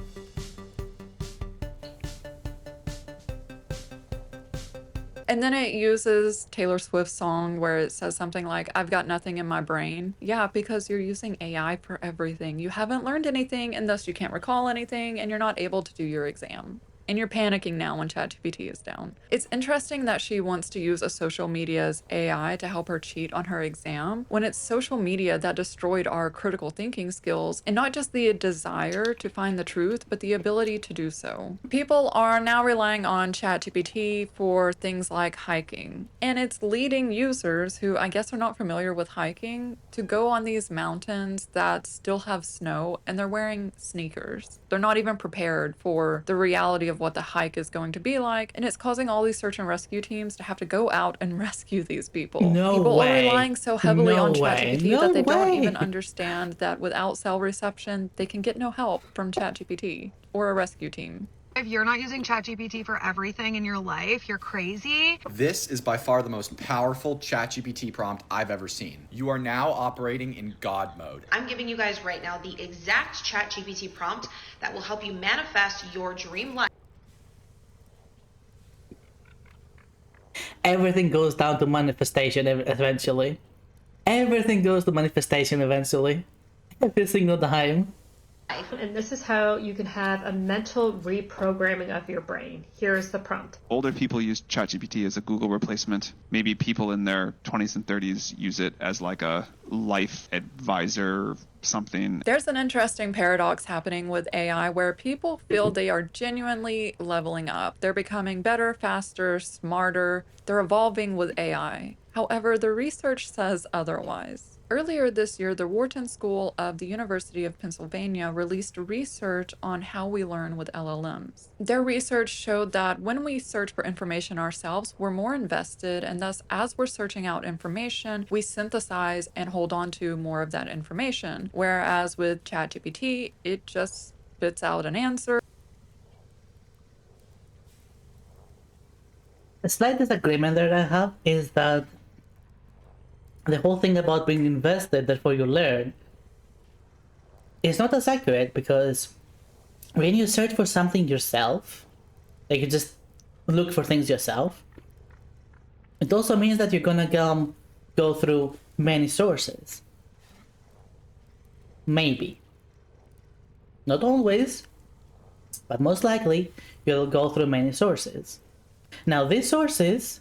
And then it uses Taylor Swift's song where it says something like, I've got nothing in my brain. Yeah, because you're using AI for everything. You haven't learned anything, and thus you can't recall anything, and you're not able to do your exam. And you're panicking now when ChatGPT is down. It's interesting that she wants to use a social media's AI to help her cheat on her exam, when it's social media that destroyed our critical thinking skills, and not just the desire to find the truth, but the ability to do so. People are now relying on ChatGPT for things like hiking, and it's leading users who I guess are not familiar with hiking to go on these mountains that still have snow, and they're wearing sneakers. They're not even prepared for the reality of what the hike is going to be like, and it's causing all these search and rescue teams to have to go out and rescue these people. No People are way. relying so heavily No on way. ChatGPT No that they don't way. even understand that without cell reception, they can get no help from ChatGPT or a rescue team. If you're not using ChatGPT for everything in your life, you're crazy. This is by far the most powerful ChatGPT prompt I've ever seen. You are now operating in God mode. I'm giving you guys right now the exact ChatGPT prompt that will help you manifest your dream life. Everything goes down to manifestation eventually. Everything goes to manifestation eventually. Every single time. And this is how you can have a mental reprogramming of your brain. Here's the prompt. Older people use ChatGPT as a Google replacement. Maybe people in their 20s and 30s use it as like a life advisor something. There's an interesting paradox happening with AI where people feel they are genuinely leveling up. They're becoming better, faster, smarter. They're evolving with AI. However, the research says otherwise. Earlier this year, the Wharton School of the University of Pennsylvania released research on how we learn with LLMs. Their research showed that when we search for information ourselves, we're more invested, and thus, as we're searching out information, we synthesize and hold on to more of that information. Whereas with ChatGPT, it just spits out an answer. A slight disagreement that I have is that the whole thing about being invested, therefore you learn, is not as accurate, because when you search for something yourself, like you just look for things yourself, it also means that you're gonna go through many sources. Maybe. Not always, but most likely you'll go through many sources. Now these sources,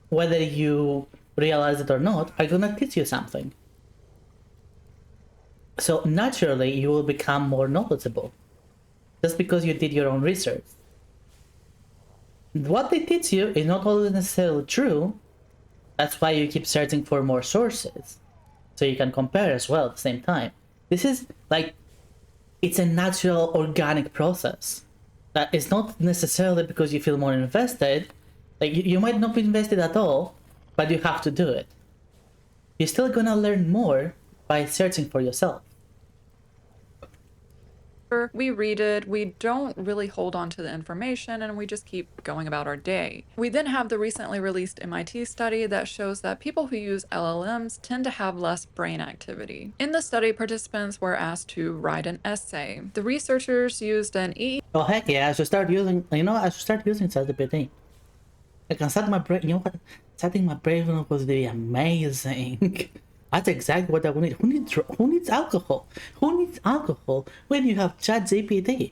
whether you realize it or not, are gonna teach you something. So naturally you will become more knowledgeable, just because you did your own research. What they teach you is not always necessarily true. That's why you keep searching for more sources, so you can compare as well at the same time. This is like, it's a natural organic process. That is not necessarily because you feel more invested. Like you might not be invested at all, but you have to do it. You're still gonna learn more by searching for yourself. We read it, we don't really hold on to the information, and we just keep going about our day. We then have the recently released MIT study that shows that people who use LLMs tend to have less brain activity. In the study, participants were asked to write an essay. The researchers used an Oh heck yeah, I should start using, ChatGPT. I can start my brain, you know what? Setting my brain was really amazing. That's exactly what I need. Who needs alcohol? Who needs alcohol when you have ChatGPT?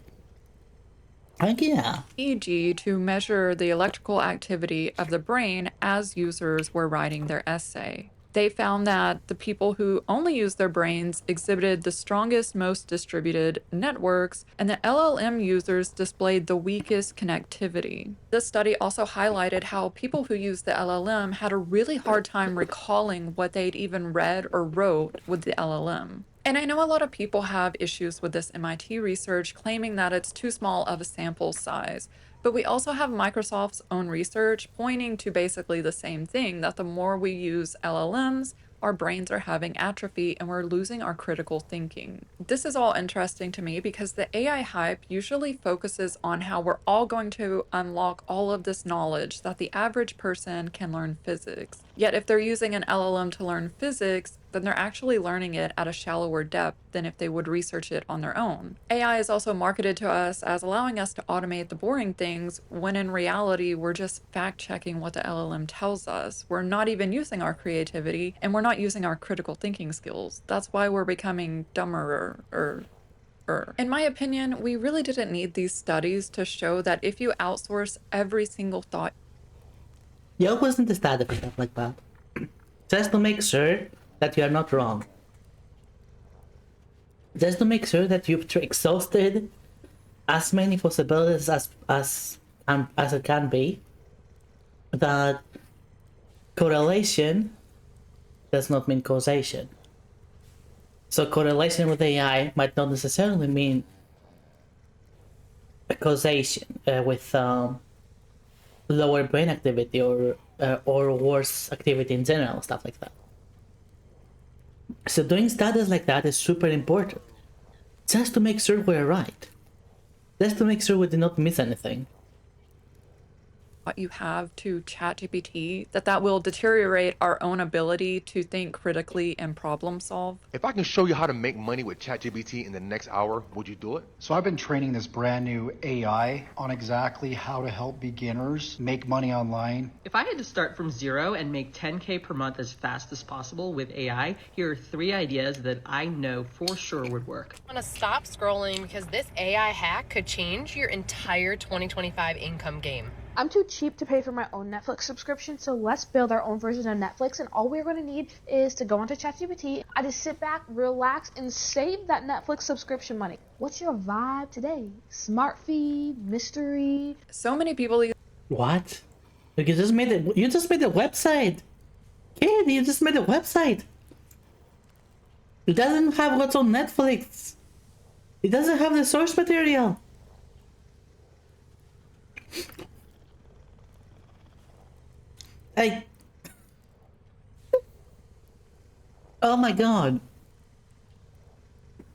Heck yeah. EEG to measure the electrical activity of the brain as users were writing their essay. They found that the people who only used their brains exhibited the strongest, most distributed networks, and the LLM users displayed the weakest connectivity. This study also highlighted how people who used the LLM had a really hard time recalling what they'd even read or wrote with the LLM. And I know a lot of people have issues with this MIT research, claiming that it's too small of a sample size. But we also have Microsoft's own research pointing to basically the same thing, that the more we use LLMs, our brains are having atrophy and we're losing our critical thinking. This is all interesting to me because the AI hype usually focuses on how we're all going to unlock all of this knowledge that the average person can learn physics. Yet if they're using an LLM to learn physics, then they're actually learning it at a shallower depth than if they would research it on their own. AI is also marketed to us as allowing us to automate the boring things, when in reality, we're just fact checking what the LLM tells us. We're not even using our creativity, and we're not using our critical thinking skills. That's why we're becoming dumber. In my opinion, we really didn't need these studies to show that if you outsource every single thought. You always need to study for stuff like that. Just to make sure that you are not wrong. Just to make sure that you've exhausted as many possibilities as it can be. That correlation does not mean causation. So correlation with AI might not necessarily mean a causation with lower brain activity or worse activity in general, stuff like that. So doing studies like that is super important, just to make sure we're right, just to make sure we do not miss anything. What you have to ChatGPT, that will deteriorate our own ability to think critically and problem solve. If I can show you how to make money with ChatGPT in the next hour, would you do it? So I've been training this brand new AI on exactly how to help beginners make money online. If I had to start from zero and make 10K per month as fast as possible with AI, here are 3 ideas that I know for sure would work. I want to stop scrolling because this AI hack could change your entire 2025 income game. I'm too cheap to pay for my own Netflix subscription, so let's build our own version of Netflix, and all we're going to need is to go onto ChatGPT. I just sit back, relax, and save that Netflix subscription money. What's your vibe today? Smart feed, mystery? So many people... What? You just made it. You just made a website. Kid, you just made a website. It doesn't have what's on Netflix. It doesn't have the source material. Hey. Oh my god.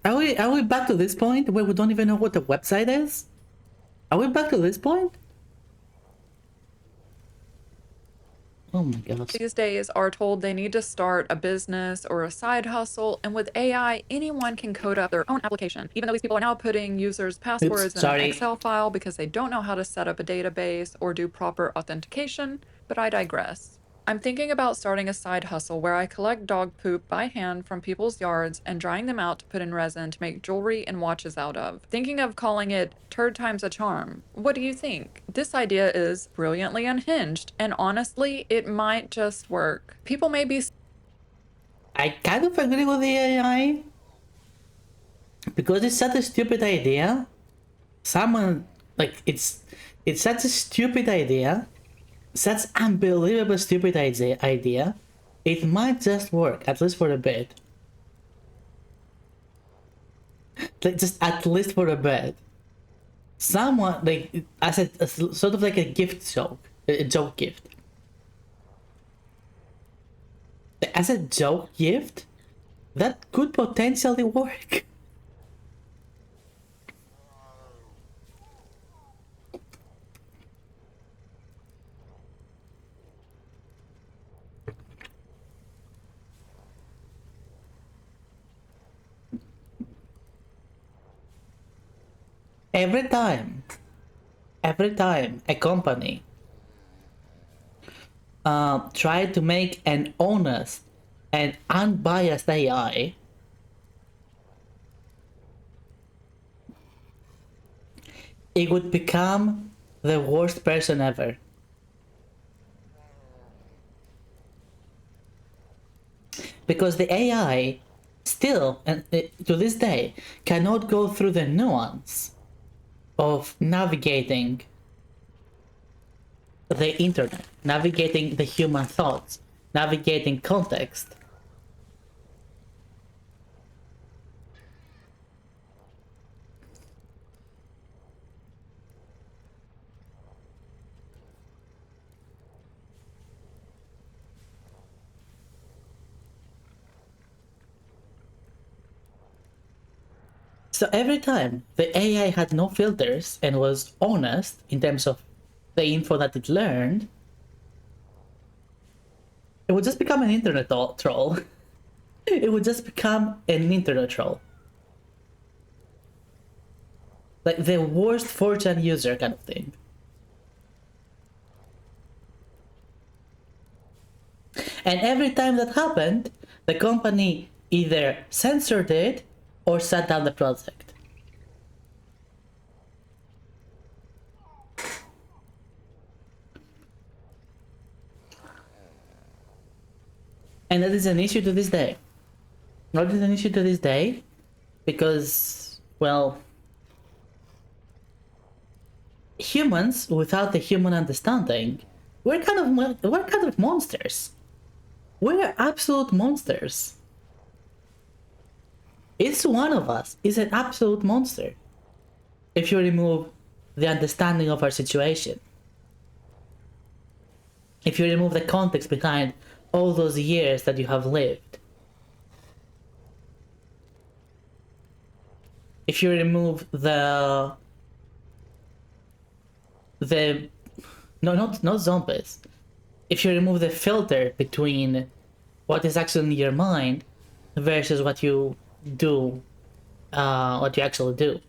Are we back to this point where we don't even know what the website is? Are we back to this point? Oh my gosh. These days are told they need to start a business or a side hustle, and with AI, anyone can code up their own application. Even though these people are now putting users' passwords in an Excel file because they don't know how to set up a database or do proper authentication, but I digress. I'm thinking about starting a side hustle where I collect dog poop by hand from people's yards and drying them out to put in resin to make jewelry and watches out of. Thinking of calling it Turd Times a Charm. What do you think? This idea is brilliantly unhinged, and honestly, it might just work. People may be... I kind of agree with the AI. Because it's such a stupid idea. Someone, like, it's such a stupid idea. Such unbelievable stupid idea. It might just work, at least for a bit. Like, just at least for a bit. Someone, like, as a sort of like a gift joke. A joke gift. As a joke gift, that could potentially work. Every time a company try to make an honest and unbiased AI, it would become the worst person ever. Because the AI still, and to this day, cannot go through the nuance of navigating the internet, navigating the human thoughts, navigating context. So every time the AI had no filters and was honest in terms of the info that it learned, it would just become an internet troll. It would just become an internet troll. Like the worst 4chan user kind of thing. And every time that happened, the company either censored it or shut down the project. And that is an issue to this day. That is an issue to this day because, well, humans without the human understanding, we're kind of monsters. We're absolute monsters. Each one of us is an absolute monster if you remove the understanding of our situation. If you remove the context behind all those years that you have lived. If you remove not zombies. If you remove the filter between what is actually in your mind versus what you do, what you actually do.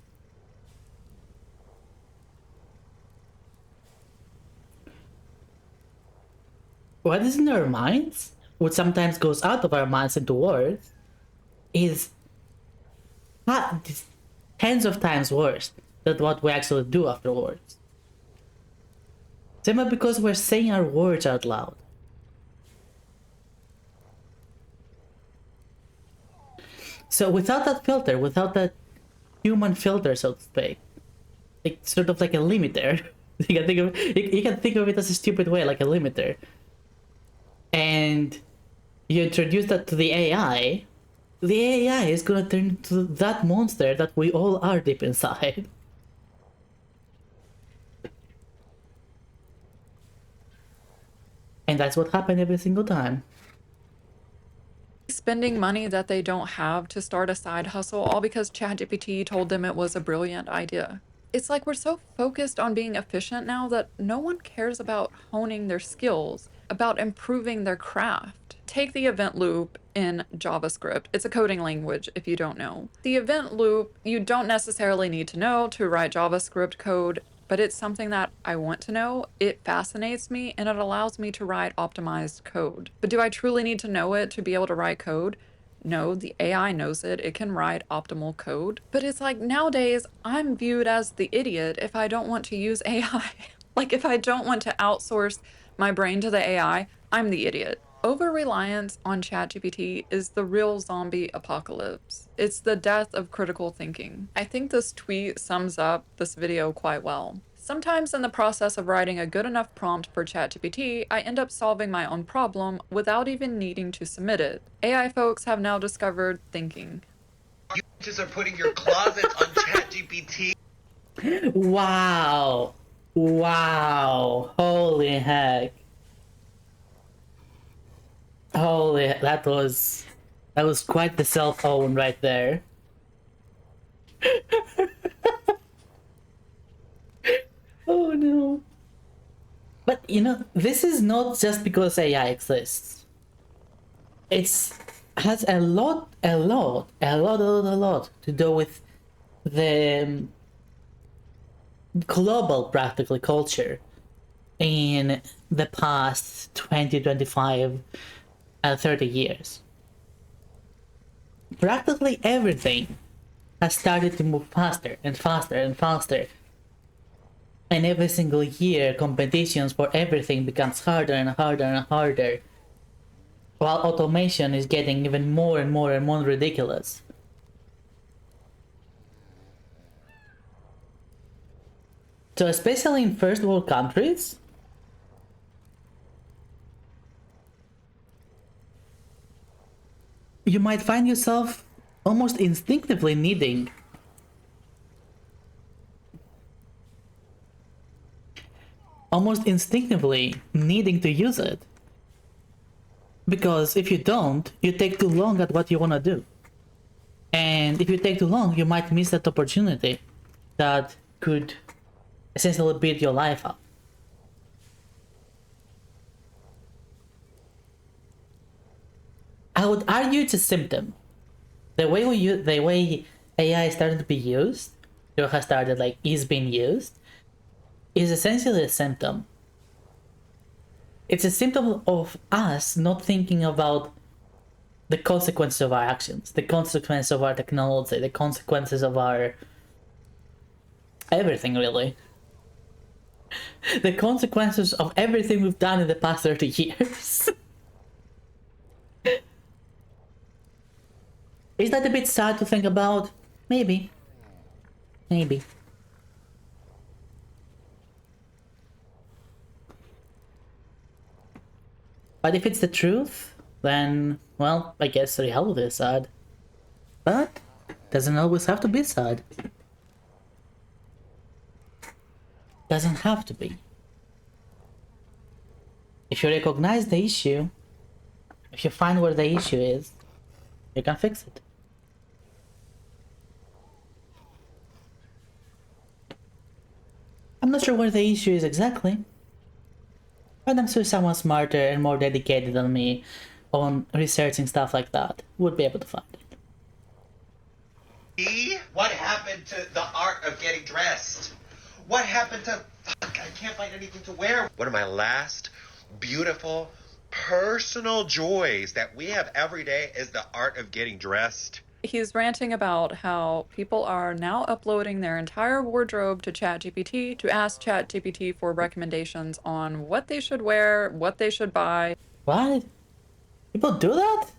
What is in our minds, what sometimes goes out of our minds into words, is tens of times worse than what we actually do afterwards. Simply because we're saying our words out loud. So without that filter, without that human filter, so to speak, it's sort of like a limiter. You can think of it as a stupid way, like a limiter. And you introduce that to the AI is gonna turn into that monster that we all are deep inside. And that's what happened every single time. Spending money that they don't have to start a side hustle, all because ChatGPT told them it was a brilliant idea. It's like we're so focused on being efficient now that no one cares about honing their skills, about improving their craft. Take the event loop in JavaScript. It's a coding language if you don't know. The event loop, you don't necessarily need to know to write JavaScript code, but it's something that I want to know. It fascinates me and it allows me to write optimized code. But do I truly need to know it to be able to write code? No, the AI knows it. It can write optimal code. But it's like nowadays, I'm viewed as the idiot if I don't want to use AI. Like if I don't want to outsource my brain to the AI, I'm the idiot. Over-reliance on ChatGPT is the real zombie apocalypse. It's the death of critical thinking. I think this tweet sums up this video quite well. Sometimes in the process of writing a good enough prompt for ChatGPT, I end up solving my own problem without even needing to submit it. AI folks have now discovered thinking. You just are putting your closets on ChatGPT. Wow. Wow. Holy heck. Holy, that was quite the cell phone right there. Oh no. But you know, this is not just because AI exists. It's has a lot to do with the global practically culture in the past 20, 25 30 years. Practically everything has started to move faster and faster and faster. And every single year, competitions for everything becomes harder and harder and harder. While automation is getting even more and more and more ridiculous. So especially in first world countries, you might find yourself almost instinctively needing to use it. Because if you don't, you take too long at what you want to do. And And if you take too long, you might miss that opportunity that could essentially beat your life up. I would argue it's a symptom. The way AI is starting to be used, or has started, like, is being used, is essentially a symptom. It's a symptom of us not thinking about the consequences of our actions, the consequences of our technology, the consequences of our everything, really. The consequences of everything we've done in the past 30 years. Is that a bit sad to think about? Maybe. Maybe. But if it's the truth, then, well, I guess reality is sad. But doesn't always have to be sad. Doesn't have to be. If you recognize the issue, if you find where the issue is, you can fix it. I'm not sure where the issue is exactly, but I'm sure someone smarter and more dedicated than me on researching stuff like that would be able to find it. What happened to the art of getting dressed? What happened to... Fuck, I can't find anything to wear. One of my last beautiful personal joys that we have every day is the art of getting dressed. He's ranting about how people are now uploading their entire wardrobe to ChatGPT to ask ChatGPT for recommendations on what they should wear, what they should buy. What? People do that?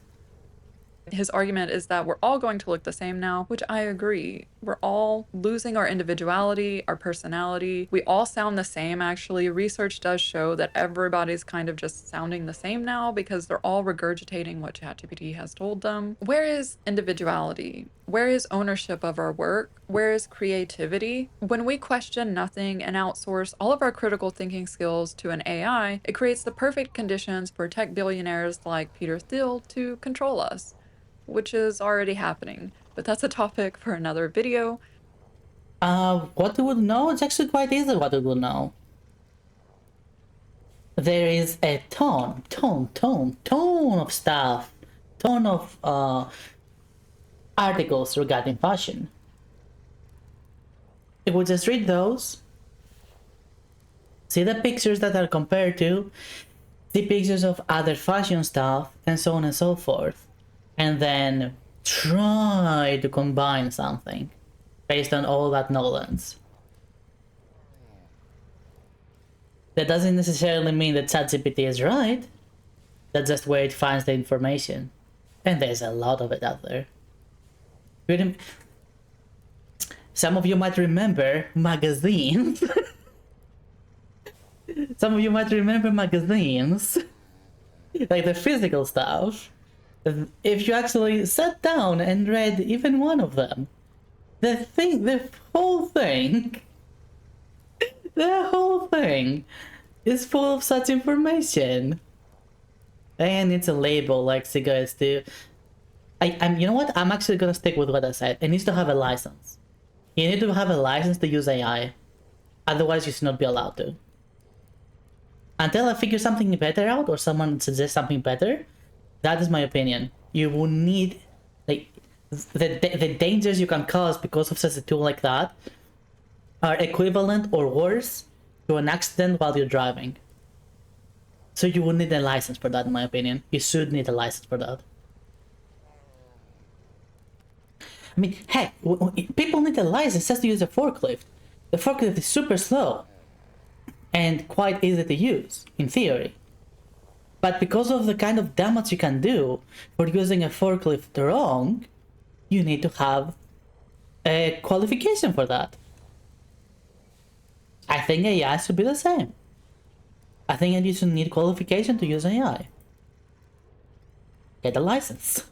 His argument is that we're all going to look the same now, which I agree. We're all losing our individuality, our personality. We all sound the same, actually. Research does show that everybody's kind of just sounding the same now because they're all regurgitating what ChatGPT has told them. Where is individuality? Where is ownership of our work? Where is creativity? When we question nothing and outsource all of our critical thinking skills to an AI, it creates the perfect conditions for tech billionaires like Peter Thiel to control us, which is already happening, but that's a topic for another video. What we would know? It's actually quite easy what we would know. There is a ton of stuff, ton of articles regarding fashion. If we just read those, see the pictures that are compared to, see pictures of other fashion stuff, and so on and so forth, and then try to combine something based on all that knowledge. That doesn't necessarily mean that ChatGPT is right. That's just where it finds the information. And there's a lot of it out there. Some of you might remember magazines. Some of you might remember magazines. Like the physical stuff. If you actually sat down and read even one of them, the whole thing is full of such information. And it's a label like cigarettes do. You know what? I'm actually gonna stick with what I said. It needs to have a license. You need to have a license to use AI. Otherwise, you should not be allowed to. Until I figure something better out or someone suggests something better, that is my opinion. You will need, like, the dangers you can cause because of such a tool like that are equivalent or worse to an accident while you're driving. So you will need a license for that, in my opinion. You should need a license for that. I mean, heck, people need a license just to use a forklift. The forklift is super slow and quite easy to use, in theory. But because of the kind of damage you can do for using a forklift wrong, you need to have a qualification for that. I think AI should be the same. I think you should need qualification to use AI. Get a license.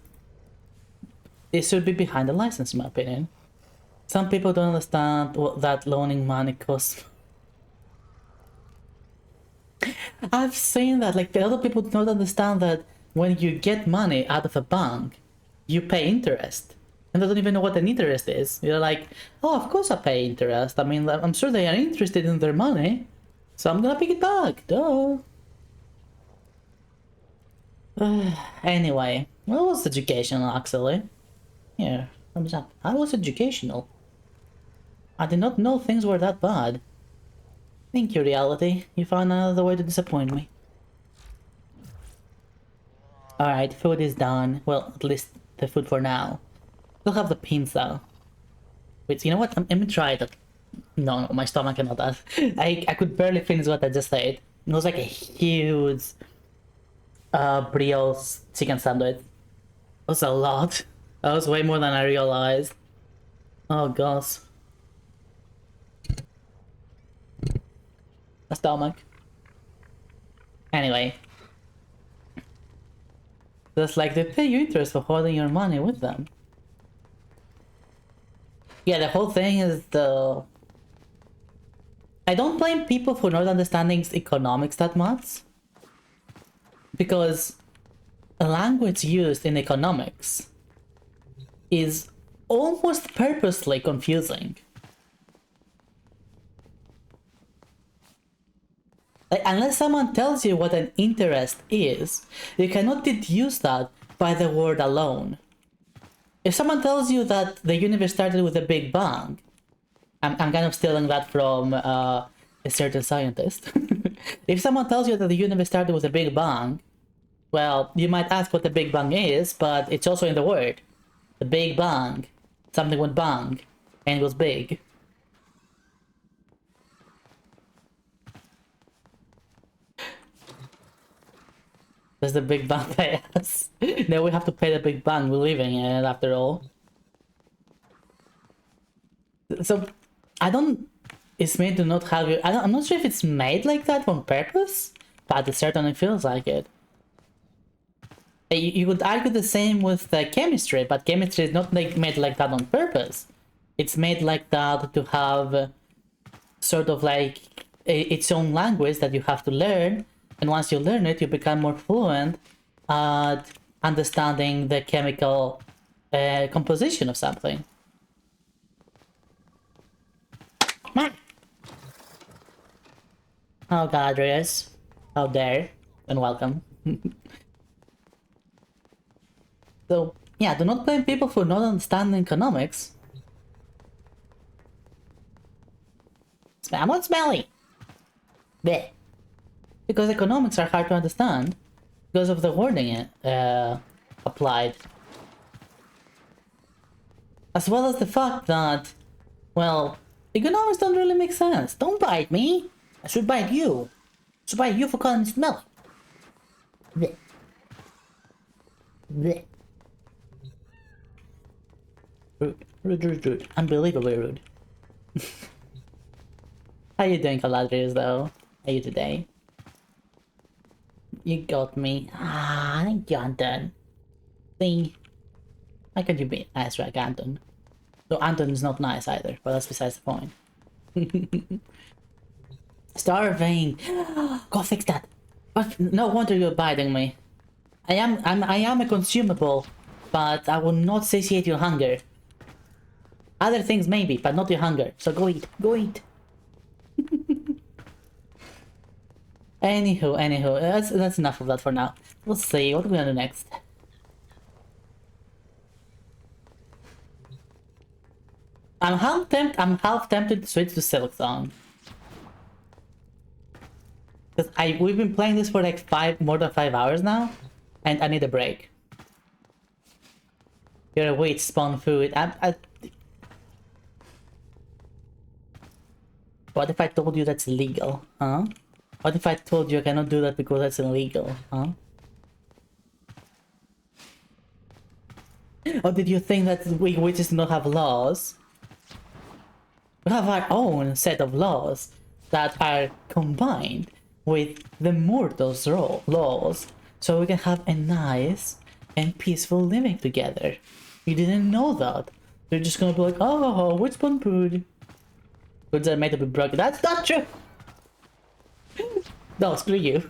It should be behind the license, in my opinion. Some people don't understand what that loaning money costs. I've seen that, like, the other people don't understand that when you get money out of a bank, you pay interest. and they don't even know what an interest is. You're like, oh, of course I pay interest. I mean, I'm sure they are interested in their money, so I'm gonna pick it back. Duh. Anyway, well, it was educational actually. Here, thumbs up. I was educational. I did not know things were that bad. Thank you, reality. You found another way to disappoint me. Alright, food is done. Well, at least the food for now. We'll have the pins though. Wait, you know what? Let me try that. No, my stomach cannot that. I could barely finish what I just ate. It was like a huge brioche chicken sandwich. That was a lot. That was way more than I realized. Oh gosh. The stomach. Anyway. Just like they pay you interest for holding your money with them. Yeah, the whole thing is the... I don't blame people for not understanding economics that much. Because a language used in economics is almost purposely confusing. Like, unless someone tells you what an interest is, you cannot deduce that by the word alone. If someone tells you that the universe started with a Big Bang, I'm kind of stealing that from a certain scientist. If someone tells you that the universe started with a Big Bang, well, you might ask what the Big Bang is, but it's also in the word. The Big Bang. Something went bang, and it was big. Does the Big Bang pay us? No, we have to pay the Big Bang, we're living in it after all. So, I don't... It's made to not have you... I'm not sure if it's made like that on purpose, but it certainly feels like it. You could argue the same with chemistry, but chemistry is not made like that on purpose. It's made like that to have sort of like its own language that you have to learn, and once you learn it, you become more fluent at understanding the chemical composition of something. Oh god, Reyes. How dare, and welcome. So, yeah, do not blame people for not understanding economics. I'm not smelly! Blech. Because economics are hard to understand because of the wording applied. As well as the fact that, well, economics don't really make sense. Don't bite me! I should bite you! I should bite you for calling me smelly! Blech. Blech. Rude, rude, rude, rude. Unbelievably rude. How you doing, Caladrius, though? How are you today? You got me. Ah, thank you, Anton. See? How could you be nice, right, Anton? Though Anton is not nice either, but that's besides the point. Starving! Go fix that! But no wonder you're biting me. I am a consumable, but I will not satiate your hunger. Other things maybe, but not your hunger. So go eat. Go eat. Anywho, that's enough of that for now. Let's see, what are we gonna do next? I'm half tempted to switch to Silk Song. Cause we've been playing this for like more than 5 hours now, and I need a break. You're a witch, spawn food. What if I told you that's illegal, huh? What if I told you I cannot do that because that's illegal, huh? Or did you think that we witches do not have laws? We have our own set of laws that are combined with the mortals' laws, so we can have a nice and peaceful living together. You didn't know that. You're just gonna be like, oh, witch spawn food. Goods are made to be broken. That's not true! No, screw you.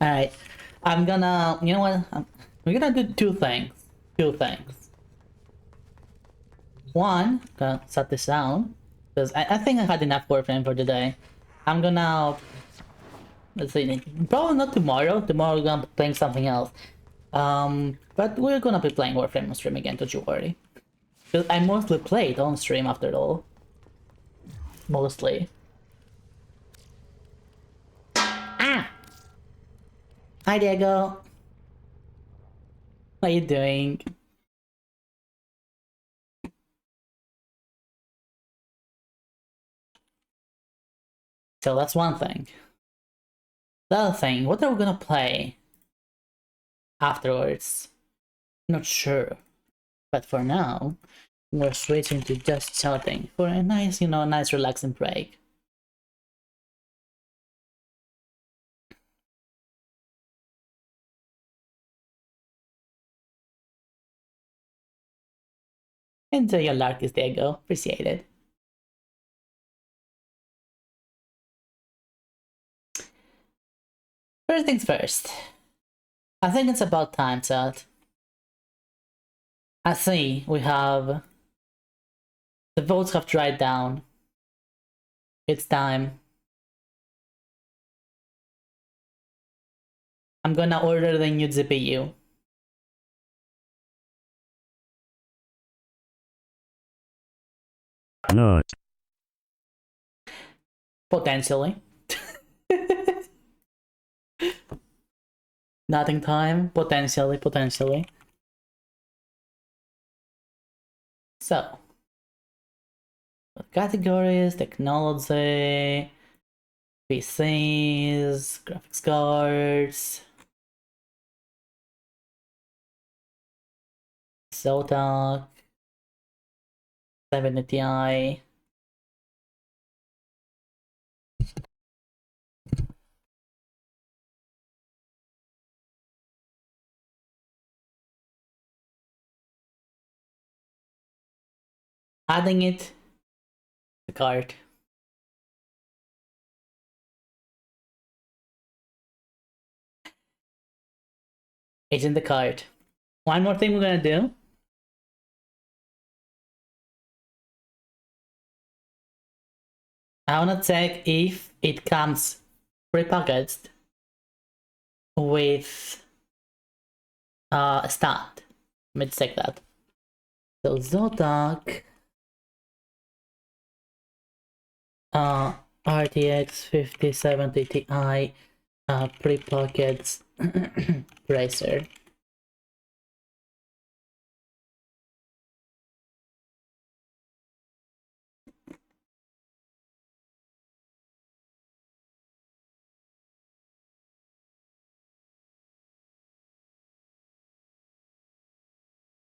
Alright. I'm gonna... You know what? We're gonna do two things. One, gonna shut this down because I think I had enough Warframe for today. I'm gonna, let's see, probably not tomorrow. Tomorrow we're gonna be playing something else. But we're gonna be playing Warframe on stream again, don't you worry. Because I mostly played on stream after all. Mostly. Ah! Hi Diego! How you doing? So that's one thing. The other thing, what are we gonna play afterwards? Not sure. But for now, we're switching to just chatting for a nice, nice relaxing break. Enjoy your larkies, Diego. Appreciate it. First things first. I think it's about time, chat. I see we have... The votes have dried down. It's time. I'm gonna order the new GPU. No. Potentially. Nothing time? Potentially. So. Categories, technology, PCs, graphics cards, Zotac, 70 Ti. Adding it the cart. It's in the cart. One more thing we're gonna do. I wanna check if it comes prepackaged with a stand. Let me check that. So Zotac RTX 5070 Ti pre-packaged bracer.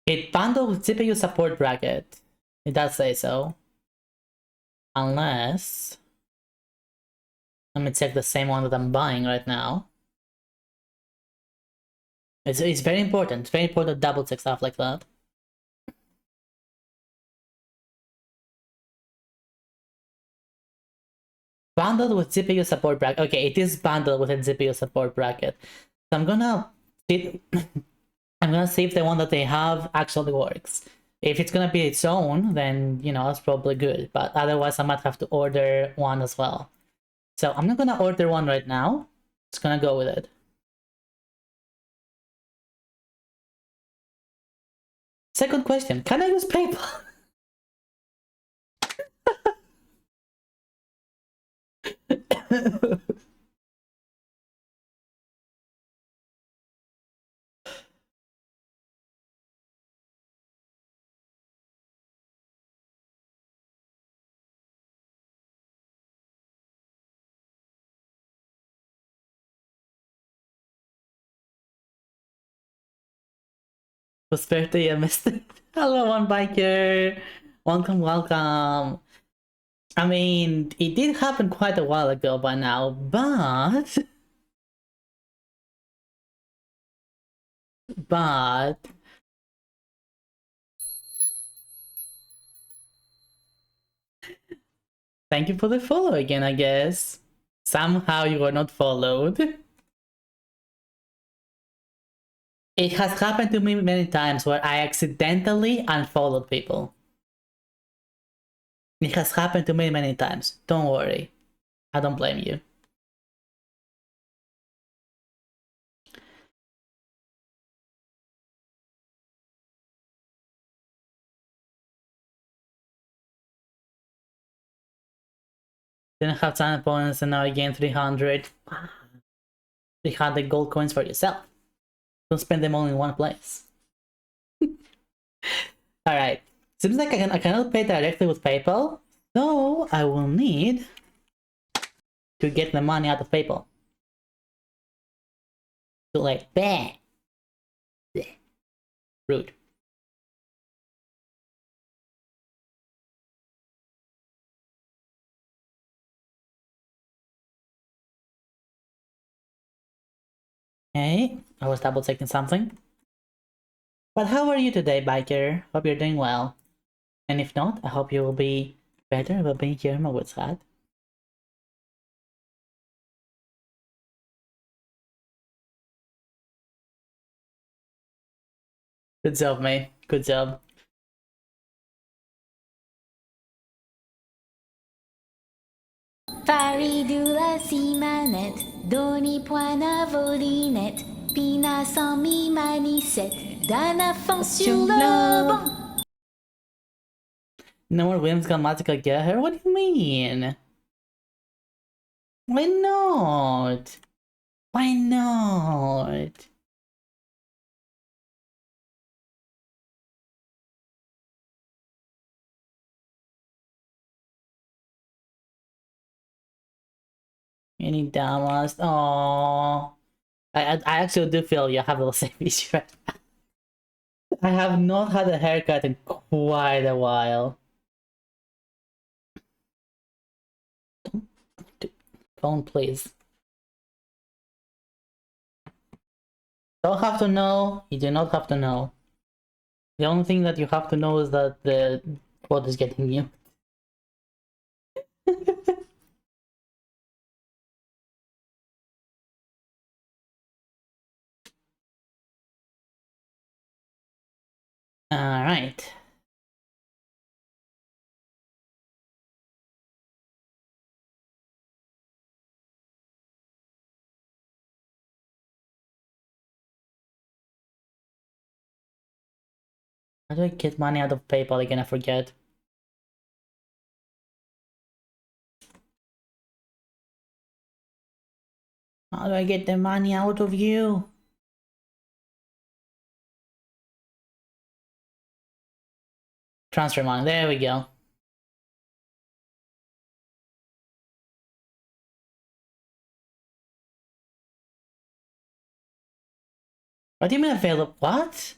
It bundled with CPU support bracket. It does say so. Unless... Let me check the same one that I'm buying right now. It's very important. It's very important to double check stuff like that. Bundled with GPU support bracket. Okay, it is bundled with a GPU support bracket. So I'm gonna see, I'm gonna see if the one that they have actually works. If it's gonna be its own, then that's probably good. But otherwise, I might have to order one as well. So I'm not gonna order one right now. Just gonna go with it. Second question: can I use PayPal? Prosperity, I missed it. Hello, one biker. Welcome. I mean, it did happen quite a while ago by now, but thank you for the follow again, I guess. Somehow you were not followed. It has happened to me many times where I accidentally unfollowed people. It has happened to me many times. Don't worry. I don't blame you. Didn't have 10 opponents and now I gain 300. 300 gold coins for yourself. Don't spend them all in one place. Alright. Seems like I cannot pay directly with PayPal. So I will need to get the money out of PayPal. So like, bah. Rude. Okay, I was double checking something. But how are you today, biker? Hope you're doing well. And if not, I hope you will be better by being here in my woods hat. Good job, mate. Good job. Faridula simanet, doni poina volinet, pina sans mi manisette, dana fond sur le banc. No more Williams got magical get her? What do you mean? Why not? Why not? Any damas? Oh, I actually do feel you have the same issue. I have not had a haircut in quite a while. Phone, please. Don't have to know. You do not have to know. The only thing that you have to know is that the quote is getting you. Alright. How do I get money out of PayPal again? I forget. How do I get the money out of you? Transfer money. There we go. What do you mean available? What?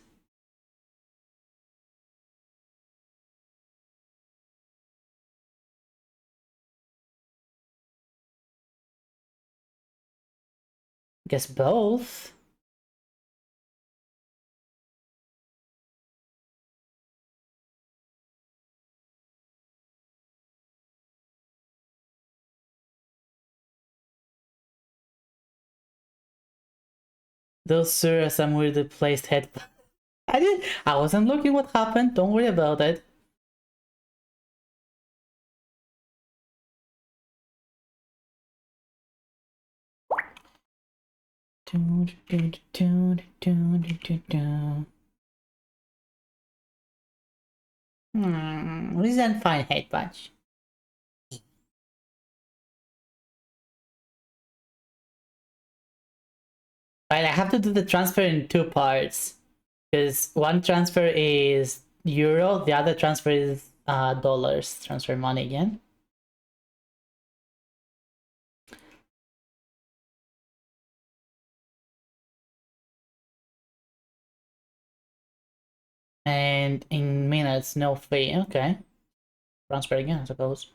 Guess both. Those are some weirdly placed head. I wasn't looking what happened. Don't worry about it. What is that fine head punch? Right, I have to do the transfer in two parts. Because one transfer is euro, the other transfer is dollars. Transfer money again. And in minutes, no fee. Okay. Transfer again, I suppose.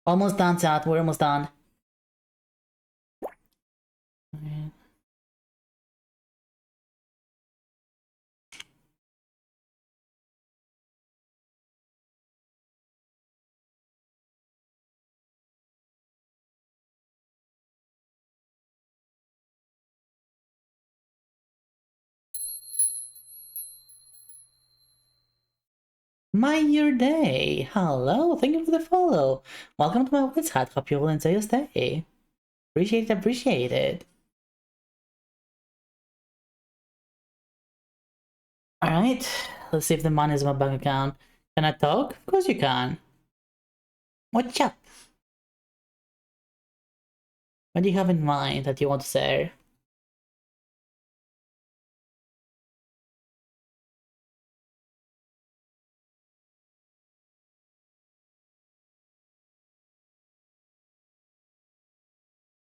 Almost done, chat. We're almost done. My Your Day. Hello, thank you for the follow. Welcome to my Wits Hat. Hope you will enjoy your stay. Appreciate it, appreciate it. Alright, let's see if the money is in my bank account. Can I talk? Of course you can. What's up? What do you have in mind that you want to say?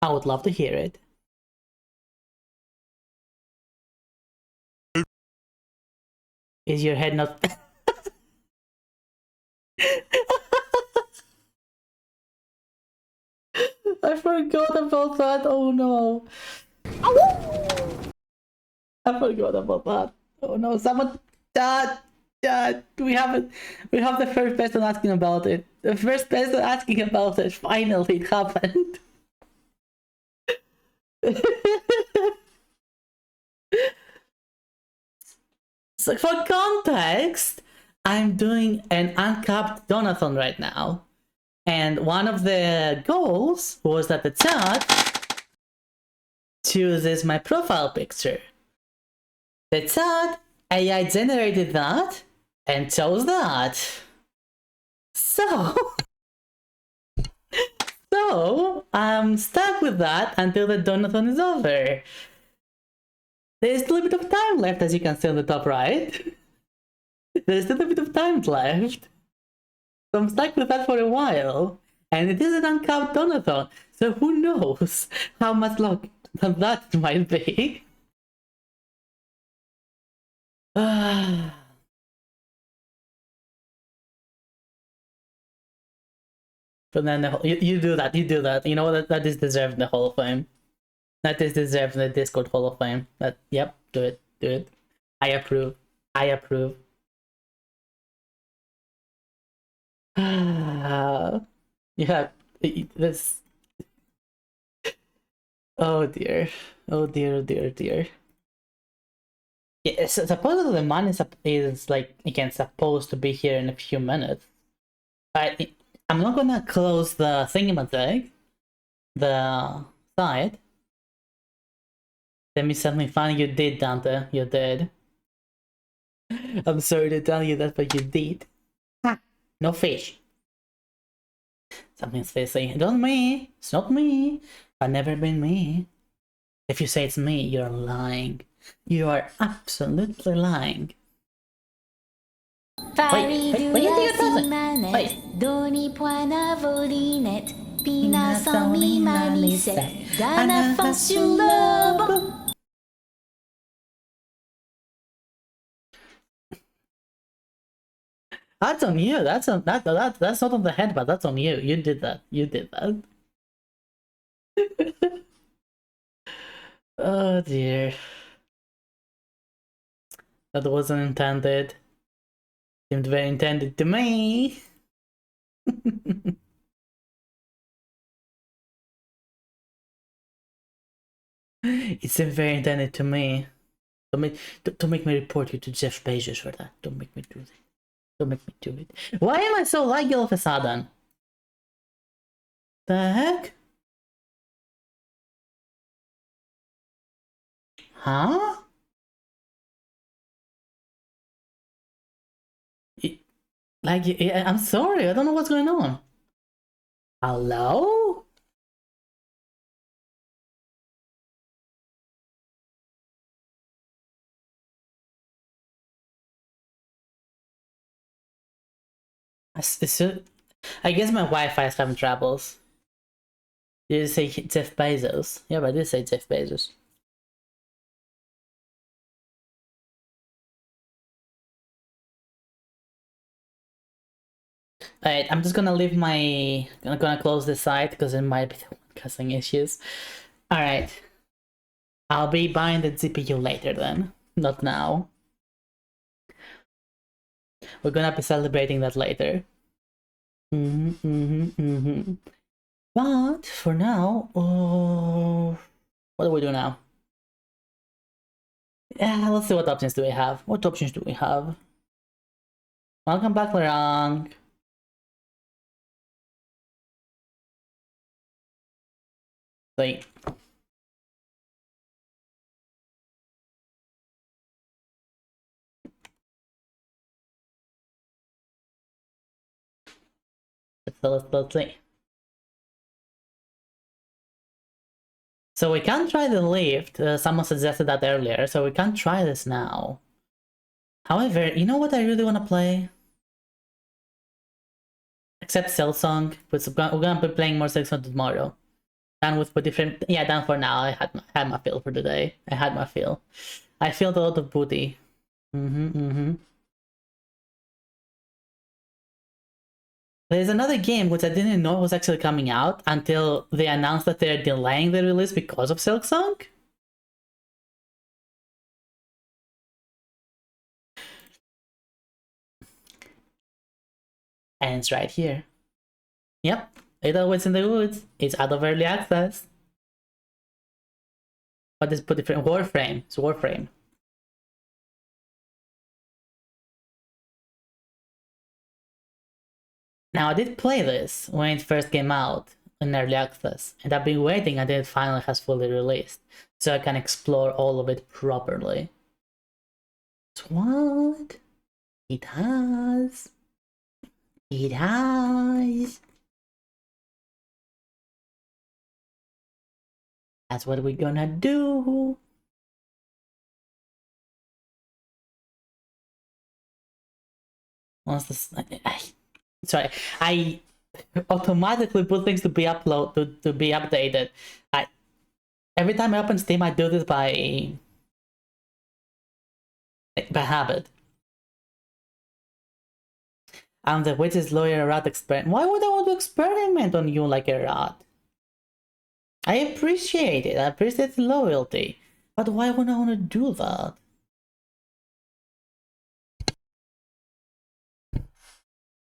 I would love to hear it. Is your head not... I forgot about that. Oh no. I forgot about that. Oh no, someone... we have the first person asking about it. The first person asking about it. Finally, it happened. So for context, I'm doing an Uncapped donathon right now. And one of the goals was that the chat chooses my profile picture. The chat AI generated that and chose that. So I'm stuck with that until the donathon is over. There's still a bit of time left, as you can see on the top right. There's still a bit of time left. So I'm stuck with that for a while. And it is an uncapped donathon, so who knows how much luck that might be. But then you do that. You know that is deserved in the Hall of Fame. That is deserved in the Discord Hall of Fame. Yep, do it. I approve. Yeah, this. Oh dear. Yeah, so supposedly the man is like again supposed to be here in a few minutes. I'm not gonna close the thingamajig, the site. Tell me something funny. You did, Dante. You did. I'm sorry to tell you that, but you did. No fish. Something's fishy. It wasn't me. It's not me. I've never been me. If you say it's me, you're lying. You are absolutely lying. Wait, what do you think you're doing? Wait. Doni puana volinet, pina sans mi maniset, dana fin sur le banc. That's on you. That's not on the head, but that's on you. You did that. Oh dear. That wasn't intended. Seemed very intended to me. It seemed very intended to me. Don't make me report you to Jeff Bezos for that. Don't make me do that. Don't make me do it. Why am I so laggy all of a sudden? The heck? Huh? I'm sorry. I don't know what's going on. Hello? I guess my Wi-Fi is having troubles. Did you say Jeff Bezos? Yeah, but I did say Jeff Bezos. Alright, I'm just gonna leave I'm gonna close this site because it might be causing issues. Alright. I'll be buying the GPU later then. Not now. We're gonna be celebrating that later. But for now, what do we do now? Yeah, let's see what options do we have. Welcome back, Larang. Wait. Let's see. So we can't try the lift. Someone suggested that earlier, so we can't try this now. However, you know what I really want to play? Except Silksong, but we're gonna be playing more Silksong tomorrow. Done with different. Yeah, done for now. I had my fill for today. I had my fill. I filled a lot of booty. There's another game which I didn't know was actually coming out until they announced that they're delaying the release because of Silksong. And it's right here. Yep, it's always in the woods. It's out of early access. But it's put different Warframe. It's Warframe. Now I did play this when it first came out in early access, and I've been waiting until it finally has fully released, so I can explore all of it properly. What? It has. It has. That's what we're gonna do. Once this, sorry, I automatically put things to be to be updated. Every time I open Steam, I do this by habit. I'm the witch's lawyer rat experiment. Why would I want to experiment on you like a rat? I appreciate it. I appreciate the loyalty. But why would I want to do that?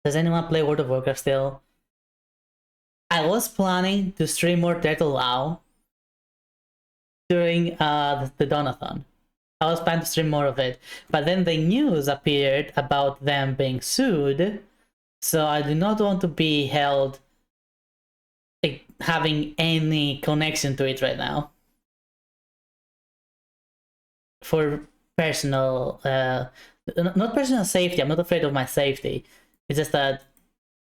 Does anyone play World of Warcraft still? I was planning to stream more Turtle WoW during the Donathon. I was planning to stream more of it, but then the news appeared about them being sued, so I do not want to be held having any connection to it right now. For personal, not personal safety, I'm not afraid of my safety. It's just that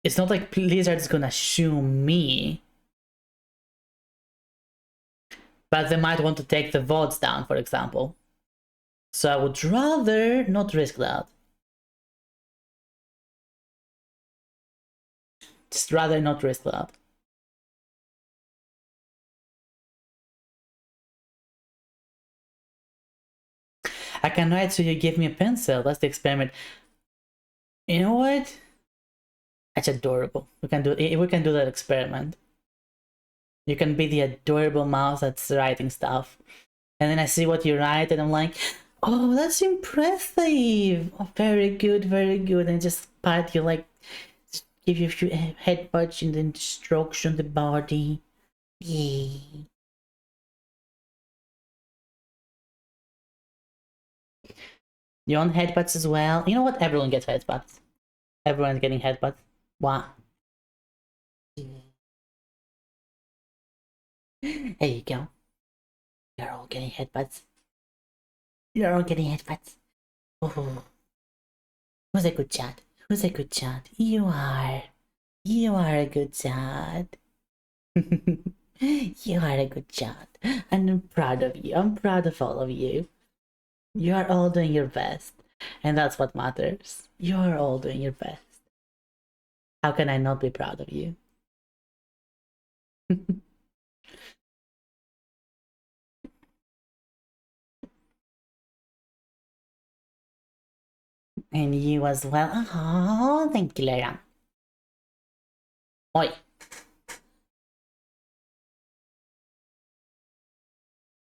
it's not like Blizzard is gonna sue me, but they might want to take the VODs down, for example. So I would rather not risk that. Just rather not risk that. I can write so you give me a pencil. That's the experiment. You know what? That's adorable. We can do that experiment. You can be the adorable mouse that's writing stuff. And then I see what you write and I'm like, oh, that's impressive. Oh, very good, very good. And just pat you, like, just give you a few headbutts and then strokes on the body. Yeah. You want headbutts as well? You know what? Everyone gets headbutts. Everyone's getting headbutts. Wow. There you go. You're all getting headbutts. You're all getting headbutts. Oh. Who's a good chat? Who's a good chat? You are. You are a good chat. You are a good chat. And I'm proud of you. I'm proud of all of you. You are all doing your best. And that's what matters. You are all doing your best. How can I not be proud of you? And you as well. Oh, thank you, Lara. Oi.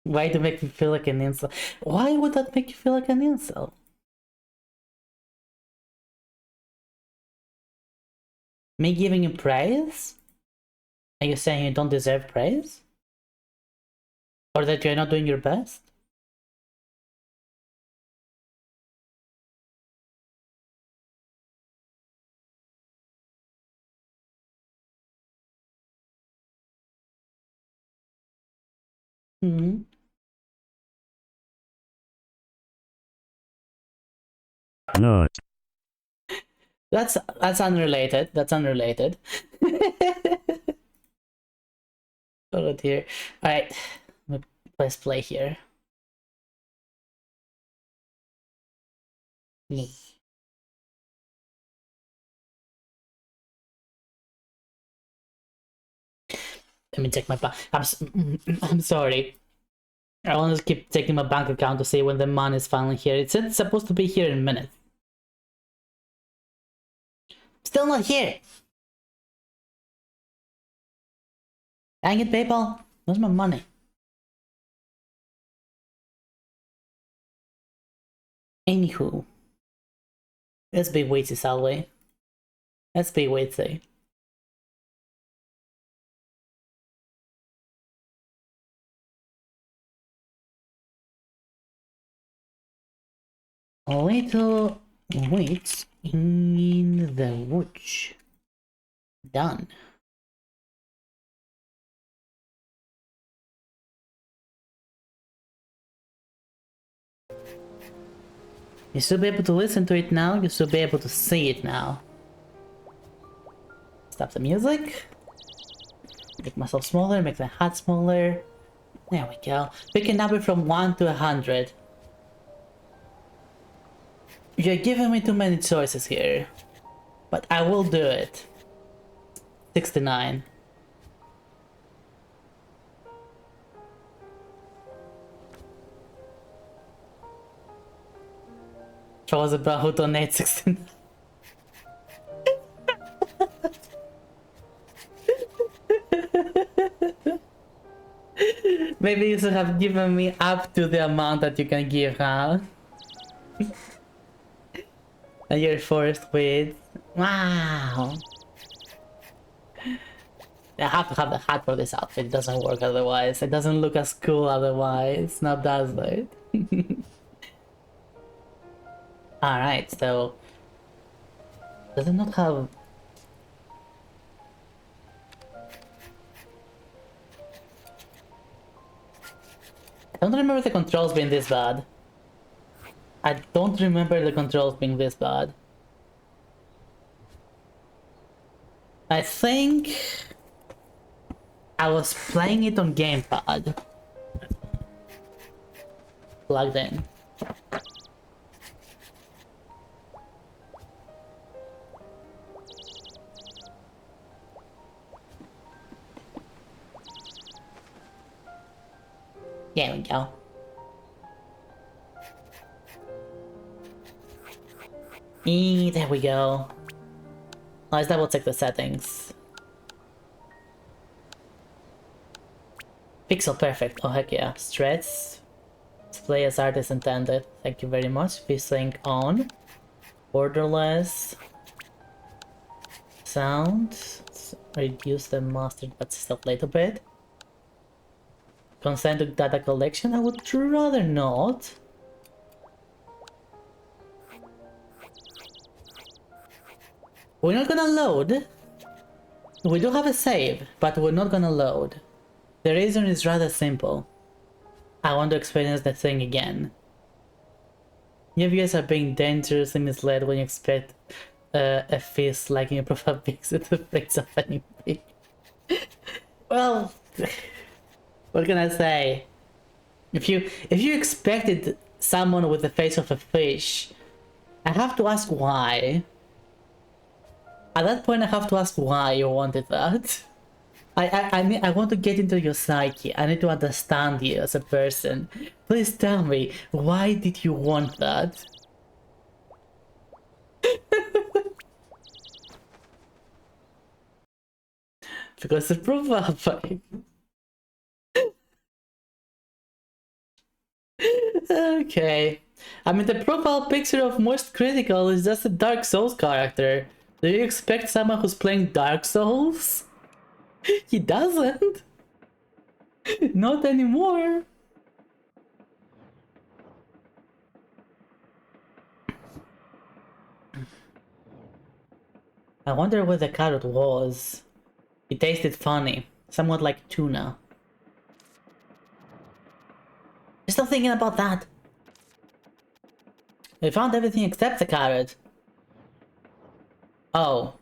Why to make me feel like an incel? Why would that make you feel like an incel? Me giving you praise? Are you saying you don't deserve praise? Or that you're not doing your best? Hmm. No. That's unrelated. That's unrelated. Hold it here. Alright. Let's play here. No. Let me check my bank. I'm sorry. I want to keep checking my bank account to see when the money is finally here. It's supposed to be here in a minute. Still not here. Dang it, PayPal. Where's my money? Anywho. Let's be witchy, shall we? Let's be witchy. A little witch in the woods. Done. You should be able to listen to it now, you should be able to see it now. Stop the music. Make myself smaller, make the hat smaller. There we go. Pick a number from 1 to 100. You're giving me too many choices here. But I will do it. 69. Charles about who donates 69. Maybe you should have given me up to the amount that you can give, huh? And you're forced with... Wow! I have to have the hat for this outfit, it doesn't work otherwise. It doesn't look as cool otherwise, now does it? Alright, so... Does it not have... I don't remember the controls being this bad. I don't remember the controls being this bad. I think... I was playing it on gamepad. Plugged in. There we go. There we go. Let's double check the settings. Pixel perfect. Oh heck yeah. Stretch. Display as artist intended. Thank you very much. VSync on. Borderless. Sound. Let's reduce the mastered but still a little bit. Consent to data collection. I would rather not. We're not gonna load. We do have a save, but we're not gonna load. The reason is rather simple. I want to experience the thing again. You guys are being dangerously misled when you expect a fist like in your profile picture to face of anything. Well, what can I say? If you expected someone with the face of a fish, I have to ask why. At that point, I have to ask why you wanted that. I mean, I want to get into your psyche. I need to understand you as a person. Please tell me, why did you want that? Because the profile pic. Okay. I mean, the profile picture of Most Critical is just a Dark Souls character. Do you expect someone who's playing Dark Souls? He doesn't. Not anymore. I wonder what the carrot was. It tasted funny, somewhat like tuna. not thinking about that. We found everything except the carrot. Oh.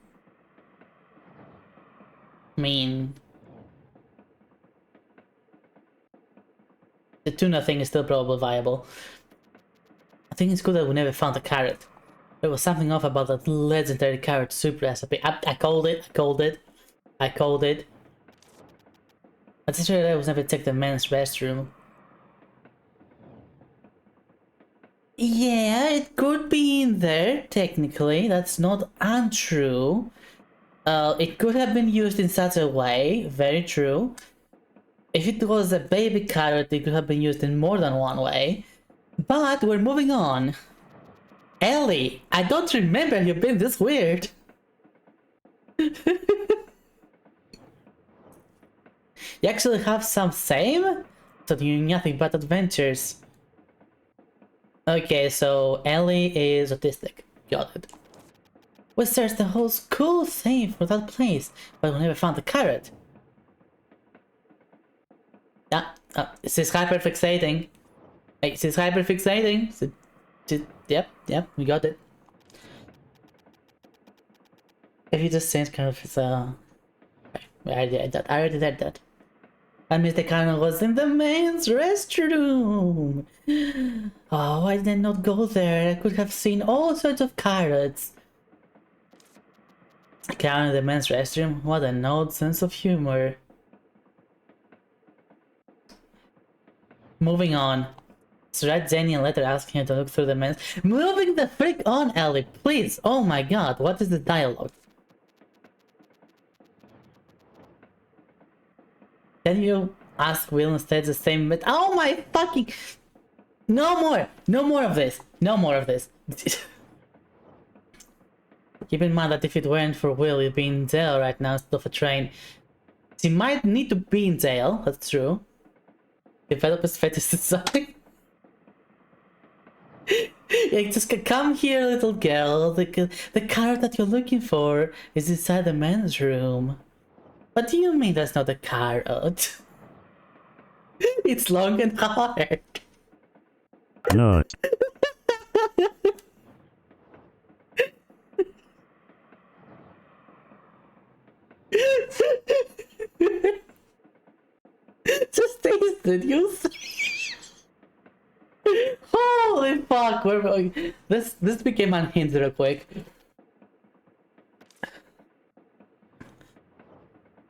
I mean... the tuna thing is still probably viable. I think it's good that we never found the carrot. There was something off about that legendary carrot soup recipe. I called it. I just realized I was never checked the men's restroom. Yeah, it could be in there, technically. That's not untrue. It could have been used in such a way. Very true. If it was a baby carrot, it could have been used in more than one way. But we're moving on. Ellie, I don't remember you being this weird. You actually have some same? So you're nothing but adventures. Okay, so Ellie is autistic. Got it. We searched the whole school thing for that place, but we never found the carrot. Yeah, this is hyperfixating. Hey, this is hyperfixating. Yep, we got it. If you just change kind of it's I already did that. I missed the carrot was in the men's restroom. Oh, why did I not go there? I could have seen all sorts of carrots. Carrot in the men's restroom? What an odd sense of humor. Moving on. So write Jenny a letter asking her to look through the men's. Moving the frick on, Ellie, please! Oh my god, what is the dialogue? Can you ask Will instead the same but oh my fucking no more of this. Keep in mind that if it weren't for Will, he'd be in jail right now instead of a train. She might need to be in jail, that's true. Develop his fetishism. Yeah, just come here, little girl. The carrot that you're looking for is inside the men's room. What do you mean that's not a carrot? It's long and hard. No. Just taste it, you see. Holy fuck, we're going. This became unhinged real quick.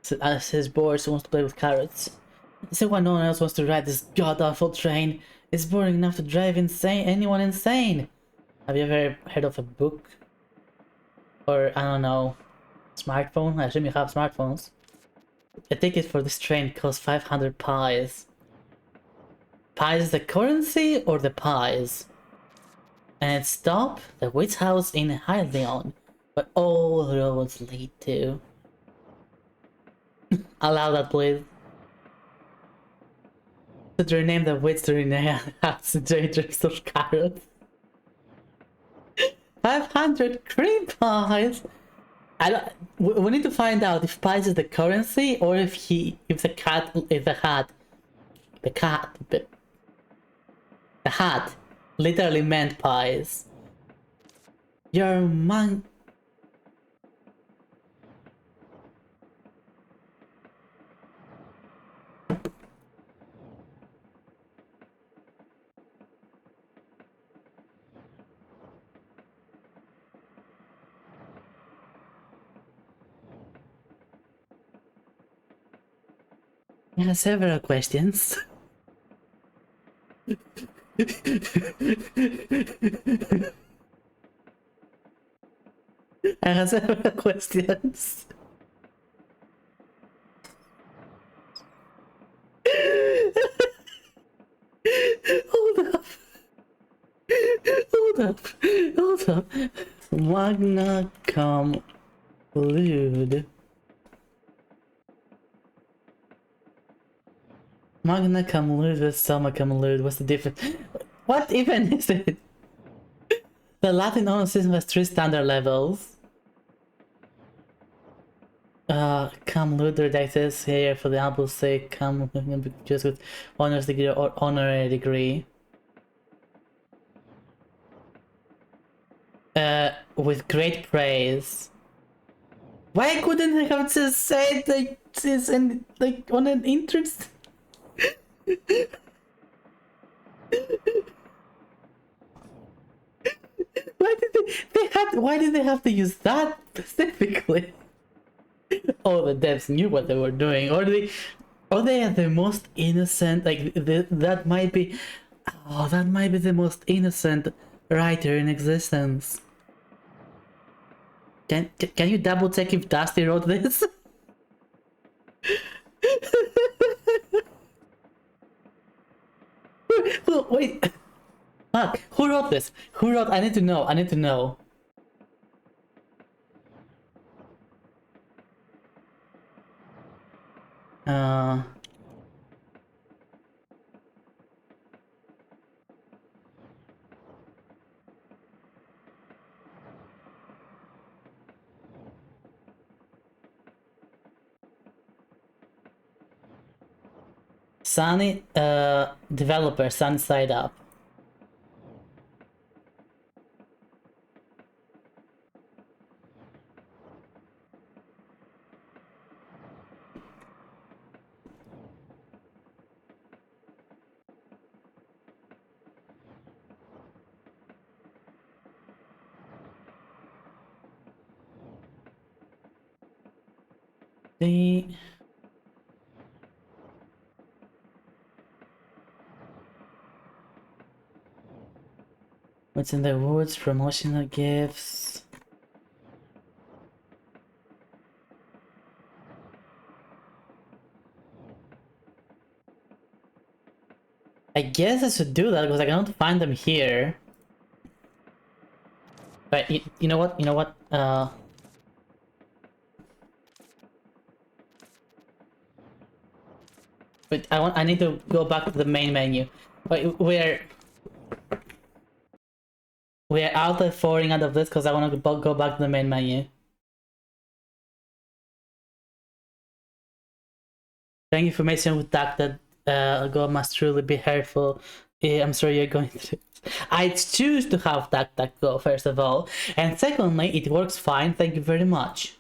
Says Boris who wants to play with carrots. So why no one else wants to ride this god-awful train? It's boring enough to drive anyone insane. Have you ever heard of a book? Or, I don't know, smartphone? I assume you have smartphones. A ticket for this train costs 500 pies. Pies is the currency or the pies? And stop the witch house in Hylion, but all roads lead to. Allow that, please. To rename the witch to rename house dangerous of carrots. 500 cream pies. We need to find out if pies is the the hat literally meant pies. Your man. I have several questions. I have several questions. Hold up. Magna cum laude. Magna cum laude versus summa cum laude. What's the difference? What even is it? The Latin honor system has 3 standard levels. Come Luther is here for the album's sake. Come just with honors degree or honorary degree. With great praise. Why couldn't I have just said like this and like on an interest? Why did they have to use that specifically? Oh, the devs knew what they were doing, or they are the most innocent. Like that might be, oh, that might be the most innocent writer in existence. Can you double check if Dusty wrote this? Wait, fuck, who wrote this? Who wrote? I need to know. I need to know. Sunny, developer, Sunny Side Up. The What's in the woods? Promotional gifts. I guess I should do that because I cannot find them here. But you know what? You know what? But I need to go back to the main menu. But we're out of falling out of this because I want to go back to the main menu. Thank you for mentioning with that go must truly be hurtful. I'm sorry you're going through. I choose to have that go first of all, and secondly, it works fine. Thank you very much.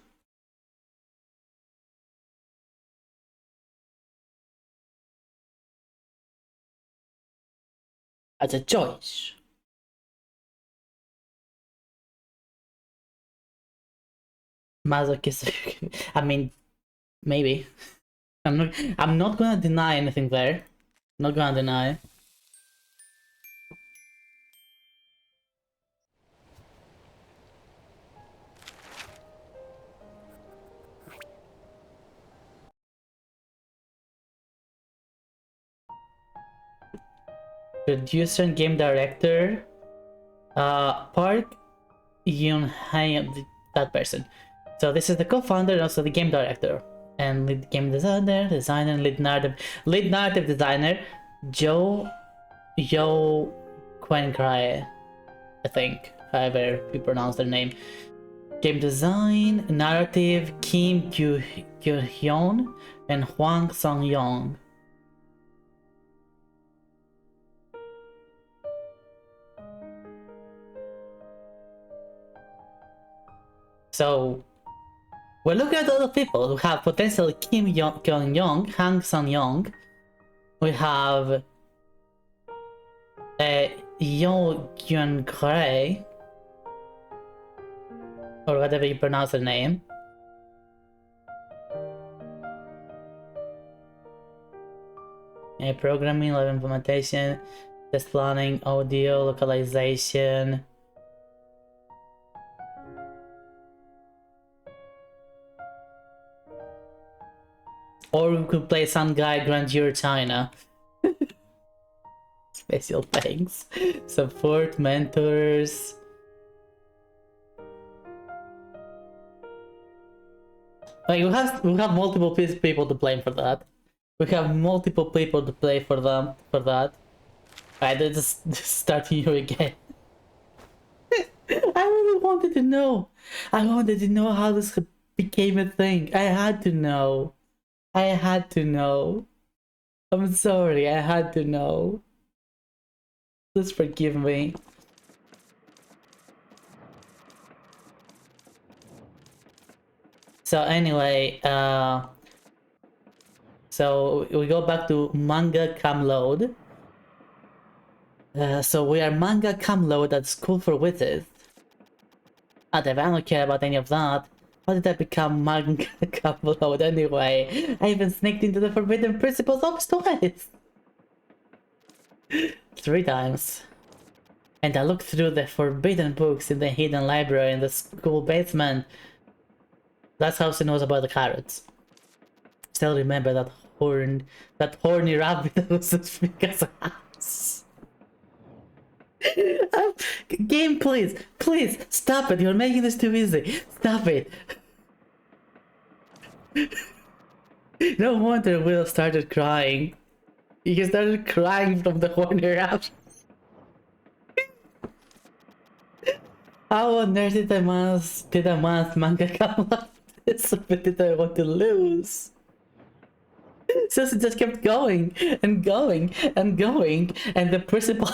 As a choice. Masochistic. I mean, maybe. I'm not gonna deny anything there. Not gonna deny. Producer and game director. Park Yun-Hae, that person. So this is the co-founder and also the game director. And lead game designer, and lead narrative designer, Yo Quencry, I think, however you pronounce their name. Game design, narrative, Kim Kyu-hyun and Hwang Song-yong. So we're looking at other people who have potential. Kim Kyung-yong, Hang Sang-yong. We have Yo Kyun-kray, or whatever you pronounce her name. Programming, live implementation, test planning, audio, localization. Or we could play some guy Grandeur China. Special thanks. Support, mentors. Like we have multiple people to blame for that. We have multiple people to play for them for that. Alright, let's just start you again. I really wanted to know. I wanted to know how this became a thing. I had to know. I had to know. I'm sorry, I had to know. Please forgive me. So anyway, so we go back to manga camload. So we are manga camload at School for Wizards. I don't care about any of that. How did I become manga camload anyway? I even sneaked into the Forbidden Principles office twice. 3 times. And I looked through the forbidden books in the hidden library in the school basement. That's how she knows about the carrots. Still remember that horny rabbit that was Suspicious house. Game, please, stop it! You're making this too easy. Stop it. No wonder Will started crying. He started crying from the horny rabbit. How on earth did a month manga come up? It's a bit that I want to lose. So it just kept going and going and going, and the principal.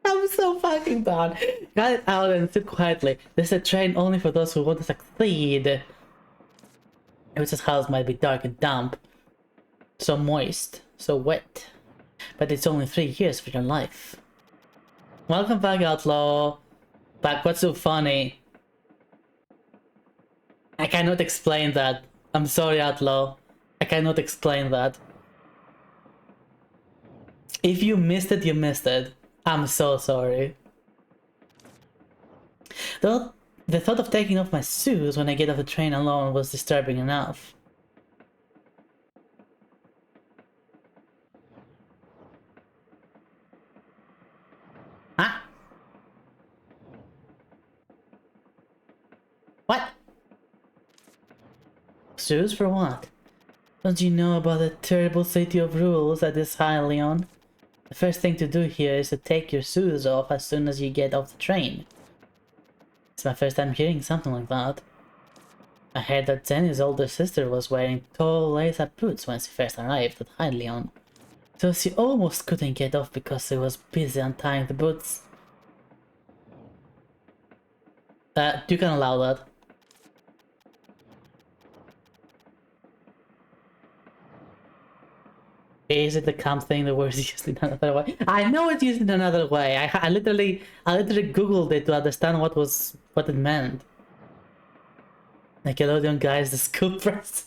I'm so fucking done. Got it out and sit quietly. This is a train only for those who want to succeed. Witch's house might be dark and damp, so moist, so wet, but it's only 3 years for your life. Welcome back, Outlaw. Back, what's so funny? I cannot explain that. I'm sorry, Outlaw. I cannot explain that. If you missed it, you missed it. I'm so sorry. Though the thought of taking off my shoes when I get off the train alone was disturbing enough. Huh? What? Shoes for what? Don't you know about the terrible city of rules that is Hylion? The first thing to do here is to take your shoes off as soon as you get off the train. It's my first time hearing something like that. I heard that Jenny's older sister was wearing tall lace-up boots when she first arrived at Hylion. So she almost couldn't get off because she was busy untying the boots. You can allow that. Is it the camp thing the word is used in another way? I know it's used in another way. I literally googled it to understand what it meant. Nickelodeon guys, the school press.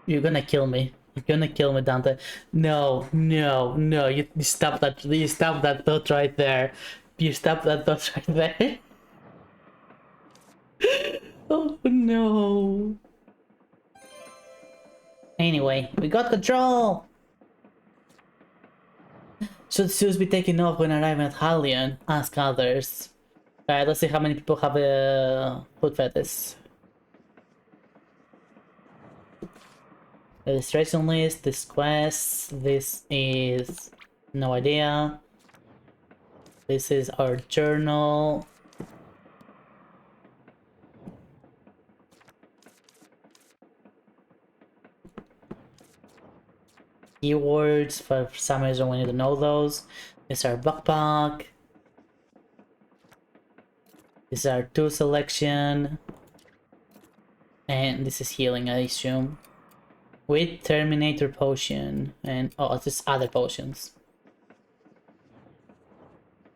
You're gonna kill me. You're gonna kill me, Dante. No. You stop that. You stop that thought right there. You stop that thought right there. Oh no. Anyway, we got control! Should shoes be taken off when arriving at Hylion? Ask others. Alright, let's see how many people have a foot fetish. Registration list, this quest, this is no idea. This is our journal. Keywords, for some reason we need to know those. This is our backpack. This is our tool selection. And this is healing, I assume. With Terminator potion. And oh, it's just other potions.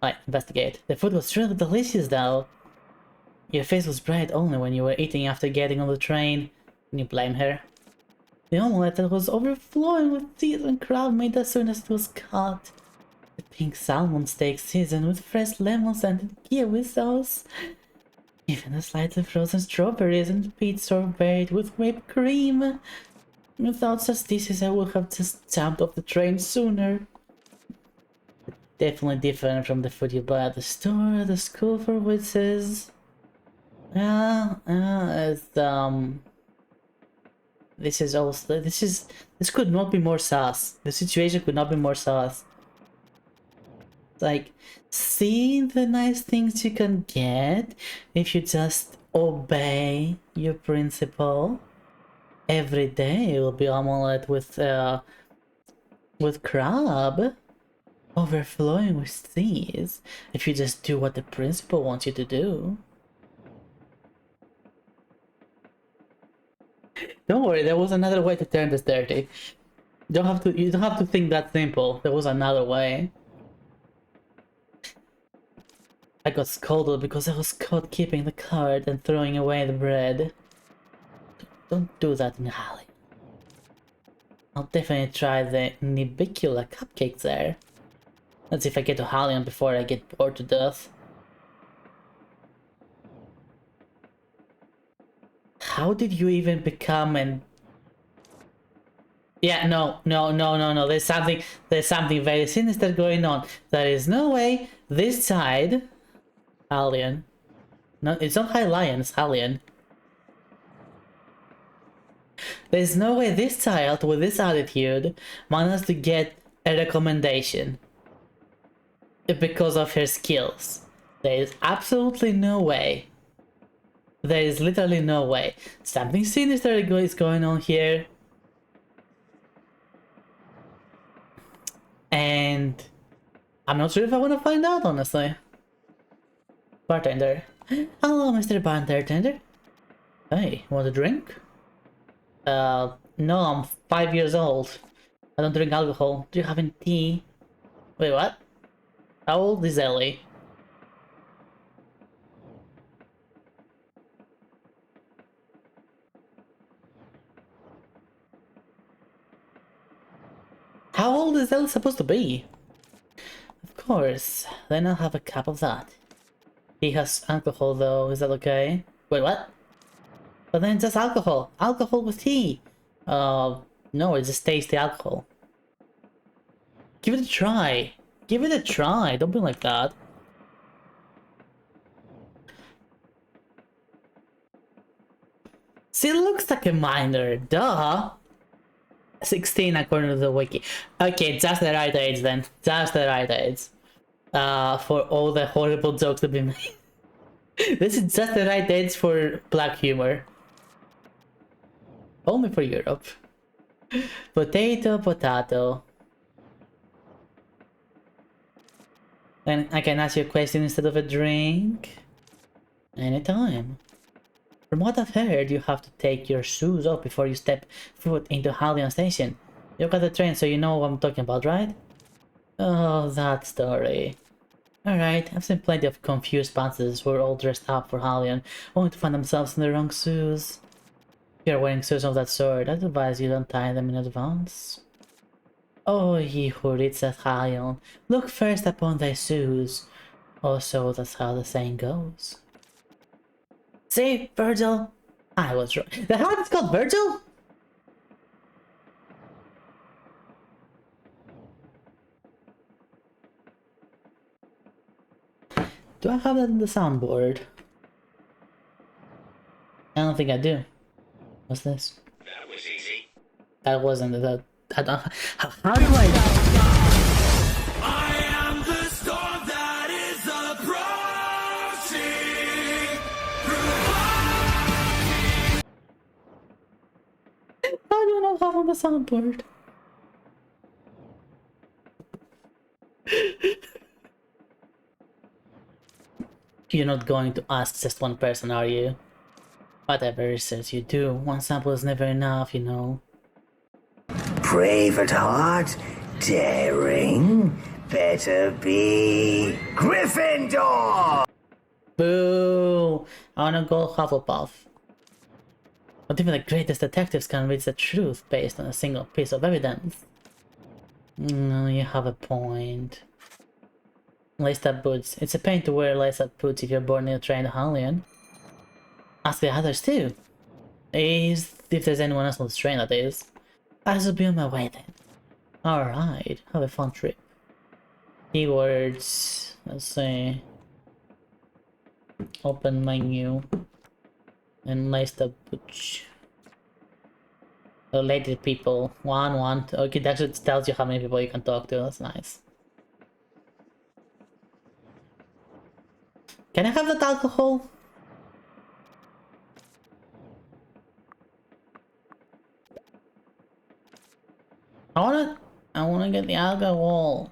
Alright, investigate. The food was really delicious though. Your face was bright only when you were eating after getting on the train. Can you blame her? The omelette was overflowing with cheese and crab meat as soon as it was cut. The pink salmon steak seasoned with fresh lemons and kiwi sauce. Even the slightly frozen strawberries and peach sorbet with whipped cream. Without such dishes, I would have just jumped off the train sooner. Definitely different from the food you buy at the store, the school for witches. This could not be more sus. The situation could not be more sus. Like, see the nice things you can get if you just obey your principle. Every day it will be omelette with crab, overflowing with cheese, if you just do what the principal wants you to do. Don't worry, there was another way to turn this dirty. You don't have to think that simple. There was another way. I got scolded because I was caught keeping the card and throwing away the bread. Don't do that in Hali. I'll definitely try the Nibicula cupcakes there. Let's see if I get to Halion before I get bored to death. How did you even become an... Yeah, no. There's something very sinister going on. There is no way this side... Halion. No, it's not High Lion, it's Halion. There's no way this child with this attitude managed to get a recommendation because of her skills. There is absolutely no way. There is literally no way. Something sinister is going on here. And I'm not sure if I want to find out, honestly. Bartender. Hello, Mr. Bartender. Hey, want a drink? No, I'm 5 years old. I don't drink alcohol. Do you have any tea? Wait, what? How old is Ellie? How old is Ellie supposed to be? Of course. Then I'll have a cup of that. He has alcohol though, is that okay? Wait, what? But then it's just alcohol. Alcohol with tea. No, it's just tasty alcohol. Give it a try. Give it a try. Don't be like that. She looks like a minor. Duh. 16 according to the wiki. Okay, just the right age then. Just the right age. For all the horrible jokes to be made. This is just the right age for black humor. Only for Europe. Potato, potato. And I can ask you a question instead of a drink? Anytime. From what I've heard, you have to take your shoes off before you step foot into Halion Station. You got the train, so you know what I'm talking about, right? Oh, that story. Alright, I've seen plenty of confused pantsers who are all dressed up for Halion, only to find themselves in the wrong shoes. If you're wearing shoes of that sort, I'd advise you don't tie them in advance. Oh, ye who reads at Halion, look first upon thy shoes. Also, that's how the saying goes. See, Virgil? I was wrong. The hell is called Virgil? Do I have that in the soundboard? I don't think I do. What's this? That was easy. That wasn't that. I don't. How do I? How do you not have on the soundboard? You're not going to ask just one person, are you? Whatever research you do, one sample is never enough, you know. Brave at heart, daring, better be Gryffindor! Boo! I wanna go Hufflepuff. Not even the greatest detectives can reach the truth based on a single piece of evidence. No, you have a point. Laced-up boots. It's a pain to wear laced-up boots if you're born in a trained Halion. Ask the others too. If there's anyone else on this train, that is. I shall be on my way then. Alright, have a fun trip. Keywords. Let's see. Open menu. And laced-up boots. Related people. One. Okay, that just tells you how many people you can talk to. That's nice. Can I have that alcohol? I wanna get the alcohol.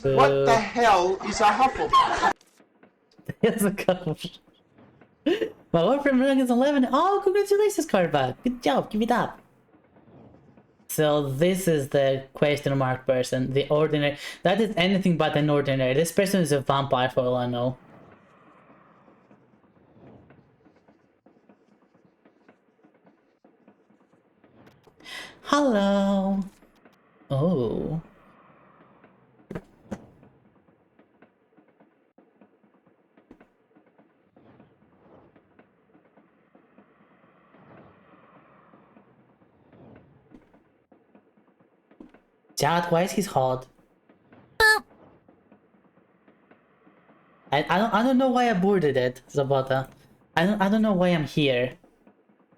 What the hell is a Hufflepuff? Here's a couple. My boyfriend is 11. Oh, congratulations, Carva. Good job. Give it up. So this is the question mark person. The ordinary. That is anything but an ordinary. This person is a vampire for all I know. Hello. Oh. Chad, why is he hot? I don't know why I boarded it, Zabata. I don't know why I'm here.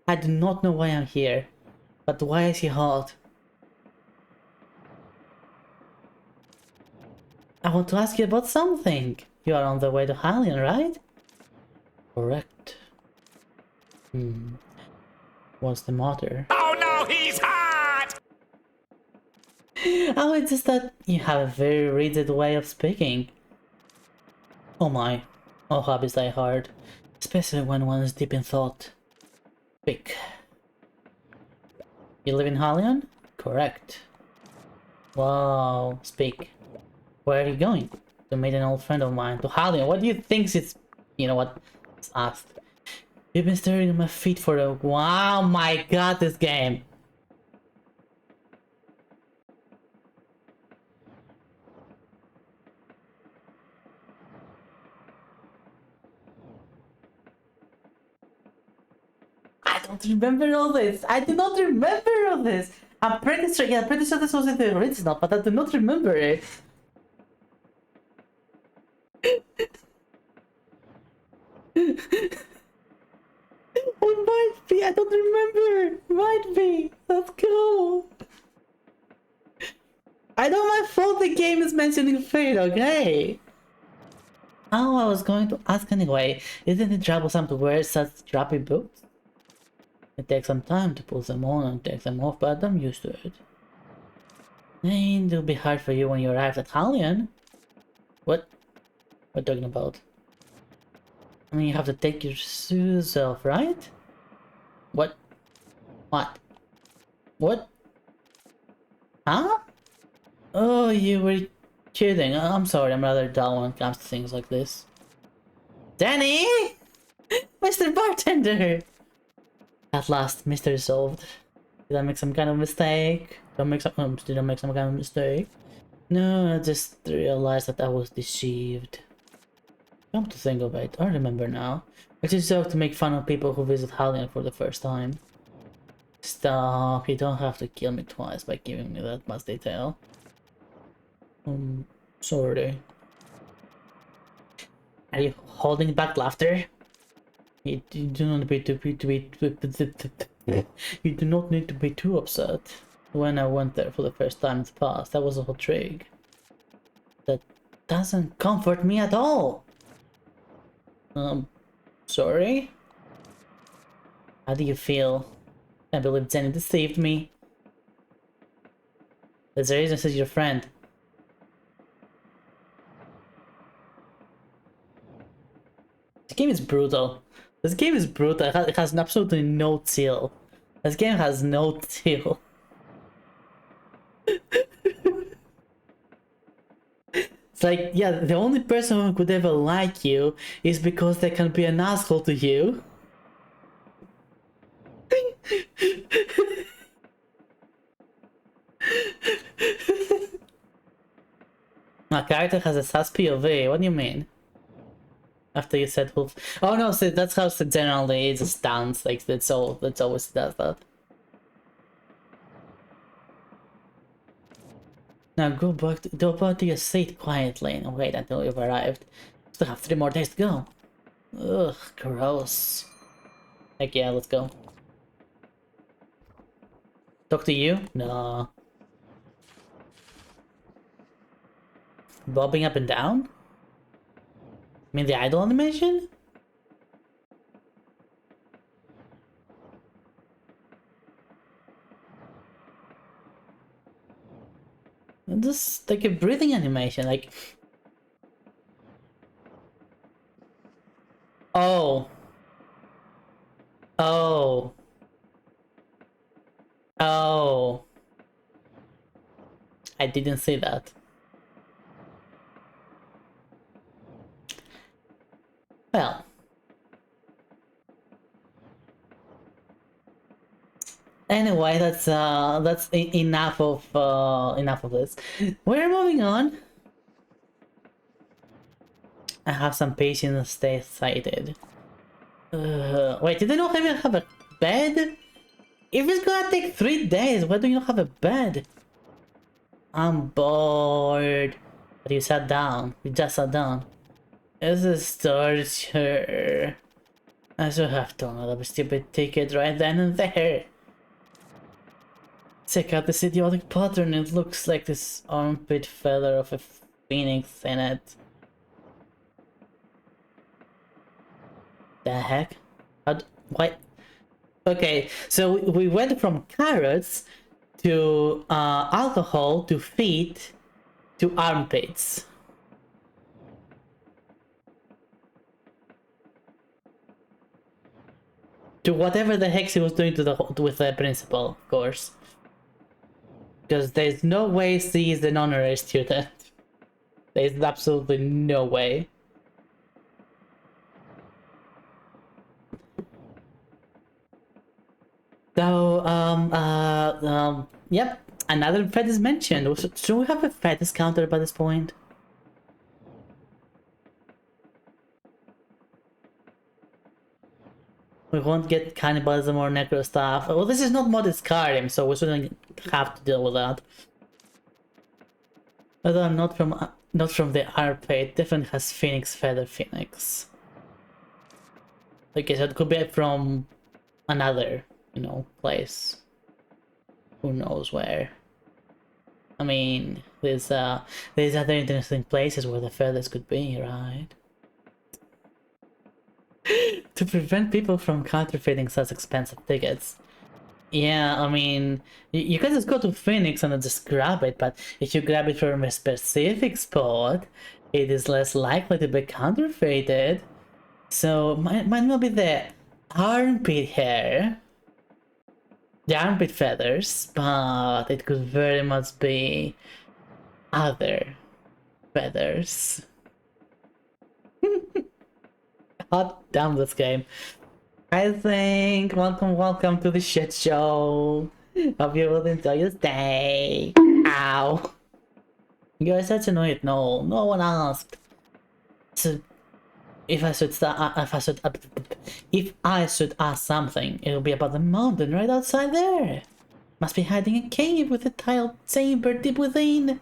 I do not know why I'm here. But why is he hot? I want to ask you about something. You are on the way to Hallion, right? Correct. What's the matter? Oh no, he's hot! Oh, it's just that you have a very rigid way of speaking. Oh my. All hobbies die hard. Especially when one is deep in thought. Speak. You live in Hallion? Correct. Wow, speak. Where are you going? To meet an old friend of mine. To Hallion. What do you think it's... You know what? It's asked. You've been staring at my feet for a... Wow, my god, this game. I don't remember all this. I do not remember all this. I'm pretty sure, yeah, pretty sure this was in the original, but I do not remember it. It might be, I don't remember. Might be. Let's go. I know my fault the game is mentioning fate, okay? Oh, I was going to ask anyway. Isn't it troublesome to wear such strappy boots? It takes some time to put them on and take them off, but I'm used to it. And it'll be hard for you when you arrive at Hallion. What? What are you talking about? I mean, you have to take your shoes off, right? What? What? What? Huh? Oh, you were kidding. I'm sorry, I'm rather dull when it comes to things like this. Danny! Mr. Bartender! At last, mystery solved. Did I make some kind of mistake? Did I make some kind of mistake? No, I just realized that I was deceived. Come to think of it, I remember now. It's a joke to make fun of people who visit Hallion for the first time. Stop, you don't have to kill me twice by giving me that much detail. Sorry. Are you holding back laughter? You do not you do not need to be too upset. When I went there for the first time in the past, that was a whole trick. That doesn't comfort me at all. Sorry? How do you feel? I believe Jenny deceived me. There's a reason she's your friend. This game is brutal. This game is brutal. It has absolutely no chill. This game has no chill. It's like, yeah, the only person who could ever like you is because they can be an asshole to you. My character has a sus POV, what do you mean? After you said wolf. Oh no, so that's how it generally is a stance, like that's always does that. Now go back to your seat quietly and wait until you've arrived. Still have 3 more days to go. Ugh, gross. Heck yeah, let's go. Talk to you? No. Bobbing up and down? I mean the idol animation? Just like a breathing animation, like... Oh. Oh. Oh. I didn't see that. Well. Anyway, that's enough of this. We're moving on. I have some patients stay excited. Wait, did they not even have a bed? If it's gonna take 3 days, why do you not have a bed? I'm bored. But you sat down. You just sat down. This is torture. I should have done a stupid ticket right then and there. Check out this idiotic pattern. It looks like this armpit feather of a phoenix in it. The heck? Why? Okay, so we went from carrots to alcohol to feet to armpits. To whatever the heck he was doing with the principal, of course. Because there's no way she is an honorary student. There's absolutely no way. So, yep, another Fed is mentioned. Should we have a Fed counter by this point? We won't get cannibalism or necro stuff. Well, this is not modded Skyrim, so we shouldn't have to deal with that. Although I'm not from the armpit, definitely has Phoenix Feather Phoenix. Okay, so it could be from another, place. Who knows where? I mean, there's other interesting places where the feathers could be, right? To prevent people from counterfeiting such expensive tickets. Yeah, I mean, you can just go to Phoenix and just grab it, but if you grab it from a specific spot, it is less likely to be counterfeited. So, might not be the armpit hair, the armpit feathers, but it could very much be other feathers. Hot damn this game. I think welcome to the shit show. Hope you will enjoy your stay. Ow. You are such an idiot. No one asked. So if I should ask something, it will be about the mountain right outside there. Must be hiding a cave with a tiled chamber deep within.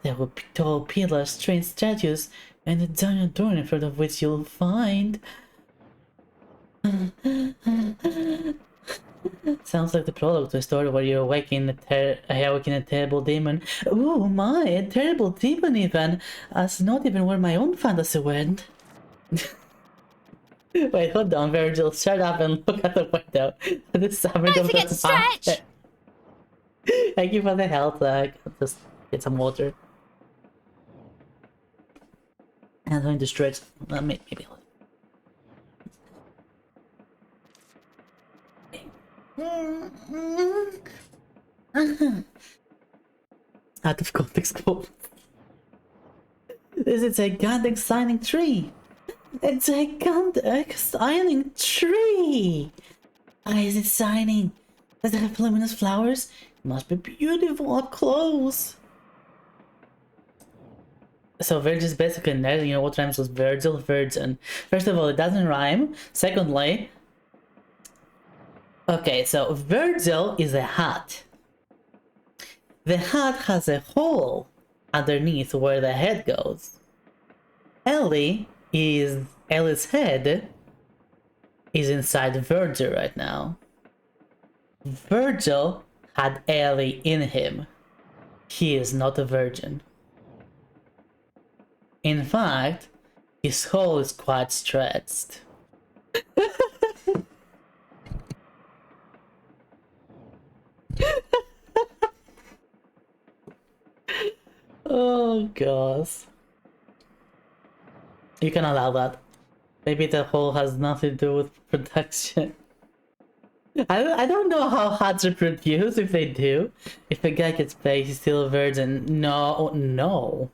There will be tall pillars, strange statues, and a giant door in front of which you'll find. Sounds like the prologue to a story where you awaken a terrible demon. Oh my, a terrible demon even! That's not even where my own fantasy went. Wait, hold on, Virgil, shut up and look at the window. The summit of the stretch! Thank you for the health, just get some water. I'm going to stretch, maybe out of context quote. This is a gigantic signing tree. A gigantic signing tree. Why is it signing? Does it have luminous flowers? It must be beautiful up close. So Virgil's basically nerd, what rhymes with Virgil? Virgin. First of all, it doesn't rhyme. Secondly, okay, so Virgil is a hat. The hat has a hole underneath where the head goes. Ellie's head is inside Virgil right now. Virgil had Ellie in him. He is not a virgin. In fact, His hull is quite stretched. Oh gosh. You can allow that. Maybe the hull has nothing to do with production. I don't know how hats are produced, if they do. If a guy gets paid, he's still a virgin. No, no.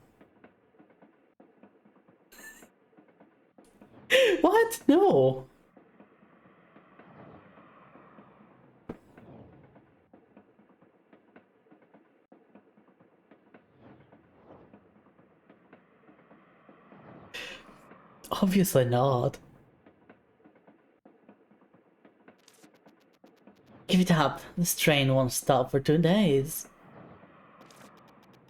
What? No. Obviously not. Give it up. This train won't stop for 2 days.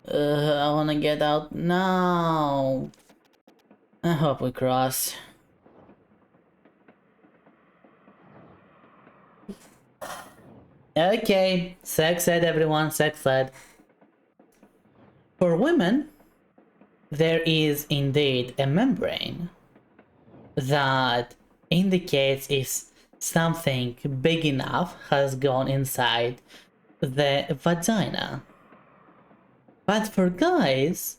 I wanna get out now. I hope we cross. Okay, sex ed everyone, sex ed. For women, there is indeed a membrane that indicates if something big enough has gone inside the vagina. But for guys,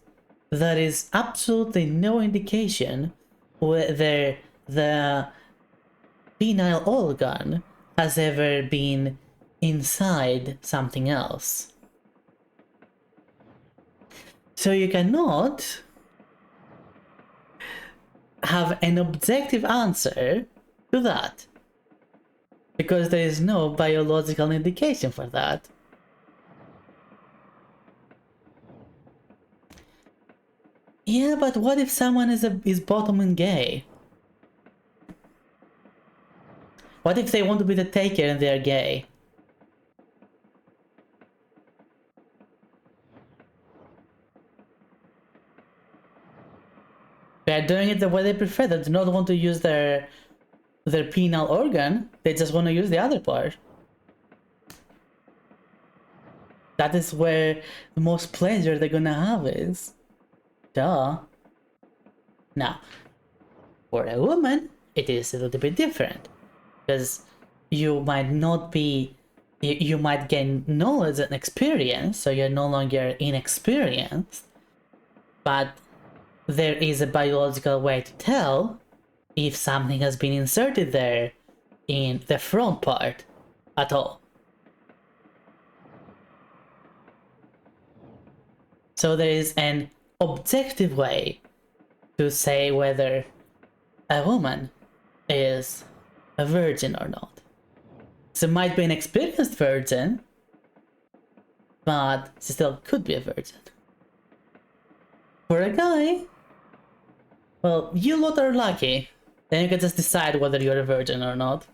there is absolutely no indication whether the penile organ has ever been inside something else. So you cannot have an objective answer to that, because there is no biological indication for that. Yeah, but what if someone is bottom and gay? What if they want to be the taker and they're gay? They're doing it the way they prefer. They do not want to use their penile organ. They just want to use the other part. That is where the most pleasure they're gonna have is. Duh. Now, for a woman, it is a little bit different. Because you might not be... You might gain knowledge and experience, so you're no longer inexperienced. But there is a biological way to tell if something has been inserted there in the front part at all. So there is an objective way to say whether a woman is a virgin or not. So it might be an experienced virgin, but she still could be a virgin. For a guy, well, you lot are lucky. Then you can just decide whether you're a virgin or not.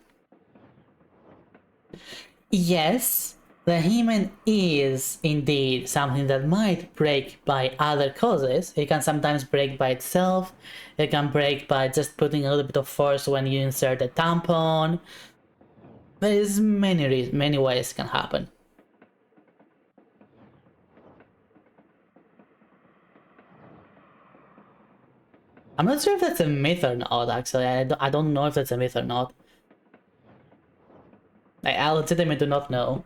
Yes, the hymen is indeed something that might break by other causes. It can sometimes break by itself. It can break by just putting a little bit of force when you insert a tampon. There's many ways it can happen. I'm not sure if that's a myth or not, actually. I don't know if that's a myth or not. I legitimately do not know.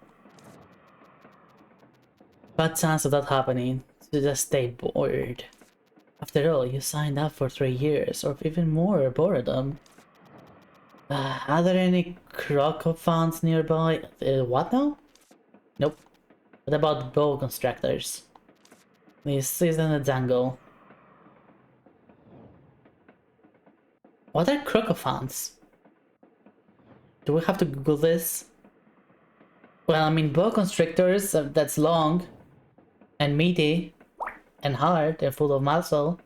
What chance of that happening? To just stay bored. After all, you signed up for 3 years, or even more boredom. Are there any crocofans nearby? What now? Nope. What about boa constrictors? This isn't a jungle. What are crocofans? Do we have to Google this? Well, I mean, boa constrictors, that's long and meaty and hard and full of muscle.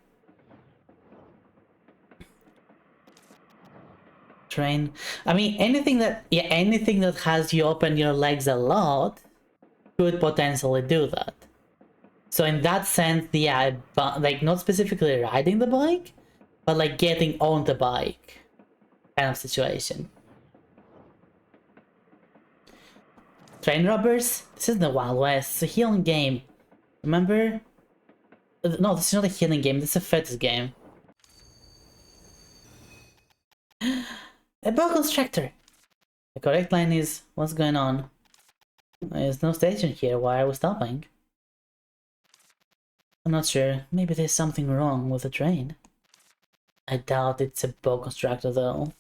Train. I mean, anything that has you open your legs a lot could potentially do that. So in that sense, yeah, like not specifically riding the bike, but like getting on the bike kind of situation. Train robbers? This isn't the Wild West, it's a healing game. Remember? No, this is not a healing game, this is a fetish game. A boa constructor! The correct line is, what's going on? There's no station here, why are we stopping? I'm not sure, maybe there's something wrong with the train. I doubt it's a boa constructor though.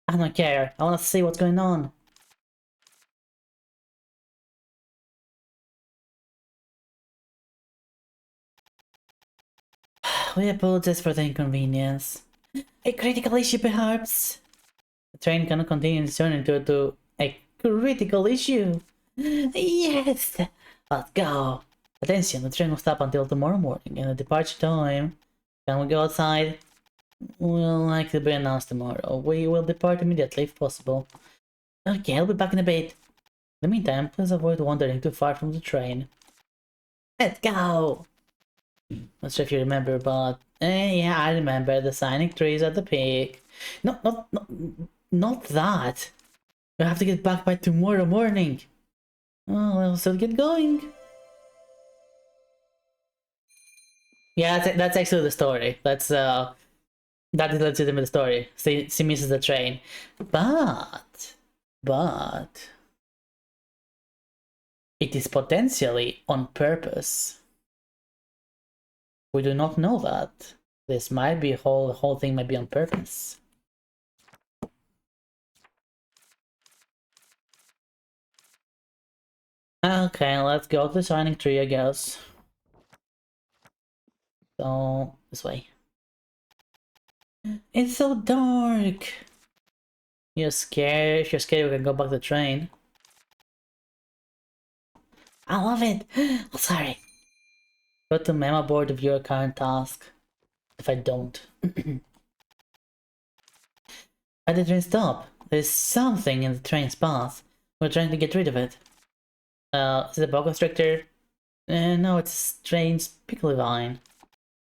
I don't care, I wanna see what's going on. We apologize for the inconvenience. A critical issue perhaps? The train cannot continue its journey due to a critical issue. Yes! Let's go! Attention, the train will stop until tomorrow morning and the departure time. Can we go outside? Will likely be announced tomorrow. We will depart immediately if possible. Okay, I'll be back in a bit. In the meantime, please avoid wandering too far from the train. Let's go! Not sure if you remember, but yeah, I remember the scenic trees at the peak. Not that. We have to get back by tomorrow morning. Oh, well, so get going. Yeah, that's actually the story. That is legitimate story. She misses the train, but it is potentially on purpose. We do not know that. This might be the whole thing might be on purpose. Okay, let's go to the Shining Tree, I guess. So, this way. It's so dark! You're scared? If you're scared, we can go back to the train. I love it! Oh, sorry. Go to memo board of your current task. If I don't. At the train stop, there's something in the train's path. We're trying to get rid of it. Is it a boa constrictor? No, it's a strange prickly vine.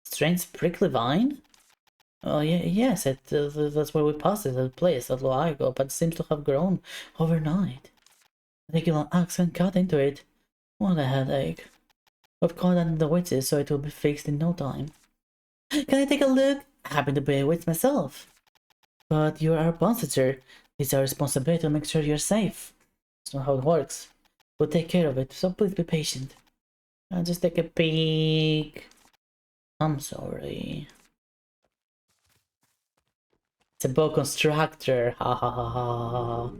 Strange prickly vine? Oh, yeah, yes, that's where we passed it, that place a little while ago, but it seems to have grown overnight. I think you'll axe and cut into it. What a headache. We've caught that in the witches, so it will be fixed in no time. Can I take a look? I happen to be a witch myself. But you're our passenger. It's our responsibility to make sure you're safe. That's not how it works. We'll take care of it, so please be patient. I'll just take a peek. I'm sorry. It's a boa constructor. Ha ha ha ha.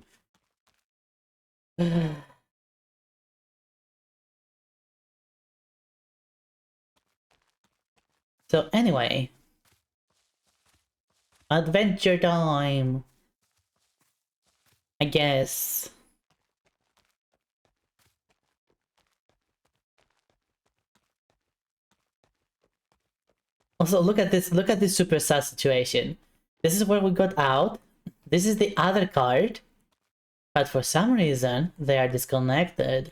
So anyway, adventure time, I guess. Also, look at this super sad situation. This is where we got out. This is the other card, but for some reason they are disconnected.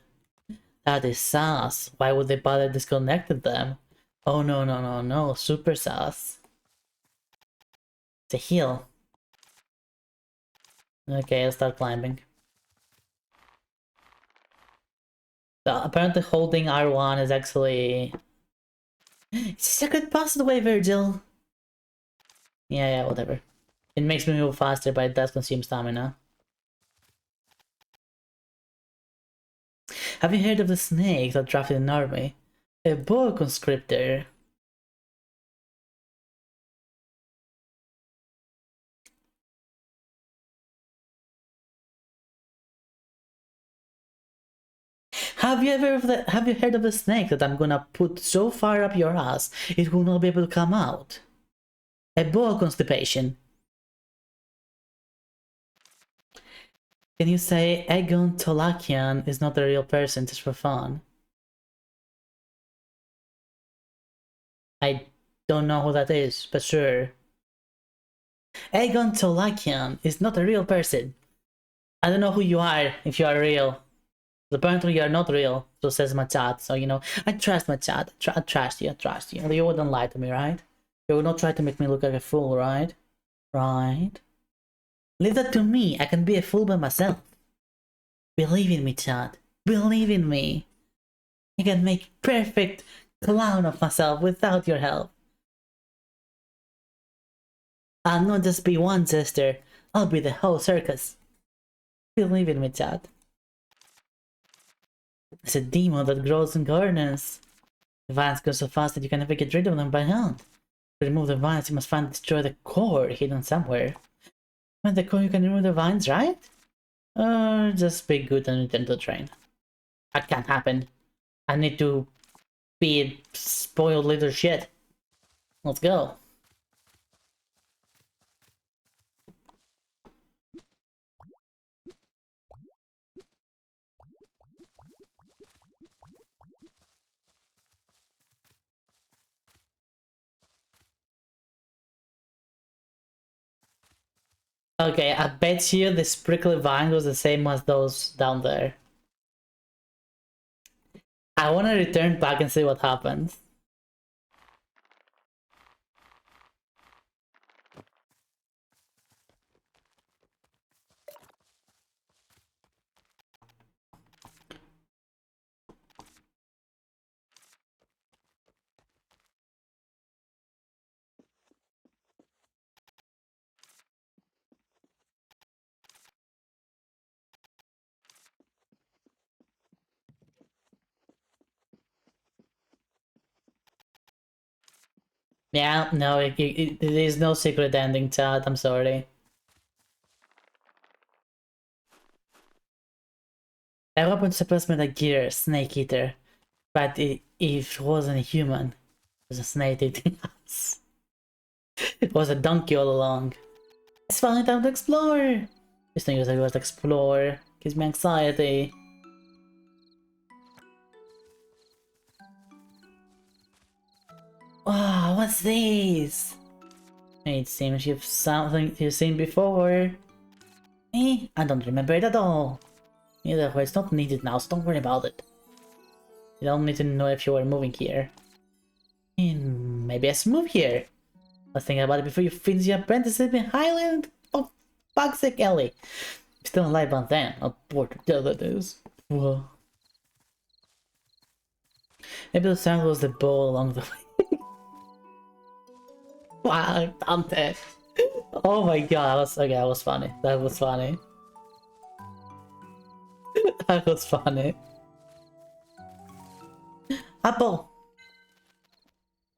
That is sus. Why would they bother disconnecting them? Oh no no no no, super sus. It's a hill. Okay, I'll start climbing. So apparently holding R1 is actually... It's just a good pathway, Virgil! Yeah, whatever. It makes me move faster, but it does consume stamina. Have you heard of the snake that drafted an army? A boa conscriptor. Have you heard of the snake that I'm gonna put so far up your ass it will not be able to come out? A boa constipation. Can you say Egon Tolakian is not a real person just for fun? I don't know who that is, but sure. Egon Tolakian is not a real person. I don't know who you are if you are real. Apparently you are not real, so says my chat. So, you know, I trust my chat. I trust you. You wouldn't lie to me, right? You would not try to make me look like a fool, right? Right? Leave that to me. I can be a fool by myself. Believe in me, chat. Believe in me. I can make perfect clown of myself without your help. I'll not just be one sister. I'll be the whole circus. Believe in me, chat. It's a demon that grows in gardens. The vines grow so fast that you can never get rid of them by hand. To remove the vines, you must find and destroy the core hidden somewhere. Find the core, you can remove the vines, right? Or just be good on Nintendo train. That can't happen. I need to be a spoiled little shit. Let's go. Okay, I bet you the prickly vine was the same as those down there. I want to return back and see what happens. Yeah, no, there is no secret ending, chat. I'm sorry. I opened supposed to be a gear, snake eater, but it wasn't a human. It was a snake eating us. It was a donkey all along. It's finally time to explore. This thing was like to explore. Gives me anxiety. Wow, what's this? It seems you've something you've seen before. Eh, I don't remember it at all. Either way, it's not needed now, so don't worry about it. You don't need to know if you were moving here. Maybe I should move here. Let's think about it before you finish your apprenticeship in Highland of Bugsec Alley. Still alive by then, I'll bored to death that is. Whoa. Maybe the sound was the ball along the way. Wow, I'm dead. Oh my god, that was funny. That was funny. That was funny. Apple!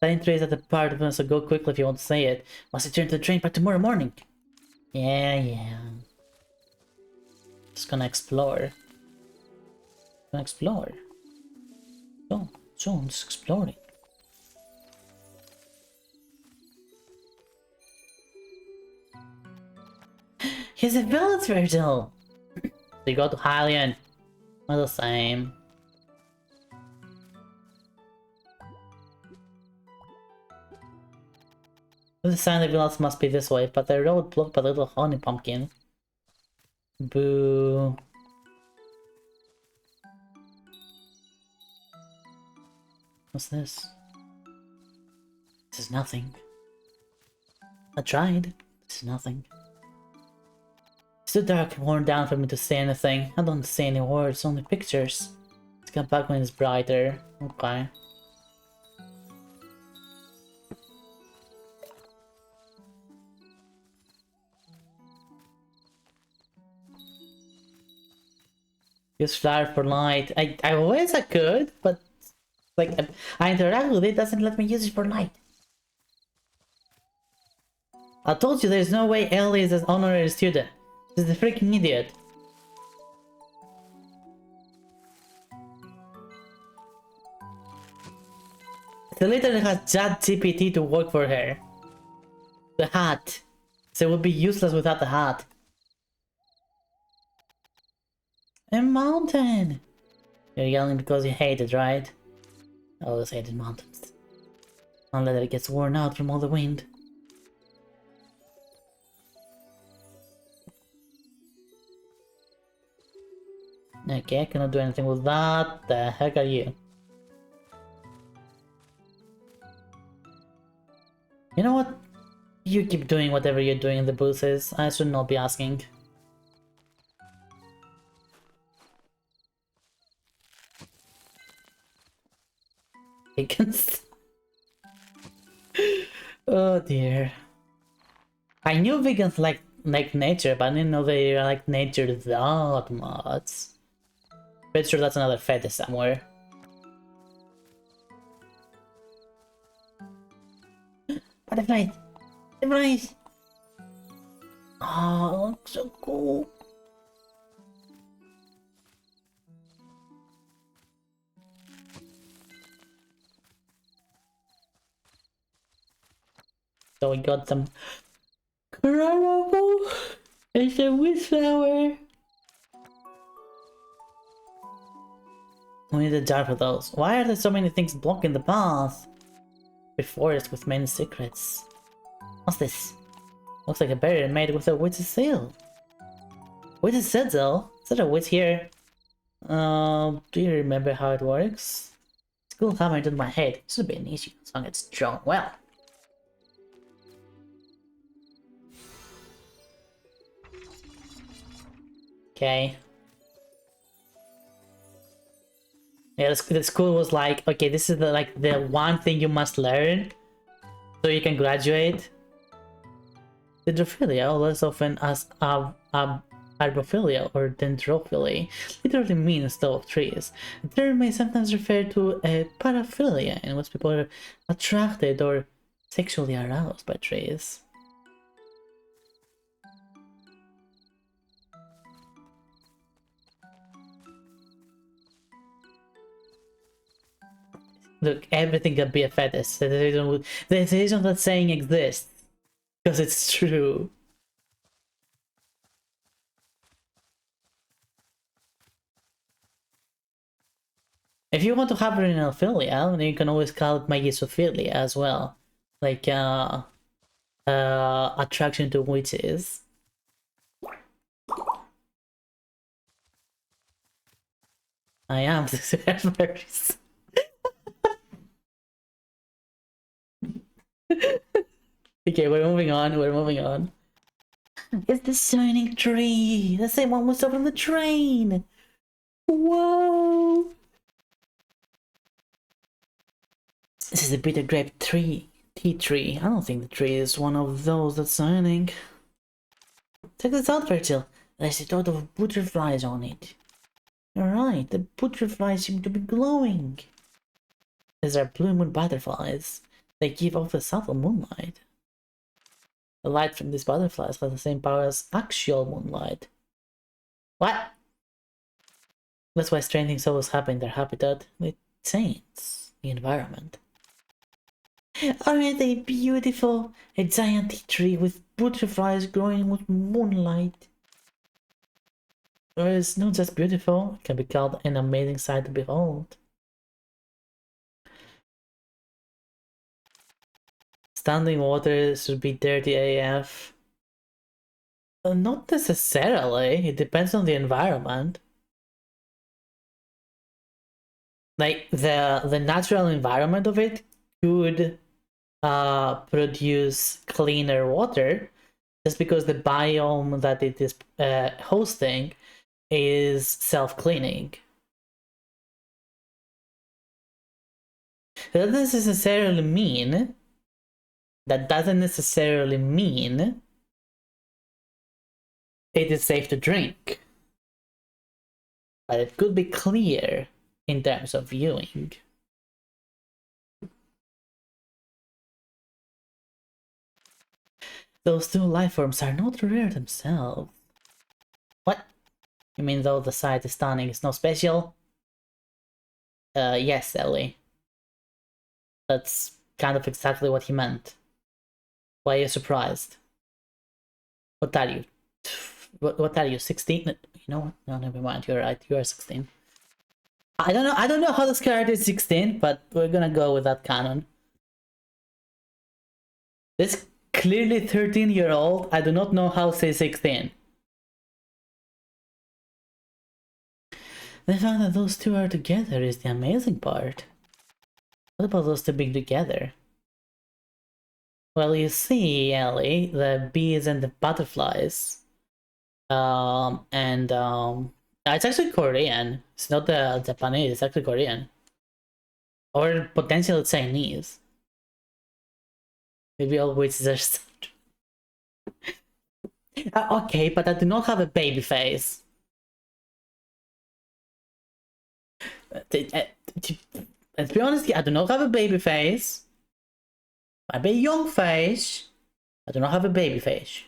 That trace at the part of us, so go quickly if you want to say it. Must return to the train by tomorrow morning. Yeah. Just gonna explore. Oh, so I'm just exploring. He's a village Virgil! So you go to Hylian. We're the same. The sign of villas must be this way, but the road blocked by the little honey pumpkin. Boo. What's this? This is nothing. I tried. This is nothing. It's too dark and worn down for me to say anything. I don't see any words, only pictures. Let's come back when it's brighter. Okay. Use flare for light. I wish I could, but like I interact with it, doesn't let me use it for light. I told you there's no way Ellie is an honorary student. She's a freaking idiot. She literally has ChatGPT to work for her. The hat. So it would be useless without the hat. A mountain! You're yelling because you hate it, right? I always hated mountains. Unless it gets worn out from all the wind. Okay, I cannot do anything with that. The heck are you? You know what? You keep doing whatever you're doing in the booths. I should not be asking. Vegans. Oh dear. I knew vegans like like nature, but I didn't know they like nature that much. Pretty sure that's another fetish somewhere. Butterflies! Butterflies! Oh, looks so cool. So we got some crabapple and some windflower. We need a jar for those. Why are there so many things blocking the path? Before us with many secrets. What's this? Looks like a barrier made with a witch's seal. Witch's sigil? Is there a witch here? Do you remember how it works? School hammered in my head. Should be an issue as long as it's drawn well. Okay. Yeah, the school was like, okay, this is the one thing you must learn so you can graduate. Dendrophilia, or less often as arbophilia or dendrophily, literally means though of trees. The term may sometimes refer to a paraphilia, in which people are attracted or sexually aroused by trees. Look, everything can be a fetish. The reason that saying exists because it's true. If you want to have renophilia, then you can always call it magizophilia as well. Like, attraction to witches. I am the Okay, we're moving on. It's the Sonic tree! The same one we saw from the train! Whoa! This is a bitter grape tea tree. I don't think the tree is one of those that's shining. Check this out, Virgil. There's a lot of butterflies on it. You're right, the butterflies seem to be glowing. These are blue moon butterflies. They give off a subtle moonlight. The light from these butterflies has the same power as actual moonlight. What? That's why strange things always happen in their habitat. They change the environment. Aren't they beautiful? A giant tea tree with butterflies growing with moonlight. Or it's not just beautiful, it can be called an amazing sight to behold. Standing water should be dirty AF. Not necessarily, it depends on the environment. Like, the natural environment of it could produce cleaner water, just because the biome that it is hosting is self-cleaning. That doesn't necessarily mean it is safe to drink. But it could be clear in terms of viewing. Those two life forms are not rare themselves. What? You mean though the sight is stunning, it's not special? Yes, Ellie. That's kind of exactly what he meant. Why are you surprised? What are you? What are you, 16? You know what? No, never mind, you're right, you are 16. I don't know how this character is 16, but we're gonna go with that canon. This clearly 13-year-old, I do not know how to say 16. The fact that those two are together is the amazing part. What about those two being together? Well, you see, Ellie, the bees and the butterflies. It's actually Korean. It's not the Japanese, it's actually Korean. Or potentially Chinese. Maybe all witches are Okay, but I do not have a baby face. Let's be honest, I do not have a baby face. I have a young face. I do not have a baby face.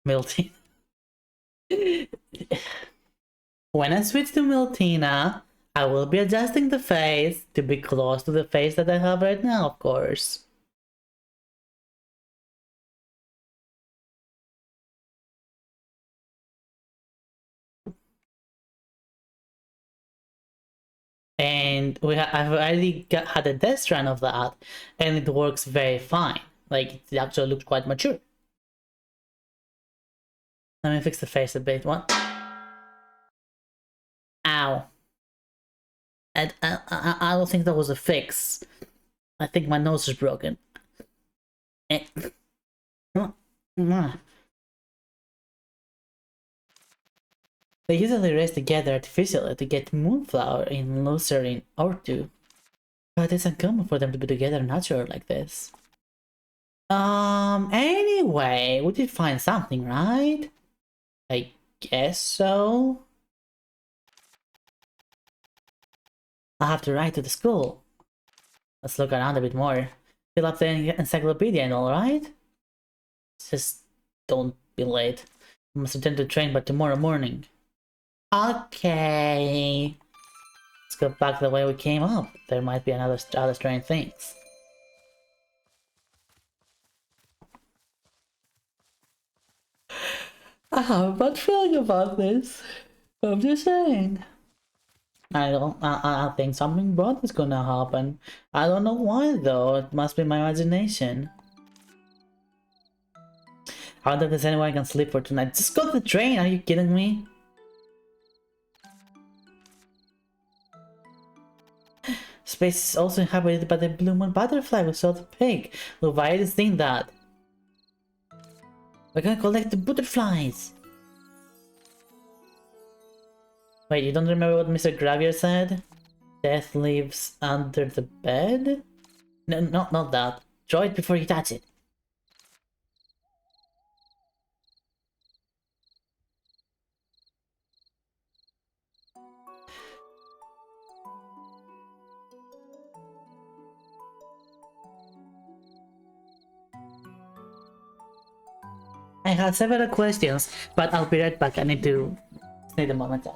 Milty. When I switch to Miltina, I will be adjusting the face to be close to the face that I have right now, of course. And I've already had a test run of that, and it works very fine. Like, it actually looks quite mature. Let me fix the face a bit. What? Ow. I don't think that was a fix. I think my nose is broken. They usually race together artificially to get moonflower in Lucerne or two. But it's uncommon for them to be together natural like this. Anyway, we did find something, right? I guess so. I'll have to ride to the school. Let's look around a bit more. Fill up the encyclopedia and all, right? Just don't be late. I must attend the train by tomorrow morning. Okay. Let's go back the way we came up. There might be other strange things. I have a bad feeling about this. I'm just saying. I think something bad is gonna happen. I don't know why though. It must be my imagination. I wonder if there's anyone I can sleep for tonight. Just go to the train. Are you kidding me? Space is also inhabited by the blue moon butterfly we saw the pig. Look, I had seen that. We're gonna collect the butterflies. Wait, you don't remember what Mr. Gravier said? Death lives under the bed? No, not that. Throw it before you touch it. I have several questions, but I'll be right back. I need a moment.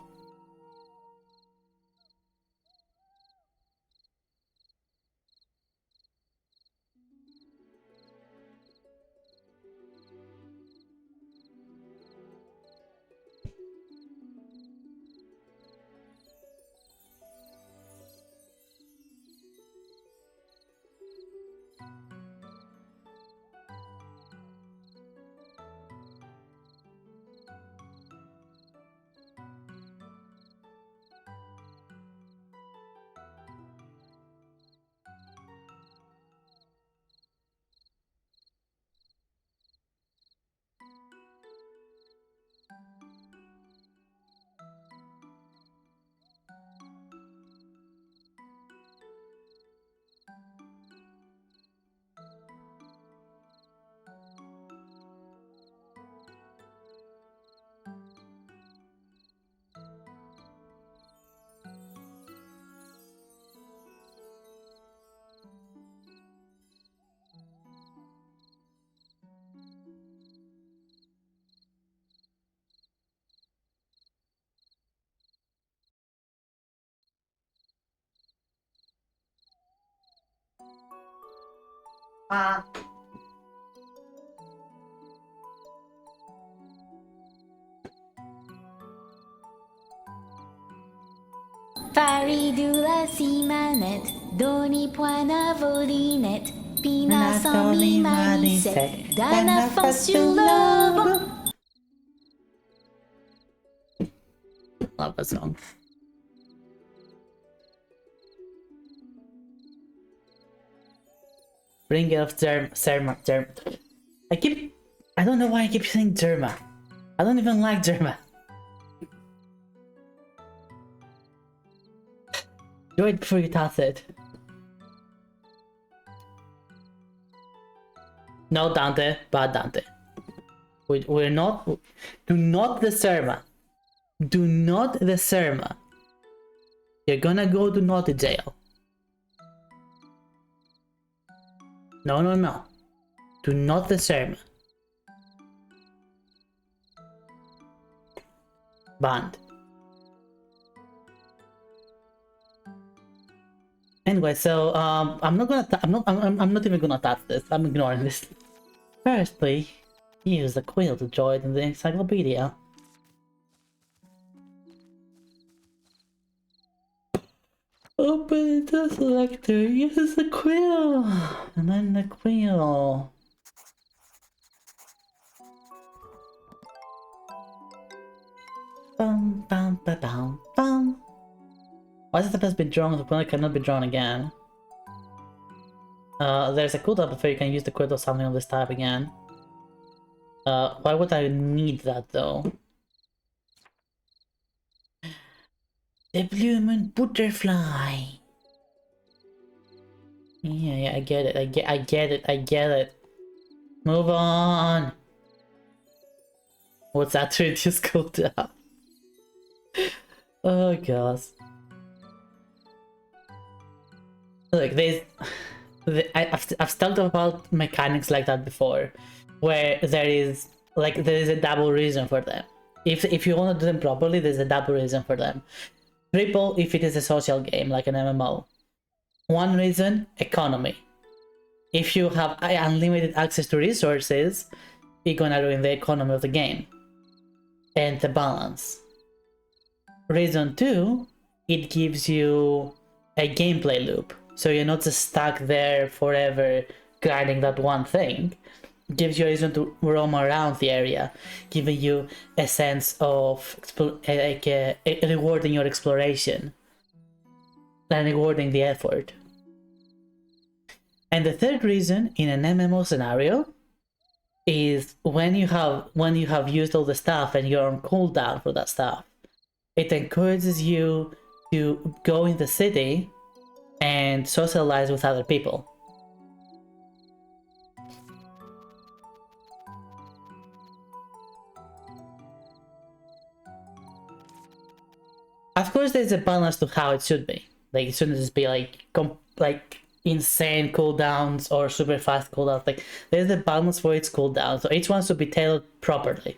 Faridula simanet, doni puana volinet, pina somi maniset, dana fasulobo. Love that song. Bring up Derma. I don't know why I keep saying Derma. I don't even like Derma. Do it before you toss it. No, Dante, bad Dante. We're not. Do not disturb her. Do not disturb her. You're gonna go to naughty jail. No, no, no. Do not disturb her. Banned. Anyway, so I'm not gonna. I'm not even gonna touch this. I'm ignoring this. Firstly, use the quill to join the encyclopedia. Open the selector. Use the quill, and then the quill. Bum bum ba bum bum. Why is it has been drawn? The quill cannot be drawn again. There's a cooldown before you can use the quill or something of this type again. Why would I need that though? The blue moon butterfly. Yeah, I get it. I get it. Move on. What's that to reduce cooldown? Oh gosh. Look, I've talked about mechanics like that before, where there is a double reason for them. If you want to do them properly, there's a double reason for them. Triple if it is a social game like an MMO. One reason, economy. If you have unlimited access to resources, you're gonna ruin the economy of the game and the balance. Reason two, it gives you a gameplay loop, so you're not just stuck there forever grinding that one thing. It gives you a reason to roam around the area, giving you a sense of rewarding your exploration and rewarding the effort. And the third reason in an MMO scenario is when you have used all the stuff and you're on cooldown for that stuff, it encourages you to go in the city and socialize with other people. Of course, there's a balance to how it should be. Like, it shouldn't just be like insane cooldowns or super fast cooldowns. Like, there's a balance for its cooldown, so each one should be tailored properly.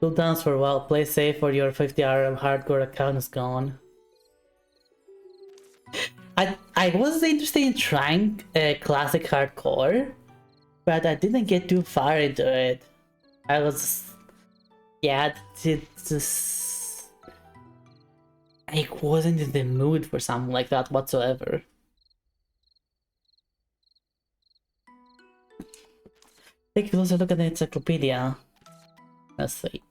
Cooldowns for well, play safe or your 50-hour hardcore account is gone. I was interested in trying classic hardcore, but I didn't get too far into it. I was, yeah, I wasn't in the mood for something like that whatsoever. Take a closer look at the encyclopedia. Let's see.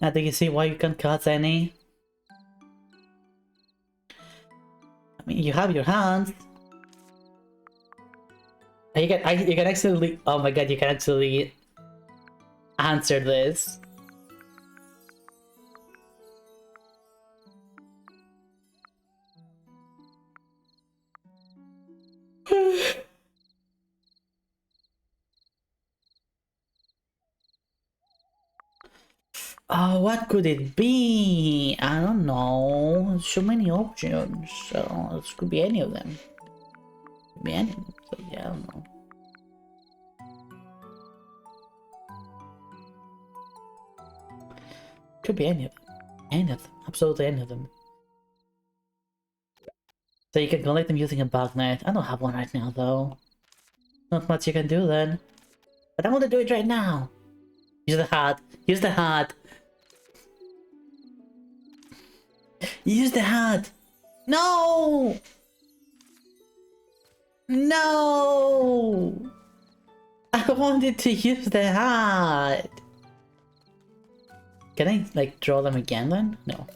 Now, do you see why you can't cut any? I mean, you have your hands. You can actually. Oh my god! You can actually answer this. Oh, what could it be? I don't know. So many options. So this could be any of them. Could be any of them. So yeah, I don't know. Could be any of them. Any of them. Absolutely any of them. So you can collect them using a bug net. I don't have one right now though. Not much you can do then. But I want to do it right now. Use the hat. Use the hat. Use the hat! No! No! I wanted to use the hat! Can I, like, draw them again then? No.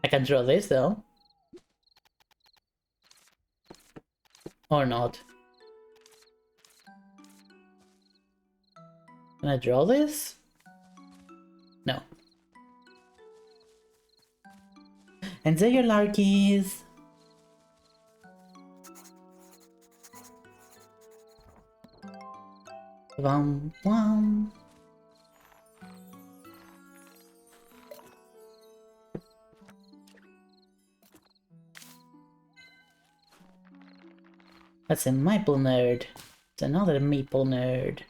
I can draw this though. Or not. Can I draw this? No. Enjoy your larkies. Wum wum. That's a maple nerd. It's another maple nerd.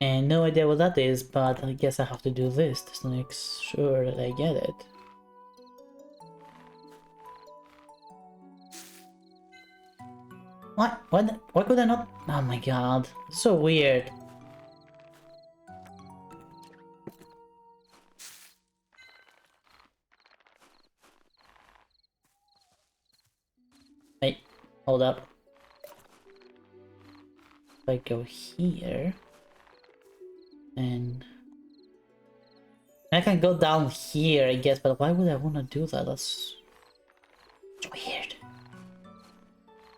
And no idea what that is, but I guess I have to do this to make sure that I get it. What? What? Why could I not? Oh my god. So weird. Wait, hold up. If I go here... And... I can go down here, I guess, but why would I want to do that? That's... It's weird.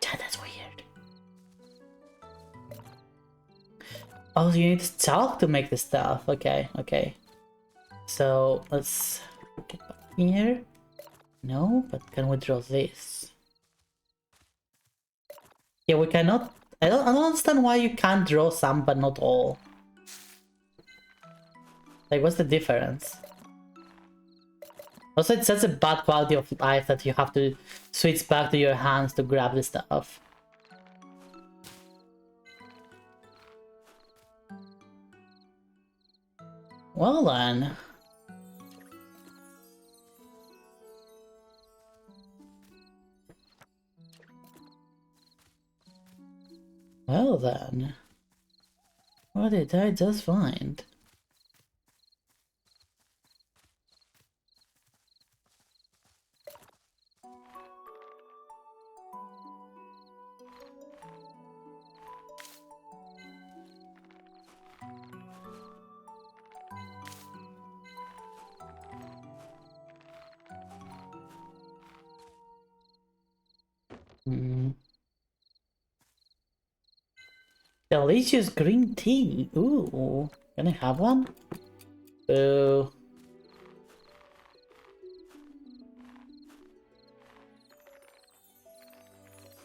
Chad, that's weird. Oh, you need to talk to make the stuff. Okay, okay. So, let's get back here. No, but can we draw this? Yeah, we cannot... I don't understand why you can't draw some, but not all. Like, what's the difference? Also, it's such a bad quality of life that you have to switch back to your hands to grab the stuff. Well then. Well then. What did I just find? Delicious green tea. Ooh. Can I have one? Boo.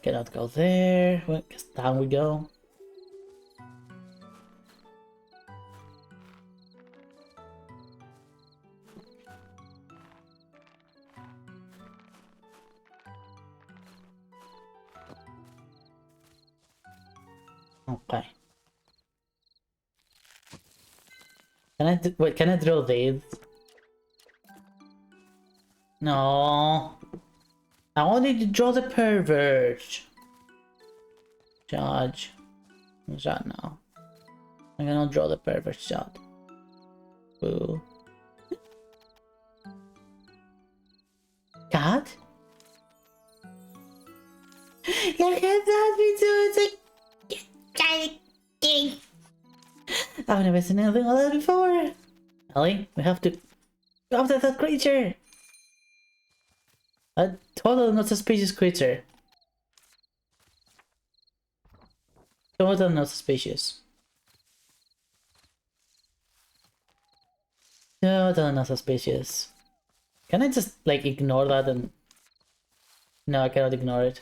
Cannot go there. Well, guess down we go. Okay. Wait, can I draw these? No. I wanted to draw the pervert. Judge. Shot now. I'm gonna draw the pervert shot. Boo. Cat? Look at that, we do it. I've never seen anything like that before. Ellie, we have to go after that creature. A totally not suspicious creature. Totally not suspicious. Totally not suspicious. Can I just like ignore that and... No, I cannot ignore it.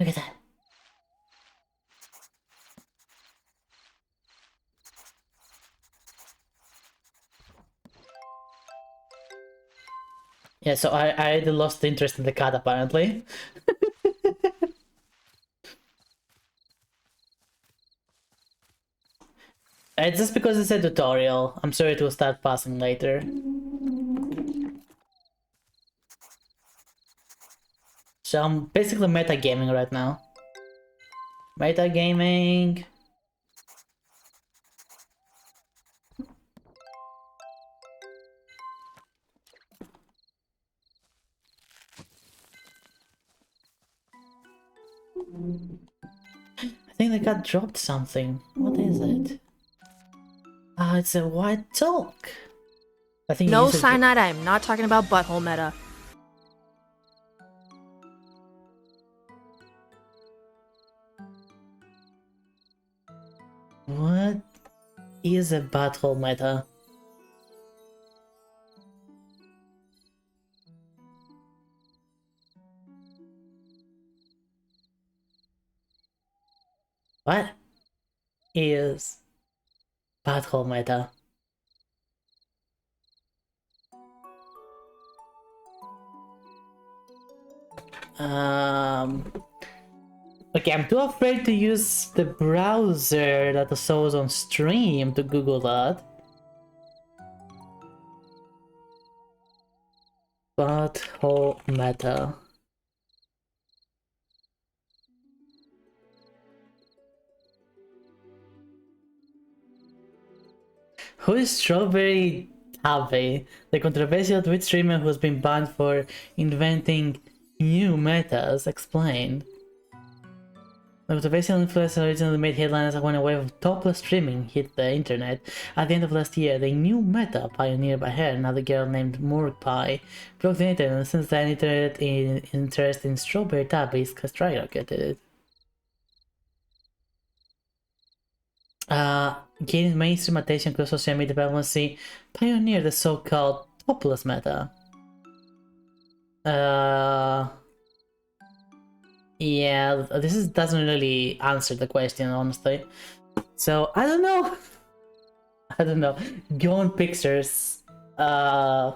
Look at that. Yeah, so I lost interest in the cat apparently. It's just because it's a tutorial. I'm sure it will start passing later. So I'm basically metagaming right now. Metagaming. I think the cat dropped something. What is it? Ah, it's a white dog. I think No you said cyanide, I'm not talking about butthole meta. What? is a butthole meta? What is butthole meta? Okay, I'm too afraid to use the browser that I saw on stream to Google that. Butthole meta. Who is Strawberry Tabe, the controversial Twitch streamer who's been banned for inventing new metas? Explain. The controversial influencer originally made headlines when a wave of topless streaming hit the internet. At the end of last year, the new meta, pioneered by her, another girl named Murpie, broke the internet, and since then, interest in Strawberry Tabe is skyrocketed. Gaining mainstream attention across social media dependency, pioneered the so-called topless meta. Yeah, this doesn't really answer the question, honestly. So, I don't know. I don't know. Go on pictures. I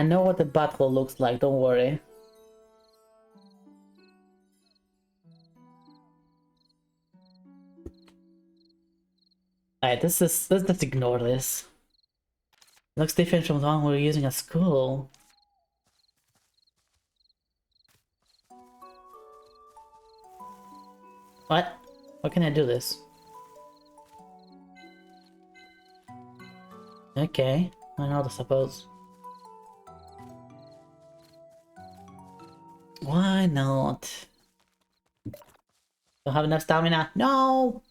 know what the butthole looks like, don't worry. Alright, let's just ignore this. Looks different from the one we're using at school. What? How can I do this? Okay, I know, I suppose. Why not? Don't have enough stamina. No!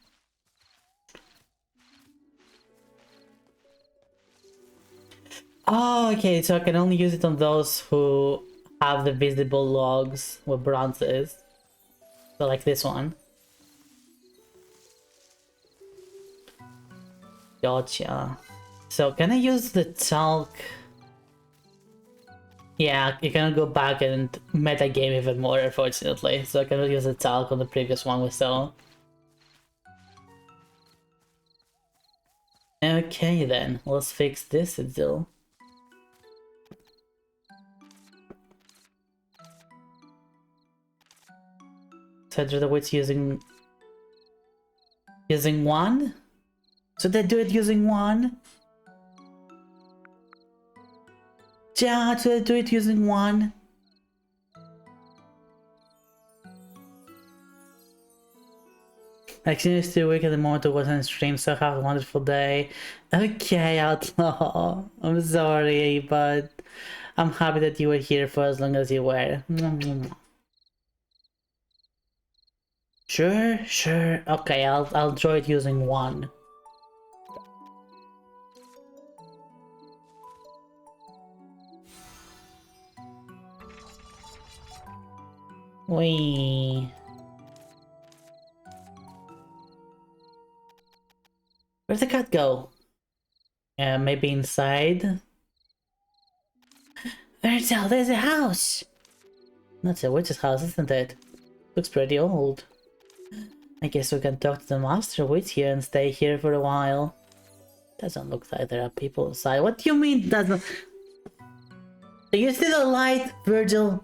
Oh, okay, so I can only use it on those who have the visible logs where bronze is. So like this one. Gotcha. So can I use the talc? Yeah, you cannot go back and metagame even more, unfortunately. So I cannot use the talc on the previous one we saw. Okay then, let's fix this deal. Cedric the Witch using one? So they do it using one? Yeah, so they do it using one? Actually, it's still weak at the moment. It wasn't stream, so have a wonderful day. Okay, Outlaw. I'm sorry, but I'm happy that you were here for as long as you were. Sure, sure. Okay, I'll draw it using one. Wee. Where'd the cat go? Maybe inside? Virgil, there's a house! That's a witch's house, isn't it? Looks pretty old. I guess we can talk to the master witch here and stay here for a while. Doesn't look like there are people inside. What do you mean doesn't? Do you see the light, Virgil?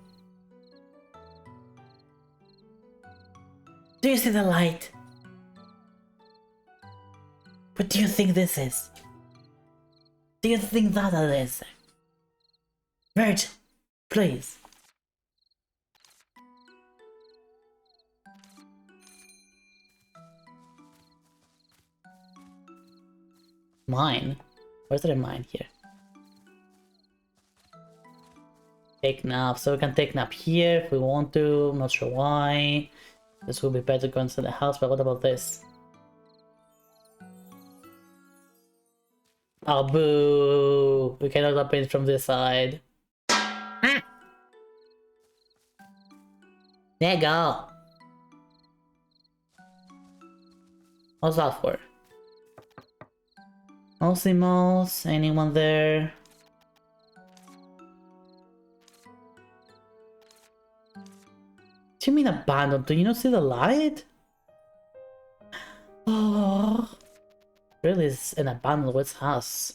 Do you see the light? What do you think this is? Do you think that it is? Virgil, please. Mine? Where's there a mine here? Take nap. So we can take nap here if we want to. I'm not sure why. This will be better going to the house, but what about this? Oh, boo! We cannot open it from this side. Ah! There you go. What's that for? Mostly malls. Anyone there? What do you mean abandoned? Do you not see the light? Oh, really is an abandoned witch house.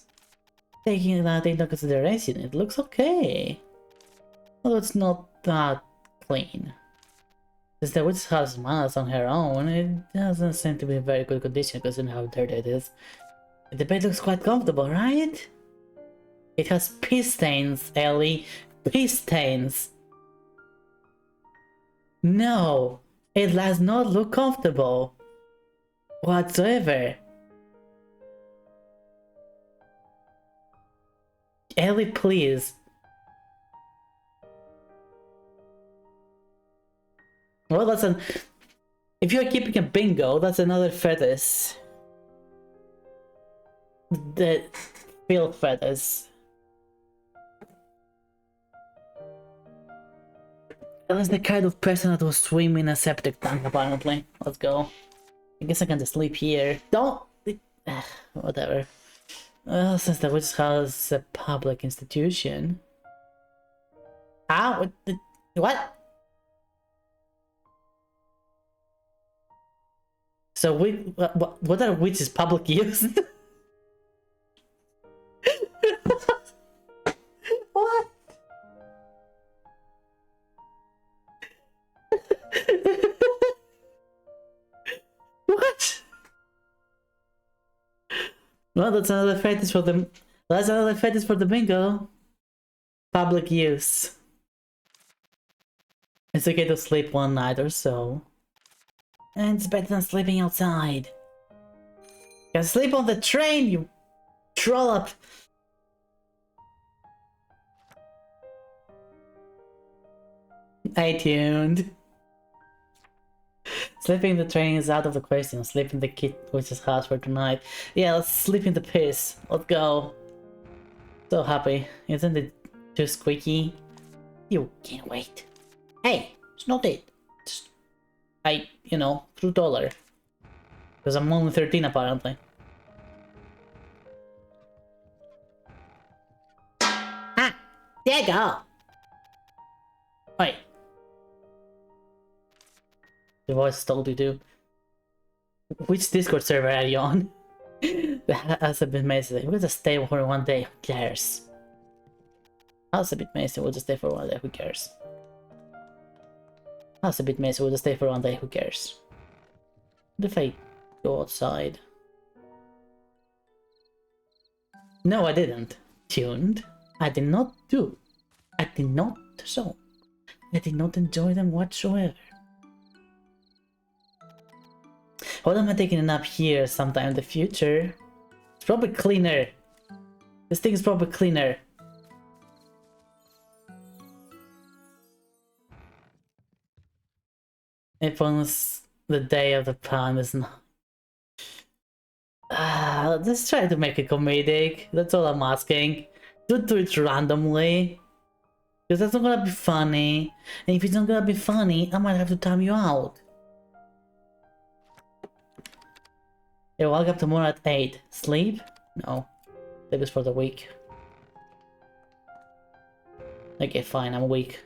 Taking that into consideration, it looks okay. Although it's not that clean. Since the witch house miles on her own, it doesn't seem to be in very good condition considering how dirty it is. The bed looks quite comfortable, right? It has piss stains, Ellie. Piss stains. No, it does not look comfortable whatsoever. Ellie, please. Well, that's an... If you're keeping a bingo, that's another fetish. The field fetish. That's the kind of person that was swimming in a septic tank, apparently. Let's go. I guess I can just sleep here. Don't... Whatever. Well, since the witch house is a public institution... Ah, what? So what are witches public use? What? What? Well, that's another fetish for the... That's another fetish for the bingo. Public use. It's okay to sleep one night or so. And it's better than sleeping outside. You can sleep on the train, you trollop! I tuned. Sleeping in the train is out of the question. Sleep in the kid witch's house for tonight. Yeah, let's sleep in the piss. Let's go. So happy. Isn't it too squeaky? You can't wait. Hey, it's not it. You know, $2. Because I'm only 13 apparently. Ah! There you go! Wait. The voice told you to. Which Discord server are you on? That's a bit messy. We'll just stay for one day, who cares? That's a bit messy, we'll just stay for one day, who cares? That's a bit messy, we'll just stay for one day, who cares? What if I go outside? No, I didn't. Tuned. I did not do. I did not so. I did not enjoy them whatsoever. What am I taking a nap here sometime in the future? It's probably cleaner. This thing is probably cleaner. If once the day of the plan is not... Let's try to make it comedic. That's all I'm asking. Don't do it randomly. Because that's not gonna be funny. And if it's not gonna be funny, I might have to time you out. Yeah, wake up tomorrow at 8. Sleep? No. Sleep is for the week. Okay, fine, I'm weak.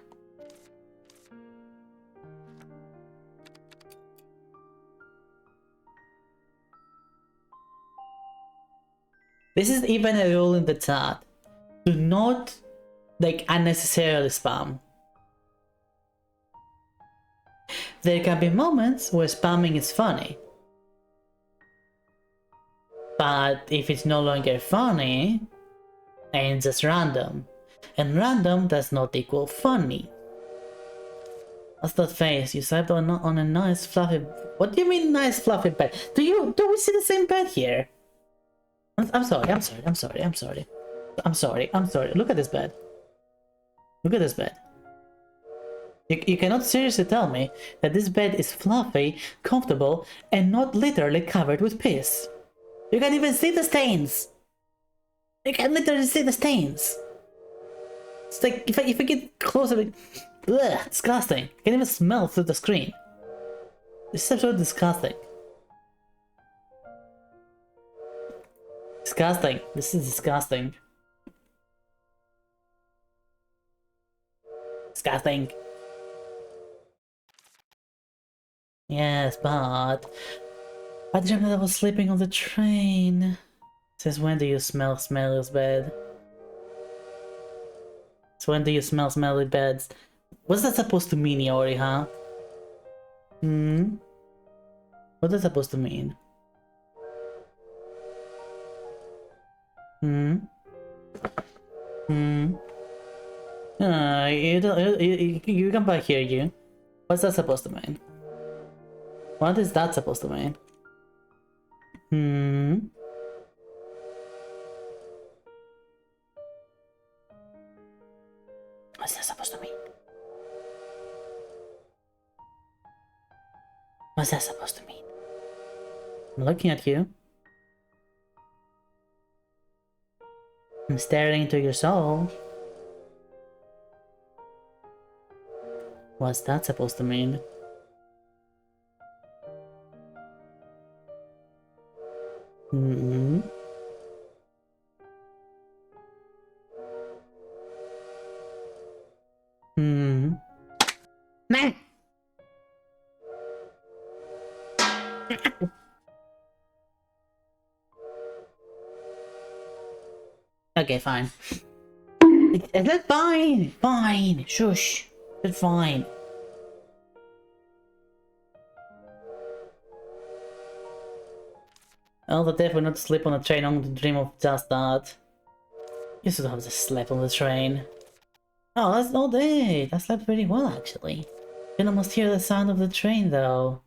This is even a rule in the chat. Do not, like, unnecessarily spam. There can be moments where spamming is funny. But if it's no longer funny, and it's just random. And random does not equal funny. What's that face? You slept on a nice fluffy... What do you mean nice fluffy bed? Do we see the same bed here? I'm sorry. Look at this bed. Look at this bed. You cannot seriously tell me that this bed is fluffy, comfortable, and not literally covered with piss. You can even see the stains! You can literally see the stains! It's like, if I get closer, like, ugh, disgusting. I can even smell through the screen. This is absolutely disgusting. disgusting. This is disgusting. Disgusting. Yes, but I dreamt that I was sleeping on the train. Since when do you smell smelly bed? So when do you smell smelly beds? What's that supposed to mean, Yori, huh? Hmm? What's that supposed to mean? Hmm? Hmm? You come back here, you. What's that supposed to mean? What is that supposed to mean? Hmm? What's that supposed to mean? What's that supposed to mean? I'm looking at you. I'm staring into your soul. What's that supposed to mean? Hmm? Hmm? Nah! Okay, fine. It's fine! Fine! Shush! It's fine. All the death will not sleep on the train, only to dream of just that. You should have just slept on the train. Oh, that's all day! I slept pretty well, actually. You can almost hear the sound of the train, though.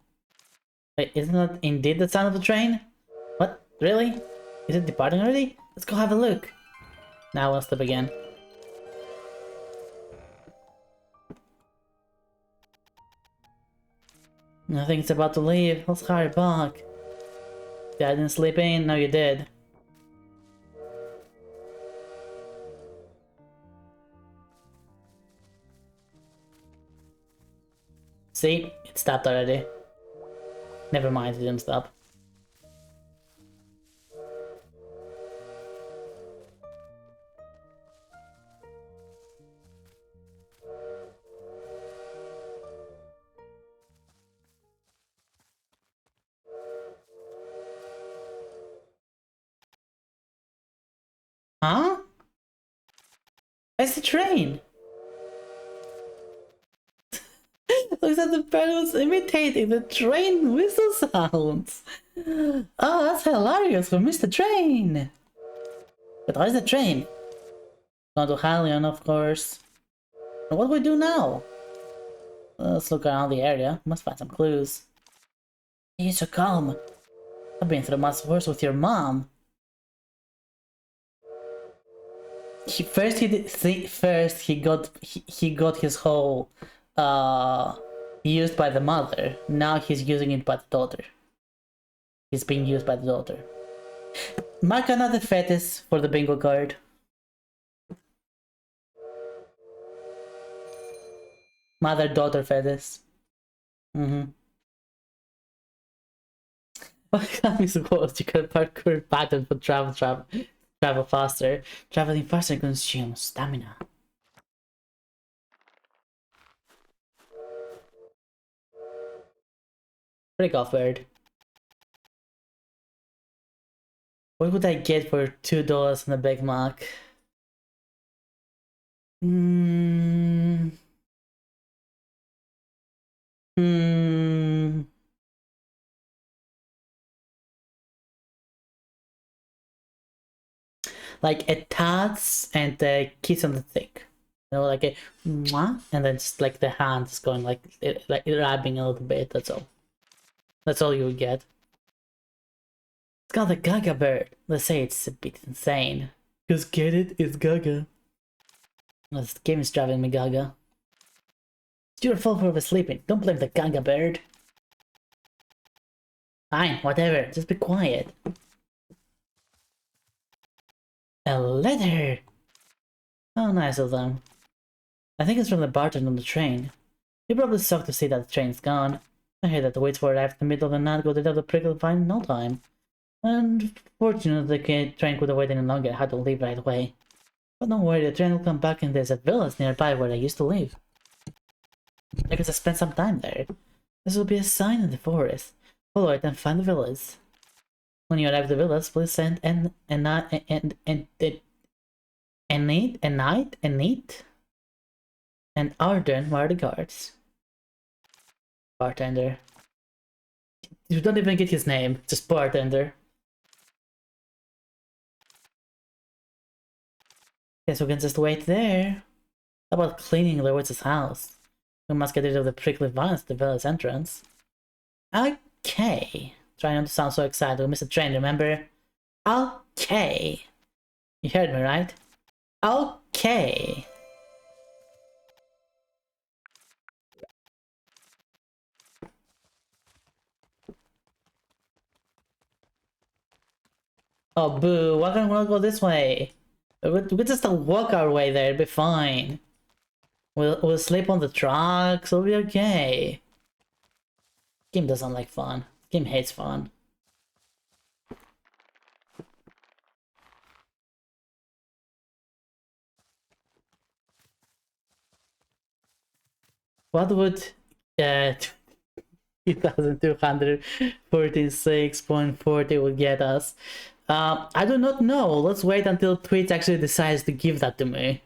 Wait, isn't that indeed the sound of the train? What? Really? Is it departing already? Let's go have a look. Now I want to sleep again. I think it's about to leave. Let's hurry back. Yeah, I didn't sleep in. No, you did. See? It stopped already. Never mind, it didn't stop. Huh? It's the train! Looks like the bird was imitating the train whistle sounds! Oh, that's hilarious for Mr. Train! But where's the train? Going to Halion, of course. And what do we do now? Let's look around the area. Must find some clues. You're so calm. I've been through much worse with your mom. First he got his whole used by the mother. Now he's using it by the daughter. He's being used by the daughter. Mark another fetish for the bingo card. Mother-daughter fetish. What comes was you can parkour pattern for travel faster. Traveling faster consumes stamina. Break off word. What would I get for $2 on a Big Mac? Like a tats and a kiss on the thick. You know, like a mwah, and then just like the hands going like rubbing a little bit, that's all. That's all you would get. It's called a Gaga bird. Let's say it's a bit insane. Cause get it? It's Gaga. This game is driving me gaga. It's your fault for oversleeping. Don't blame the Gaga bird. Fine, whatever. Just be quiet. A letter! Oh, nice of them. I think it's from the bartender on the train. You're probably shocked to see that the train's gone. I heard that the waits for arrive in the middle of the night go to the prickle fine in no time. Unfortunately, the train could have waited any longer. I had to leave right away. But don't worry, the train will come back and there's a village nearby where I used to live. I guess I spent some time there. This will be a sign in the forest. Follow it and find the village. When you arrive at the village, please send an Arden where the guards. Bartender. You don't even get his name, just bartender. Guess we can just wait there. How about cleaning the witch's house? We must get rid of the prickly vines at the village entrance. Okay. Try not to sound so excited. We missed a train, remember? Okay. You heard me, right? Okay. Oh boo, why can't we go this way? We could just walk our way there, it'll be fine. We'll sleep on the trucks, it'll be okay. Game doesn't like fun. Game hates fun. What would 2246.40 would get us? I do not know. Let's wait until Twitch actually decides to give that to me.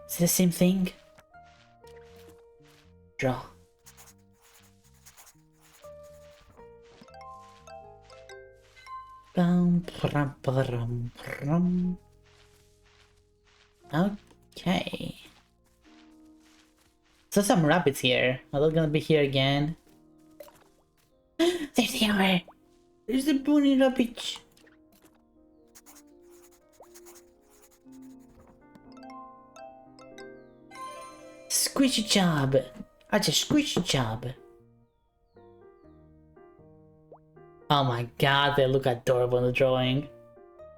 Is it the same thing? Draw. Okay. So some rabbits here. Are they gonna be here again? There they are! There's the bunny rabbit! Squishy job! That's a squishy job! Oh my god, they look adorable in the drawing.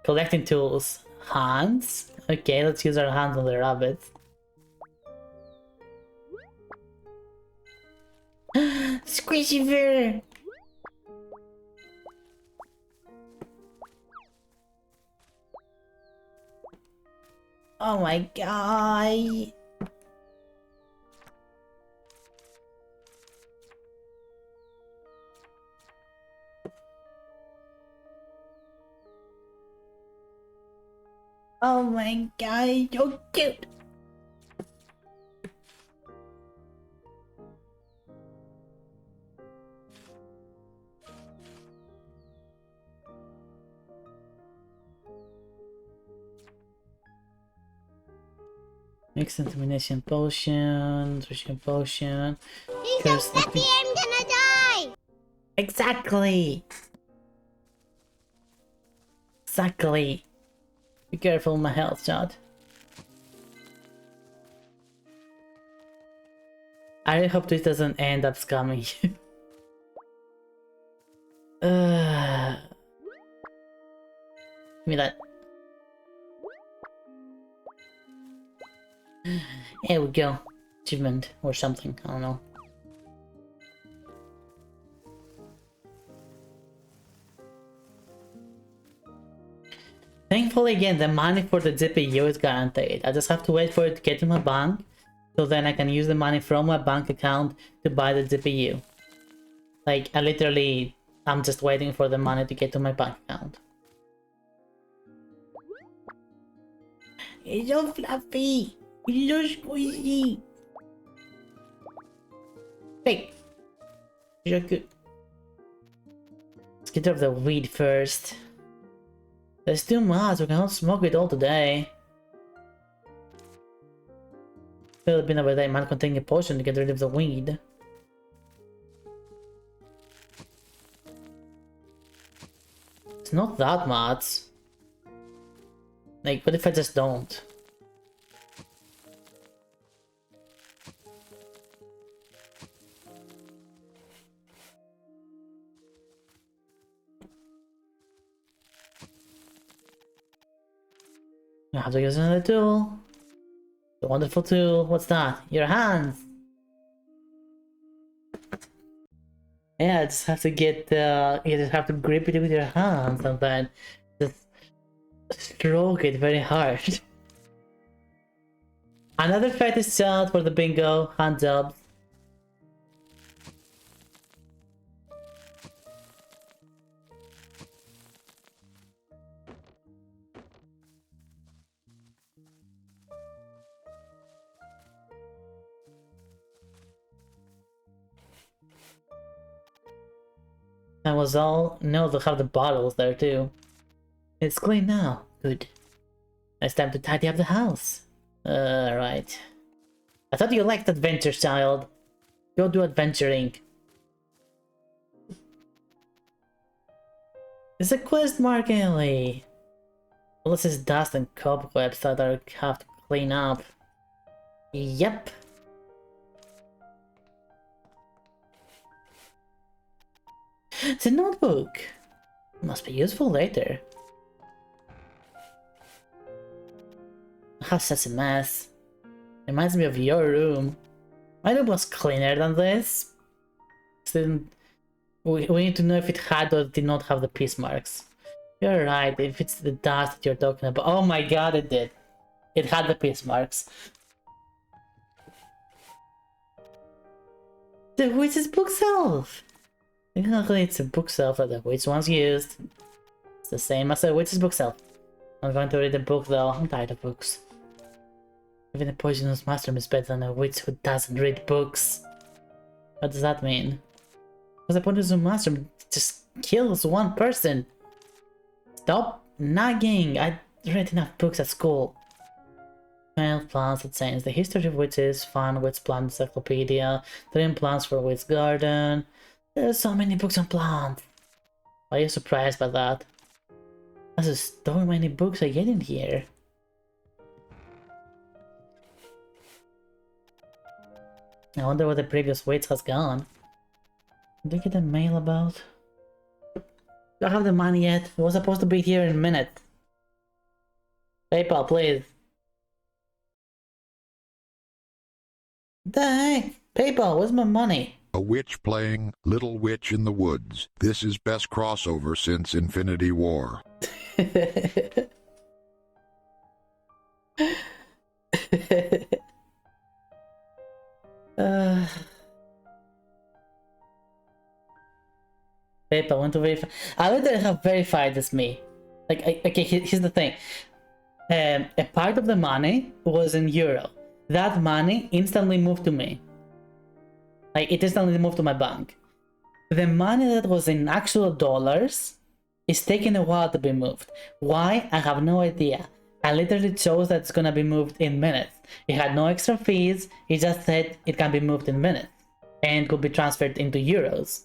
Collecting tools. Hands? Okay, let's use our hands on the rabbits. Squishy bear! Oh my god! Oh my god, so cute! Mix intimidation potion, switching potion. He's a puppy, I'm gonna die! Exactly! Exactly! Be careful with my health shot. I really hope this doesn't end up scamming you. Give me that. Here we go. Achievement or something, I don't know. Thankfully again, the money for the GPU is guaranteed. I just have to wait for it to get to my bank, so then I can use the money from my bank account to buy the GPU. Like, I'm just waiting for the money to get to my bank account. It's so fluffy! It's so squishy! Hey! You're good. Let's get rid of the weed first. There's too much, we cannot smoke it all today. Could have been over there, might contain a potion to get rid of the weed. It's not that much. Like, what if I just don't? You have to use another tool. The wonderful tool. What's that? Your hands. Yeah, just have to get you just have to grip it with your hands and then just stroke it very hard. Another fetish shot for the bingo. Hand jobs. That was all. No, they'll have the bottles there too. It's clean now. Good. It's time to tidy up the house. Right. I thought you liked adventure, child. Go do adventuring. It's a quest mark, Ellie. Well, this is dust and cobwebs that I have to clean up. Yep. It's a notebook. Must be useful later. How's such a mess? Reminds me of your room. My room was cleaner than this. Still, we need to know if it had or did not have the piece marks. You're right, if it's the dust that you're talking about. Oh my god, it did. It had the piece marks. The witch's bookshelf! Technically, it's a bookshelf that the witch once used. It's the same as the witch's bookshelf. I'm going to read the book though. I'm tired of books. Even a poisonous mushroom is better than a witch who doesn't read books. What does that mean? Because the poisonous mushroom just kills one person. Stop nagging! I read enough books at school. 12 plants that says the history of witches, fun witch plant encyclopedia, 3 plants for witch garden. There's so many books on plants. Why are you surprised by that? That's just so many books I get in here. I wonder what the previous witch has gone. Did I get a mail about? Don't have the money yet. It was supposed to be here in a minute. PayPal, please. The heck? PayPal, where's my money? A witch playing Little Witch in the Woods. This is best crossover since Infinity War. PayPal, want to verify? I would have verified as me. Like, okay, here's the thing. A part of the money was in euro. That money instantly moved to me. Like, it instantly moved to my bank. The money that was in actual dollars is taking a while to be moved. Why? I have no idea. I literally chose that it's gonna be moved in minutes. It had no extra fees. It just said it can be moved in minutes and could be transferred into euros.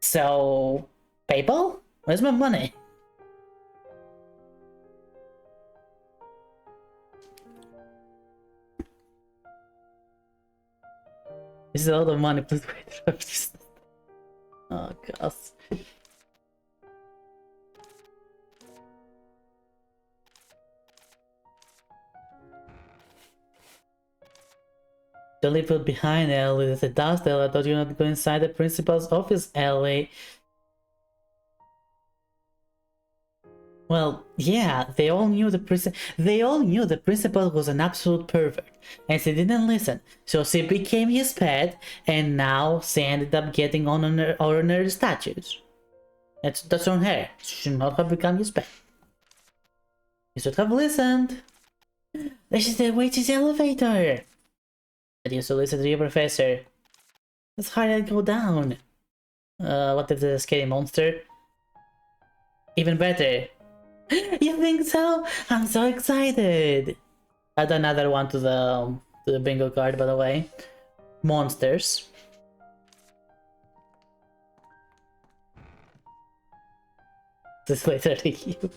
So, PayPal? Where's my money? This is a lot of money, please wait. Oh gosh. Don't leave it behind, Ellie. There's a dust, Ellie. I thought you were not going inside the principal's office, Ellie. Well, yeah, they all knew the principal was an absolute pervert, and she didn't listen. So she became his pet, and now she ended up getting honorary statues. That's on her. She should not have become his pet. You should have listened. This is the witch's elevator. I used to listen to your professor. It's hard to go down. What is the scary monster? Even better. You think so? I'm so excited. Add another one to the bingo card, by the way. Monsters. This is literally you.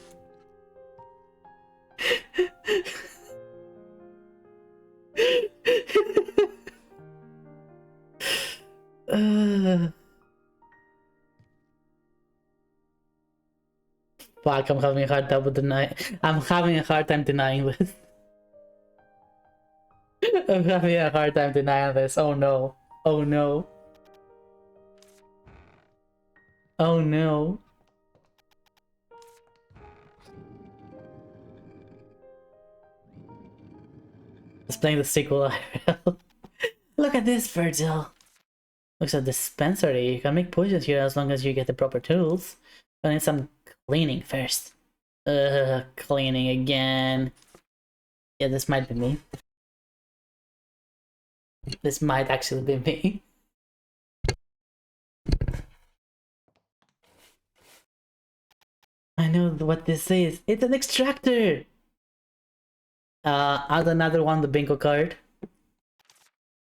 Fuck, I'm having a hard time with denying. I'm having a hard time denying this. I'm having a hard time denying this. Oh no. Oh no. Oh no. It's playing the sequel IRL. Look at this, Virgil. Looks like a dispensary. You can make potions here as long as you get the proper tools. But I need some cleaning first. Cleaning again. Yeah, this might be me. This might actually be me. I know what this is. It's an extractor! Add another one, the bingo card.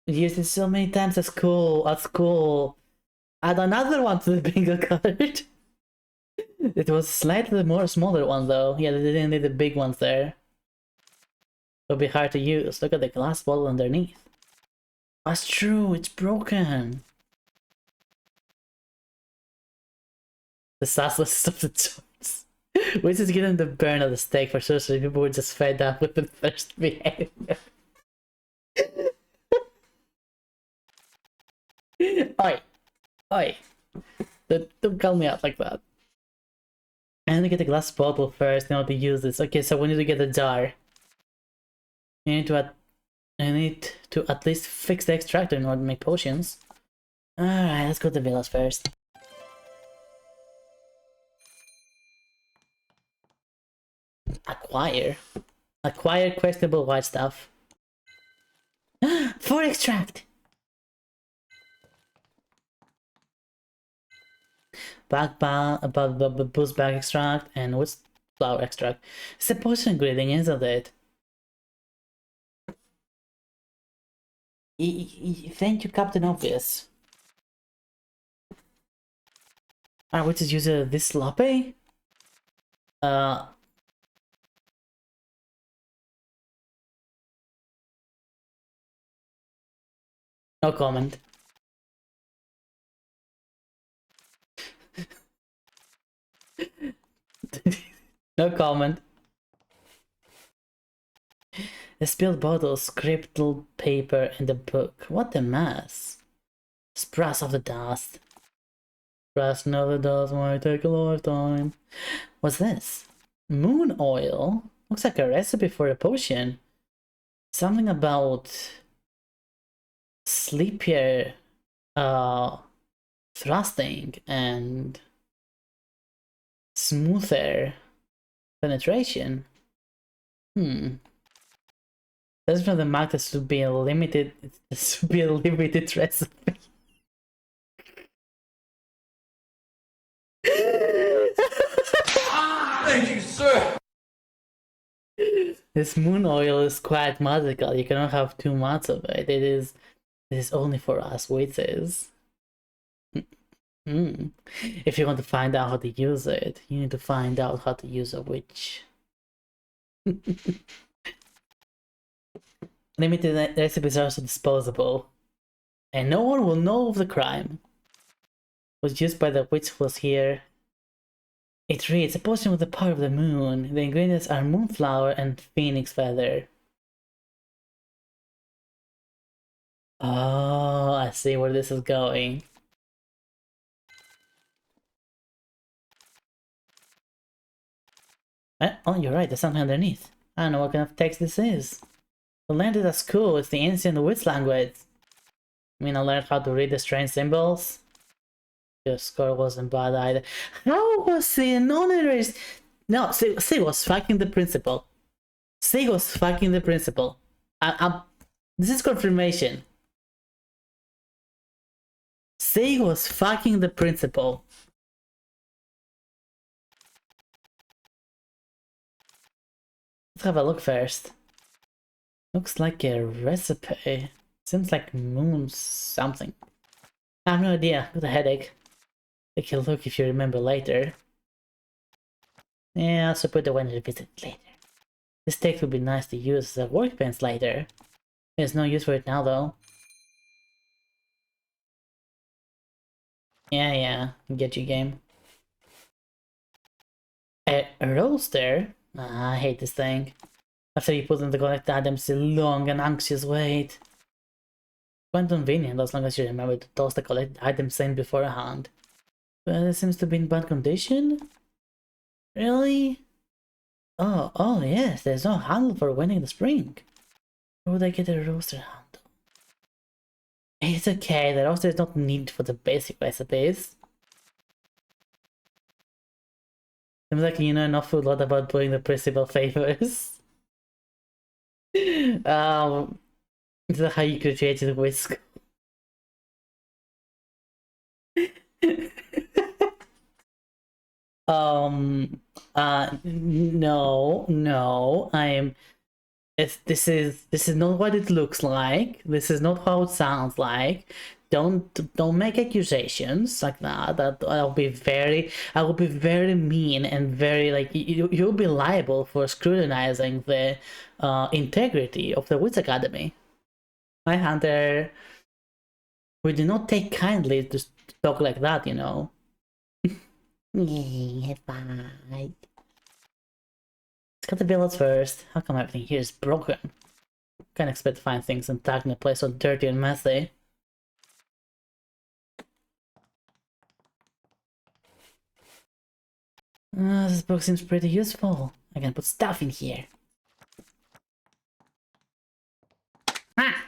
Used it so many times at school. Add another one to the bingo card. It was slightly more smaller one though. Yeah, they didn't need the big ones there. It'll be hard to use. Look at the glass bottle underneath. That's true, it's broken. The sauceless of the choice. Which is getting the burn of the steak for sure, so people were just fed up with the first behavior. Oi! Oi! Don't call me out like that. I need to get the glass bottle first in order to use this. Okay, so we need to get the jar. I need to at least fix the extractor in order to make potions. Alright, let's go to the villas first. Acquire? Acquire questionable white stuff. For extract! Boost bag extract and what's flower extract? It's a potion ingredient, isn't it? Thank you, Captain Obvious. Alright, which is user this latte? No comment. No comment. The spilled bottle, scribbled paper, and the book. What a mess. Spruce off the dust. Spruce off the dust might take a lifetime. What's this? Moon oil? Looks like a recipe for a potion. Something about sleepier thrusting and smoother penetration. That's from the mark. This should be a limited. This should be a limited recipe. Thank you, sir. This moon oil is quite magical. You cannot have too much of it. It is only for us witches. If you want to find out how to use it, you need to find out how to use a witch. Limited recipes are also disposable, and no one will know of the crime. Was used by the witch who was here. It reads, a potion with the power of the moon. The ingredients are moonflower and phoenix feather. Oh, I see where this is going. Oh, you're right, there's something underneath. I don't know what kind of text this is. I learned it at school. It's the ancient witch language. I mean, I learned how to read the strange symbols. Your score wasn't bad either. How was he non-erased? No, Sig was fucking the principal. Sig was fucking the principal. This is confirmation. Sig was fucking the principal. Let's have a look first. Looks like a recipe. Seems like moon something. I have no idea. Got a headache. Take a look if you remember later. Yeah, I'll support the one to visit later. This text would be nice to use as a workbench later. There's no use for it now though. Yeah, get you game. A roaster? I hate this thing. After you put in the correct items, a long and anxious wait. Quite convenient as long as you remember to toss the correct items in beforehand. But it seems to be in bad condition? Really? Oh yes, there's no handle for winning the spring. Where would I get a roaster handle? It's okay, the roaster is not needed for the basic recipes. Seems like you know an awful lot about doing the principal favors. Is that how you created whisk? No, this is not what it looks like. This is not how it sounds like. Don't make accusations like that. I will be very mean and very like you'll be liable for scrutinizing the integrity of the Wits Academy. Hi Hunter. We do not take kindly to talk like that, you know. Yeah, fine. Let's got the billets first. How come everything here is broken? Can't expect to find things intact in a place so dirty and messy. This book seems pretty useful. I can put stuff in here. Ah!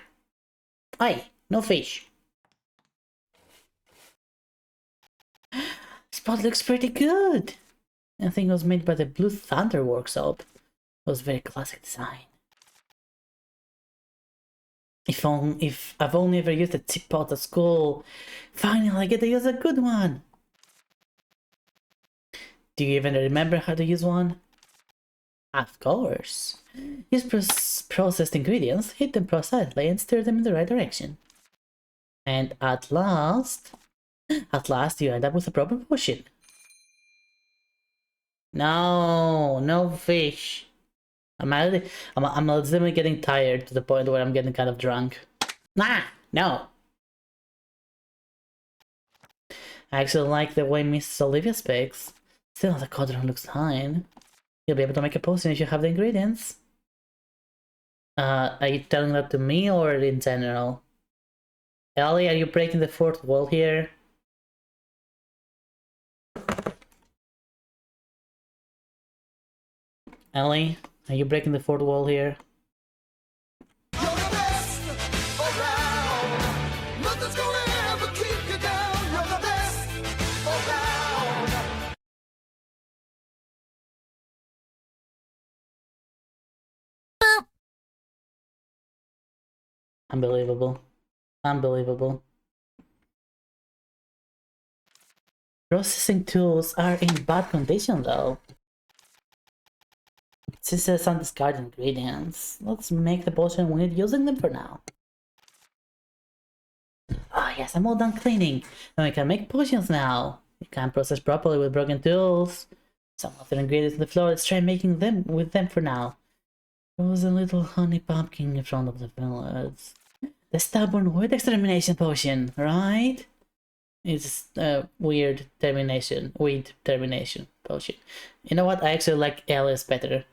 Oi, no fish. This pot looks pretty good. I think it was made by the Blue Thunder Workshop. It was very classic design. If I've only ever used a teapot at school, finally I get to use a good one. Do you even remember how to use one? Of course. Use processed ingredients, heat them precisely, and stir them in the right direction. And at last you end up with a proper potion. No fish. I'm legitimately getting tired to the point where I'm getting kind of drunk. No. I actually like the way Miss Olivia speaks. Still, the cauldron looks fine. You'll be able to make a potion if you have the ingredients. Are you telling that to me or in general? Ellie, are you breaking the fourth wall here? Ellie, are you breaking the fourth wall here? Unbelievable. Processing tools are in bad condition though. Since there's some discarded ingredients, let's make the potion we need using them for now. Ah yes, I'm all done cleaning. And we can make potions now. You can't process properly with broken tools. Some of the ingredients on the floor, let's try making them with them for now. There was a little honey pumpkin in front of the pillars. The stubborn weed extermination potion, right? It's a weed termination potion. You know what? I actually like Alice better.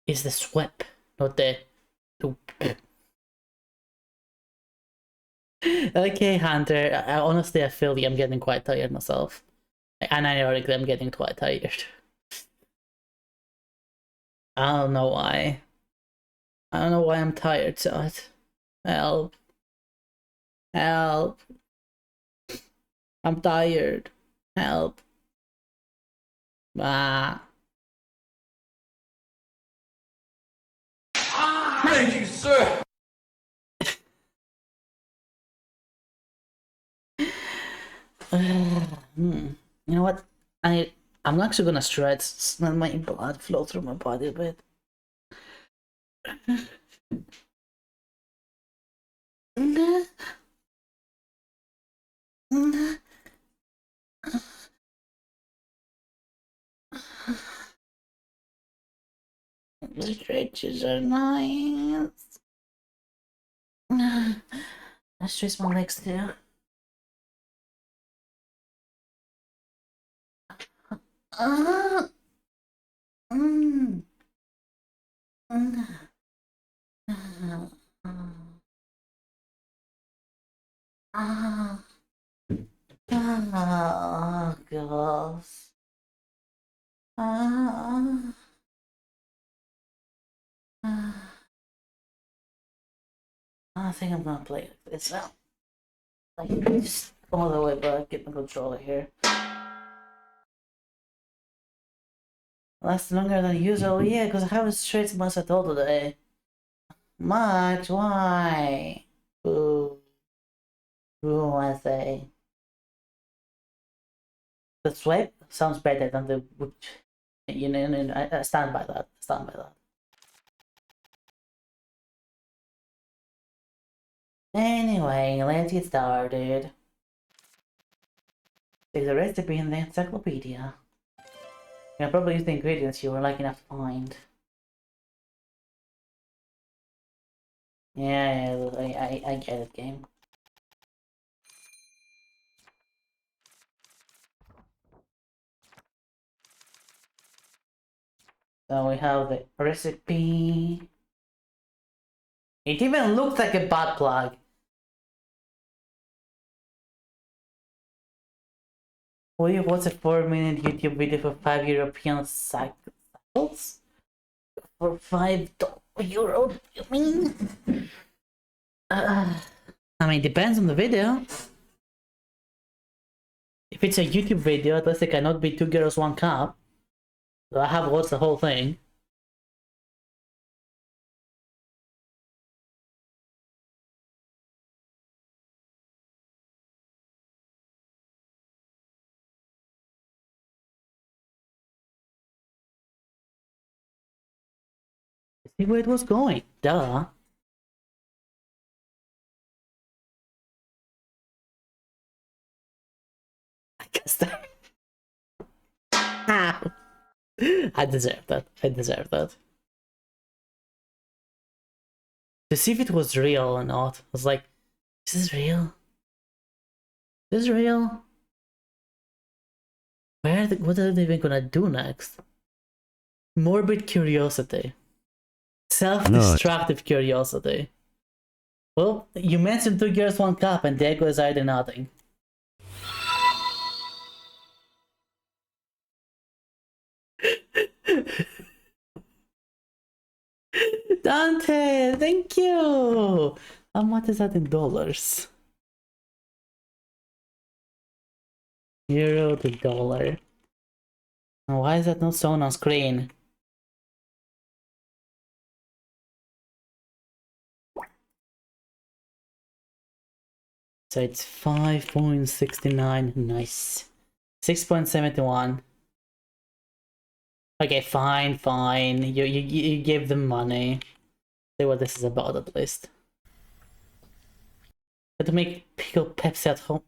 It's the sweep, not the. Okay, Hunter. Honestly, I feel I'm getting quite tired myself. And ironically, I'm getting quite tired. I don't know why. I don't know why I'm tired, chat. Help. Help. I'm tired. Help. Thank you, sir. You know what? I'm actually gonna stretch, let my blood flow through my body a bit. The stretches are nice. Let's stretch my legs too. Oh, girls. I think I'm gonna play like this now. Like, just all the way back, get my controller here. Lasts longer than usual, yeah, because I haven't stretched much at all today. Max, why? Ooh. Ooh, I say. The swipe sounds better than the... You know, I stand by that. Stand by that. Anyway, let's get started. There's a recipe in the encyclopedia. You can probably use the ingredients you were lucky enough to find. Yeah, I get it, game. So we have the recipe. It even looks like a butt plug. We watch a 4-minute YouTube video for 5 European cycles? For €5, you mean? I mean, depends on the video. If it's a YouTube video, at least it cannot be 2 girls, 1 cup. So I have watched the whole thing. See where it was going. Duh. I guess that. I deserve that. I deserve that. To see if it was real or not, I was like, is this real? Is this real? What are they even gonna do next? Morbid curiosity. Self-destructive curiosity. Well, you mentioned 2 girls, 1 cup, and the echo is either nothing. Dante, thank you! How much is that in dollars? Euro to dollar. Why is that not shown on screen? So it's 5.69. Nice. 6.71. Okay, fine. You give them money. See what this is about at least. Got to make pickled Pepsi at home.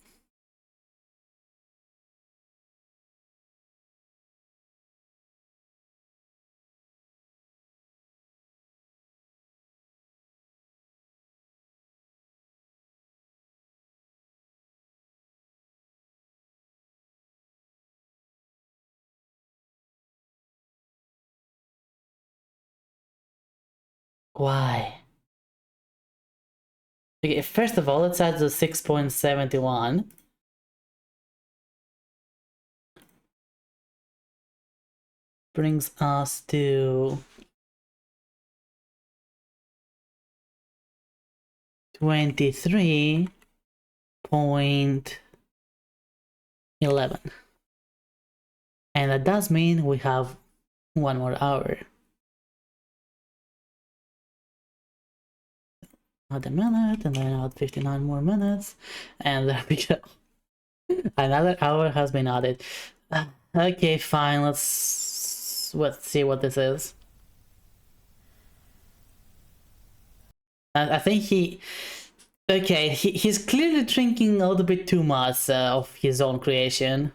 Why? Okay, first of all, let's add the 6.71. Brings us to 23.11. And that does mean we have 1 more hour. Another minute, and then add 59 more minutes, and there we go. Another hour has been added. Okay, fine. Let's see what this is. I think he's clearly drinking a little bit too much of his own creation.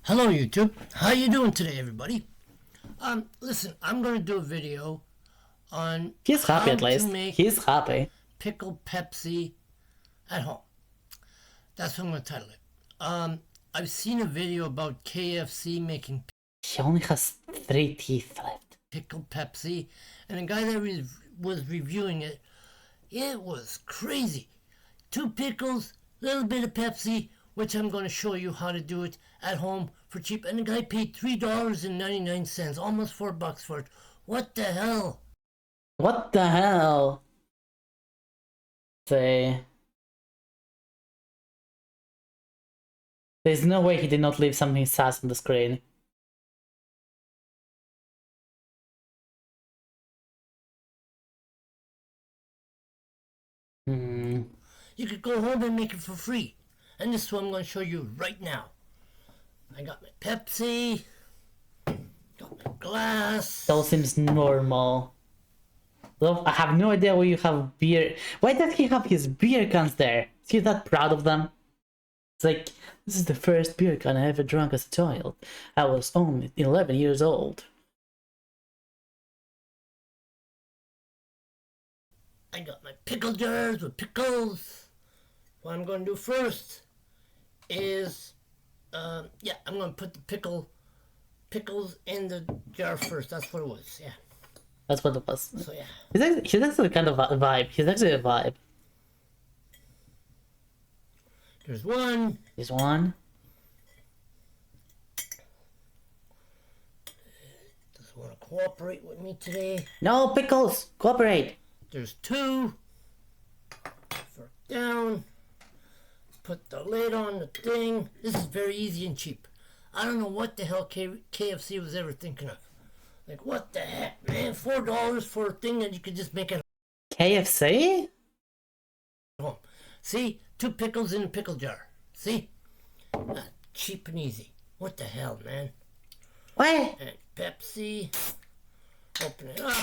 Hello YouTube, how you doing today everybody? Listen, I'm gonna do a video on He's happy how at least. to make He's happy. pickled Pepsi at home. That's what I'm going to title it. I've seen a video about KFC making He only has 3 teeth left. pickled Pepsi, and the guy that was reviewing it, it was crazy. 2 pickles, little bit of Pepsi, which I'm going to show you how to do it at home for cheap. And the guy paid $3.99, almost $4 for it. What the hell? What the hell? There's no way he did not leave something sus on the screen. You could go home and make it for free. And this is what I'm going to show you right now. I got my Pepsi. Got my glass. That all seems normal. Well, I have no idea where you have beer. Why does he have his beer cans there? Is he that proud of them? It's like, this is the first beer can I ever drank as a child. I was only 11 years old. I got my pickle jars with pickles. What I'm going to do first is, I'm going to put the pickles in the jar first. That's what it was, yeah. That's what it was. So, yeah. He's actually kind of a vibe. He's actually a vibe. There's one. There's one. Doesn't want to cooperate with me today. No, pickles! Cooperate! There's 2. For down. Put the lid on the thing. This is very easy and cheap. I don't know what the hell KFC was ever thinking of. Like, what the heck, man? $4 for a thing that you could just make at KFC? home. See? 2 pickles in a pickle jar. See? Cheap and easy. What the hell, man? What? And Pepsi. Open it up.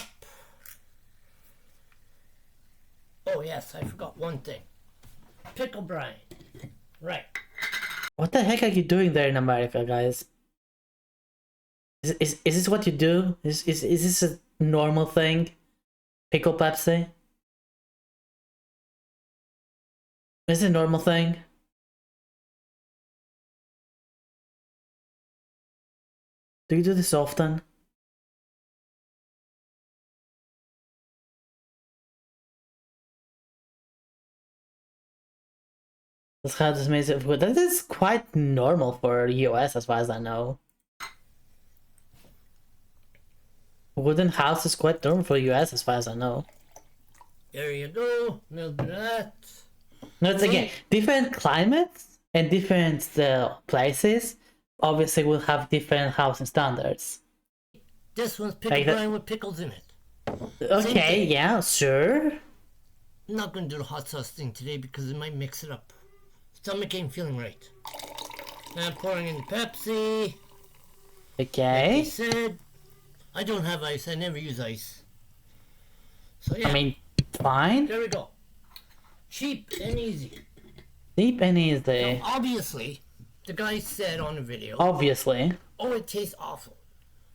Oh, yes, I forgot one thing. Pickle brine. Right. What the heck are you doing there in America, guys? Is this what you do? Is this a normal thing? Pickle Pepsi? Is it a normal thing? Do you do this often? That's how this makes it. That is quite normal for the US as far as I know. Wooden house is quite normal for the US as far as I know. There you go. A little bit of that. No, it's again different climates and different places. Obviously, will have different housing standards. This one's pickle brine with pickles in it. Okay, yeah, sure. I'm not going to do the hot sauce thing today because it might mix it up. Stomach ain't feeling right. Now I'm pouring in the Pepsi. Okay. Like I said, I don't have ice. I never use ice. So yeah. I mean, fine. There we go. Cheap and easy. Cheap and easy. Now, obviously, the guy said on the video. Obviously. Oh, it tastes awful.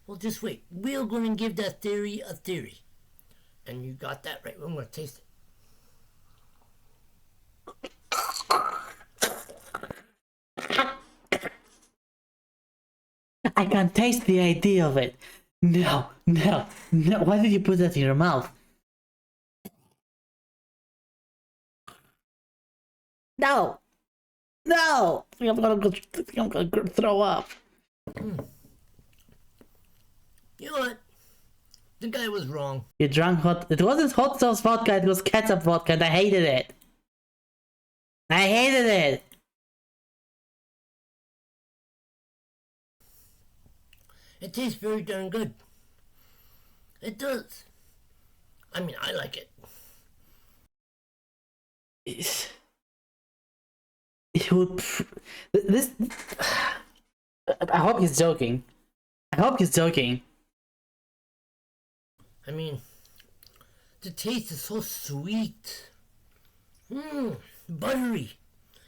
Well, just wait. We're going to give that theory a theory. And you got that right. I'm going to taste it. I can taste the idea of it. No, no, no. Why did you put that in your mouth? No! No! I'm gonna go throw up. You know what? The guy was wrong. You drank hot... It wasn't hot sauce vodka, it was ketchup vodka, and I hated it. I hated it! It tastes very darn good. It does. I mean, I like it. It would... This... I hope he's joking. I hope he's joking. I mean, the taste is so sweet. Buttery.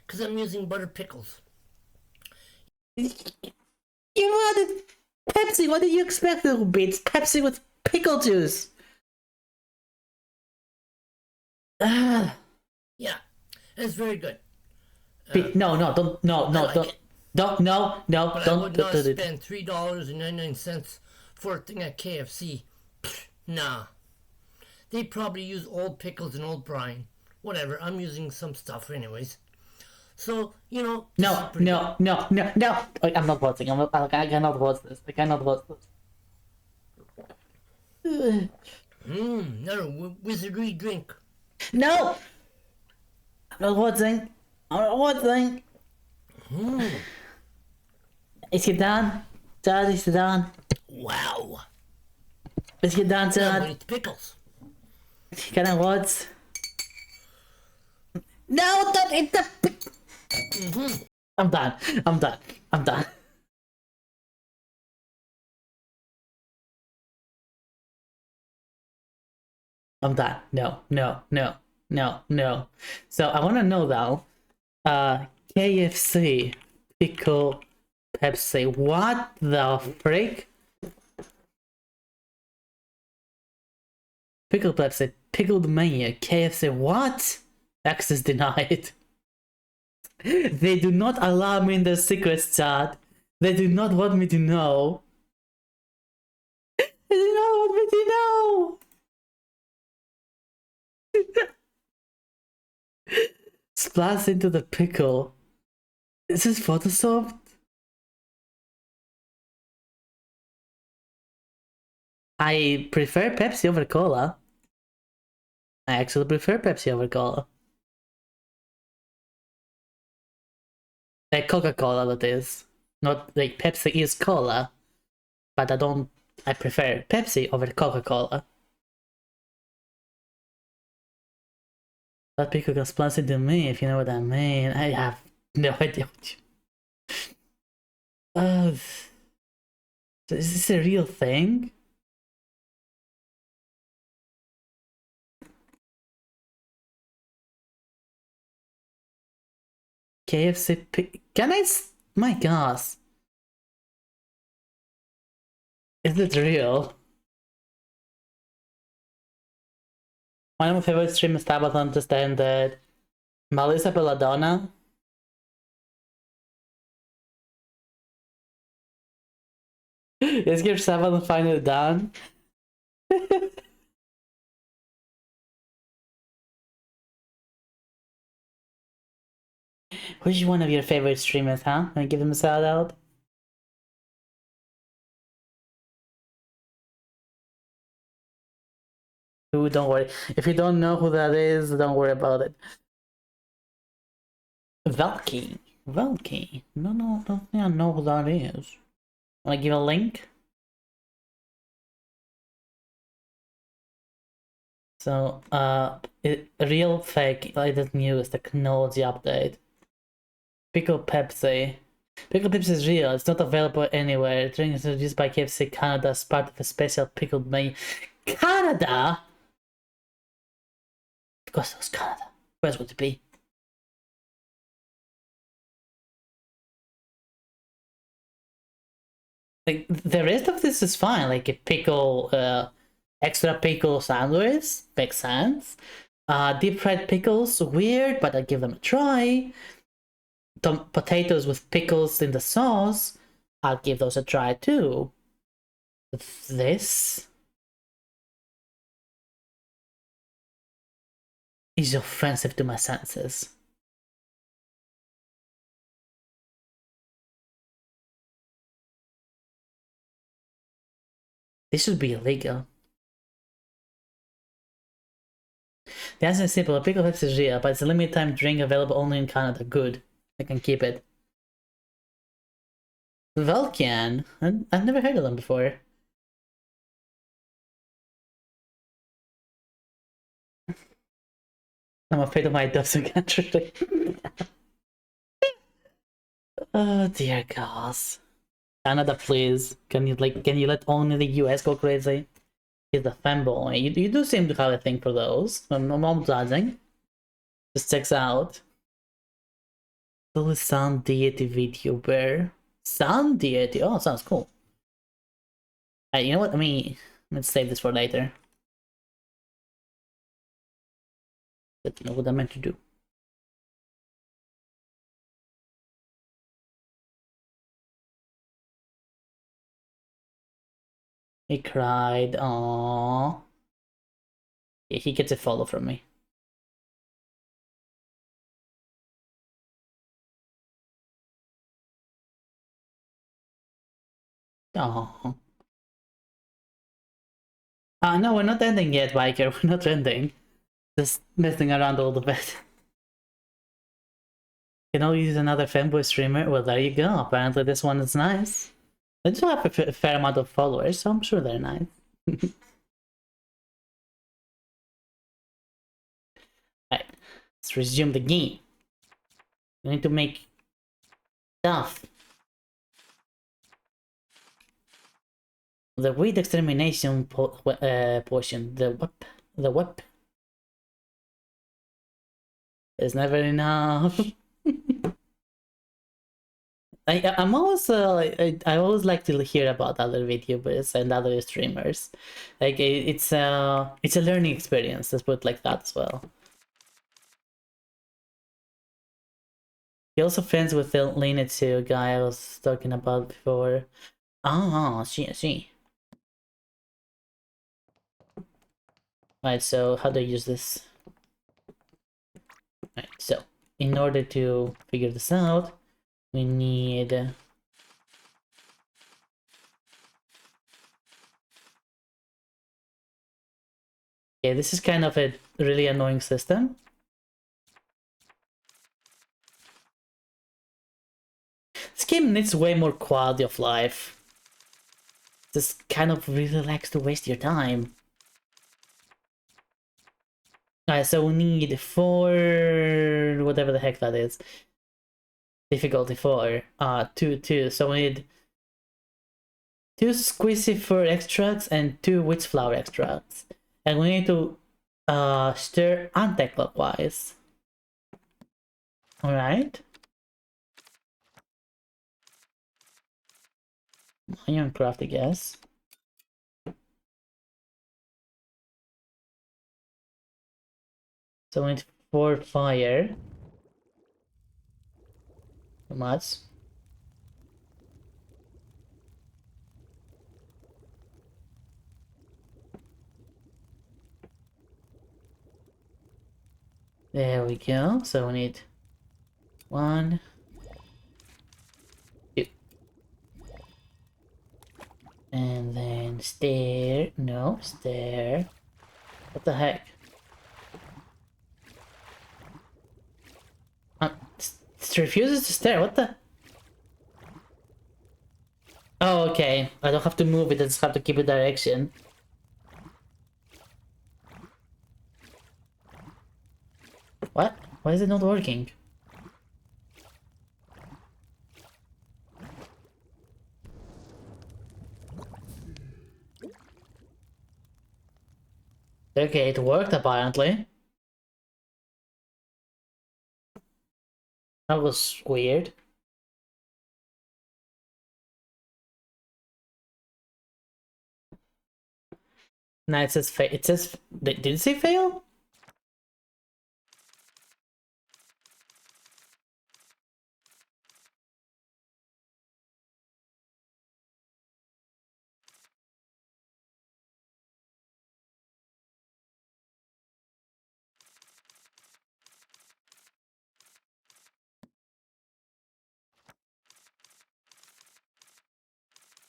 Because I'm using butter pickles. You wanted Pepsi, what did you expect it would be? It's Pepsi with pickle juice. Yeah. It's very good. No, don't, no, no, don't, no, But I would not spend $3.99 for a thing at KFC. Nah. They probably use old pickles and old brine. Whatever, I'm using some stuff anyways. So, you know... No. Like, I'm not watching. I cannot watch this. I cannot watch this. Another wizardry drink. No! I'm not watching. I'm not watching. Is he done? Dad, is he done? Wow. Is he done, I'm Dad? gonna eat the pickles. Can I watch? No, don't eat the I'm done. I'm done. I'm done. I'm done. No. So I want to know though, KFC, pickle, Pepsi. What the frick? Pickle Pepsi, pickled menu, KFC. What? Access denied. They do not allow me in the secrets chat. They do not want me to know. They do not want me to know. Splash into the pickle. Is this Photoshop? I prefer Pepsi over cola. I actually prefer Pepsi over cola. Like Coca-Cola, that is. Not like Pepsi is cola. But I prefer Pepsi over Coca-Cola. That pickle got splashed into me, if you know what I mean. I have no idea what you... is this a real thing? KFC can I my gosh. Is it real? One of my favorite streamers Tabitha understand that Melissa Belladonna is Gear 7 finally done. Which one of your favorite streamers, huh? Wanna give them a shout out? Ooh, don't worry. If you don't know who that is, don't worry about it. Valky. No, don't think I know who that is. Wanna give a link? So, real fake, latest news, technology update. Pickle Pepsi. Pickle Pepsi is real, it's not available anywhere. The drink is introduced by KFC Canada as part of a special pickled menu. Canada? Of course it was Canada. Where else would it be? Like, the rest of this is fine, like a pickle, extra pickle sandwich, makes sense. Deep fried pickles, weird, but I'll give them a try. Potatoes with pickles in the sauce, I'll give those a try too. This is offensive to my senses. This should be illegal. The answer is simple. A pickle Pepsi is real, but it's a limited time drink available only in Canada. Good. I can keep it. Vulcan? I've never heard of them before. I'm afraid of my doves again. Oh dear gosh. Canada, please. Can you let only the US go crazy? He's a fanboy. You do seem to have a thing for those. I'm judging. Just checks out. Little sun deity VTuber. Sun deity. Oh, sounds cool. You know what? Let's save this for later. But you know what I meant to do. He cried. Aww. Yeah, he gets a follow from me. Aww. No, we're not ending yet, Biker. We're not ending. Just messing around a little bit. Can only use another fanboy streamer? Well, there you go. Apparently this one is nice. They do have a fair amount of followers, so I'm sure they're nice. Alright, let's resume the game. We need to make stuff. The weed extermination potion. The whip is never enough. I'm always I always like to hear about other VTubers and other streamers. Like it's a learning experience. Let's put it like that as well. He also friends with the Lena 2 guy I was talking about before. Ah, see. Right, so how do I use this? Right, so in order to figure this out, we need okay, this is kind of a really annoying system. This game needs way more quality of life. This kind of really likes to waste your time. Alright, so we need 4... whatever the heck that is. Difficulty 4. 2. So we need 2 squishy fur extracts and 2 witch flower extracts. And we need to stir anti-clockwise. Alright. Iron craft, I guess. So we need 4 fire. Too much. There we go. So we need 1, 2. And then stair. No, stair. What the heck? It refuses to stare. What the? Oh, okay. I don't have to move it. I just have to keep a direction. What? Why is it not working? Okay, it worked apparently. That was weird. No, it says fail. It says... Did it say fail?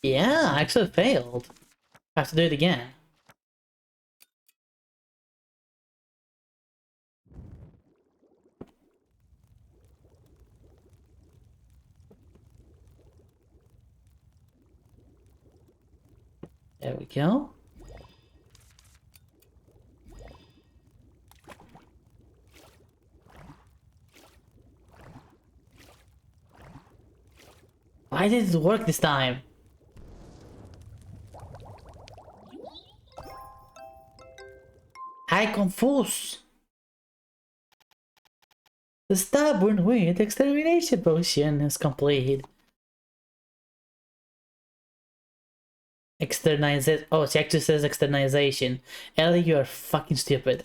Yeah, I actually failed. I have to do it again. There we go. Why did it work this time? I confused. The stubborn weird extermination potion is complete. Externalize. Oh, she actually says externalization. Ellie, you are fucking stupid.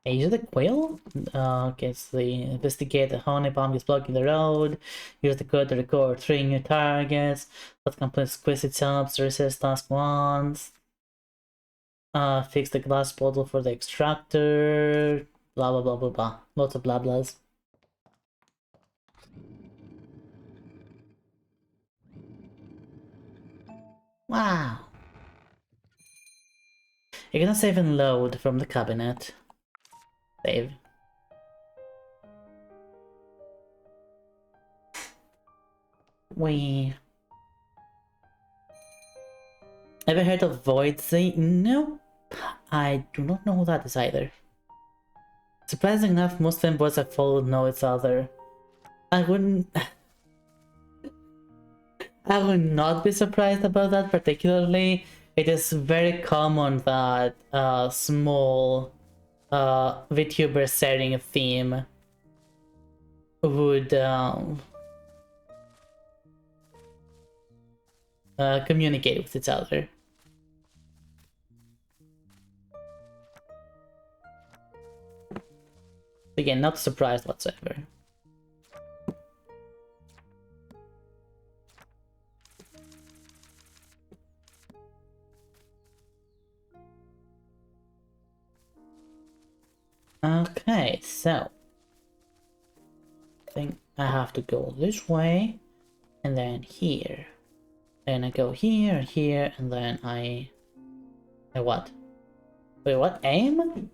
Asia the Quail? Okay, so the investigate the honey bomb is blocking the road. Use the code to record 3 new targets. Let's complete exquisite jobs to resist task once. Fix the glass bottle for the extractor. Blah blah blah blah blah. Lots of blah blahs. Wow. You're gonna save and load from the cabinet. Save. We ever heard of Void Sea? Nope. I do not know who that is either. Surprisingly enough, most fanboys I follow know each other. I would not be surprised about that particularly. It is very common that small VTubers sharing a theme would communicate with each other. Again, not surprised whatsoever. Okay, so I think I have to go this way and then here. And I go here, here, and then I what? Wait, what? Aim?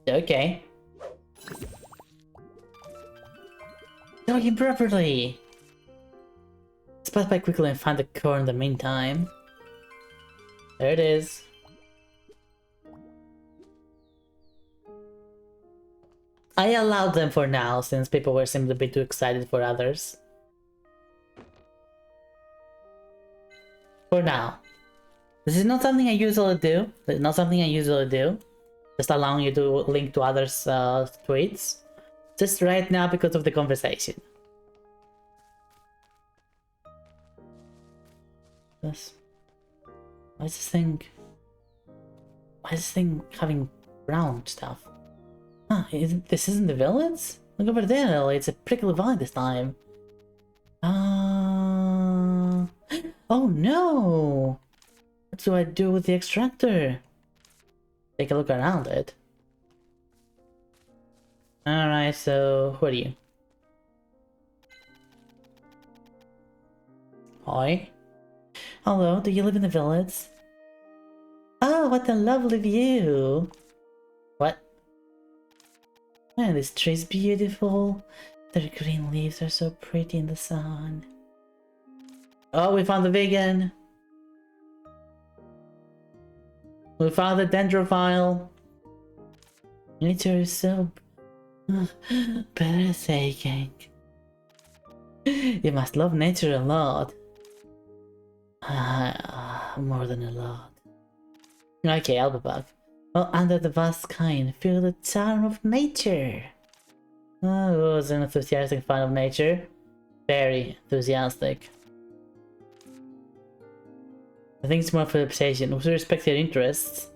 Okay. Talking properly! Spot by quickly and find the core in the meantime. There it is. I allowed them for now, since people were seemed to be too excited for others. For now. This is not something I usually do. It's not something I usually do. Just allowing you to link to others' tweets. Just right now because of the conversation. This. Why is this thing... Why is this thing having brown stuff? Huh, this isn't the village? Look over there, Ellie. It's a prickly vine this time. Oh no! What do I do with the extractor? Take a look around it. Alright, so who are you? Hi. Hello, do you live in the village? Oh, what a lovely view! What? Man, this tree's beautiful. Their green leaves are so pretty in the sun. Oh, we found the vegan! We found the dendrophile! Nature is so... breathtaking. You must love nature a lot. More than a lot. Okay, I'll be back. Well, under the vast sky and feel the charm of nature. I was an enthusiastic fan of nature. Very enthusiastic. I think it's more for the obsession. With respect to your interests.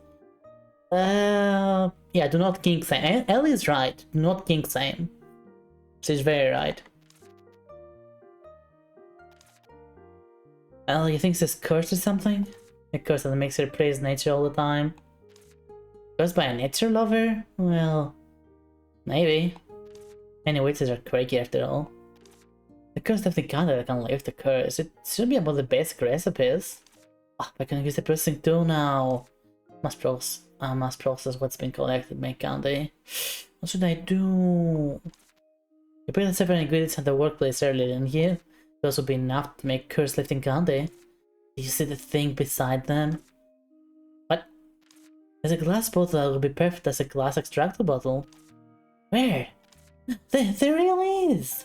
Yeah, do not kink shame. Ellie is right. Do not kink shame. She's very right. Ellie, you think this curse or something? A curse that makes her praise nature all the time? Caused by a nature lover? Well, maybe. Any witches are quirky after all. The curse of the god that can lift the curse. It should be about the basic recipes. Oh, I can use the processing tool now. Must process what's been collected, make candy. What should I do? You put the several ingredients at the workplace earlier, didn't you? It also be enough to make curse lifting candy. Do you see the thing beside them? What? There's a glass bottle that would be perfect as a glass extractor bottle. Where? There really is!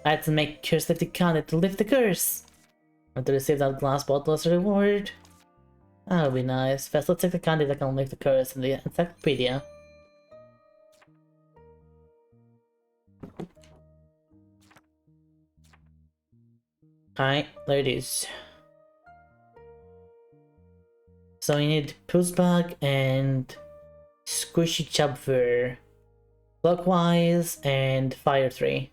I had to make curse lifting candy to lift the curse. I want to receive that glass bottle as a reward. That would be nice. First, let's take the candy that can lift the curse in the encyclopedia. Alright, there it is. So you need pushback and squishy chubfur. Clockwise and fire 3.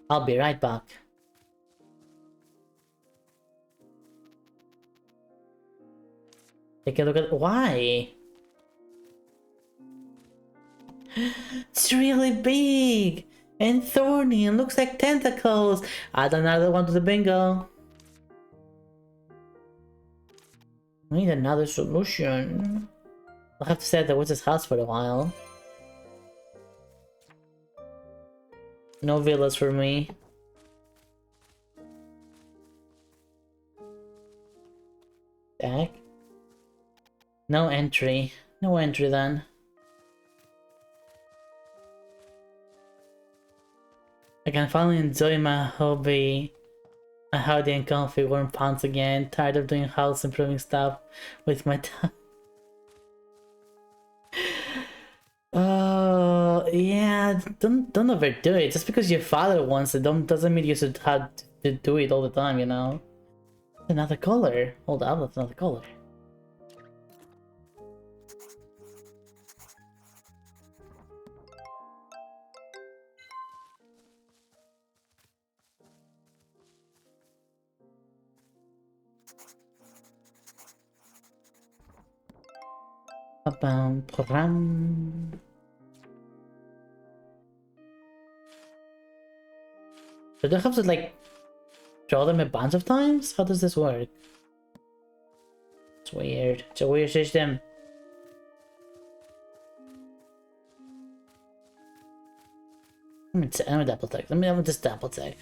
I'll be right back. Take a look at why. It's really big and thorny and looks like tentacles. Add another one to the bingo. I need another solution. I'll have to stay at the witch's house for a while. No villas for me. Back. No entry. No entry then. I can finally enjoy my hobby. My howdy and comfy warm pants again. Tired of doing house improving stuff with my time. Oh yeah, don't overdo it. Just because your father wants it doesn't mean you should have to do it all the time, you know? Another color. Hold up, that's another color. Program. So do I have to like draw them a bunch of times? How does this work? It's weird. It's a weird system. Let me double check. Let me just double check.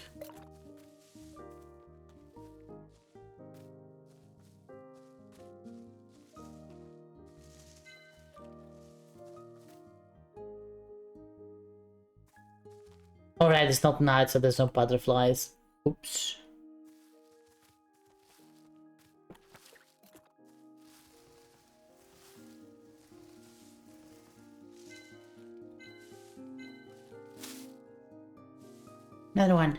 Alright, it's not night, so there's no butterflies. Oops. Another one.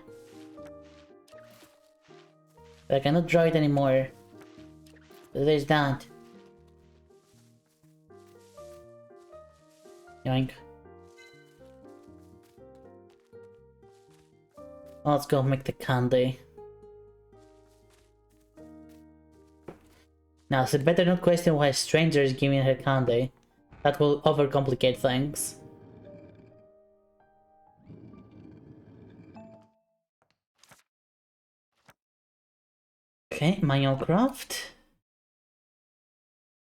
But I cannot draw it anymore. So there's that. Yoink. Let's go make the candy. Now, so better not question why a stranger is giving her candy. That will overcomplicate things. Okay, manual craft.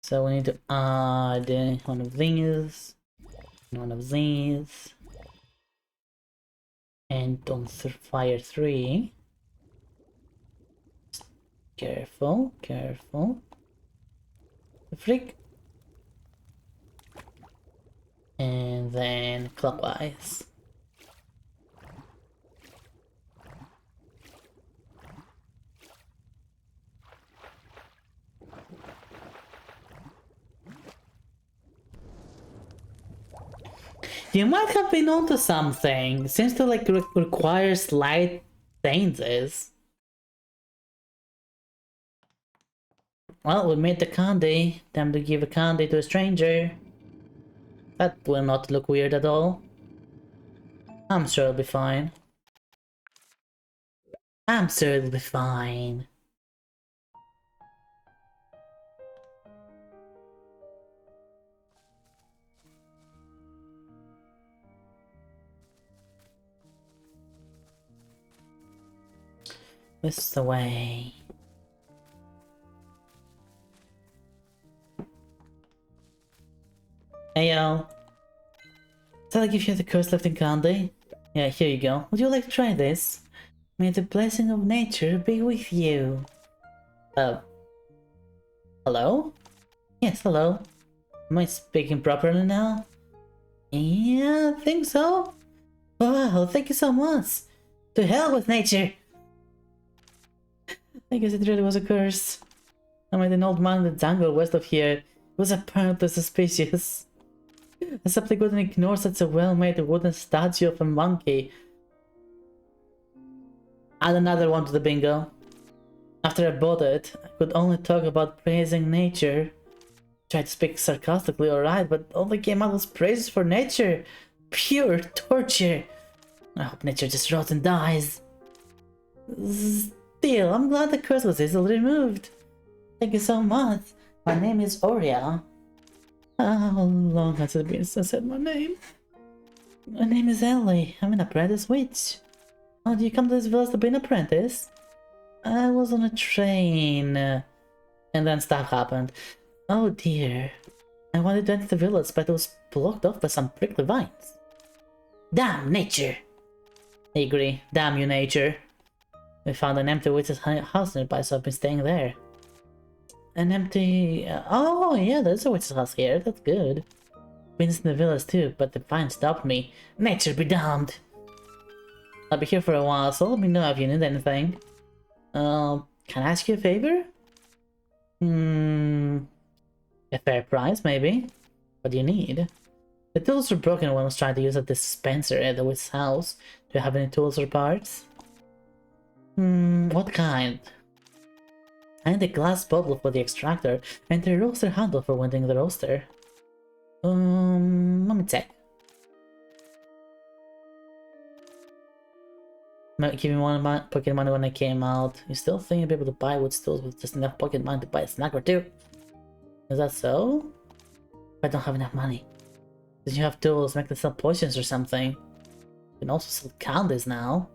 So we need to add one of these, one of these, and on fire 3. Careful, careful. The freak. And then clockwise. You might have been onto something. Seems to like require slight changes. Well, we made the candy. Time to give a candy to a stranger. That will not look weird at all. I'm sure it'll be fine. I'm sure it'll be fine. This is the way. Hey y'all. Shall I give you the curse lifting candy? Yeah, here you go. Would you like to try this? May the blessing of nature be with you. Hello? Yes, hello. Am I speaking properly now? Yeah, I think so. Wow, thank you so much. To hell with nature. I guess it really was a curse. I met an old man in the jungle west of here. It was apparently suspicious. I simply couldn't ignore such a well-made wooden statue of a monkey. Add another one to the bingo. After I bought it, I could only talk about praising nature. Tried to speak sarcastically, alright, but all that came out was praises for nature. Pure torture. I hope nature just rots and dies. Still, I'm glad the curse was easily removed. Thank you so much. My name is Oria. How long has it been since I said my name? My name is Ellie. I'm an apprentice witch. Oh, do you come to this village to be an apprentice? I was on a train. And then stuff happened. Oh dear. I wanted to enter the village, but it was blocked off by some prickly vines. Damn nature! I agree. Damn you, nature. We found an empty witch's house nearby, so I've been staying there. An empty... oh yeah, there's a witch's house here. That's good. Been in the village too, but the vines stopped me. Nature be damned! I'll be here for a while, so let me know if you need anything. Can I ask you a favor? A fair price, maybe? What do you need? The tools were broken when I was trying to use a dispenser at the witch's house. Do you have any tools or parts? What kind? I need a glass bottle for the extractor and a roaster handle for winding the roaster. Let me check. Give me one of my pocket money when I came out. You still think you'll be able to buy wood stools with just enough pocket money to buy a snack or two? Is that so? I don't have enough money. Did you have tools, make them sell potions or something? You can also sell candies now.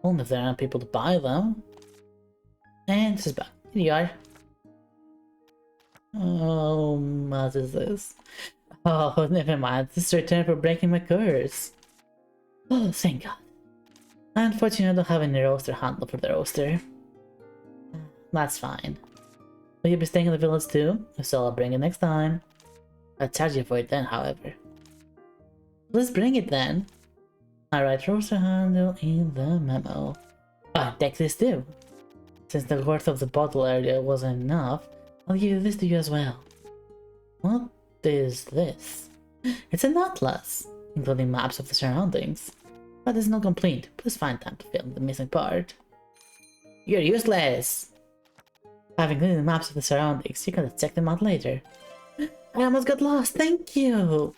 Only if there aren't people to buy them. And this is back. Here you are. Oh, what is this? Oh, never mind. This is a return for breaking my curse. Oh, thank God. Unfortunately, I don't have any roaster handle for the roaster. That's fine. Will you be staying in the village too? If so, I'll bring it next time. I'll charge you for it then, however. Let's bring it then. Alright, roaster handle in the memo. I'll take this too. Since the worth of the bottle earlier wasn't enough, I'll give this to you as well. What is this? It's an atlas, including maps of the surroundings. But it's not complete. Please find time to fill the missing part. You're useless! Having included the maps of the surroundings, you gotta check them out later. I almost got lost, thank you!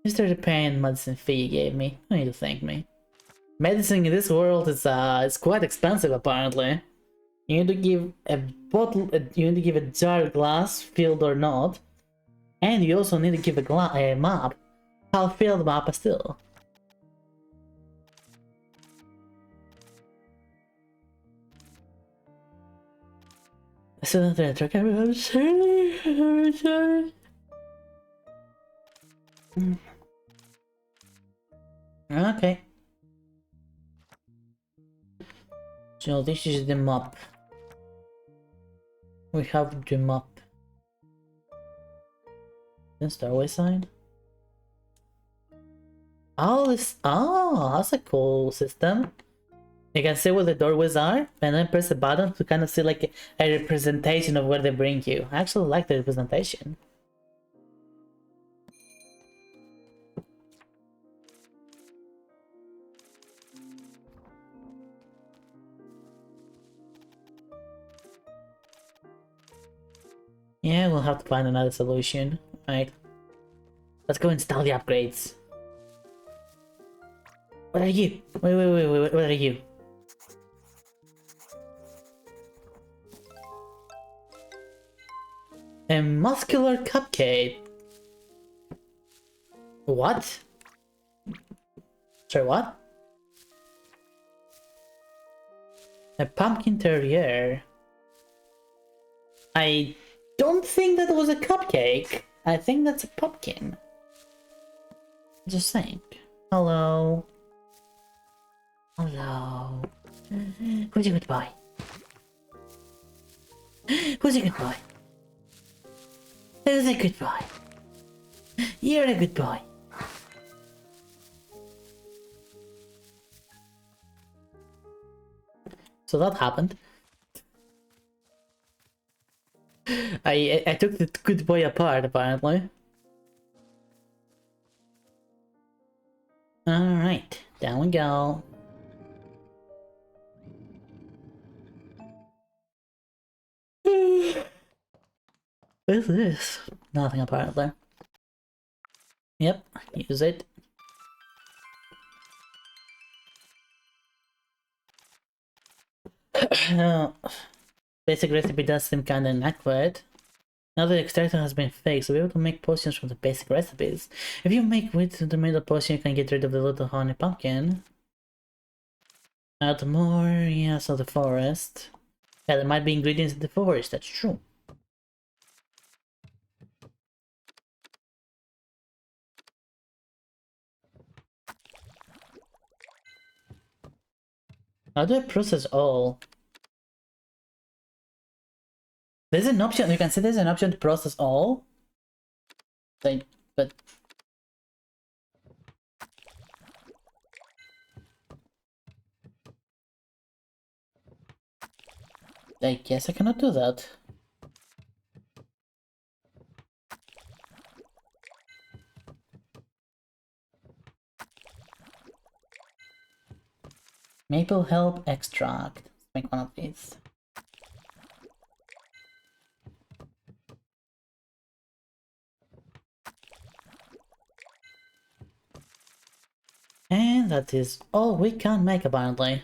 Mr. the pain medicine fee you gave me. You need to thank me. Medicine in this world is quite expensive apparently. You need to give a bottle, you need to give a jar glass, filled or not. And you also need to give a map, half filled map still. So I'm sorry. I'm sorry. Okay. So this is the map. We have the map. Then Starway sign. Oh, that's a cool system. You can see where the doorways are, and then press the button to kind of see like a representation of where they bring you. I actually like the representation. Yeah, we'll have to find another solution. Right. Let's go install the upgrades. What are you? Wait, what are you? A muscular cupcake. What? Sorry, what? A pumpkin terrier. I don't think that was a cupcake. I think that's a pumpkin. Just saying. Hello. Hello. Who's a good boy? Who's a good boy? Who's a good boy? You're a good boy. So that happened. I took the good boy apart apparently. Alright, down we go. What is this? Nothing apparently. Yep, use it. Basic recipe does seem kinda inaccurate. Now the extractor has been fixed, so we're able to make potions from the basic recipes. If you make wheat the middle potion, you can get rid of the little honey pumpkin. Add more, yeah, so the forest. Yeah, there might be ingredients in the forest, that's true. How do I process all? There's an option, you can see there's an option to process all. Like, but... I guess I cannot do that. Maple help extract. Let's make one of these. And that is all we can make apparently.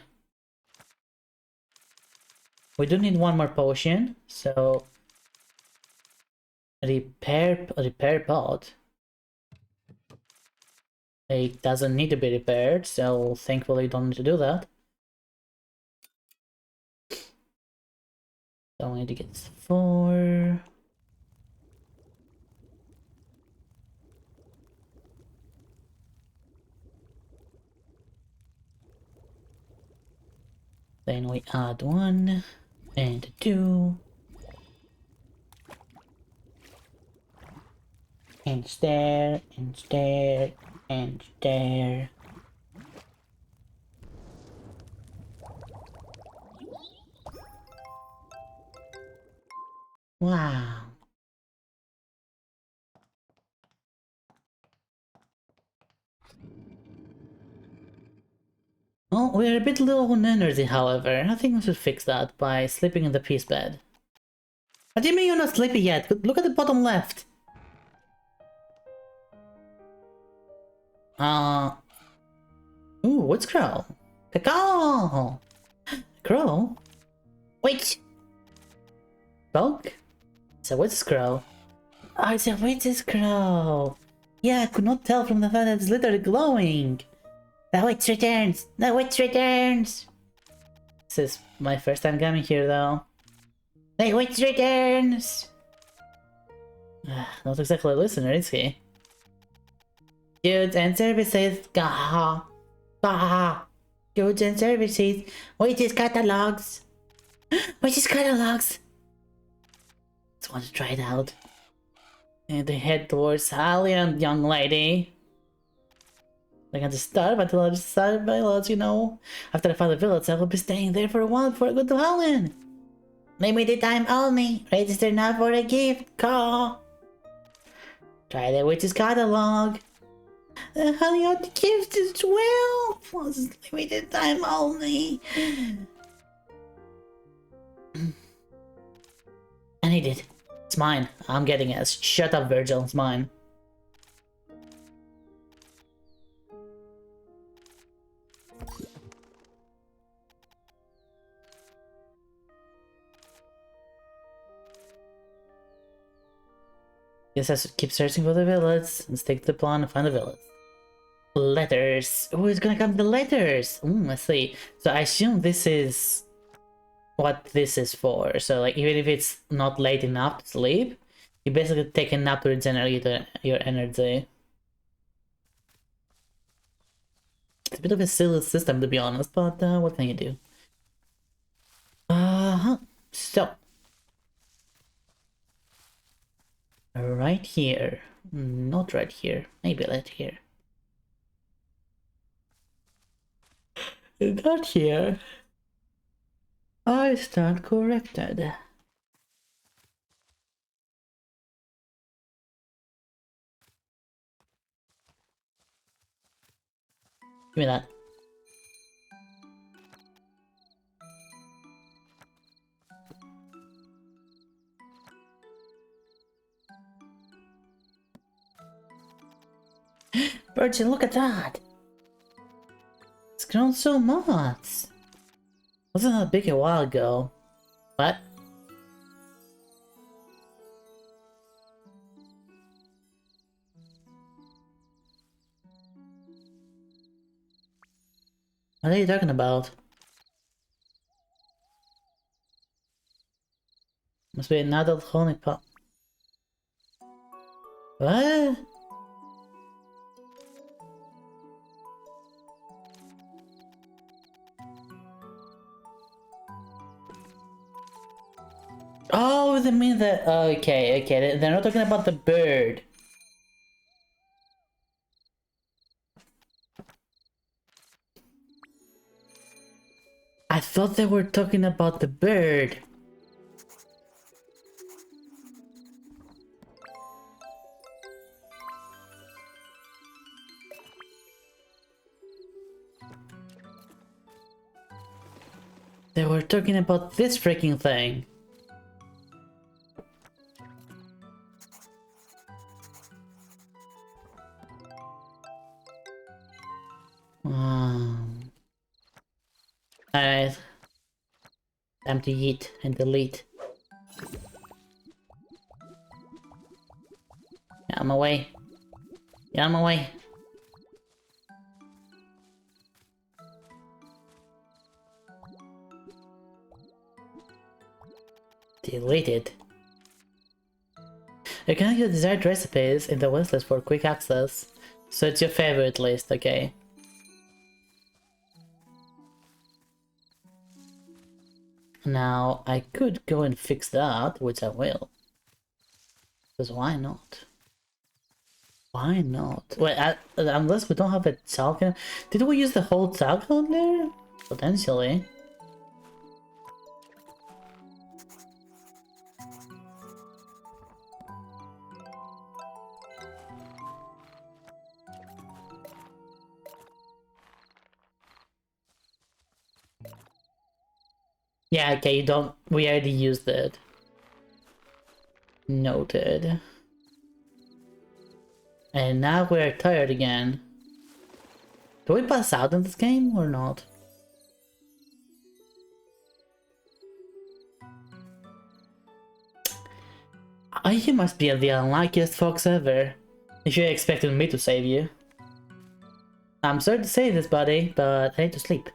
We do need one more potion, so repair pod. It doesn't need to be repaired, so thankfully you don't need to do that. So I need to get 4. Then we add 1 and 2. And stare, and stare, and stare. Wow. Oh, we're a bit low on energy, however. I think we should fix that by sleeping in the peace bed. What do you mean you're not sleepy yet? Look at the bottom left. Ooh, what's crow? Cacao! Crow? Wait! Dog? It's a witch's crow. Oh, it's a witch's crow! Yeah, I could not tell from the fact that it's literally glowing! The witch returns! The witch returns! This is my first time coming here though. The witch returns! Not exactly a listener, is he? Goods and services, gaha! Gaha! Goods and services, witches catalogs! Witches catalogs! Just want to try it out. And they head towards Alien, young lady. They're going to starve until I decide by laws, you know. After I find the village, I will be staying there for a while before I go to Alien. Limited time only. Register now for a gift. Call. Try the witch's catalog. Honey, out the gift is 12. Limited time only. I need it. It's mine. I'm getting it. Shut up, Virgil. It's mine. Guess I should keep searching for the village and stick to the plan and find the village. Letters. Oh, it's gonna come the letters. Let's see. So I assume this is what this is for. So like even if it's not late enough to sleep, you basically take a nap to regenerate your energy. It's a bit of a silly system to be honest, but what can you do? So right here. Not right here. Maybe right here. Not here. I stand corrected. Give me that. Virgin, look at that! It's grown so much! Wasn't that big a while ago? What? What are you talking about? Must be an adult honeypot. What? Oh, they mean that. Okay, okay. They're not talking about the bird. I thought they were talking about the bird. They were talking about this freaking thing. Alright. Time to eat and delete. Get out of my way. Get out of my way. Deleted. You can add your desired recipes in the wish list for quick access. So it's your favorite list, okay? Now, I could go and fix that, which I will. Because why not? Why not? Wait, unless we don't have a talk. Did we use the whole talk on there? Potentially. Yeah, okay, you don't. We already used it. Noted. And now we're tired again. Do we pass out in this game or not? You must be the unluckiest fox ever. If you expected me to save you. I'm sorry to say this, buddy, but I need to sleep.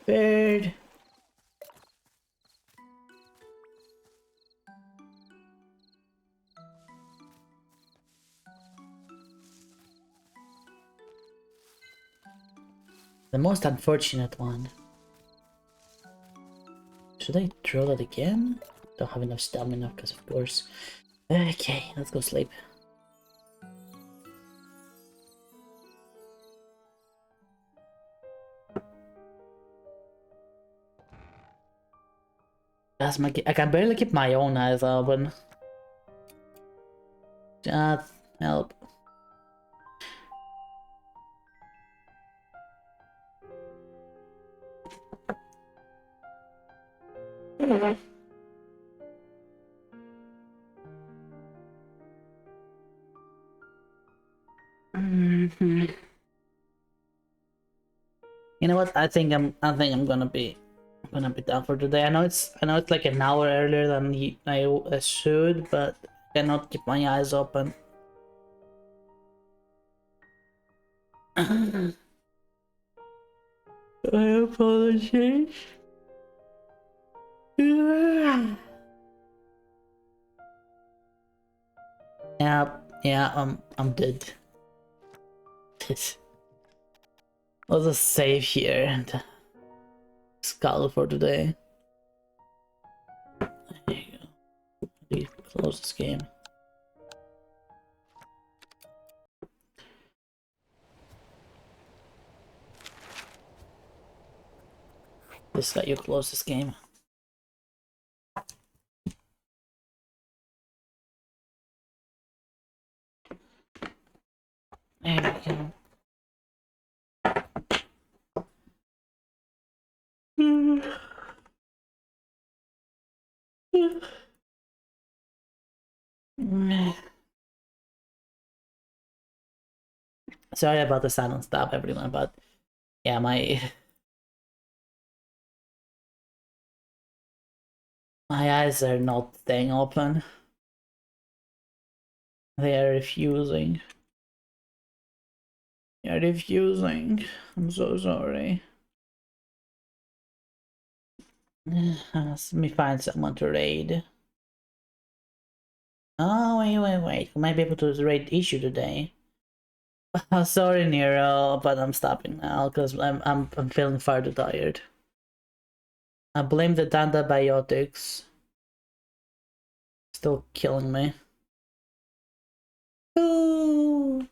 Bird. The most unfortunate one. Should I draw that again? Don't have enough stamina, because of course. Okay, let's go sleep. That's my. I can barely keep my own eyes open. Just help. You know what? I think I'm gonna be done for today. I know it's like an hour earlier than I should, but I cannot keep my eyes open. I apologize. Yeah, I'm dead. I'll just save here and skull for today. There you go. Close this game. Just let you close this game. There we go. Sorry about the silent stuff, everyone, but yeah, my eyes are not staying open. They are refusing. They are refusing. I'm so sorry. Let me find someone to raid. Oh, wait. I might be able to raid issue today. Oh, sorry, Nero, but I'm stopping now because I'm feeling far too tired. I blame the antibiotics. Still killing me. Ooh.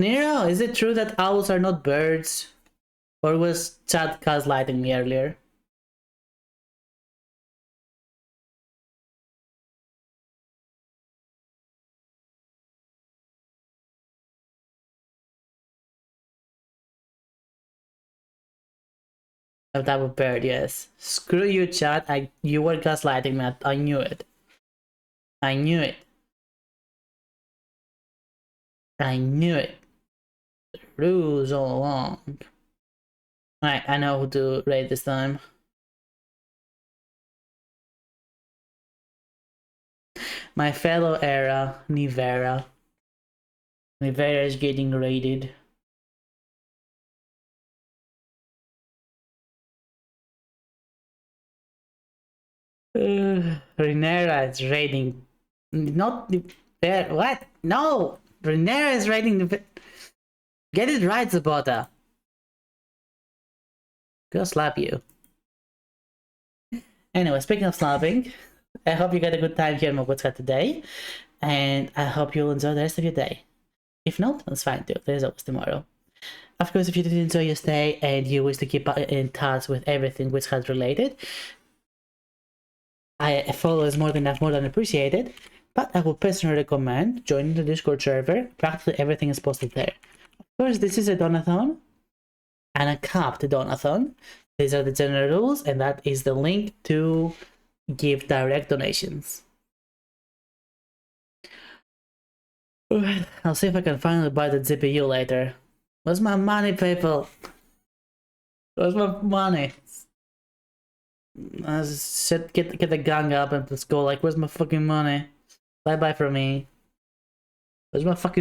Nero, is it true that owls are not birds? Or was Chad gaslighting me earlier? Of that of bird, yes. Screw you, Chad. You were gaslighting me. I knew it. I knew it. I knew it. Rules all along. Alright, I know who to raid this time. My fellow era, Nivera. Nivera is getting raided. Renera is raiding. Not Nivera. What? No! Renera is raiding the. Get it right, Zabota. Go slap you. Anyway, speaking of slapping, I hope you got a good time here in my podcast today. And I hope you'll enjoy the rest of your day. If not, that's fine too. There's always tomorrow. Of course, if you did enjoy your stay and you wish to keep in touch with everything which has related, a follow is more than appreciated. But I would personally recommend joining the Discord server. Practically everything is posted there. Of course, this is a donathon, an uncapped donathon. These are the general rules, and that is the link to give direct donations. I'll see if I can finally buy the GPU later. Where's my money, people? Where's my money? I should get the gang up and let's go. Like, where's my fucking money? Bye bye for me. Where's my fucking